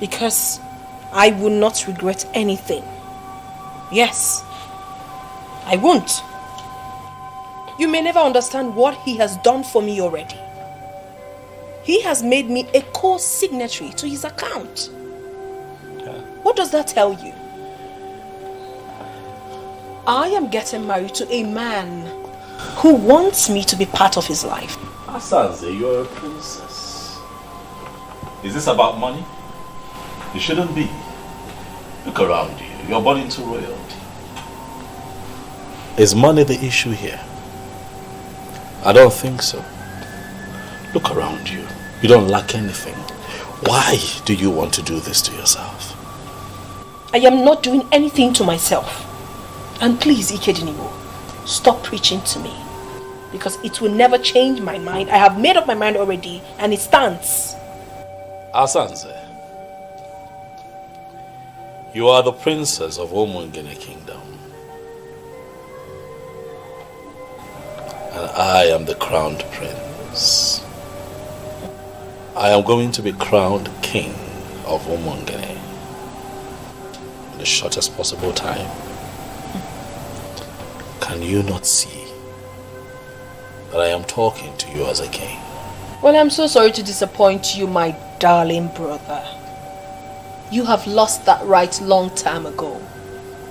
Because I will not regret anything. Yes, I won't. You may never understand what he has done for me already. He has made me a co-signatory to his account. What does that tell you? I am getting married to a man who wants me to be part of his life. Asanze, you're a princess. Is this about money? It shouldn't be. Look around you. You're born into royalty. Is money the issue here? I don't think so. Look around you. You don't lack anything. Why do you want to do this to yourself? I am not doing anything to myself. And please, Ikedinibo, stop preaching to me. Because it will never change my mind. I have made up my mind already and it stands. Asanze, you are the princess of Omungene Kingdom. And I am the crowned prince. I am going to be crowned king of Omungene in the shortest possible time. Can you not see that I am talking to you as a king? Well, I'm so sorry to disappoint you, my darling brother. You have lost that right long time ago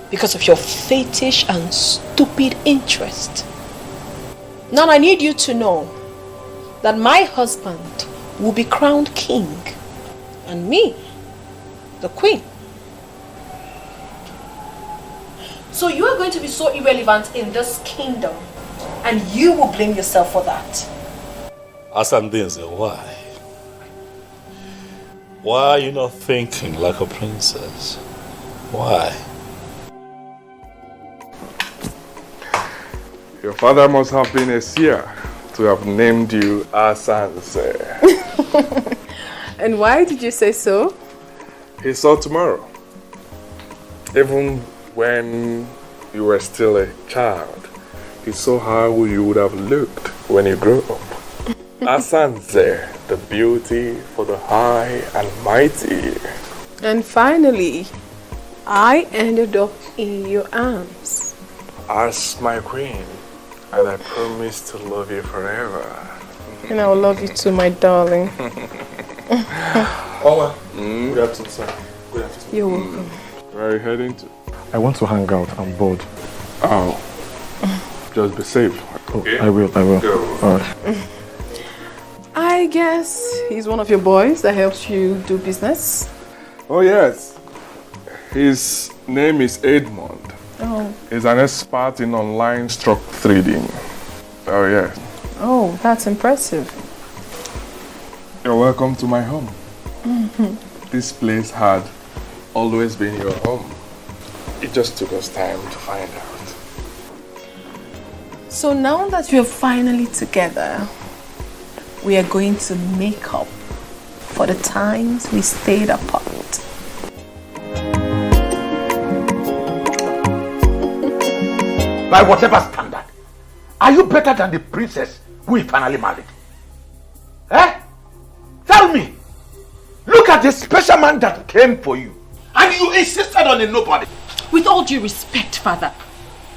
because of your fetish and stupid interest. Now I need you to know that my husband will be crowned king and me, the queen. So you are going to be so irrelevant in this kingdom and you will blame yourself for that. Asandinze, why? Why are you not thinking like a princess? Why? Your father must have been a seer to have named you Asanze. And why did you say so? He saw tomorrow. Even when you were still a child, he saw how you would have looked when you grew up. Asanze, the beauty for the high and mighty. And finally, I ended up in your arms. As my queen, and I promise to love you forever. And I will love you too, my darling. Owa, good afternoon, sir. Good afternoon. You're welcome. Where are you heading to? I want to hang out. I'm bored. Oh. Just be safe. Okay. I will. Go. All right. I guess he's one of your boys that helps you do business. Oh, yes. His name is Edmond. Oh. He's an expert in online stock trading. Oh, yes. Oh, that's impressive. You're welcome to my home. This place had always been your home. It just took us time to find out. So now that we're finally together, we are going to make up for the times we stayed apart. By whatever standard, are you better than the princess we finally married? Eh? Tell me. Look at the special man that came for you, and you insisted on a nobody. With all due respect, Father,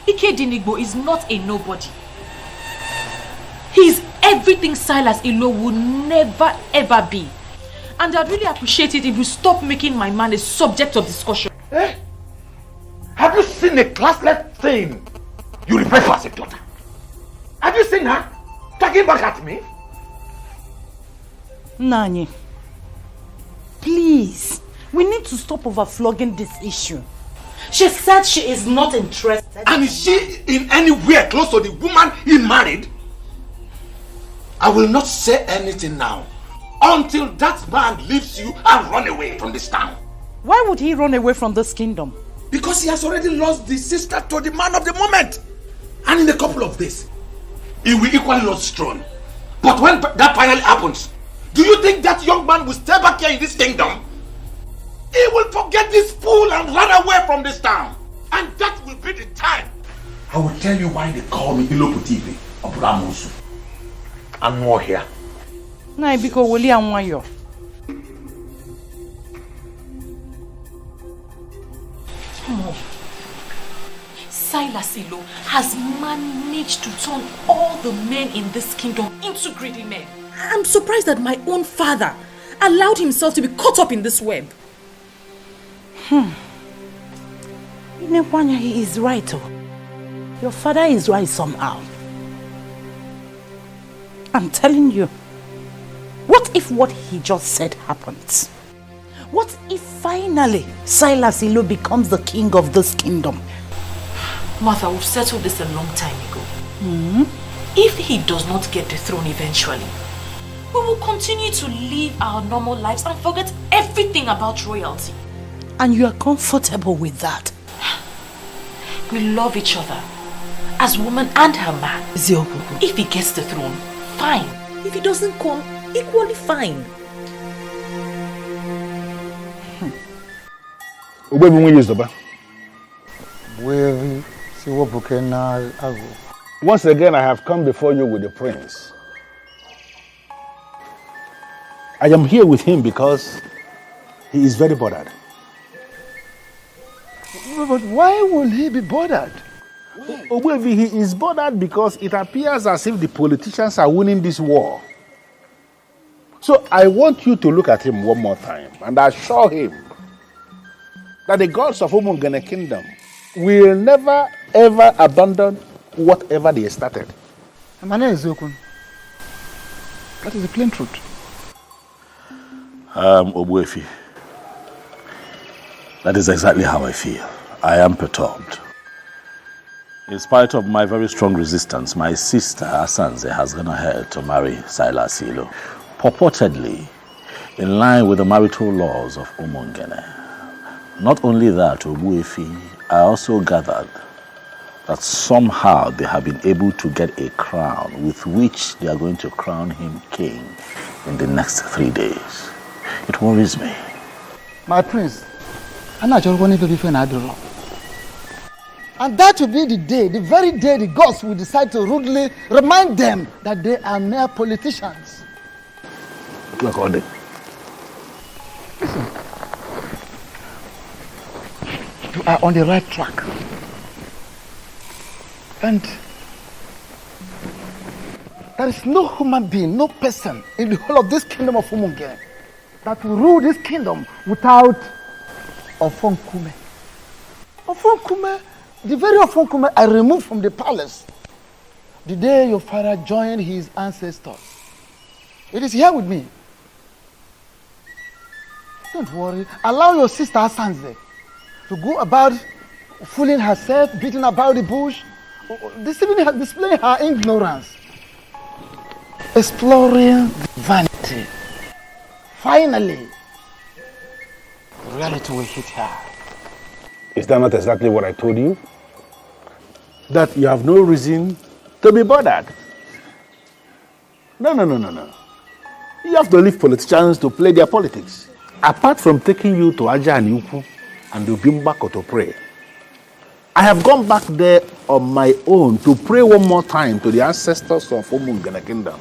Ikedinigbo is not a nobody. He's everything Silas Ilo would never ever be. And I'd really appreciate it if you stop making my man a subject of discussion. Eh? Have you seen a classless thing you refer to as a daughter? Have you seen her talking back at me? Nani, please, we need to stop overflogging this issue. She said she is not interested. And is she in anywhere close to the woman he married? I will not say anything now until that man leaves you and run away from this town. Why would he run away from this kingdom? Because he has already lost the sister to the man of the moment. And in a couple of days, he will equally lose his throne. But when that finally happens, do you think that young man will stay back here in this kingdom? He will forget this fool and run away from this town. And that will be the time. I will tell you why they call me Iloputivi of Ramosu. I'm more here. Na biko woli anwayo. Mom, Silas Ilo has managed to turn all the men in this kingdom into greedy men. I'm surprised that my own father allowed himself to be caught up in this web. Inepwanya, he is right. Your father is right somehow. I'm telling you. What if what he just said happens? What if finally Silas Ilo becomes the king of this kingdom? Mother, we've settled this a long time ago. If he does not get the throne eventually, we will continue to live our normal lives and forget everything about royalty. And you are comfortable with that? We love each other as woman and her man. If he gets the throne, fine. If he doesn't come, equally fine. Once again, I have come before you with the prince. I am here with him because he is very bothered. But why will he be bothered? Ogbuefi, he is bothered because it appears as if the politicians are winning this war. So I want you to look at him one more time and assure him that the gods of Umungene Kingdom will never ever abandon whatever they started. That is the plain truth. Ogbuefi, that is exactly how I feel. I am perturbed. In spite of my very strong resistance, my sister Asanze has gone ahead to marry Silas Ilo, purportedly in line with the marital laws of Umungene. Not only that, Ogbuefi, I also gathered that somehow they have been able to get a crown with which they are going to crown him king in the next 3 days. It worries me. My prince, I'm not just going to be fair. And that will be the day, the very day the gods will decide to rudely remind them that they are mere politicians. Look on it. Listen, you are on the right track. And there is no human being, no person in the whole of this kingdom of Umungene that will rule this kingdom without Ofonkume. Ofonkume, the very Ofonkume I removed from the palace the day your father joined his ancestors. It is here with me. Don't worry. Allow your sister Asanze to go about fooling herself, beating about the bush, displaying her ignorance, exploring vanity. Finally, reality will hit her. Is that not exactly what I told you? That you have no reason to be bothered. No. You have to leave politicians to play their politics. Apart from taking you to Aja and Ukwu and to Bimbako to pray, I have gone back there on my own to pray one more time to the ancestors of Umungene Kingdom.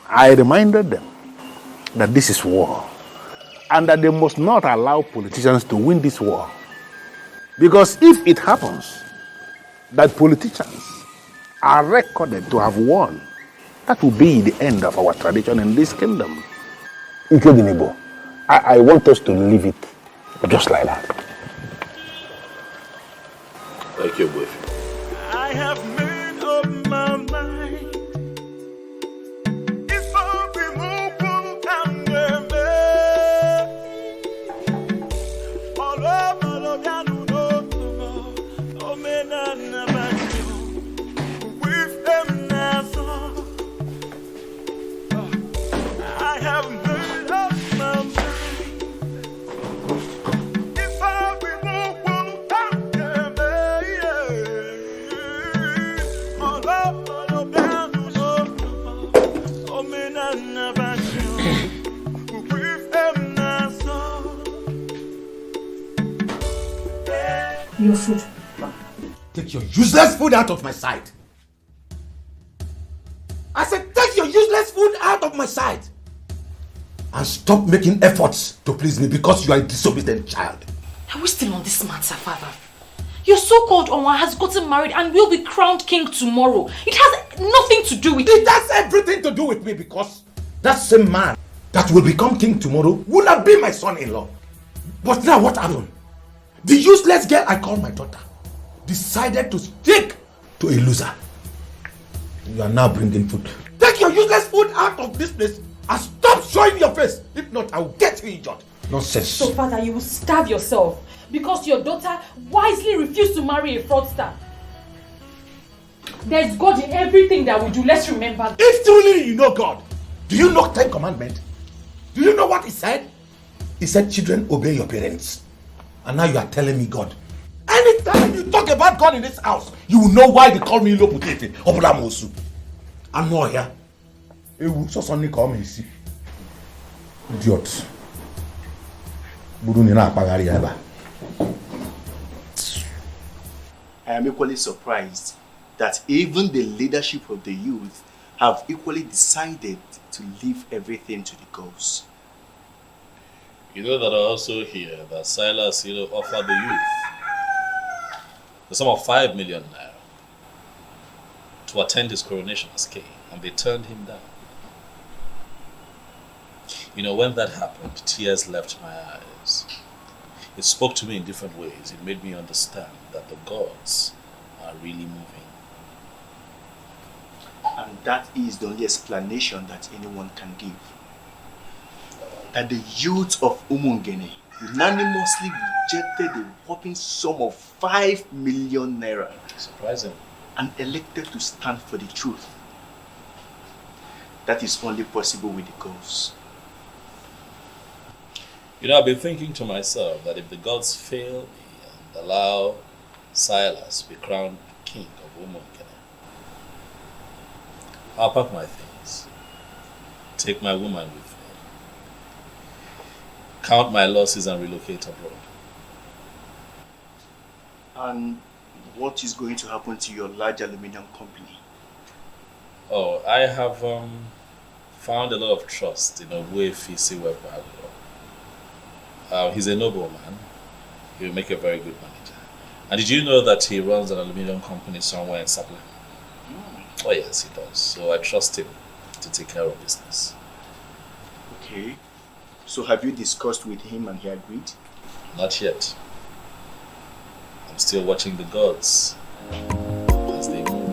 I reminded them that this is war and that they must not allow politicians to win this war. Because if it happens that politicians are recorded to have won, that will be the end of our tradition in this kingdom. Including Igbo. I want us to leave it just like that. Thank you, boyfriend. I have made up my mind. If I remove and all over with them now. I have made up my mind. If I remove Your food. Take your useless food out of my sight. I said, take your useless food out of my sight. and stop making efforts to please me because you are a disobedient child. Are we still on this matter, Father? Your so-called Onwa has gotten married and will be crowned king tomorrow. It has nothing to do with it. Has everything to do with me because that same man that will become king tomorrow will not be my son-in-law. But now what happened? The useless girl I call my daughter decided to stick to a loser. You are now bringing food. Take your useless food out of this place and stop showing your face. If not, I will get you injured. Nonsense. So, Father, you will starve yourself because your daughter wisely refused to marry a fraudster. There's God in everything that we do. Let's remember. If truly you know God, do you know 10 commandments? Do you know what he said? He said, children, obey your parents. And now you are telling me God. Anytime you talk about God in this house, you will know why they call me Loputete or Bulamosu. I'm not here. It will so suddenly call me, see. Idiot. I am equally surprised that even the leadership of the youth have equally decided to leave everything to the gods. You know that I also hear that Silas offered the youth the sum of 5 million naira to attend his coronation as king, and they turned him down. You know, when that happened, tears left my eyes. It spoke to me in different ways. It made me understand that the gods are really moving. And that is the only explanation that anyone can give. That the youth of Umungene unanimously rejected the whopping sum of 5 million naira. Surprising. And elected to stand for the truth. That is only possible with the gods. You know, I've been thinking to myself that if the gods fail me and allow Silas to be crowned king of Umungene, I'll pack my things, take my woman with me, count my losses and relocate abroad. And what is going to happen to your large aluminium company? Oh, I have found a lot of trust in Ogbuefi Webalo. He's a nobleman. He'll make a very good manager. And did you know that he runs an aluminium company somewhere in Sapele? Oh yes, he does. So I trust him to take care of business. Okay. So have you discussed with him and he agreed? Not yet. I'm still watching the gods as they move.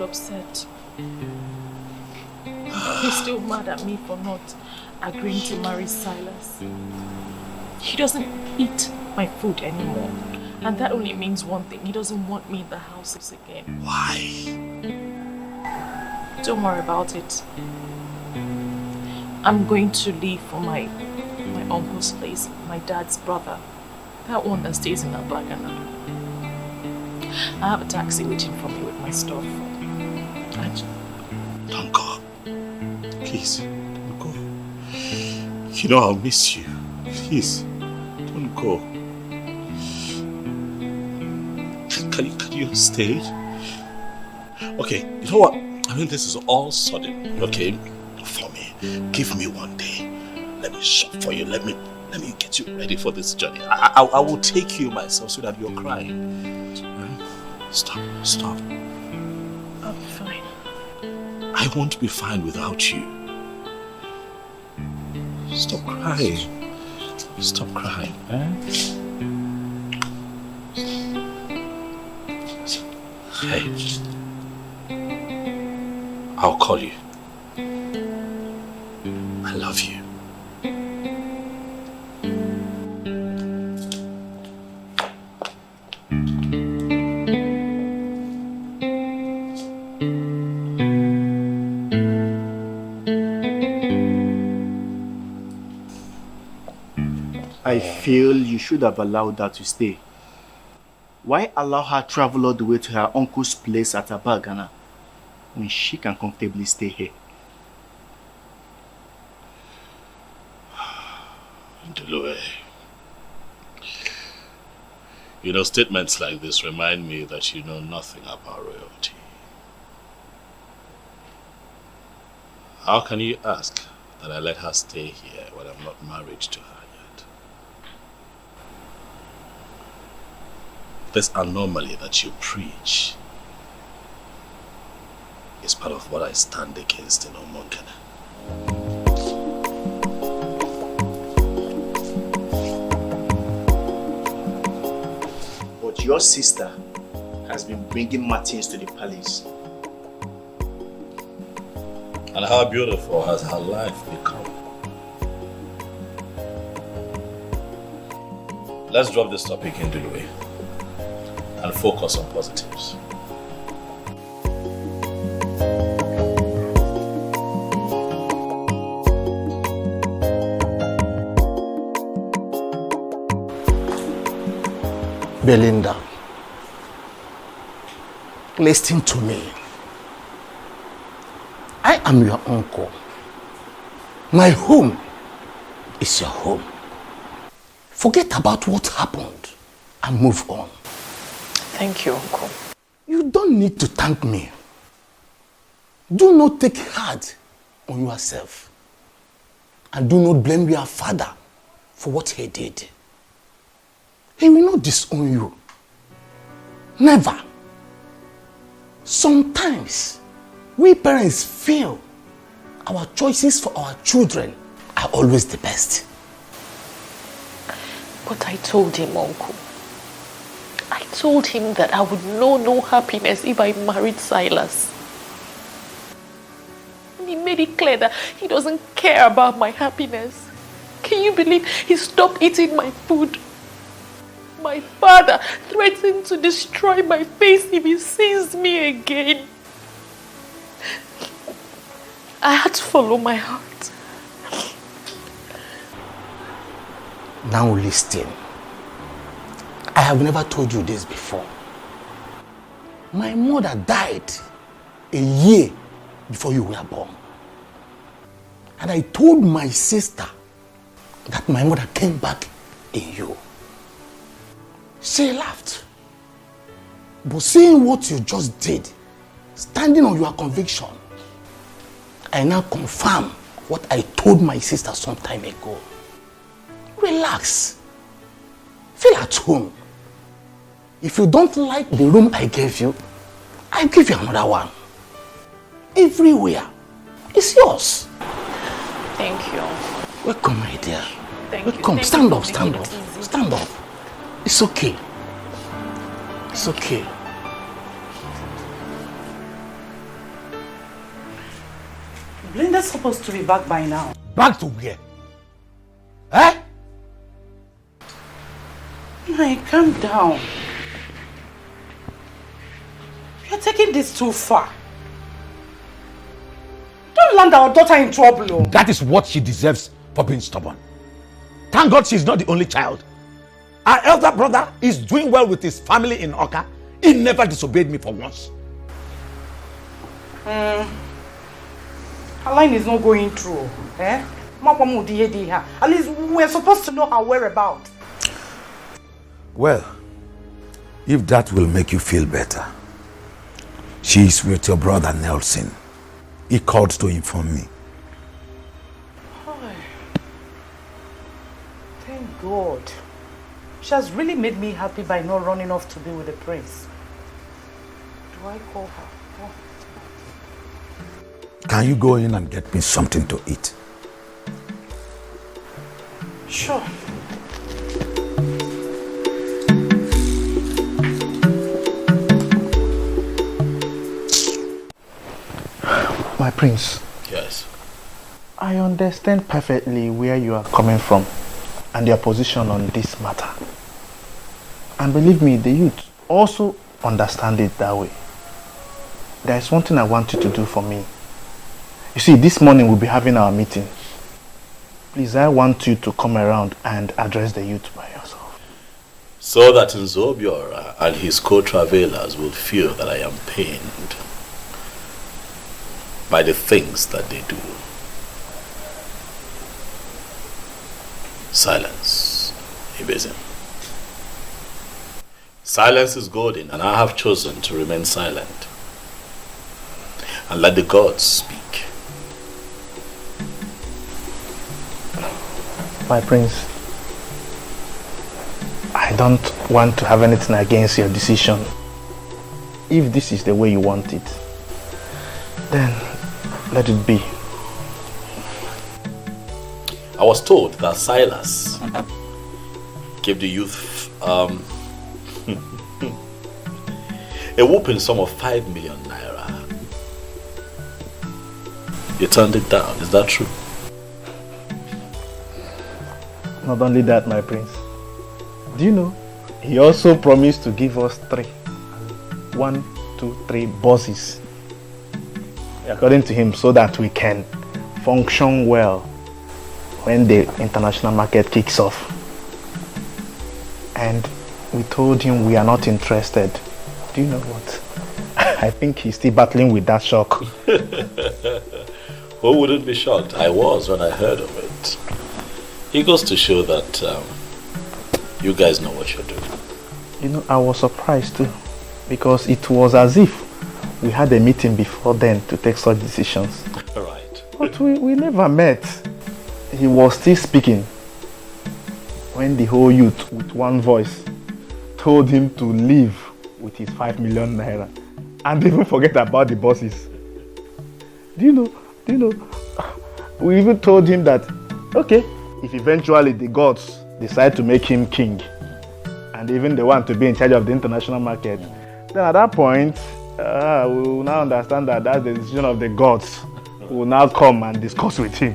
Upset. He's still mad at me for not agreeing to marry Silas. He doesn't eat my food anymore. And that only means one thing. He doesn't want me in the houses again. Why? Don't worry about it. I'm going to leave for my uncle's place, my dad's brother. That one that stays in Adelana. I have a taxi waiting for me with my stuff. Don't go. Please, don't go. You know I'll miss you. Please, don't go. Can you stay? Okay, you know what? I mean, this is all sudden, okay? For me. Give me one day. Let me shop for you. Let me get you ready for this journey. I will take you myself so that you're crying. Stop. I'll be fine. I won't be fine without you. Stop crying. Stop crying, Hey, I'll call you. I love you. I feel you should have allowed her to stay. Why allow her travel all the way to her uncle's place at Adelana when she can comfortably stay here? Ndulue. You know, statements like this remind me that you know nothing about royalty. How can you ask that I let her stay here when I'm not married to her yet? This anomaly that you preach is part of what I stand against in Omonkene. But your sister has been bringing Martins to the palace. And how beautiful has her life become? Let's drop this topic in Ndulue and focus on positives. Belinda, listen to me. I am your uncle. My home is your home. Forget about what happened and move on. Thank you, Uncle. You don't need to thank me. Do not take hard on yourself. And do not blame your father for what he did. He will not disown you. Never. Sometimes, we parents feel our choices for our children are always the best. But I told him, Uncle. I told him that I would know no happiness if I married Silas. And he made it clear that he doesn't care about my happiness. Can you believe he stopped eating my food? My father threatened to destroy my face if he sees me again. I had to follow my heart. Now listen. I have never told you this before. My mother died a year before you were born. And I told my sister that my mother came back in you. She laughed. But seeing what you just did, standing on your conviction, I now confirm what I told my sister some time ago. Relax. Feel at home. If you don't like the room I gave you, I'll give you another one. Everywhere. It's yours. Thank you. Welcome, my dear. Thank you. Welcome. Thank Stand you up, for stand making up. it easy. Stand up. It's okay. It's okay. Blinda's supposed to be back by now. Back to where? Eh? My, calm down. You're taking this too far. Don't land our daughter in trouble. Oh. That is what she deserves for being stubborn. Thank God she's not the only child. Our elder brother is doing well with his family in Oka. He never disobeyed me for once. Her line is not going through. Eh? At least we're supposed to know her whereabouts. Well, if that will make you feel better, she is with your brother Nelson. He called to inform me. Thank God. She has really made me happy by not running off to be with the prince. Do I call her? Oh. Can you go in and get me something to eat? Sure. My prince. Yes. I understand perfectly where you are coming from and your position on this matter. And believe me, the youth also understand it that way. There is one thing I want you to do for me. You see, this morning we'll be having our meeting. Please, I want you to come around and address the youth by yourself. So that Nzobiora and his co-travelers will feel that I am pained by the things that they do. Silence, Ibezim. Silence is golden, and I have chosen to remain silent and let the gods speak. My prince, I don't want to have anything against your decision. If this is the way you want it, then let it be. I was told that Silas gave the youth a whooping sum of 5 million naira. You turned it down, is that true? Not only that, my prince. Do you know, he also promised to give us 3 buses, according to him, so that we can function well when the international market kicks off. And we told him we are not interested. Do you know what? I think he's still battling with that shock. Who wouldn't be shocked? I was when I heard of it. It goes to show that you guys know what you're doing. You know, I was surprised too, because it was as if we had a meeting before then to take such decisions. Right. But we never met. He was still speaking when the whole youth, with one voice, told him to leave with his 5 million naira and even forget about the buses. Do you know, we even told him that, okay, if eventually the gods decide to make him king and even they want to be in charge of the international market, then at that point, we will now understand that that's the decision of the gods. We will now come and discuss with him.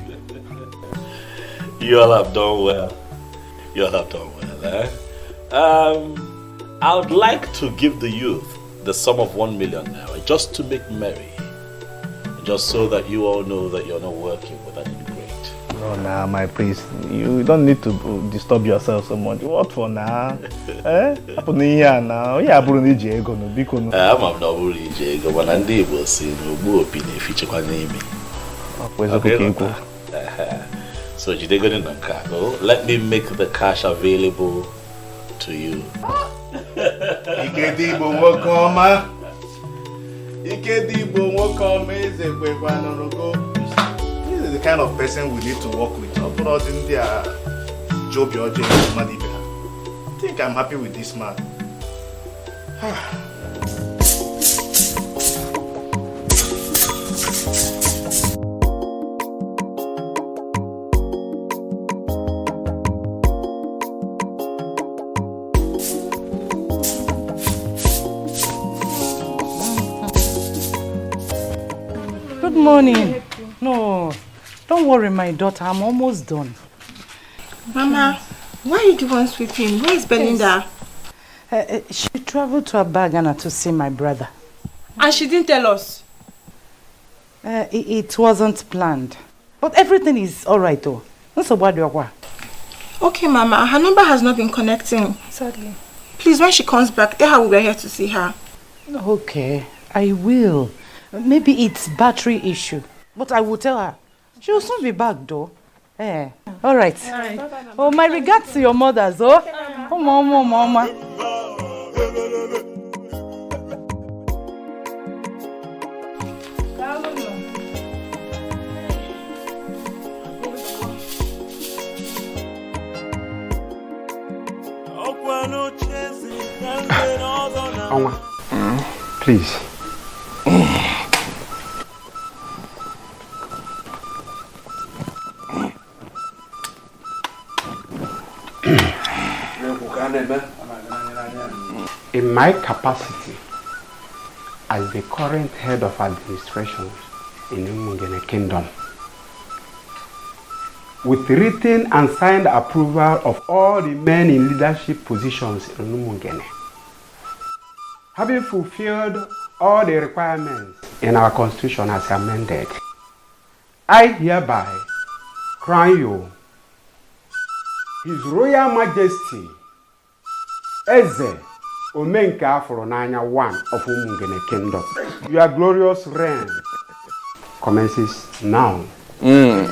You all have done well. You all have done well, eh? I would like to give the youth the sum of 1 million naira just to make merry. Just so that you all know that you're not working with an ingrate. No, nah, my priest. You don't need to disturb yourself so much. What for now? Eh? Happen here now. Yeah, I'm not ego no biko no. I'm not ego, but I'm able to see no more opinion feature kwa name. So you take it in the cargo. Let me make the cash available to you. This is the kind of person we need to work with. I think I'm happy with this man. Good morning. No, don't worry, my daughter. I'm almost done. Mama, why are you the one sweeping? Where is Belinda? She traveled to Agbogidi to see my brother. And she didn't tell us? It wasn't planned. But everything is alright though. Okay, Mama. Her number has not been connecting. Sadly. Please, when she comes back, tell her we are here to see her. Okay, I will. Maybe it's battery issue. But I will tell her. She will soon be back though. Alright. Bye-bye, Oh, my regards to your mothers, oh. Okay, oh, mama. Onwa, please. In my capacity as the current head of administration in Umungene Kingdom, with written and signed approval of all the men in leadership positions in Umungene, having fulfilled all the requirements in our constitution as amended, I hereby crown you His Royal Majesty Eze Omenka Foronanya, one of Umungene Kingdom. Your glorious reign commences now. When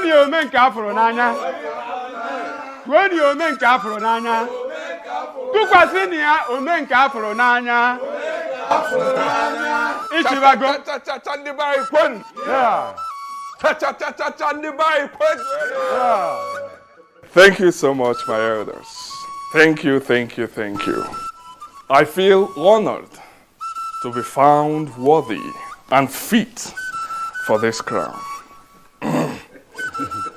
you Omenka Foronanya, when you Omenka Foronanya, Tukasinia Omenka Foronanya, Ichibago, Thank you so much, my elders. Thank you. I feel honored to be found worthy and fit for this crown.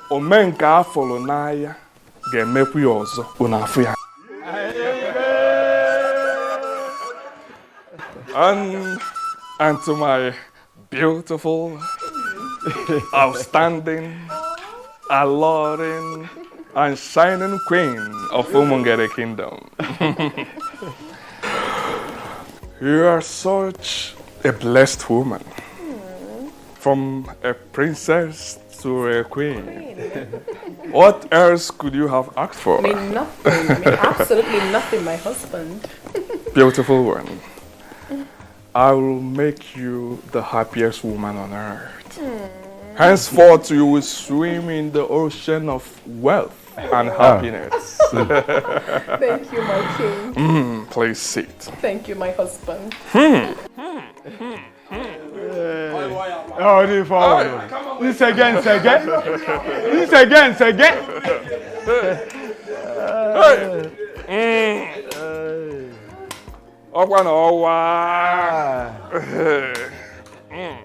Omenka Folonaya ga-emekwu ya ọzọ unafu ya. And to my beautiful, outstanding, alluring, and shining queen of Umungere Kingdom. You are such a blessed woman. From a princess to a queen. What else could you have asked for? I mean, nothing. I mean, absolutely nothing, my husband. Beautiful one. I will make you the happiest woman on earth. Henceforth, you will swim in the ocean of wealth and happiness. Thank you, my king. Please sit. Thank you, my husband. Oh, the forward. This again.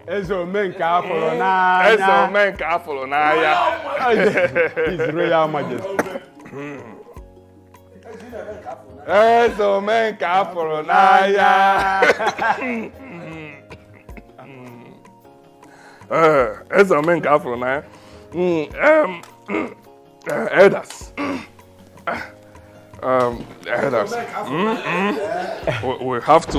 Ezo Omenka Folonaya. His Royal Majesty. Ezo Omenka Folonaya. Ezo Omenka Folonaya. Elders. Elders. We have to.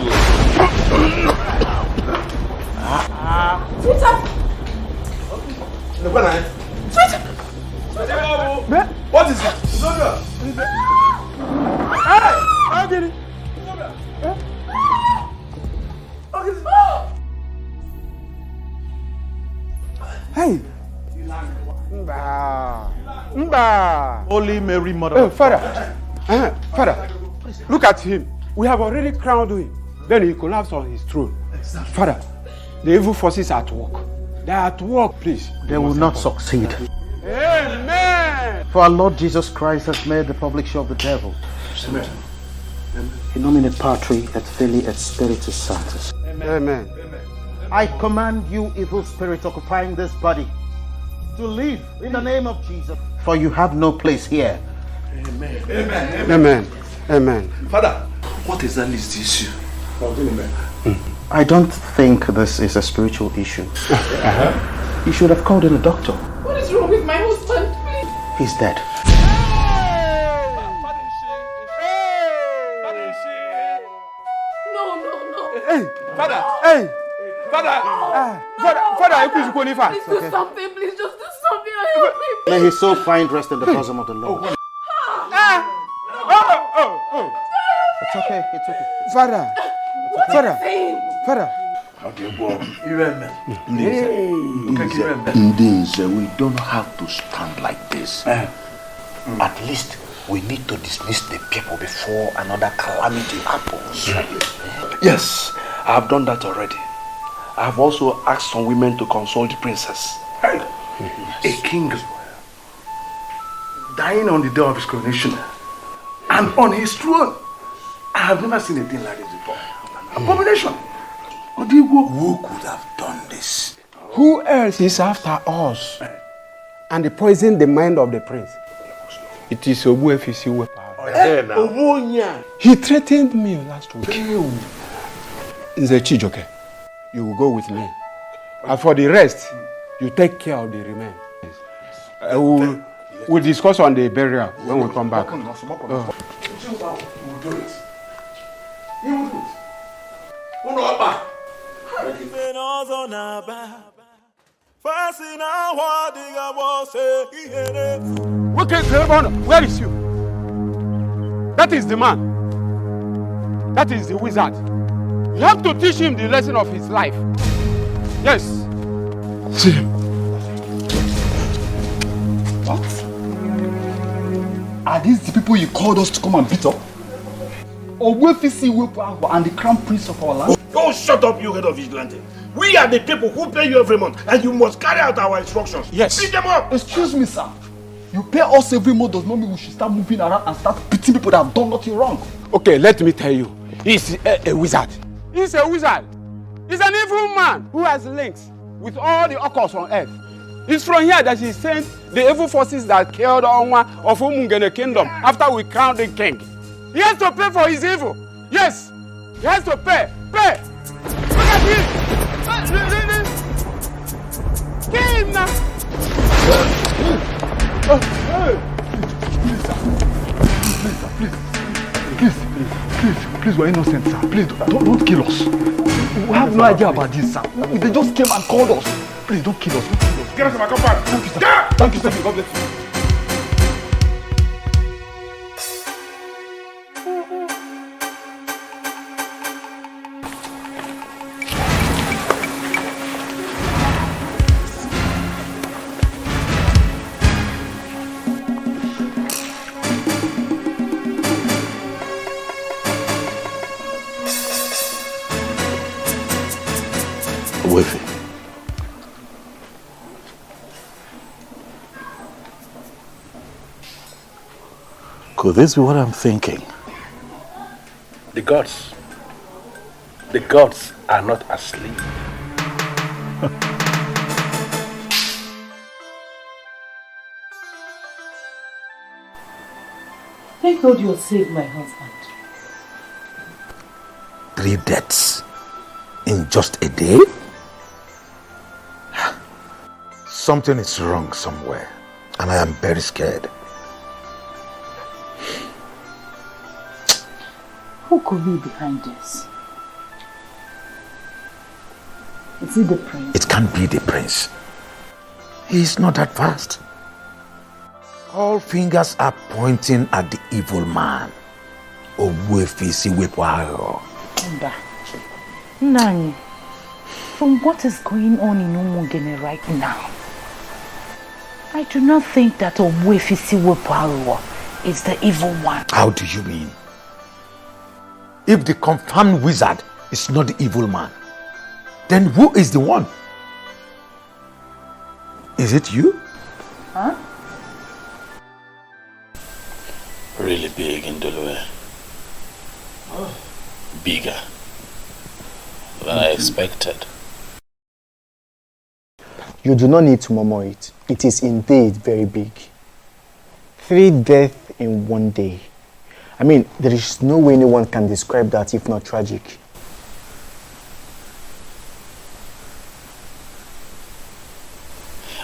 What is that? Hey! Agbogidi! Hey! Mba! Holy Mary, Mother of Father! Father, look at him. We have already crowned him. Then he collapsed on his throne. Father, the evil forces are at work. They are at work, please. They will not succeed. Amen! For our Lord Jesus Christ has made the public show of the devil. Amen. In nomine Patri et Filii et Spiritus Sanctus. Amen. I command you, evil spirit occupying this body, to leave in the name of Jesus. For you have no place here. Amen. Amen. Father, what exactly is the issue? I don't think this is a spiritual issue. You should have called in a doctor. What is wrong with my husband? He's dead. No. Hey! Father! Please do something. Please just do something. May his soul find rest in the bosom of the Lord. It's okay. Father! We don't have to stand like this. At least we need to dismiss the people before another calamity happens. Yes, I have done that already. I have also asked some women to console the princess. A king dying on the day of his coronation and on his throne. I have never seen a thing like this before. Abomination. Who could have done this? Who else is after us? And they poisoned the mind of the prince. It is Obuefisi Wepa. He threatened me last week. Nze Chijoke, you will go with me. And for the rest, you take care of the remains. We'll discuss on the burial when we come back. He will do it. Where is you? That is the man. That is the wizard. You have to teach him the lesson of his life. Yes. See him. What? Are these the people you called us to come and beat up? Or Wefisi Wepo and the crown prince of our land? Oh, shut up, you head of vigilante. We are the people who pay you every month, and you must carry out our instructions. Yes. Beat them up. Excuse me, sir. You pay us every month does not mean we should start moving around and start beating people that have done nothing wrong. Okay, let me tell you. He's a wizard. He's a wizard. He's an evil man who has links with all the occults on earth. It's from here that he sent the evil forces that killed Onwa of Umungene kingdom after we crowned the king. He has to pay for his evil. Yes, he has to pay. Pay. Look at him. Kill him now. Please, we're innocent, sir. Please, don't kill us. We have no idea about this, sir. They just came and called us. Please, don't kill us. Get us to my compound. Thank you, sir. Get! Thank you, sir. God bless you. Could this be what I'm thinking? The gods are not asleep. Thank God you saved my husband. 3 deaths in just a day? Something is wrong somewhere, and I am very scared. Who could be behind this? Is it the prince? It can't be the prince. He's not that fast. All fingers are pointing at the evil man. Ogbuefisi Wepo. Nani, from what is going on in Umungene right now, I do not think that Ogbuefisi Wepo is the evil one. How do you mean? If the confirmed wizard is not the evil man, then who is the one? Is it you? Huh? Really big in Dulue. Bigger than I expected. You do not need to murmur it. It is indeed very big. 3 deaths in 1 day. I mean, there is no way anyone can describe that if not tragic.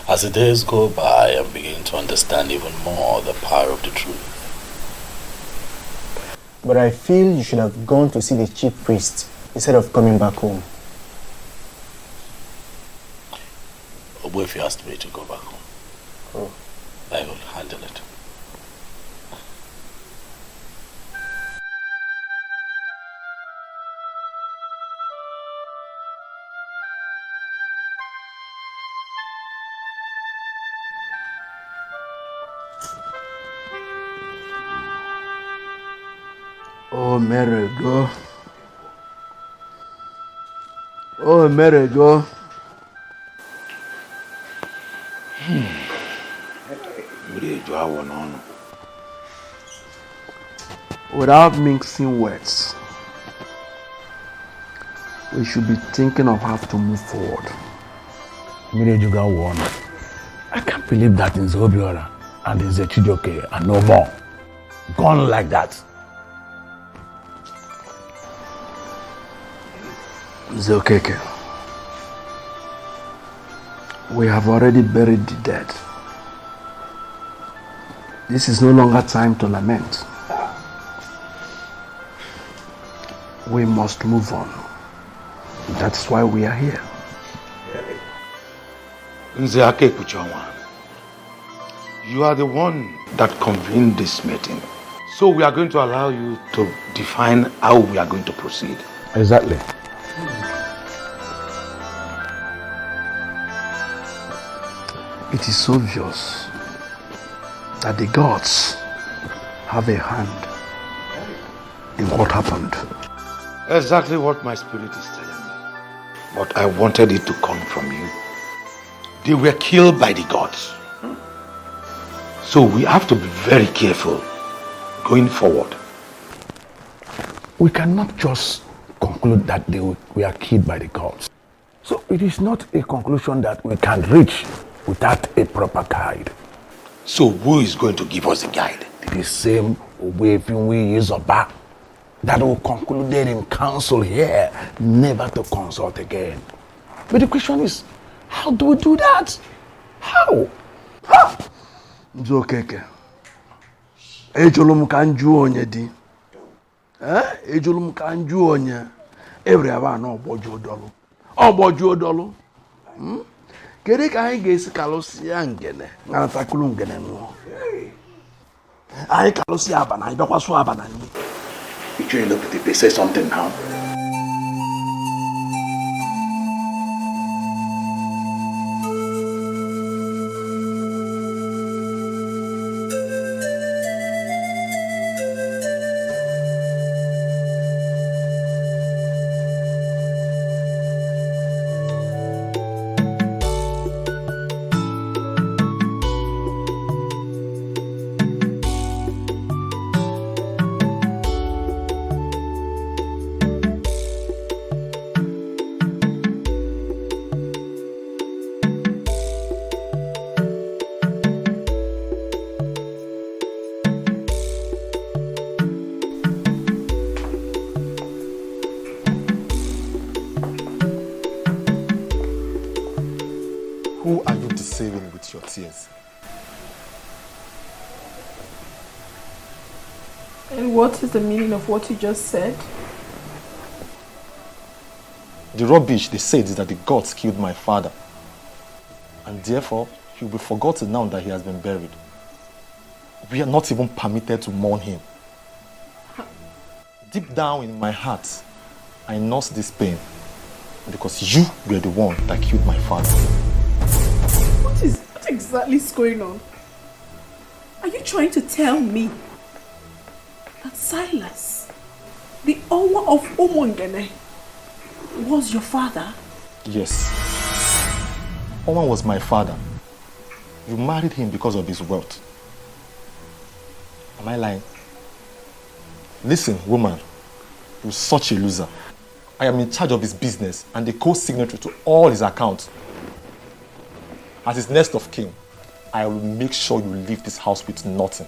As the days go by, I'm beginning to understand even more the power of the truth. But I feel you should have gone to see the chief priest instead of coming back home. If you asked me to go back home, I will handle it. Oh, Mary, go. Oh, Mary, go. Without mixing words, we should be thinking of how to move forward. I can't believe that in Zobiora and in Zechidoke and no more. Gone like that. Zokeke, we have already buried the dead. This is no longer time to lament. We must move on. That's why we are here. Nzeake Kuchonwa, you are the one that convened this meeting. So we are going to allow you to define how we are going to proceed. Exactly. It is obvious that the gods have a hand in what happened. Exactly what my spirit is telling me. But I wanted it to come from you. They were killed by the gods. So we have to be very careful going forward. We cannot just conclude that they were killed by the gods. So it is not a conclusion that we can reach without a proper guide. So who is going to give us a guide? The same way we use Oba that will conclude in council here, never to consult again. But the question is, how do we do that? How? Nzokeke. Ejolum kanju onye di. Ejolum kanju onye. Everyone no bojo dolu. Obojo dolu. Kere ka anyị ga-esi kalụsịa ngene na takulu ngene nụọ. Anyị kalụsịa abana, anyị bịakwasu abana nni. You trying to look at it, say something now. Who are you deceiving with your tears? And what is the meaning of what you just said? The rubbish they said is that the gods killed my father. And therefore, he will be forgotten now that he has been buried. We are not even permitted to mourn him. Deep down in my heart, I nurse this pain because you were the one that killed my father. What exactly is going on? Are you trying to tell me that Silas, the owner of Omongene, was your father? Yes. Oman was my father. You married him because of his wealth. Am I lying? Listen, woman, you're such a loser. I am in charge of his business and the co-signatory to all his accounts. As his next of kin, I will make sure you leave this house with nothing.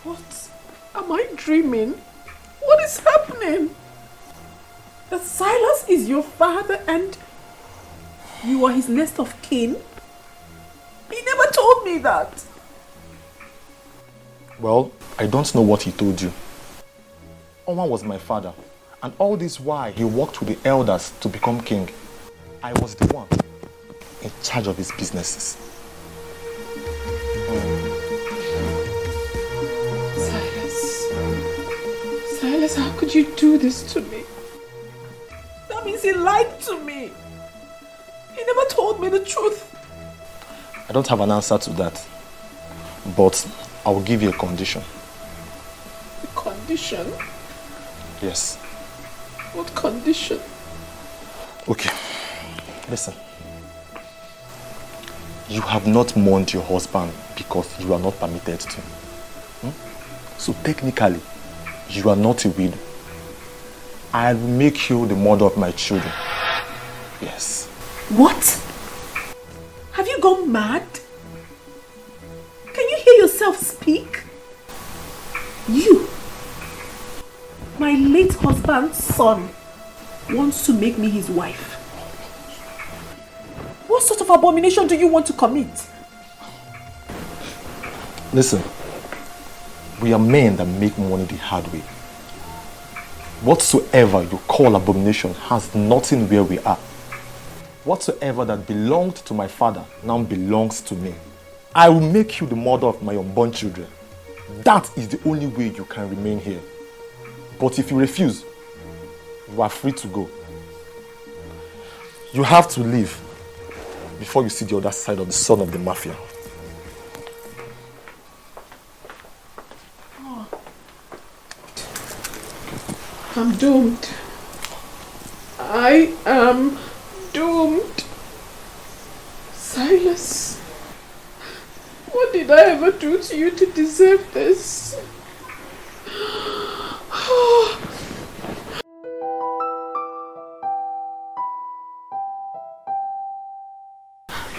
What? Am I dreaming? What is happening? That Silas is your father and you are his next of kin? He never told me that. Well, I don't know what he told you. Oman was my father, and all this while he worked with the elders to become king. I was the one in charge of his businesses. Silas, how could you do this to me? That means he lied to me. He never told me the truth. I don't have an answer to that, but I will give you a condition. A condition? Yes. What condition? Okay, listen. You have not mourned your husband because you are not permitted to. So technically, you are not a widow. I will make you the mother of my children. Yes. What? Have you gone mad? Can you hear yourself speak? You, my late husband's son, wants to make me his wife. What sort of abomination do you want to commit? Listen, we are men that make money the hard way. Whatsoever you call abomination has nothing where we are. Whatsoever that belonged to my father now belongs to me. I will make you the mother of my unborn children. That is the only way you can remain here. But if you refuse, you are free to go. You have to leave before you see the other side of the son of the mafia. I'm doomed. I am doomed. Silas, what did I ever do to you to deserve this?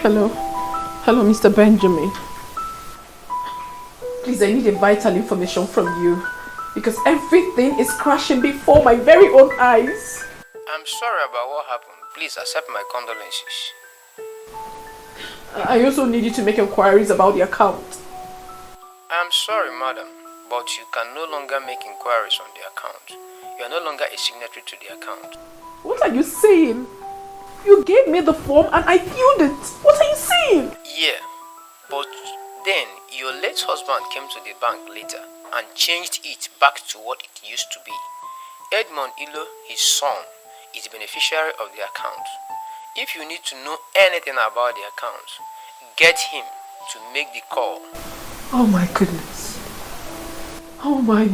Hello, Mr. Benjamin. Please, I need a vital information from you because everything is crashing before my very own eyes. I'm sorry about what happened. Please accept my condolences. I also need you to make inquiries about the account. I'm sorry, madam, but you can no longer make inquiries on the account. You are no longer a signatory to the account. What are you saying? You gave me the form and I filled it. What are you saying? Yeah, but then your late husband came to the bank later and changed it back to what it used to be. Edmond Ilo, his son, is the beneficiary of the account. If you need to know anything about the account, get him to make the call. Oh my goodness. Oh my.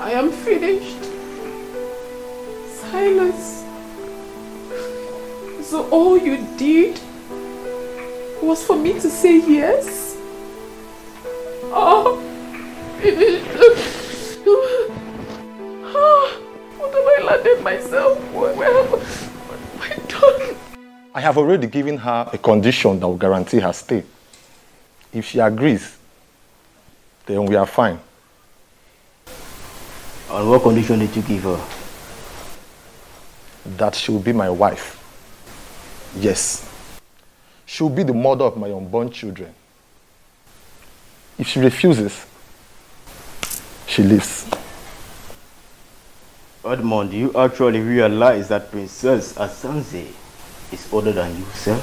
I am finished. Silas. So all you did was for me to say yes? Oh, finished. What have I landed myself? Where have I done? I have already given her a condition that will guarantee her stay. If she agrees, then we are fine. On what condition did you give her? That she will be my wife. Yes. She will be the mother of my unborn children. If she refuses, she leaves. Edmond, do you actually realize that Princess Asanze is older than you, sir?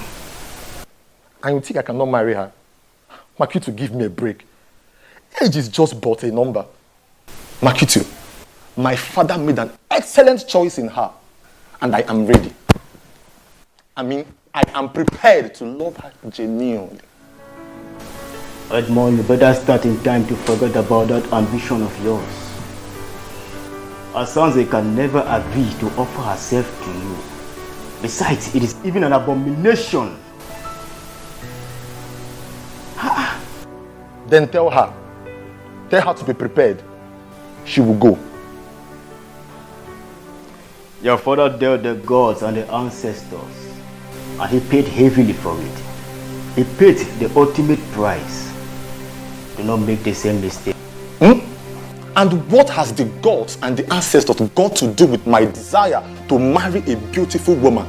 And you think I cannot marry her? Makitu, give me a break. Age is just but a number. Makitu, my father made an excellent choice in her, and I am ready. I mean, I am prepared to love her genuinely. Edmond, you better start in time to forget about that ambition of yours. Asanze can never agree to offer herself to you. Besides, it is even an abomination. Then tell her to be prepared. She will go. Your father dealt the gods and the ancestors, and he paid heavily for it. He paid the ultimate price. Do not make the same mistake. And what has the gods and the ancestors got to do with my desire to marry a beautiful woman?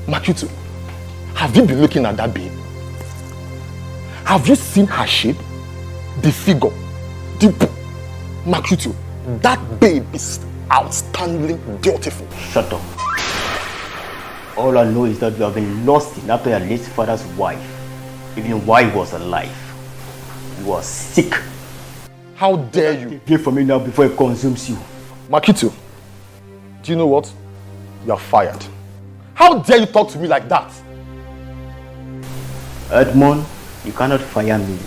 Makitu, have you been looking at that babe? Have you seen her shape? The figure? Makitu, that babe is outstandingly beautiful. Shut up. All I know is that you have been lost in after your late father's wife, even while he was alive. You are sick. How dare you? Get from me now before it consumes you. Makitu, do you know what? You are fired. How dare you talk to me like that? Edmond, you cannot fire me,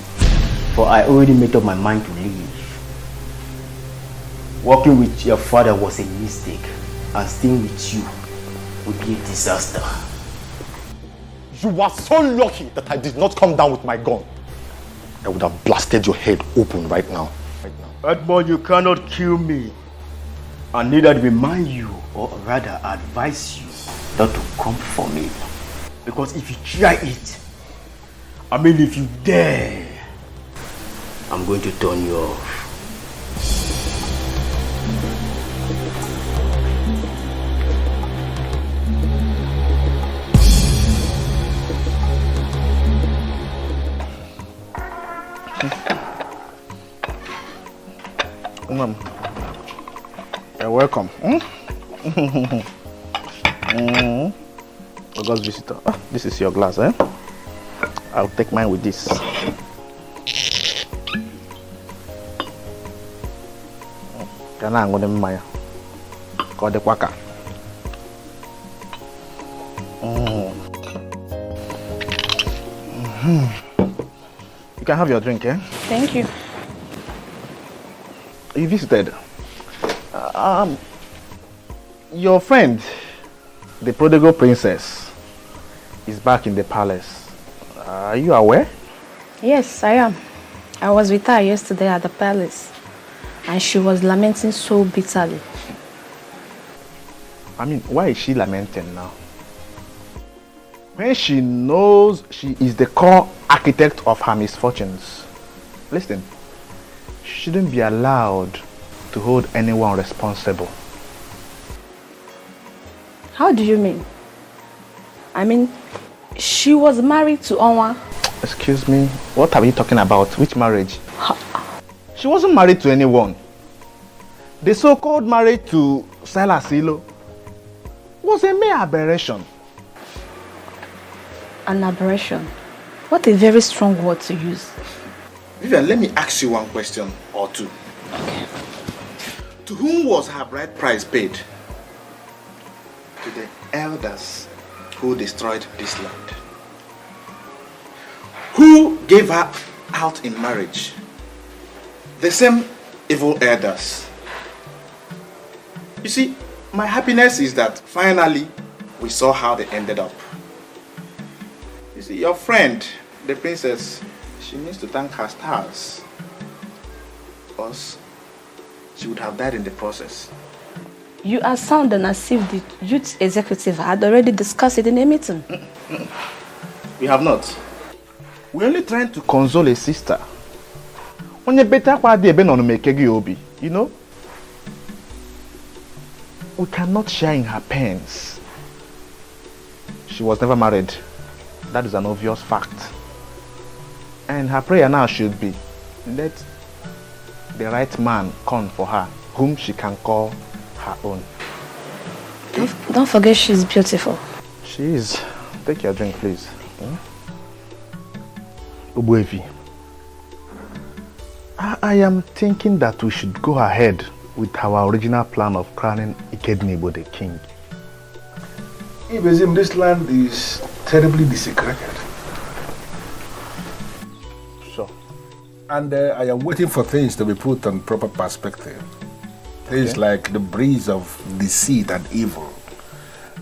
for I already made up my mind to leave. Working with your father was a mistake, and staying with you would be a disaster. You are so lucky that I did not come down with my gun. I would have blasted your head open right now. Edmond, you cannot kill me. I need to remind you, or rather advise you, not to come for me. Because if you try it, if you dare, I'm going to turn you off. Mom, you're welcome. August visitor. Oh, this is your glass, eh? I'll take mine with this. Can I go to my call the quaka? You can have your drink, eh? Thank you. You visited. Your friend, the prodigal princess, is back in the palace. Are you aware? Yes, I am. I was with her yesterday at the palace, and she was lamenting so bitterly. I mean, why is she lamenting now? When she knows she is the core architect of her misfortunes. Listen, she shouldn't be allowed to hold anyone responsible. How do you mean? I mean, she was married to Onwa. Excuse me, what are you talking about? Which marriage? She wasn't married to anyone. The so-called marriage to Silas Ilo was a mere aberration. An aberration? What a very strong word to use. Vivian, let me ask you one question or two. Okay. To whom was her bride price paid? To the elders who destroyed this land. Who gave her out in marriage? The same evil elders. You see, my happiness is that finally we saw how they ended up. You see, your friend, the princess, she needs to thank her stars. Because she would have died in the process. You are sounding as if the youth executive had already discussed it in a meeting. We have not. We're only trying to console a sister. You know? We cannot share in her pains. She was never married. That is an obvious fact. And her prayer now should be, let the right man come for her, whom she can call her own. Don't forget she's beautiful. She is. Take your drink, please. Ubuevi, I am thinking that we should go ahead with our original plan of crowning Ikednibo the king. Ibezim, this land is terribly desecrated. Sure. And I am waiting for things to be put on proper perspective. Things like the breeze of deceit and evil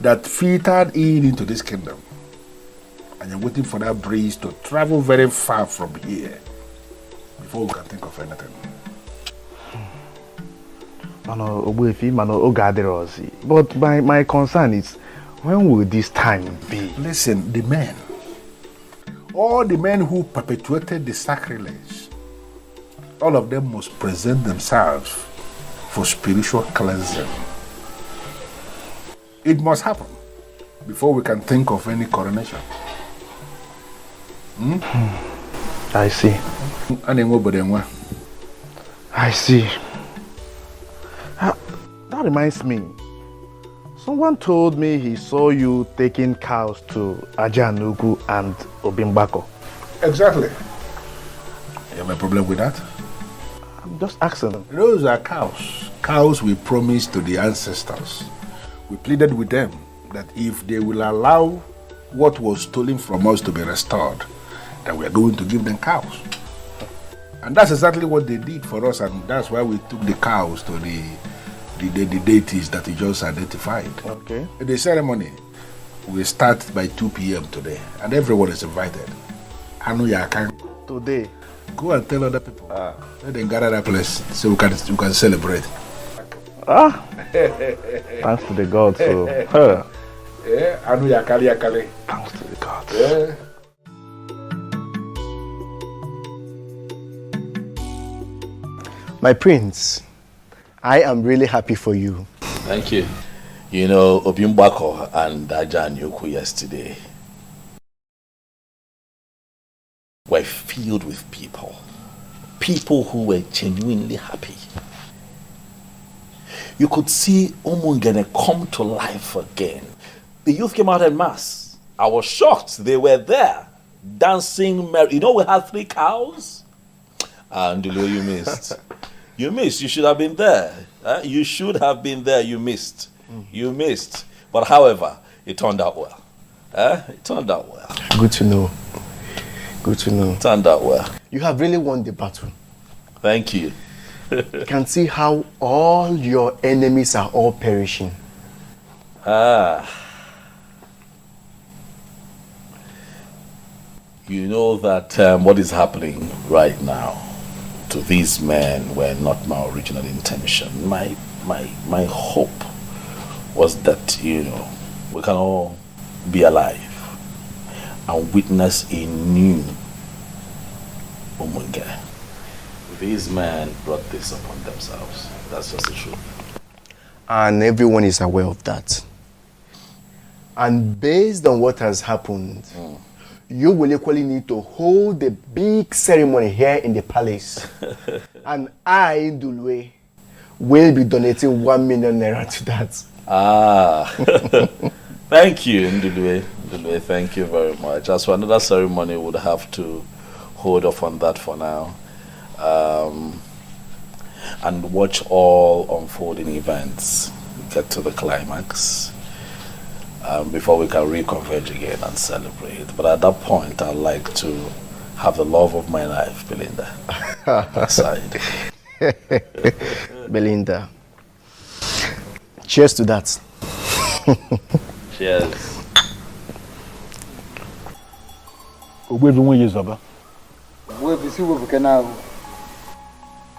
that filtered into this kingdom. And I'm waiting for that breeze to travel very far from here before we can think of anything. But my concern is, when will this time be? Listen, the men, all the men who perpetuated the sacrilege, all of them must present themselves for spiritual cleansing. It must happen before we can think of any coronation. I see. I see. That reminds me. Someone told me he saw you taking cows to Ajanugu and Obimbako. Exactly. You have a problem with that? I'm just asking them. Those are cows. Cows we promised to the ancestors. We pleaded with them that if they will allow what was stolen from us to be restored, that we are going to give them cows. And that's exactly what they did for us, and that's why we took the cows to the deities that you just identified. Okay. The ceremony will start by 2 p.m. today, and everyone is invited. Today? Go and tell other people. Let them gather that place so we can celebrate. Thanks to the gods. Thanks to the gods. My prince, I am really happy for you. Thank you. You know, Obimbako and Ajanyuku yesterday were filled with people who were genuinely happy. You could see Omungene come to life again. The youth came out en masse. I was shocked. They were there, dancing merry. You know, we had 3 cows. And you missed. You missed. You should have been there. You should have been there. You missed. You missed. But however, it turned out well. It turned out well. Good to know. Good to know. It turned out well. You have really won the battle. Thank you. You can see how all your enemies are all perishing. You know that what is happening right now to these men were not my original intention. My hope was that, you know, we can all be alive and witness a new Umunge. These men brought this upon themselves. That's just the truth. And everyone is aware of that. And based on what has happened, you will equally need to hold the big ceremony here in the palace. And I, Ndulwe, will be donating 1 million naira to that. Thank you, Ndulwe. Ndulwe, thank you very much. As for another ceremony, we'll have to hold off on that for now. And watch all unfolding events get to the climax before we can reconverge again and celebrate. But at that point, I'd like to have the love of my life, Belinda, aside. Belinda. Cheers to that. Cheers.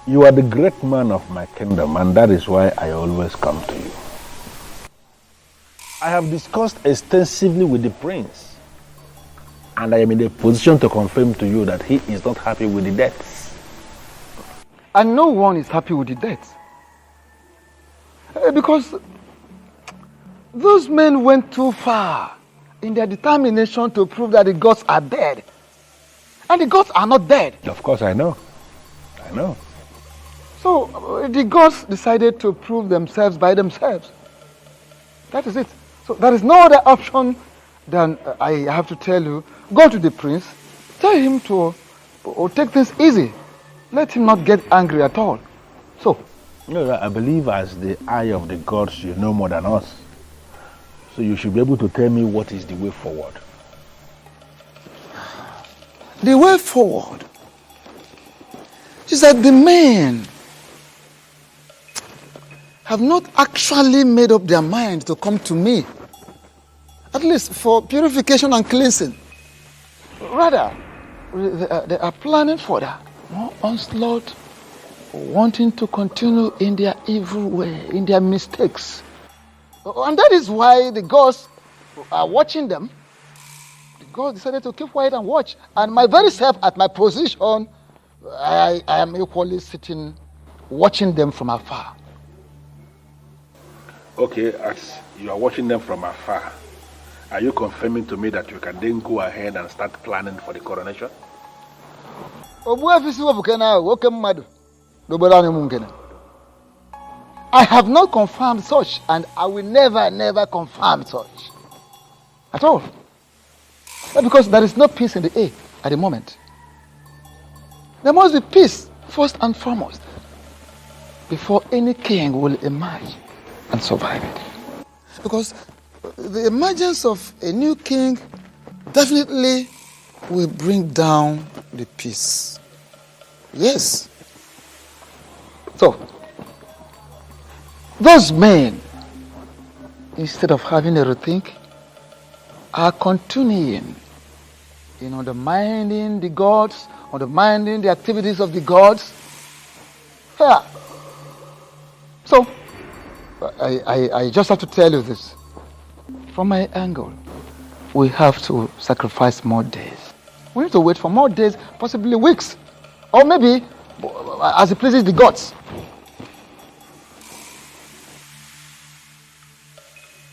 You are the great man of my kingdom, and that is why I always come to you. I have discussed extensively with the prince, and I am in a position to confirm to you that he is not happy with the deaths. And no one is happy with the deaths. Because those men went too far in their determination to prove that the gods are dead. And the gods are not dead. Of course, I know. I know. So the gods decided to prove themselves by themselves. That is it. So there is no other option than I have to tell you, go to the prince, tell him to take things easy. Let him not get angry at all. So. No, I believe as the eye of the gods, you know more than us. So you should be able to tell me what is the way forward. The way forward is that the men have not actually made up their mind to come to me, at least for purification and cleansing. Rather, they are planning for that more onslaught, wanting to continue in their evil way, in their mistakes. And that is why the gods are watching them. The gods decided to keep quiet and watch. And my very self at my position, I am equally sitting, watching them from afar. Okay, as you are watching them from afar, are you confirming to me that you can then go ahead and start planning for the coronation? I have not confirmed such, and I will never confirm such. At all. Because there is no peace in the air at the moment. There must be peace, first and foremost, before any king will emerge and survive it. Because the emergence of a new king definitely will bring down the peace. Yes. So, those men, instead of having a rethink, are continuing in undermining the gods, undermining the activities of the gods. Yeah. So, I just have to tell you this. From my angle, we have to sacrifice more days. We need to wait for more days, possibly weeks, or maybe as it pleases the gods.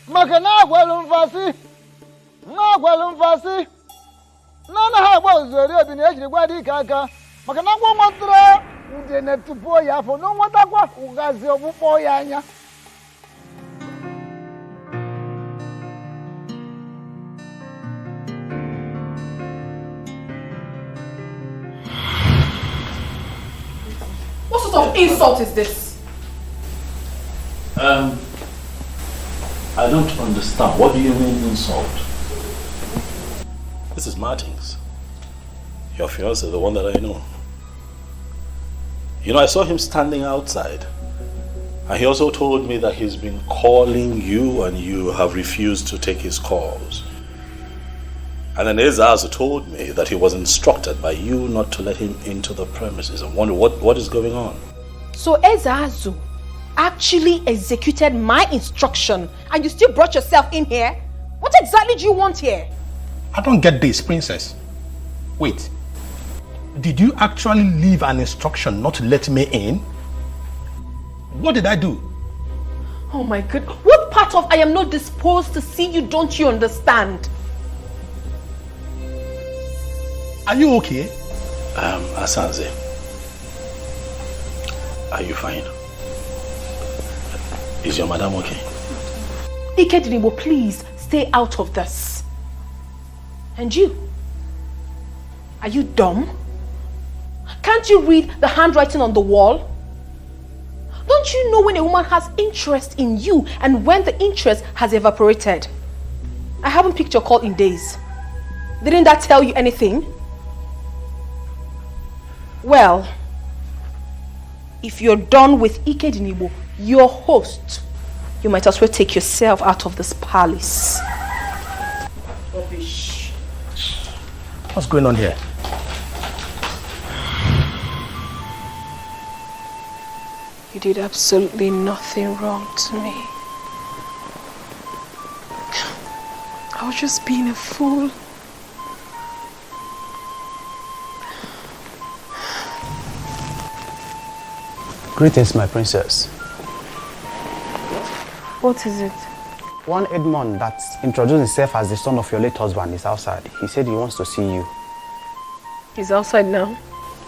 Makana gwalumfasi, na gwalumfasi, na ha gbozori obi na ejiri gwa Dikeh aka. Makana gwa nwatara ude na tupo ya afọ no nwatakwa ugazi ogbukpo ya anya. What insult is this? I don't understand. What do you mean insult? This is Martins. Your fiancé, the one that I know. You know, I saw him standing outside. And he also told me that he's been calling you and you have refused to take his calls. And then Ezazu told me that he was instructed by you not to let him into the premises. I wonder what is going on. So Ezazu actually executed my instruction and you still brought yourself in here? What exactly do you want here? I don't get this, princess. Wait. Did you actually leave an instruction not to let me in? What did I do? Oh my God. What part of I am not disposed to see you don't you understand? Are you okay? Asanze, are you fine? Is your madam okay? Ikedinibo, please stay out of this. And you? Are you dumb? Can't you read the handwriting on the wall? Don't you know when a woman has interest in you and when the interest has evaporated? I haven't picked your call in days. Didn't that tell you anything? Well, if you're done with Ikedinibo, your host, you might as well take yourself out of this palace. Rubbish. What's going on here? You did absolutely nothing wrong to me. I was just being a fool. Greetings, my princess. What is it? One Edmond that introduced himself as the son of your late husband is outside. He said he wants to see you. He's outside now?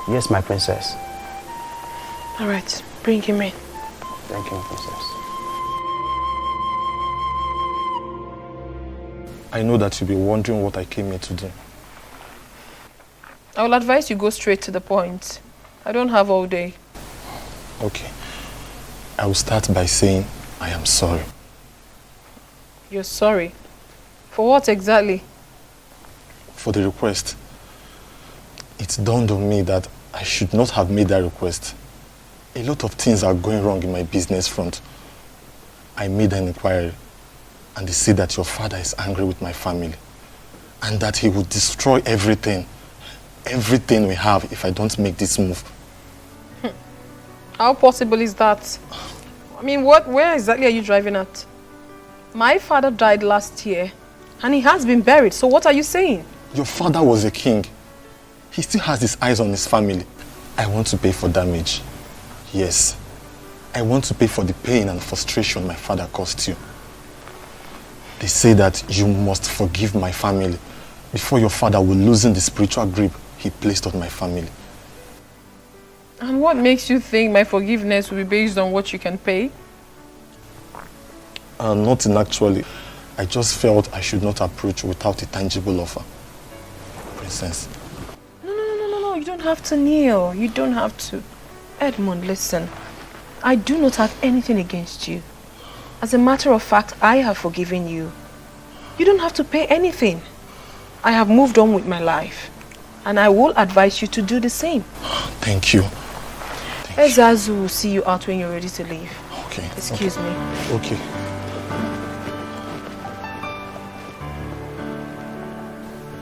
Yes, my princess. All right, bring him in. Thank you, my princess. I know that you'll be wondering what I came here to do. I will advise you go straight to the point. I don't have all day. Okay. I will start by saying I am sorry. You're sorry? For what exactly? For the request. It dawned on me that I should not have made that request. A lot of things are going wrong in my business front. I made an inquiry and they say that your father is angry with my family and that he would destroy everything we have if I don't make this move. How possible is that? I mean, where exactly are you driving at? My father died last year and he has been buried, so what are you saying? Your father was a king. He still has his eyes on his family. I want to pay for damage. Yes. I want to pay for the pain and frustration my father caused you. They say that you must forgive my family before your father will loosen the spiritual grip he placed on my family. And what makes you think my forgiveness will be based on what you can pay? Nothing actually. I just felt I should not approach without a tangible offer. Princess. No, you don't have to kneel. You don't have to. Edmund, listen. I do not have anything against you. As a matter of fact, I have forgiven you. You don't have to pay anything. I have moved on with my life. And I will advise you to do the same. Thank you. Ezazu will see you out when you're ready to leave. Okay. Excuse me. Okay.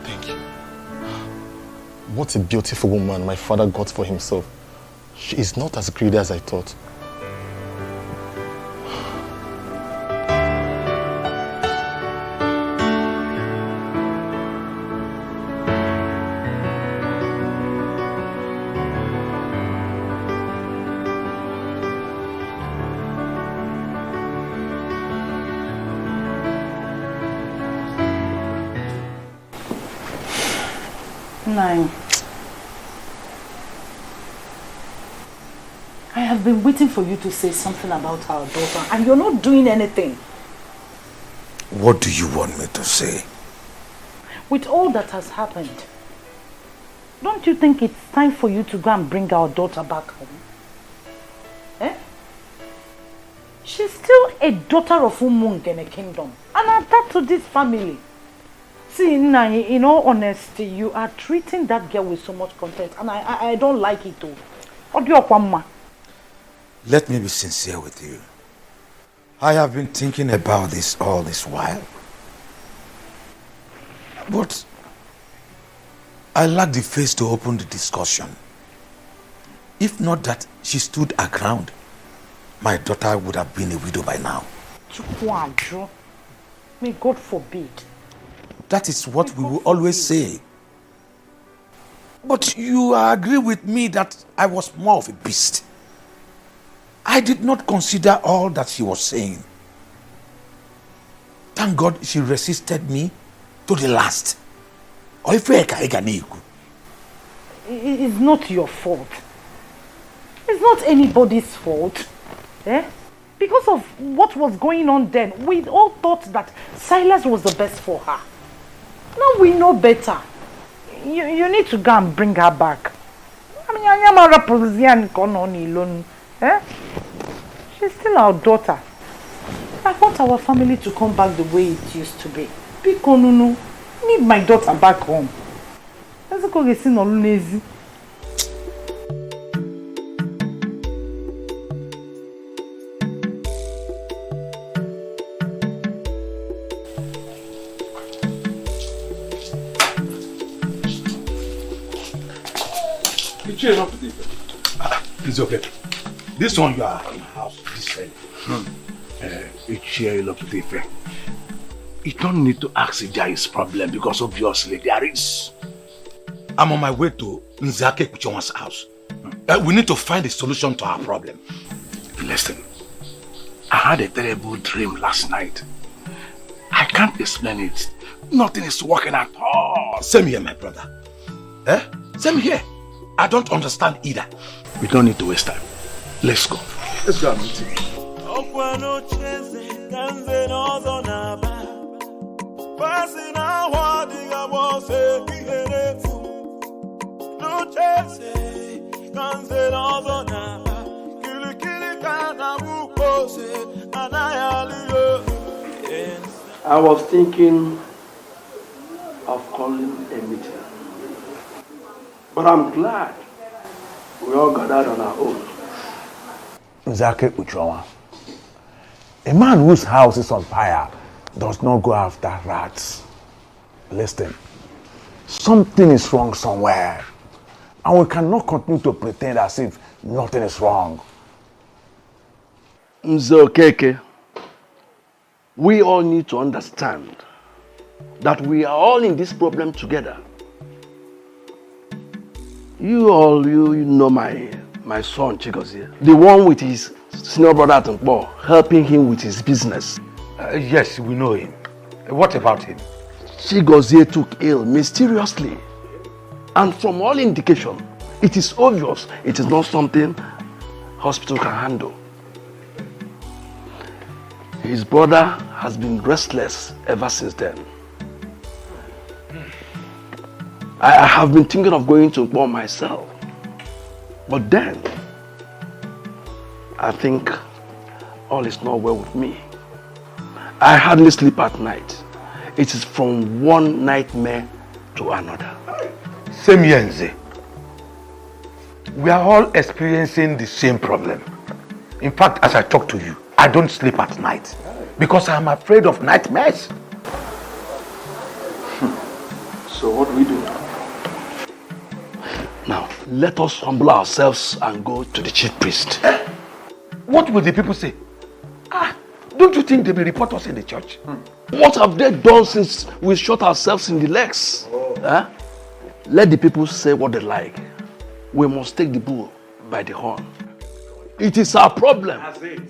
Thank you. What a beautiful woman my father got for himself. She is not as greedy as I thought. Nine. I have been waiting for you to say something about our daughter and you're not doing anything. What do you want me to say? With all that has happened, don't you think it's time for you to go and bring our daughter back home? She's still a daughter of Umung in a kingdom. And attached to this family. See, Nai, in all honesty, you are treating that girl with so much contempt. And I don't like it too. Let me be sincere with you. I have been thinking about this all this while. But I lack the face to open the discussion. If not that she stood her ground, my daughter would have been a widow by now. May God forbid. That is what we will always say. But you agree with me that I was more of a beast. I did not consider all that she was saying. Thank God she resisted me to the last. It's not your fault. It's not anybody's fault. Because of what was going on then, we all thought that Silas was the best for her. Now we know better. You need to go and bring her back. I mean, I am a Raposian alone. She's still our daughter. I want our family to come back the way it used to be. Pikonunu, need my daughter back home. Let's go get seen on lazy. It's okay. This one you are in house, this fella. You don't need to ask if there is problem because obviously there is. I'm on my way to Nzake Kuchonwa's house. We need to find a solution to our problem. Listen, I had a terrible dream last night. I can't explain it. Nothing is working at all. Same here, my brother. Same here. I don't understand either. We don't need to waste time. Let's go. Let's go and meet him. I was thinking of calling a meeting. But I'm glad we all gathered on our own. Nzake Uchewa, a man whose house is on fire does not go after rats. Listen, something is wrong somewhere, and we cannot continue to pretend as if nothing is wrong. Nzokeke, we all need to understand that we are all in this problem together. You know my son Chigozie, the one with his senior brother at Nkpo, helping him with his business. Yes, we know him. What about him? Chigozie took ill mysteriously. And from all indication, it is obvious it is not something hospital can handle. His brother has been restless ever since then. I have been thinking of going to Nkpo myself. But then, I think all is not well with me. I hardly sleep at night. It is from one nightmare to another. Same here, Nze. We are all experiencing the same problem. In fact, as I talk to you, I don't sleep at night because I'm afraid of nightmares. So what do we do now? Now, let us humble ourselves and go to the chief priest. What will the people say? Don't you think they will report us in the church? What have they done since we shot ourselves in the legs? Let the people say what they like. We must take the bull by the horn. It is our problem. That's it.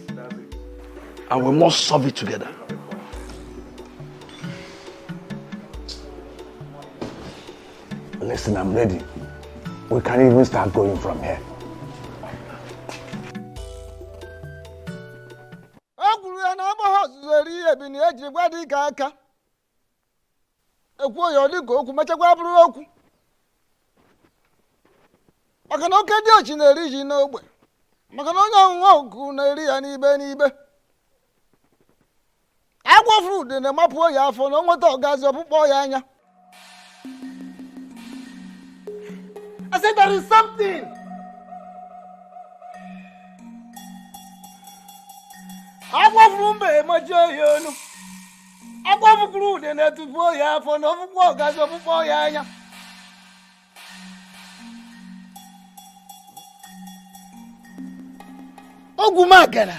And we must solve it together. Listen, I'm ready. We can even start going from here. Maka na oke dị ochi na-eri ji n'ogbe. Maka na onye ọṅụṅụ ọgụ na-eri ya n'ibe n'ibe. Agwa fruit in the mapo ya for no motor Ugezu pupo ya anya. I said there is something. Agwa fruit be majo yonu. Agwa fruit in the tupo ya for no pupo Ugezu pupo ya anya. Ogumagana,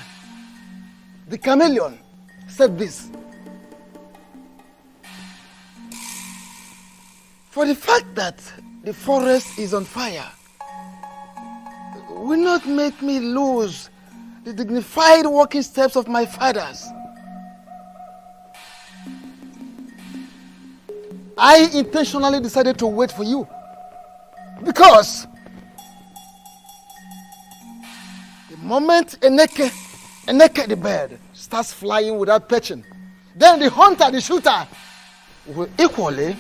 the chameleon, said this. For the fact that the forest is on fire will not make me lose the dignified walking steps of my fathers. I intentionally decided to wait for you because the moment a naked the bird starts flying without perching, then the hunter, the shooter, will equally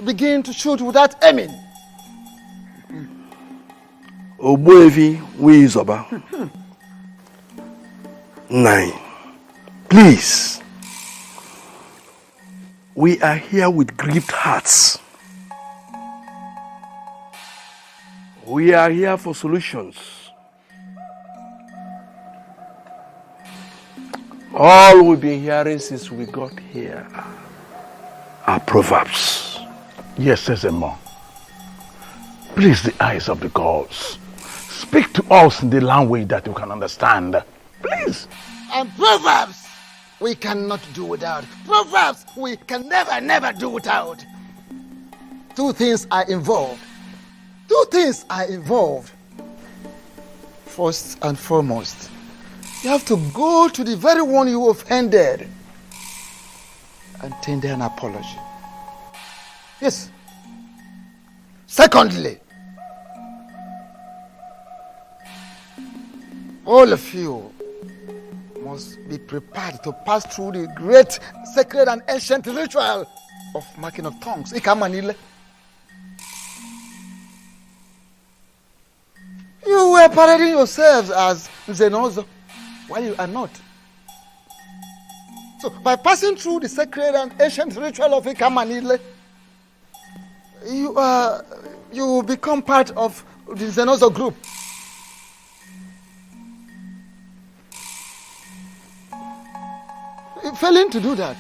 begin to shoot without aiming. Ogbuefi Wizoba. 9. Please. We are here with grieved hearts. We are here for solutions. All we've been hearing since we got here are proverbs. Yes, Sesemo. Please, the eyes of the gods, speak to us in the language that we can understand. Please. And proverbs we cannot do without. Proverbs we can never do without. Two things are involved. First and foremost, you have to go to the very one you offended and tender an apology. Yes. Secondly, all of you must be prepared to pass through the great, sacred, and ancient ritual of marking of tongues. Ikamanile. You were parading yourselves as Zenozo, while you are not. So, by passing through the sacred and ancient ritual of Ikamanile, you will become part of the Zenozo group. Failing to do that,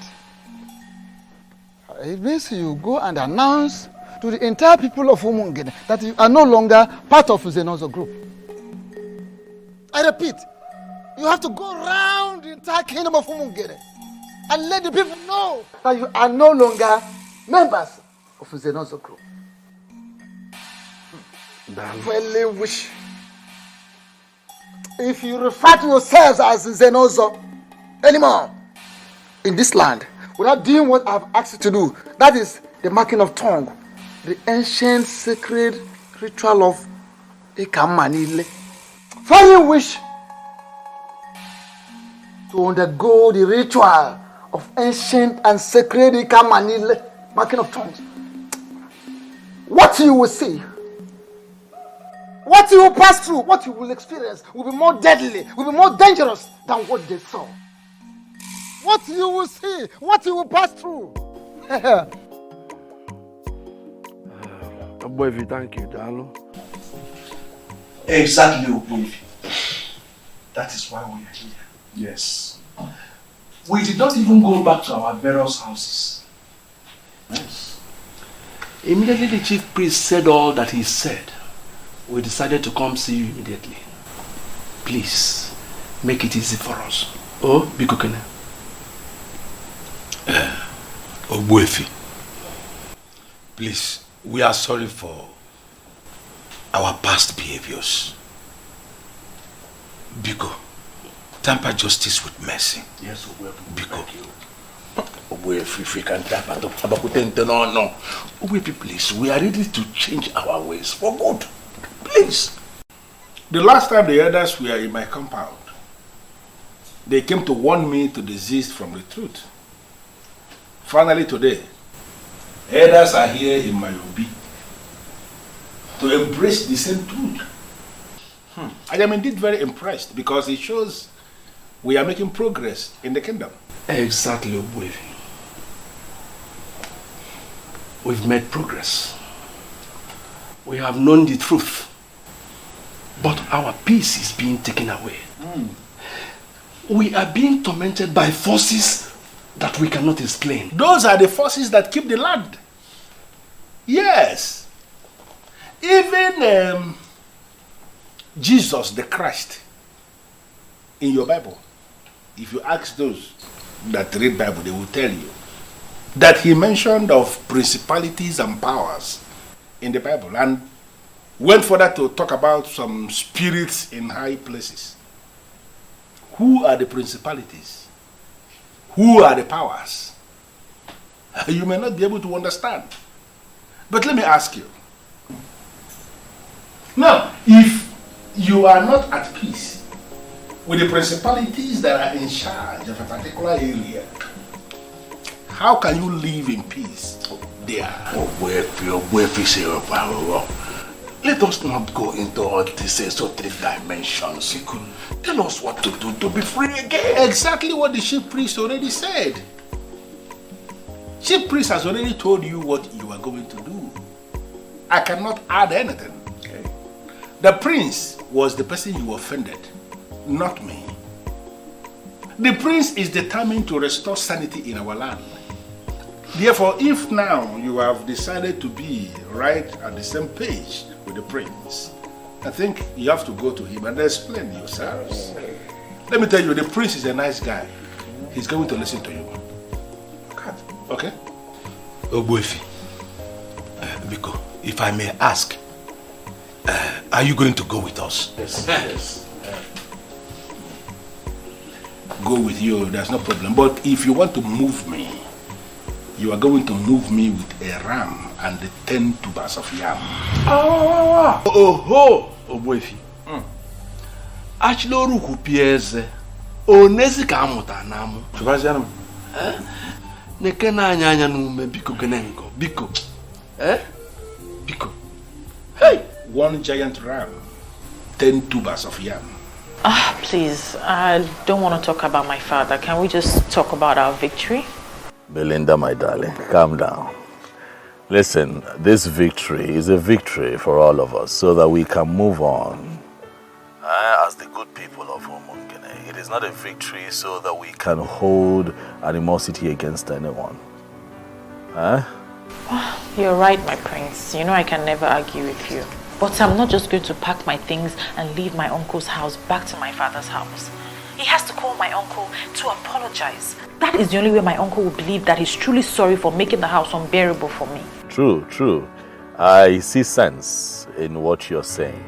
it means you go and announce to the entire people of Umungene that you are no longer part of the Zenozo group. I repeat, you have to go around the entire kingdom of Umungene and let the people know that you are no longer members of the Zenozo group. Failing which, if you refer to yourselves as Zenozo anymore in this land, without doing what I've asked you to do, that is the marking of tongue, the ancient sacred ritual of Ikamanile. Failing which, to undergo the ritual of ancient and sacred Ikamanile, marking of tongues, what you will see, what you will pass through, what you will experience will be more deadly, will be more dangerous than what they saw. What you will see, what you will pass through. Ogbuefi, thank you, Dalo. Exactly, Ogbuefi. That is why we are here. Yes. We did not even go back to our various houses. Yes. Immediately the chief priest said all that he said, we decided to come see you immediately. Please, make it easy for us. Oh, Bikokene. Ogbuefi, please, we are sorry for our past behaviors. Biko, temper justice with mercy. Yes, Ogbuefi. Biko. Ogbuefi, if we can temper to Tabakutente, no. Ogbuefi, please, we are ready to change our ways for good. Please. The last time the elders were in my compound, they came to warn me to desist from the truth. Finally today, elders are here in my obi to embrace the same truth. I am indeed very impressed because it shows we are making progress in the kingdom. Exactly, Ogbuefi. We've made progress. We have known the truth. But our peace is being taken away. We are being tormented by forces that we cannot explain. Those are the forces that keep the land. Yes. Even Jesus the Christ in your Bible, if you ask those that read Bible, they will tell you that he mentioned of principalities and powers in the Bible and went further to talk about some spirits in high places. Who are the principalities? Who are the powers? You may not be able to understand. But let me ask you. Now, if you are not at peace with the principalities that are in charge of a particular area, how can you live in peace there? Let us not go into all these esoteric dimensions. Tell us what to do to be free again. Exactly what the chief priest already said. Chief priest has already told you what you are going to do. I cannot add anything. Okay. The prince was the person you offended, not me. The prince is determined to restore sanity in our land. Therefore, if now you have decided to be right at the same page with the prince, I think you have to go to him and explain yourselves. Let me tell you, the prince is a nice guy. He's going to listen to you. Okay? Ogbuefi, Biko, if I may ask, are you going to go with us? Yes. Go with you, there's no problem. But if you want to move me, you are going to move me with a ram and the 10 tubers of yam. Oh, Ogbuefi. Achilo ruku pieze. Onezi ka amuta namu. Chubaziano. Neke na anya nume biko genengo. Biko. Biko. Hey! 1 giant ram, 10 tubers of yam. Please, I don't want to talk about my father. Can we just talk about our victory? Belinda, my darling, calm down. Listen, this victory is a victory for all of us so that we can move on as the good people of Umungene. It is not a victory so that we can hold animosity against anyone. You're right, my prince. You know I can never argue with you. But I'm not just going to pack my things and leave my uncle's house back to my father's house. He has to call my uncle to apologize. That is the only way my uncle will believe that he's truly sorry for making the house unbearable for me. True. I see sense in what you're saying.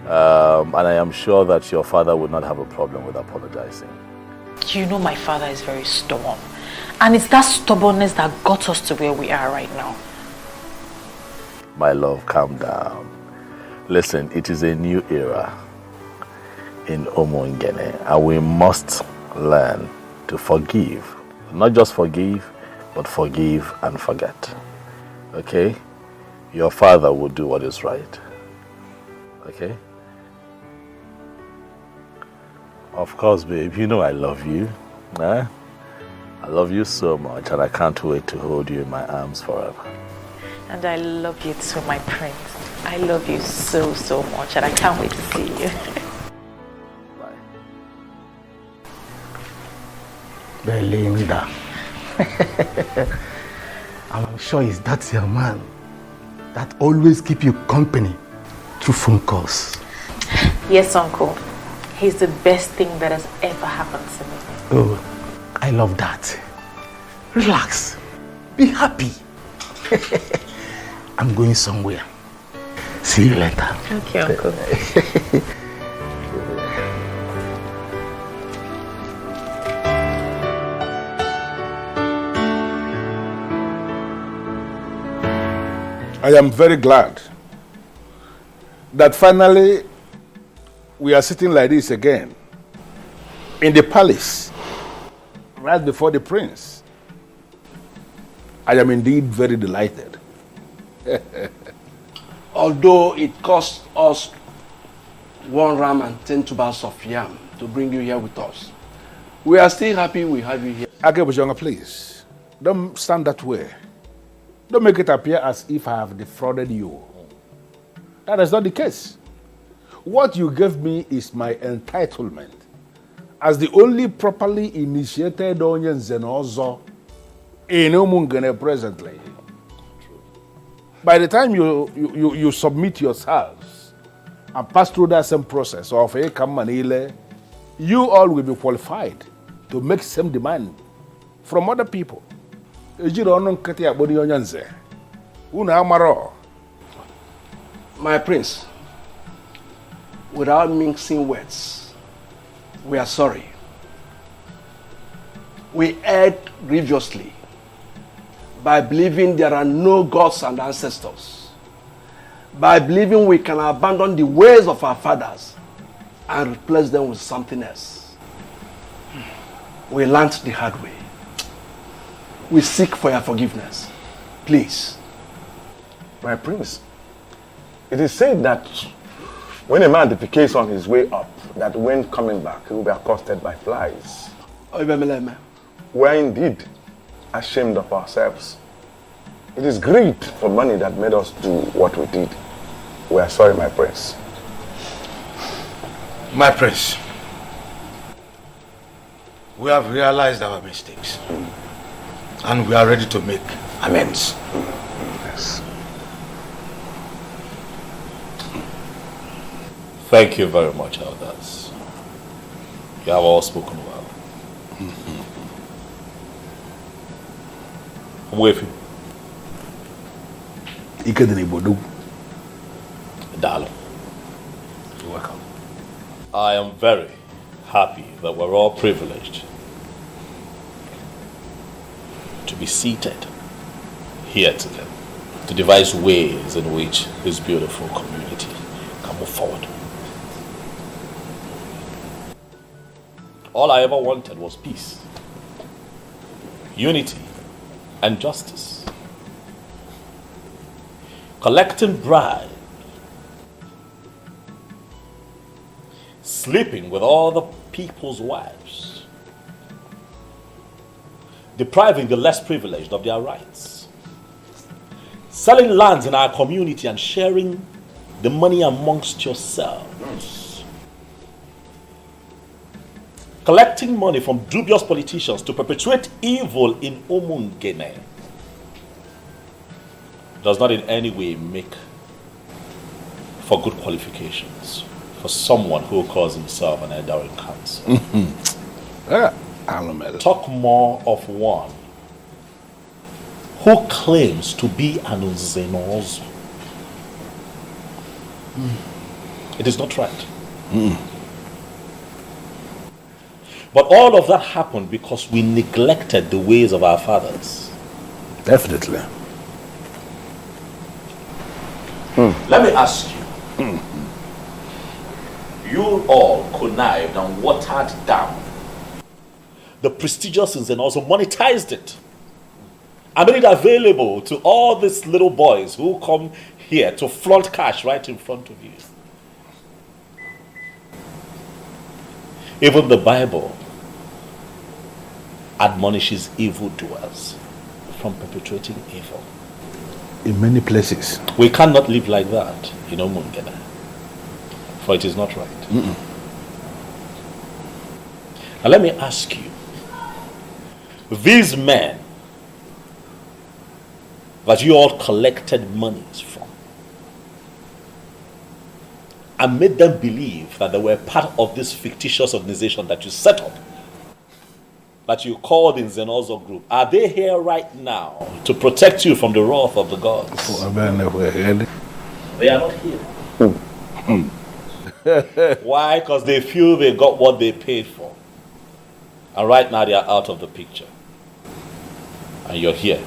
And I am sure that your father would not have a problem with apologizing. You know my father is very stubborn. And it's that stubbornness that got us to where we are right now. My love, calm down. Listen, it is a new era in Umungene, and we must learn to forgive. Not just forgive, but forgive and forget. Okay? Your father will do what is right. Okay? Of course, babe, you know I love you. I love you so much, and I can't wait to hold you in my arms forever. And I love you too, my prince. I love you so much, and I can't wait to see you. Belinda. I'm sure it's that your man that always keep you company through phone calls. Yes, uncle. He's the best thing that has ever happened to me. Oh, I love that. Relax. Be happy. I'm going somewhere. See you later. Okay, uncle. I am very glad that finally we are sitting like this again in the palace right before the prince. I am indeed very delighted. Although it cost us 1 ram and 10 tubers of yam to bring you here with us, We are still happy we have you here. Agbogidi, please. Don't stand that way. Don't make it appear as if I have defrauded you. That is not the case. What you gave me is my entitlement as the only properly initiated Onye Nzenozo in Umungene presently. By the time you submit yourselves and pass through that same process of Manile, you all will be qualified to make same demand from other people. My prince, without mixing words, we are sorry. We erred grievously by believing there are no gods and ancestors, by believing we can abandon the ways of our fathers and replace them with something else. We learned the hard way. We seek for your forgiveness. Please. My prince, it is said that when a man defecates on his way up, that when coming back, he will be accosted by flies. We are indeed ashamed of ourselves. It is greed for money that made us do what we did. We are sorry, my prince. My prince, we have realized our mistakes and we are ready to make amends. Yes. Thank you very much, elders. You have all spoken well. I'm with you. Dalo. You're welcome. I am very happy that we're all privileged to be seated here together to devise ways in which this beautiful community can move forward. All I ever wanted was peace, unity, and justice. Collecting bribes, sleeping with all the people's wives, depriving the less privileged of their rights, selling lands in our community and sharing the money amongst yourselves, collecting money from dubious politicians to perpetuate evil in Umungene does not in any way make for good qualifications for someone who calls himself an elder in council. Talk more of one who claims to be an Nzenozo. It is not right. But all of that happened because we neglected the ways of our fathers. Definitely. Let me ask you. You all connived and watered down the prestigious Nzenozo, monetized it, and made it available to all these little boys who come here to flaunt cash right in front of you. Even the Bible admonishes evildoers from perpetuating evil. In many places. We cannot live like that in Umungene, for it is not right. Now let me ask you, these men that you all collected monies from and made them believe that they were part of this fictitious organization that you set up, that you called in Nzenozo group, are they here right now to protect you from the wrath of the gods? They are not here. Why? Because they feel they got what they paid for. And right now they are out of the picture. And you're here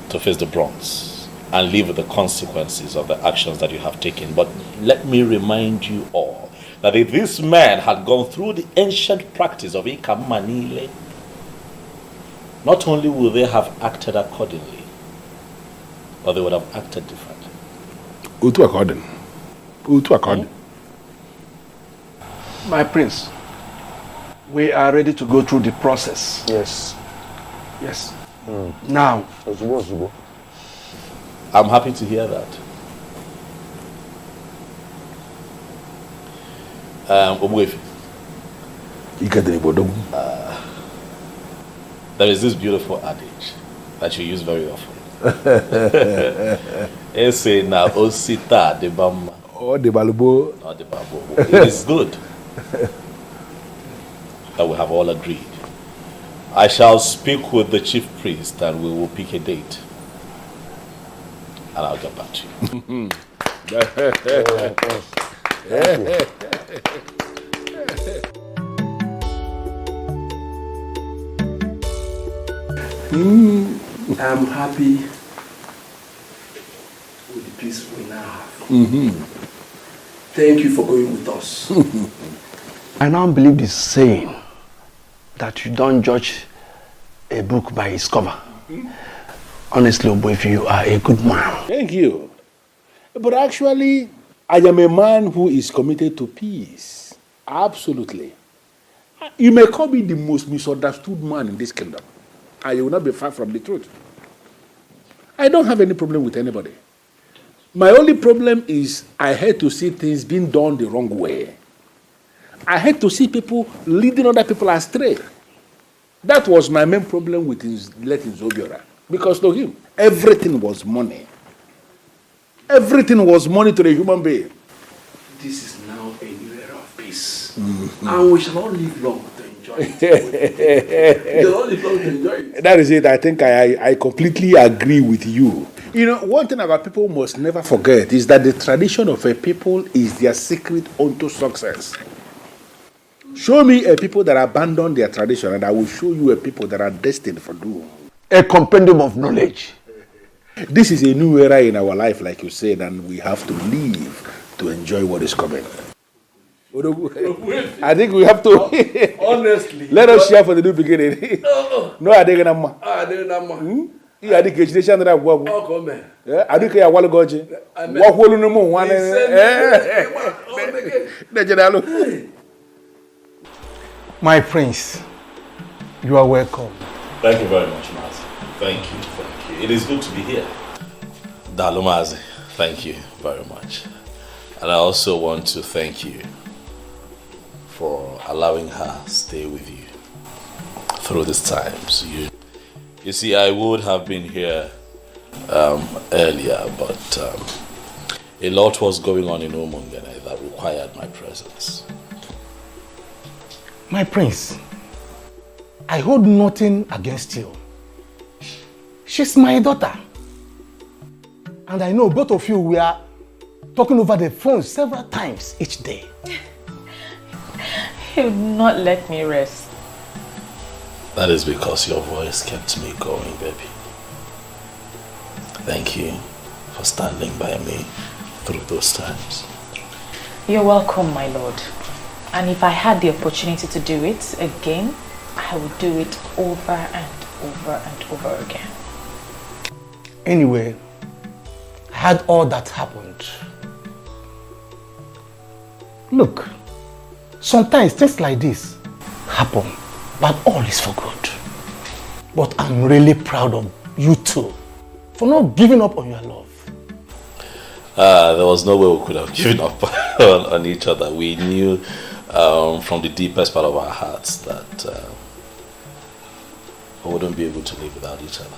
to face the brunt and live with the consequences of the actions that you have taken. But let me remind you all that if this man had gone through the ancient practice of Ikamanile, not only would they have acted accordingly, but they would have acted differently. Utu according. My prince, We are ready to go through the process. Yes. Yes. Now. I'm happy to hear that. There is this beautiful adage that you use very often. It says, "Na osita de bamba." Oh, the balubo. Not the babo. It is good that we have all agreed. I shall speak with the chief priest and we will pick a date. And I'll get back to you. I'm happy with the peace we now have. Thank you for going with us. I now believe the saying that you don't judge a book by its cover. Honestly, Oboife, you are a good man. Thank you. But actually, I am a man who is committed to peace. Absolutely. You may call me the most misunderstood man in this kingdom. And you will not be far from the truth. I don't have any problem with anybody. My only problem is I hate to see things being done the wrong way. I hate to see people leading other people astray. That was my main problem with letting Zobiora. Because to him, everything was money. Everything was money to the human being. This is now a new era of peace. And we shall all live long to enjoy it. We shall all live long to enjoy it. That is it. I think I completely agree with you. You know, one thing about people must never forget is that the tradition of a people is their secret unto success. Show me a people that abandon their tradition and I will show you a people that are destined for doom. A compendium of knowledge. This is a new era in our life, like you said, and we have to live to enjoy what is coming. I think we have to. Honestly. Let us share for the new beginning. No, I think I'm. I think it's the that work. I think I want to go to. What will you know? One. My prince, you are welcome. Thank you very much, Mazi. Thank you. It is good to be here. Dalumazi, thank you very much. And I also want to thank you for allowing her stay with you through these times. You see, I would have been here earlier, but a lot was going on in Umungene that required my presence. My prince, I hold nothing against you. She's my daughter. And I know both of you were talking over the phone several times each day. He would not let me rest. That is because your voice kept me going, baby. Thank you for standing by me through those times. You're welcome, my lord. And if I had the opportunity to do it again, I would do it over and over and over again. Anyway, I had all that happened. Look, sometimes things like this happen, but all is for good. But I'm really proud of you two for not giving up on your love. There was no way we could have given up on each other. We knew from the deepest part of our hearts that we wouldn't be able to live without each other.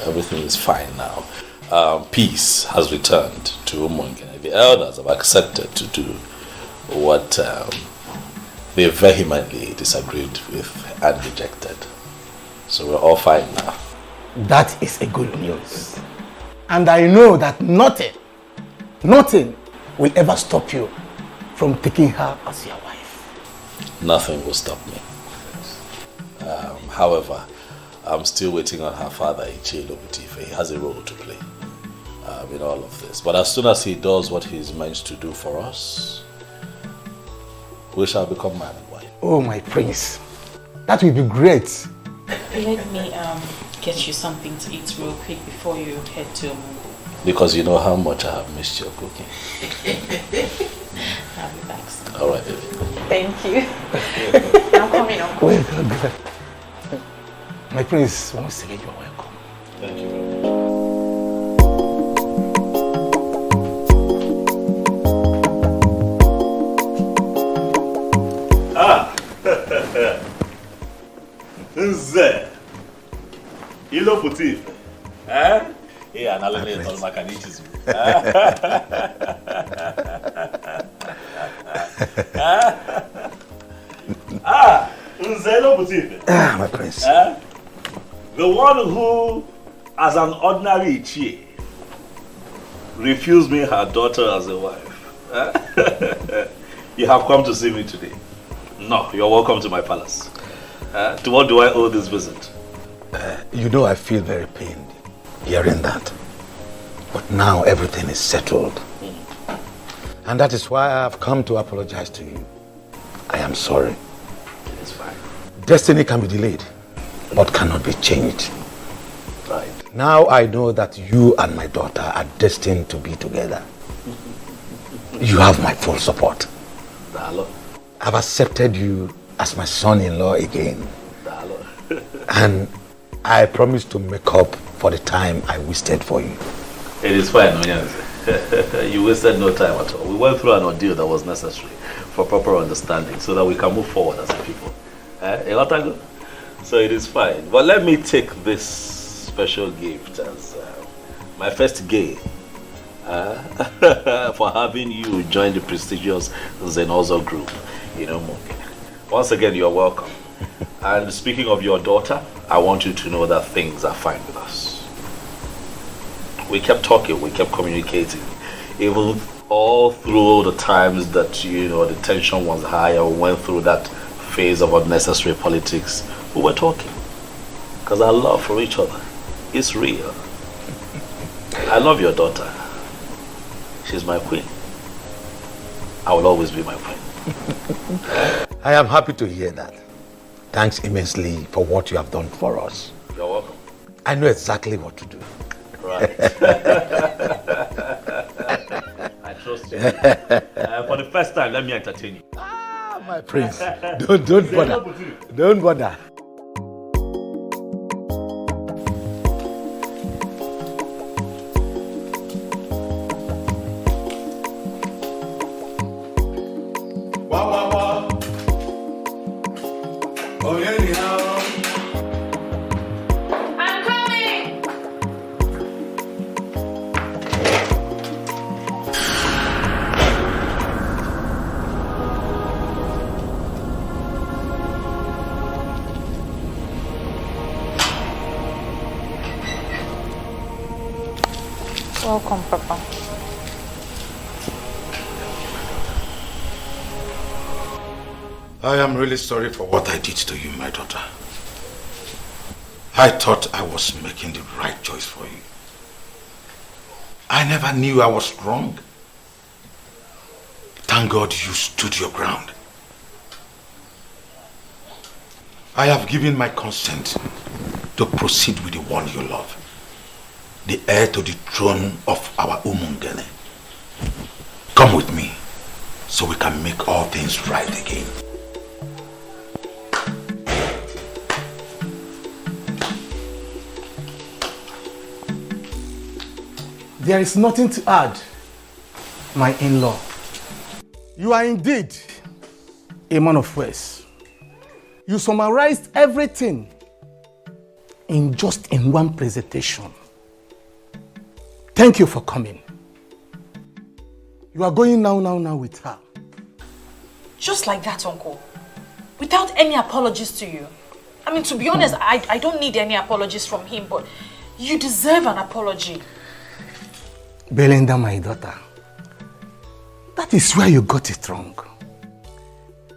Everything is fine now. Peace has returned to Umungene. The elders have accepted to do what they vehemently disagreed with and rejected. So we're all fine now. That is a good news. And I know that nothing will ever stop you from taking her as your wife. Nothing will stop me. However, I'm still waiting on her father, Ichilo Butife. He has a role to play in all of this. But as soon as he does what he's meant to do for us, we shall become man and wife. Oh, my prince. That will be great. Let me get you something to eat real quick before you head to Mungu. Because you know how much I have missed your cooking. I'll be back soon. All right, baby. Thank you. I'm coming, Uncle. Well, good. My prince, once again, you are welcome. Thank you very much. Nze. Ilo puti. Yeah, analele tol makanichizu. Nze ilo puti. My prince. The one who, as an ordinary Ichie, refused me her daughter as a wife. You have come to see me today. No, you're welcome to my palace. To what do I owe this visit? You know I feel very pained hearing that. But now everything is settled. And that is why I have come to apologize to you. I am sorry. It's fine. Destiny can be delayed, but cannot be changed. Right. Now I know that you and my daughter are destined to be together. You have my full support. Dalo. I've accepted you as my son-in-law again. Dalo. And I promise to make up for the time I wasted for you. It is fine, Onyanze. You wasted no time at all. We went through an ordeal that was necessary for proper understanding so that we can move forward as a people. So it is fine. But let me take this special gift as my first gain for having you join the prestigious Zenozo group. Once again, you're welcome. And speaking of your daughter, I want you to know that things are fine with us. We kept talking, we kept communicating. Even all through the times that, the tension was high or went through that phase of unnecessary politics, we were talking. Because our love for each other is real. I love your daughter. She's my queen. I will always be my queen. I am happy to hear that. Thanks immensely for what you have done for us. You're welcome. I know exactly what to do. Right. I trust you. For the first time, let me entertain you. My prince, don't bother. Don't bother. Welcome, Papa. I am really sorry for what I did to you, my daughter. I thought I was making the right choice for you. I never knew I was wrong. Thank God you stood your ground. I have given my consent to proceed with the one you love, the heir to the throne of our Umungene. Come with me so we can make all things right again. There is nothing to add, my in-law. You are indeed a man of words. You summarized everything in one presentation. Thank you for coming. You are going now with her. Just like that, Uncle. Without any apologies to you. I mean, to be honest, I don't need any apologies from him, but you deserve an apology. Belinda, my daughter, that is where you got it wrong.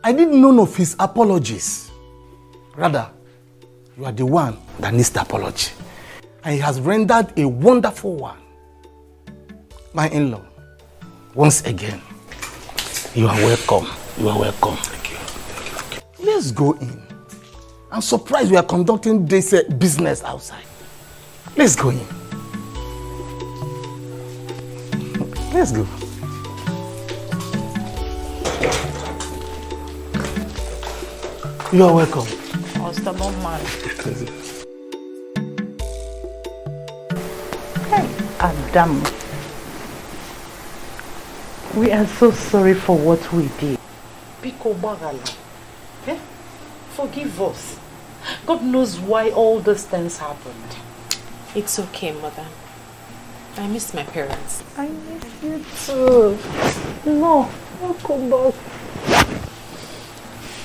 I did none of his apologies. Rather, you are the one that needs the apology. And he has rendered a wonderful one. My in-law, once again, you are welcome. You are welcome. Thank you. Let's go in. I'm surprised we are conducting this business outside. Let's go in. Let's go. You are welcome. Oh, stubborn man. Hey, Adam. We are so sorry for what we did. Biko Bagala. Eh? Forgive us. God knows why all these things happened. It's okay, Mother. I miss my parents. I miss you too. No, I'll come back.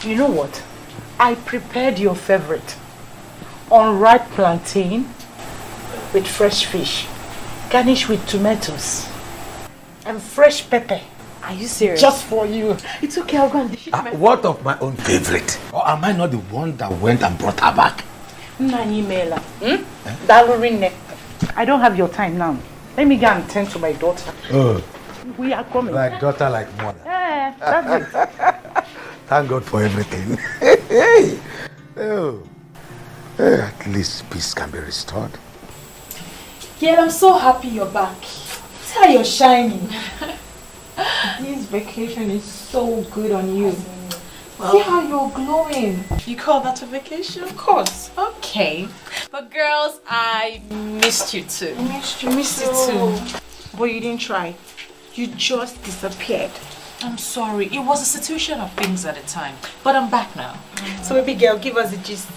You know what? I prepared your favorite. Unripe plantain with fresh fish, garnished with tomatoes and fresh pepper. Are you serious? Just for you. It's okay, I'll go and dish it to my What of my own favorite? Or am I not the one that went and brought her back? Nani Mela. Dalurin. I don't have your time now. Let me go and tend to my daughter. Oh. We are coming. Like daughter, like mother. Yeah, that's it. Thank God for everything. Oh. At least peace can be restored. Yeah, I'm so happy you're back. See how you're shining. This vacation is so good on you. See how you're glowing. You call that a vacation? Of course. Okay. But girls, I missed you too. I missed you too. But you didn't try. You just disappeared. I'm sorry. It was a situation of things at the time. But I'm back now. So baby girl, give us the gist.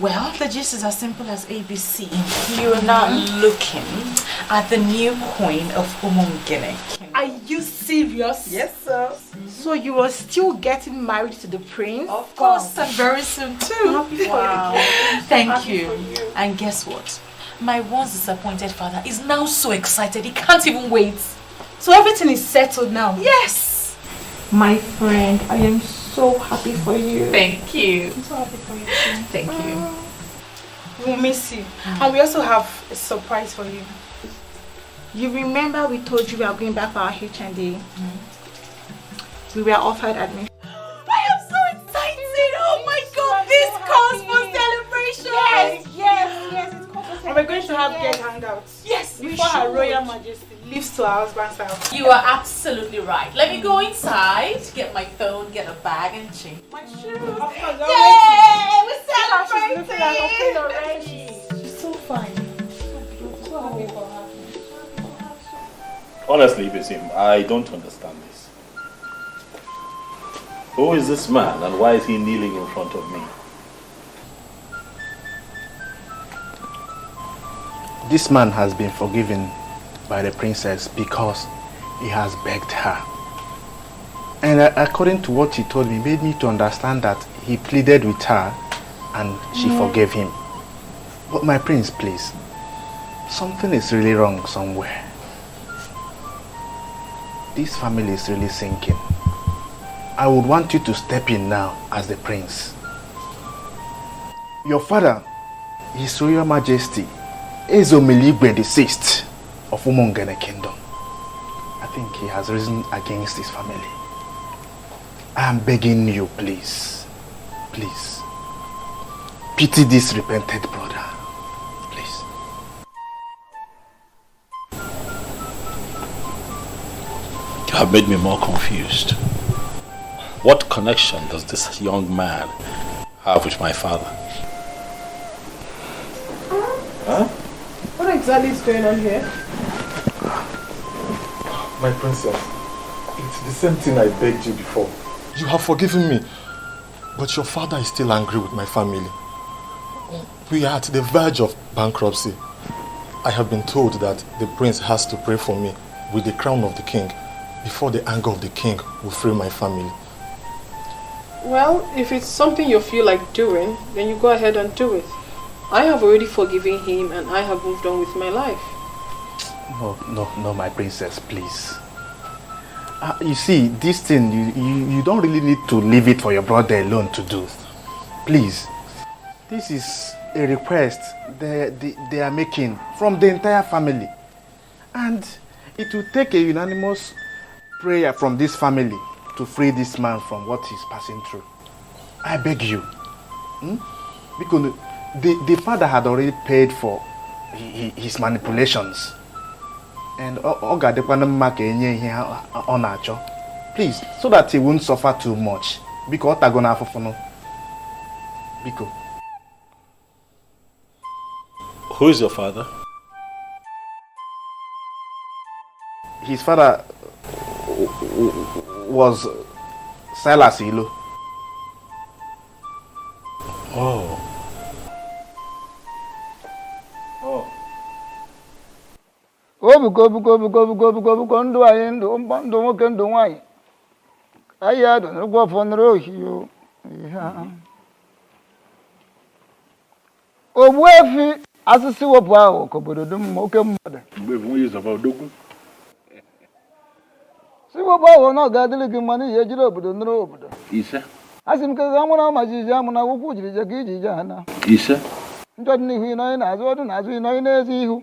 Well, the gist is as simple as ABC. You are now looking at the new queen of Umungene. Are you serious? Yes, sir. So you are still getting married to the prince? Of course, and very soon too. Wow. Thank you. And guess what? My once disappointed father is now so excited he can't even wait. So everything is settled now? Yes. My friend, I am so happy for you. Thank you. I'm so happy for you too. Thank you. We'll miss you. And we also have a surprise for you. You remember we told you we are going back for our HND? We were offered admission. I am so excited! Oh my God! This calls for celebration! Yes, it calls for celebration. And we're going to have guest hangouts. Yes, we before Her should. Royal Majesty leaves to our husband's house. You are absolutely right. Let me go inside, get my phone, get a bag, and change my shoes. Of course, Yay! We're She's looking like a queen celebrating! already. She's so fine. So happy for her. Honestly, Basim, I don't understand this. Who is this man and why is he kneeling in front of me? This man has been forgiven by the princess because he has begged her. And according to what he told me, made me to understand that he pleaded with her and she forgave him. But my prince, please, something is really wrong somewhere. This family is really sinking. I would want you to step in now as the prince. Your father, His Royal Majesty, Ezomiligwe VI of Umongene Kingdom. I think he has risen against his family. I am begging you, please, please, pity this repented brother, please. You have made me more confused. What connection does this young man have with my father? Huh? What exactly is going on here? My princess, it's the same thing I begged you before. You have forgiven me, but your father is still angry with my family. We are at the verge of bankruptcy. I have been told that the prince has to pray for me with the crown of the king before the anger of the king will free my family. Well, if it's something you feel like doing, then you go ahead and do it. I have already forgiven him and I have moved on with my life. No, my princess, please. You see, this thing, you don't really need to leave it for your brother alone to do. Please. This is a request they are making from the entire family. And it will take a unanimous prayer from this family to free this man from what he's passing through. I beg you. Because the father had already paid for his manipulations. And please, so that he won't suffer too much. Because Biko. Who is your father? His father was Silas Ilo. Oh. Obuko ndụ anyị ndụ nwoke ndụ nwanyị anyị adụ n'ụgwọ fọnụrụ ohiyo Ogbuefi asịsị wepụ ahụ ka obodo dum oke mmadụ si wepụ ahụ na ọ ga-adịrị gị mma n'ihi ejiri obodo nụrụ obodo asị m ka ga mụrụ ama jiji amụ na akwụkwọ jiri je ka iji je ha na njọ dị n'ihu ịnọghị n'azụ ọdụ n'azụ ịnọghị n'ezi ihu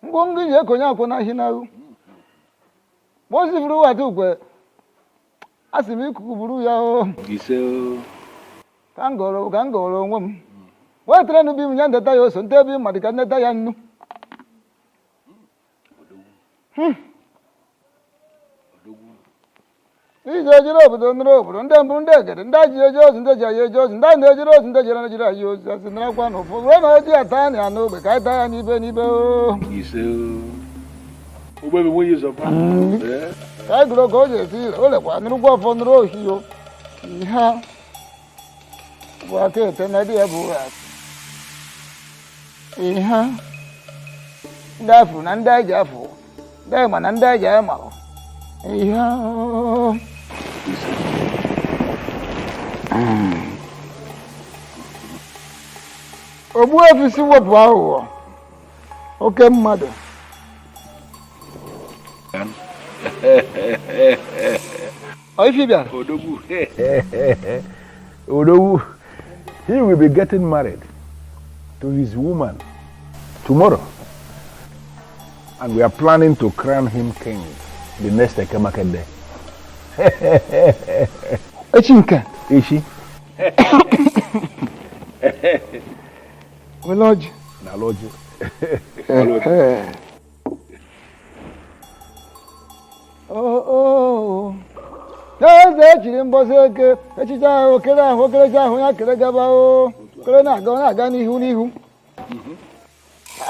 mgbe ngị ji ekonye akwụ n'ahị n'ahụ ma o sifuru wata ukwe asị m ikuku buru ya ka m gọrọ onwe m wetara n'ubi m ya ndeta ya oso nte ebe mmadụ ka ndeta ya nnu iji ejiri obodo nụrụ obodo ndị mbụ ndị egede ndị ji eji ozi ndị ji anyị eji ozi ndị na-ejiri ozi ndị jere na-ejiri anyị ozi asị narakwa na ụfọdụ ruo na oji ya taa ya n'ogbe ka anyị taa ya n'ibe n'ibe ka anyị gụrụ ka o ji esi ire o lekwa nụrụgwa ọfọ nụrụ ohiyo ihe bụ aka ete na dị ya bụ ihe ndị afụ na ndị anyị ji afụ ndị anyị ma na ndị anyị ji anyị marụ ihe Ogbuefi si wepụ aghụghọ oke mmadụ Odogwu, he will be getting married to his woman tomorrow. And we are planning to crown him king the next Ekemake day. Echinka. Ishi. Lodge. Na lodge. Oh. N'eze echiri mbọsị eke echicha ahụ kere ahụ okerecha ahụ ya kere gaba o kere na-aga n'ihu.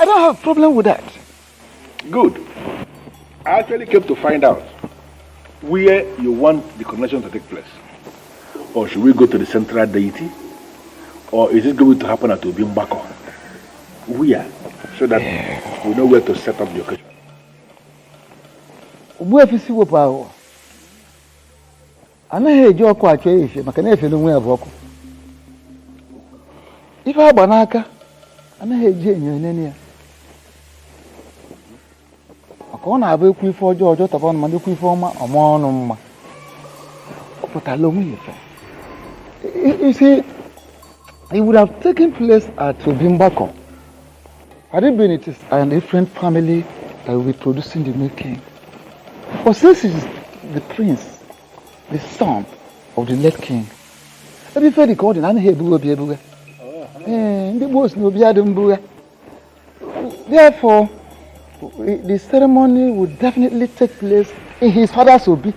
I don't have a problem with that. Good. I actually came to find out where you want the coronation to take place. Or should we go to the central deity? Or is it going to happen at Obimbako? Where? So that we know where to set up the occasion. Ogbuefi si wepụ ahụ anaghị eji ọkụ achọ efe maka na efe n'onwe ya bụ ọkụ. Ife agba n'aka anaghị eji enyo enene ya. Maka ọ na-abụ ekwu ife ọjọọ taba ọnụ ma ekwu ife ọma ọma ọnụ mma. Ọ pụtara onwe ya efe. You see, it would have taken place at Obimbako. Had it been it is a different family that will be producing the new king. But since it is the prince, the son of the late king, every fair recording, I hear boo be boo. The boss no be adam boo. Therefore, the ceremony would definitely take place in his father's obi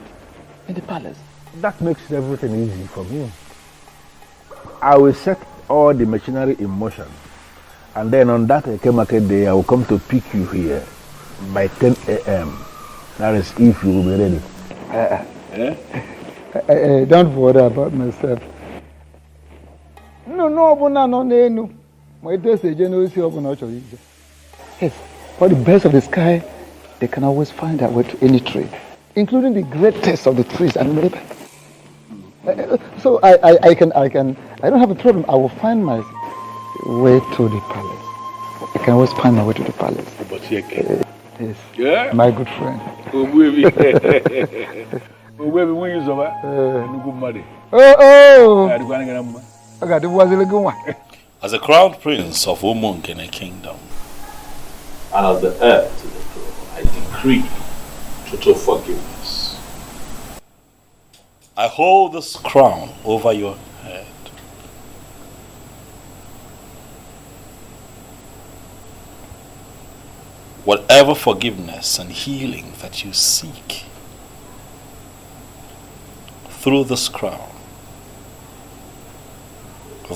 in the palace. That makes everything easy for me. I will set all the machinery in motion, and then on that Ekemake day, I will come to pick you here by 10 a.m. That is if you will be ready. Don't worry about myself. No. My days are generally yes, for the birds of the sky, they can always find their way to any tree, including the greatest of the trees and neighbors. So I don't have a problem. I will find my way to the palace. I can always find my way to the palace. Yes. Yeah? My good friend. As a crown prince of Umunkene kingdom, and as the heir to the throne, I decree total forgiveness. I hold this crown over your head. Whatever forgiveness and healing that you seek through this crown,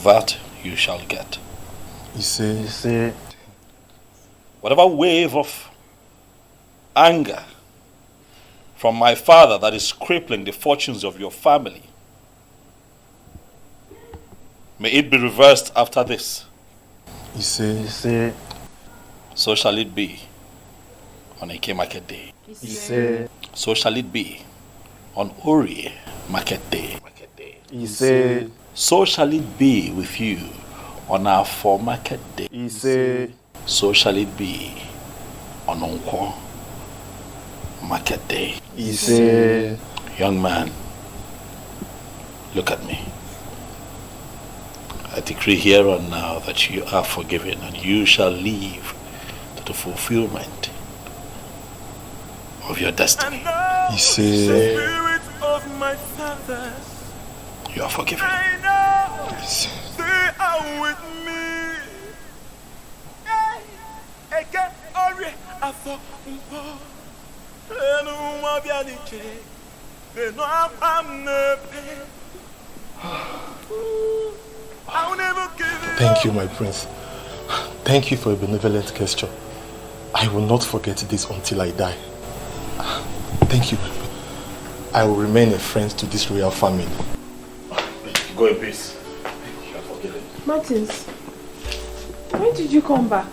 that you shall get. You say, whatever wave of anger from my father that is crippling the fortunes of your family, may it be reversed after this. You say, so shall it be on Eke Market Day. You say, so shall it be on Ori Market Day. You say, so shall it be with you on our for Market Day. You say, so shall it be on Onkwo Market Day. You say, young man, look at me. I decree here and now that you are forgiven and you shall live to the fulfillment of your destiny. You say, you are forgiven. They are with me. Thank you, my prince. Thank you for a benevolent gesture. I will not forget this until I die. Thank you. I will remain a friend to this royal family. Go in peace. You are forgiven. Martins, when did you come back?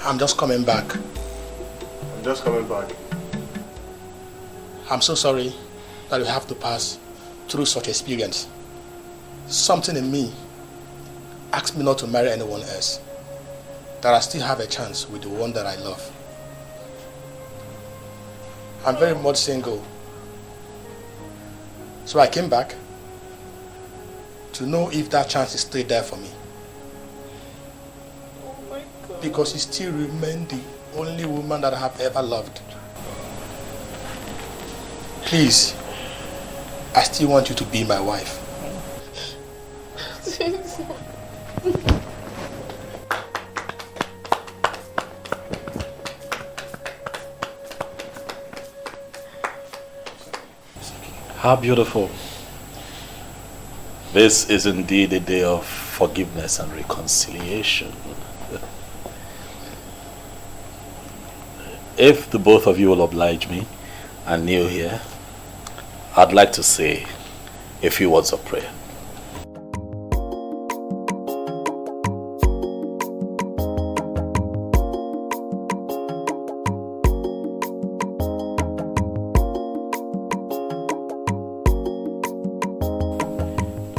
I'm just coming back. I'm so sorry that we have to pass through such experience. Something in me asked me not to marry anyone else. That I still have a chance with the one that I love. I'm very much single. So I came back to know if that chance is still there for me. Oh my God. Because you still remain the only woman that I have ever loved. Please, I still want you to be my wife. How beautiful. This is indeed a day of forgiveness and reconciliation. If the both of you will oblige me and kneel here, I'd like to say a few words of prayer.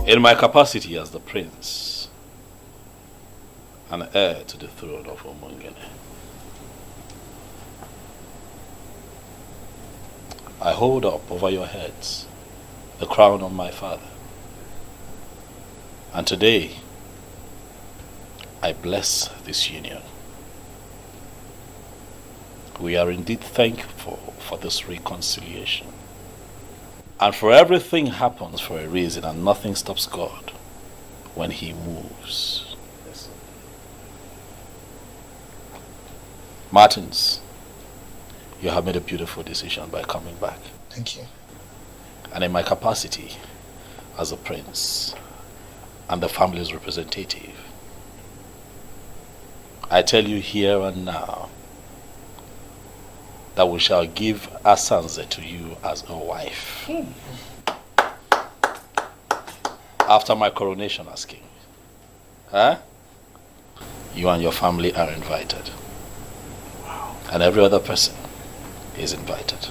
In my capacity as the prince and heir to the throne of Omongene, I hold up over your heads the crown of my father. And today, I bless this union. We are indeed thankful for this reconciliation. And for everything happens for a reason, and nothing stops God when He moves. Yes. Martins, you have made a beautiful decision by coming back. Thank you. And in my capacity as a prince and the family's representative, I tell you here and now that we shall give Asanze to you as a wife. After my coronation as king. Huh? You and your family are invited. Wow. And every other person is invited.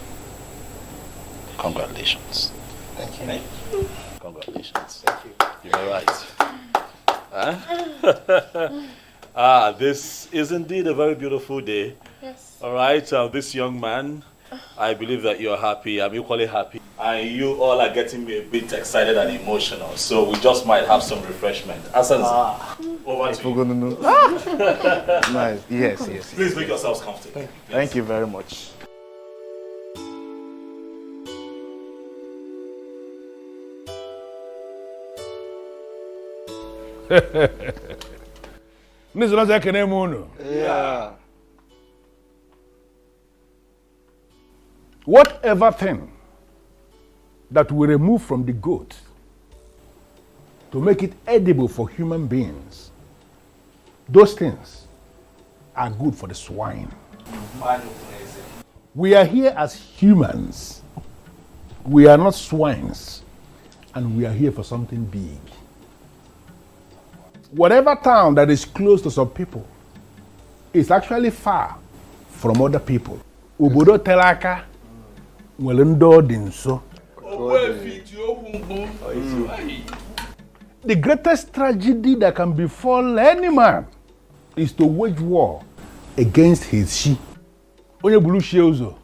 Congratulations. Thank you. Congratulations. Thank you. You're right. Huh? This is indeed a very beautiful day. Yes. All right, this young man, I believe that you're happy. I'm equally happy. And you all are getting me a bit excited and emotional. So we just might have some refreshment. Asanze, over to you. Nice. Yes. Please make yourselves comfortable. Thank you very much. Yeah. Whatever thing that we remove from the goat to make it edible for human beings. Those things are good for the swine. We are here as humans. We are not swines. And we are here for something big. Whatever town that is close to some people is actually far from other people. Obodo telaka nwelendo dinso. The greatest tragedy that can befall any man is to wage war against his she. Onye bulu she uzo.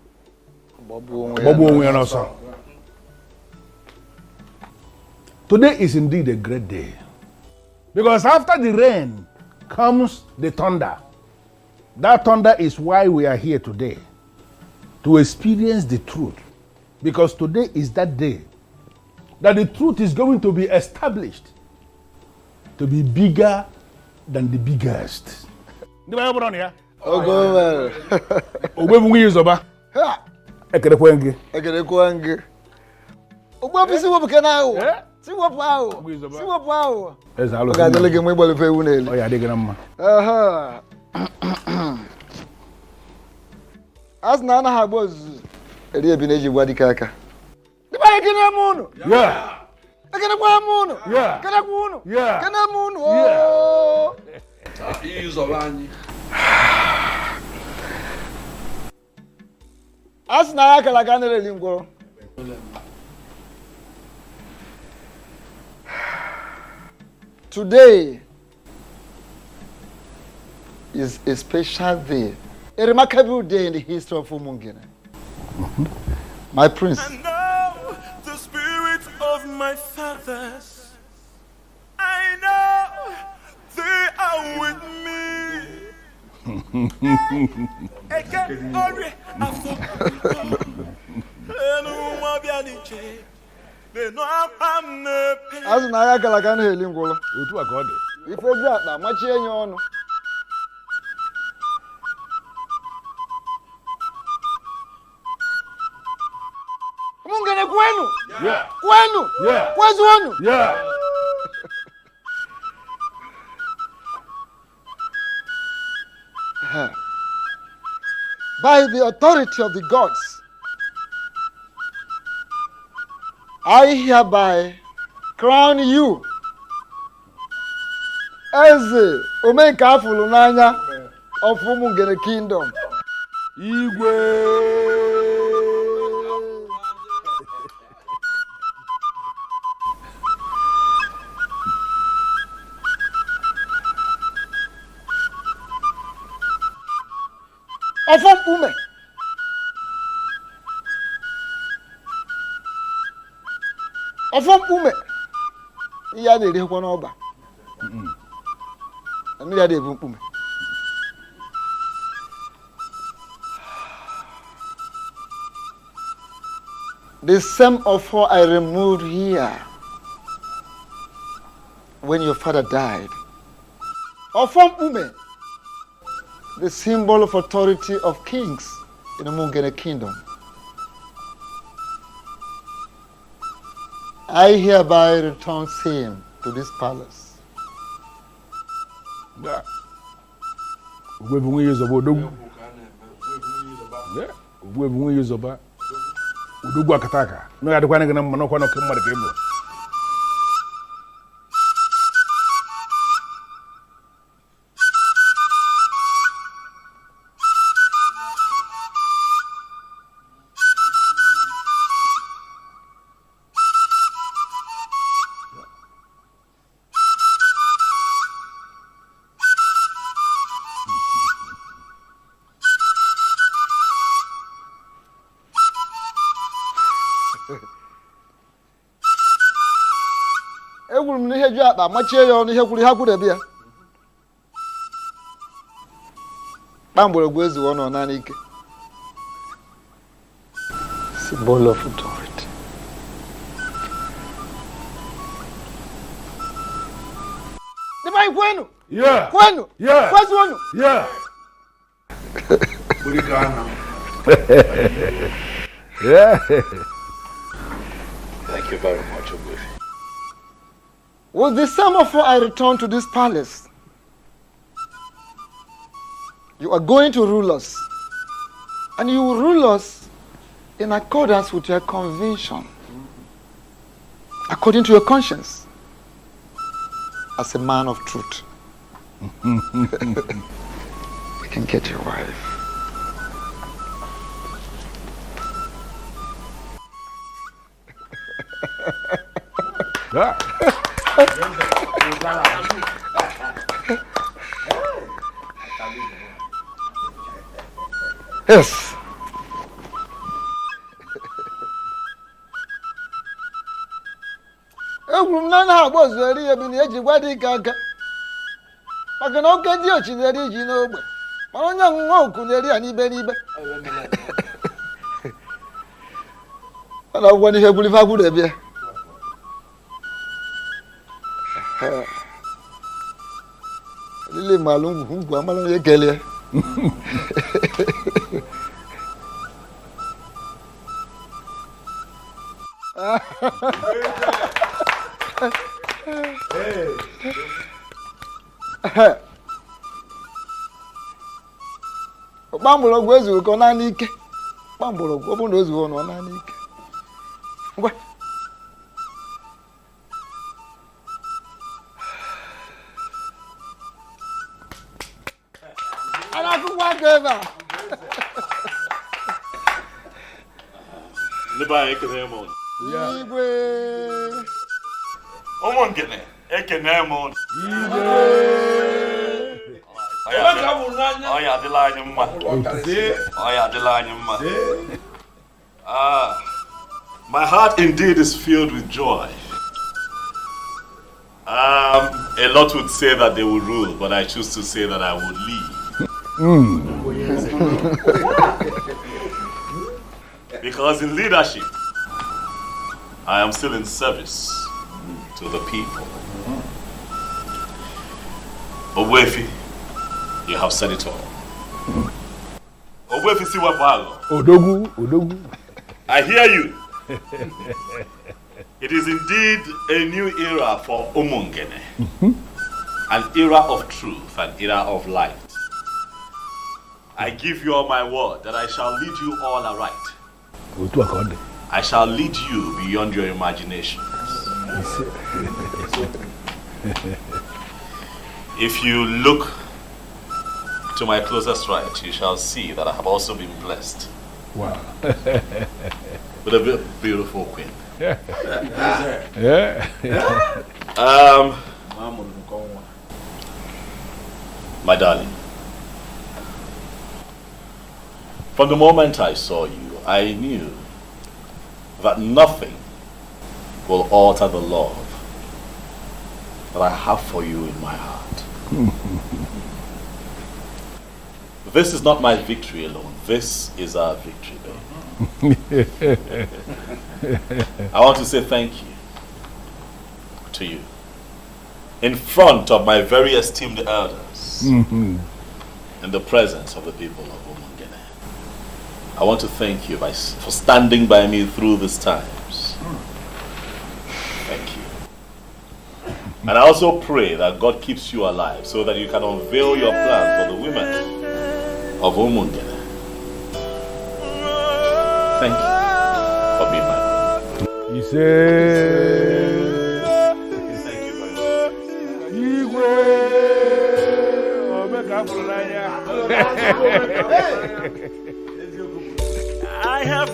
Bobu onwe ya n'ọsọ. Today is indeed a great day. Because after the rain comes the thunder. That thunder is why we are here today. To experience the truth. Because today is that day that the truth is going to be established to be bigger than the biggest. As Nana Habos, a dear Bineji Wadikaka. The Bayakin yeah. I can have moon. Yeah. Can I moon? Yeah. Can I moon? Oh. As Naka Lagana Lingo. Today is a special day, a remarkable day in the history of Umungene. My prince. And now the spirit of my fathers, I know they are with me. As Naya Galagana Lingola, if we got that much in your honor. Yeah. Kwenu? Yeah. Where's one? Yeah. By the authority of the gods, I hereby crown you as the Omeka Fulunanya of Umungene Kingdom. Igwe. Ofom ume. Ofom ume. Iya de de kwa n'ọba. Ami ya de ume. The same offer I removed here when your father died. Ofom ume. The symbol of authority of kings in the Mungene kingdom. I hereby return same to this palace. Symbol of authority. Yeah. Kwenu? Yeah. Where's one? Yeah. Yeah. Thank you very much, Ugezu. With the semaphore, I return to this palace. You are going to rule us. And you will rule us in accordance with your conviction. According to your conscience. As a man of truth. You can get your wife. Yes. Egwuru m na nha agba ozueri ebi na eji gwa dị aka maka na oke dị ochi na-eri ji n'ogbe mana onye ọṅụṅụ oku na-eri ya n'ibe n'ibe ọ na-agwụgwọ n'ihe gburu ife agburu ebie lile malụ ngwu amala onye kelee Gbamgbọrọgwụ ezughị ka ọ naanị ike. Gbamgbọrọgwụ ọ bụrụ na o zughị ọnụ ọ naanị ike. Ngwa. Ana akwụkwọ aka ebe a. Ndị anyị ekene m ụnụ. Igwe. Ụmụ ngene ekene m ụnụ. Igwe. Oya adịla anyị mma. Oya adịla anyị mma. My heart indeed is filled with joy. A lot would say that they will rule, but I choose to say that I will lead. Because in leadership, I am still in service to the people. Owefi, you have said it all. Owefi Siwapago. Odogu. I hear you. It is indeed a new era for Umungene. An era of truth, an era of light. I give you all my word that I shall lead you all aright. I shall lead you beyond your imagination. If you look to my closest right, you shall see that I have also been blessed. Wow. With a beautiful queen. Yeah. My darling, from the moment I saw you, I knew that nothing will alter the love that I have for you in my heart. This is not my victory alone. This is our victory, babe. I want to say thank you to you in front of my very esteemed elders, in the presence of the people of Umungene. I want to thank you for standing by me through these times. Thank you. And I also pray that God keeps you alive so that you can unveil your plans for the women of Umungene. Thank you for being my brother. You say. Thank you very much. I have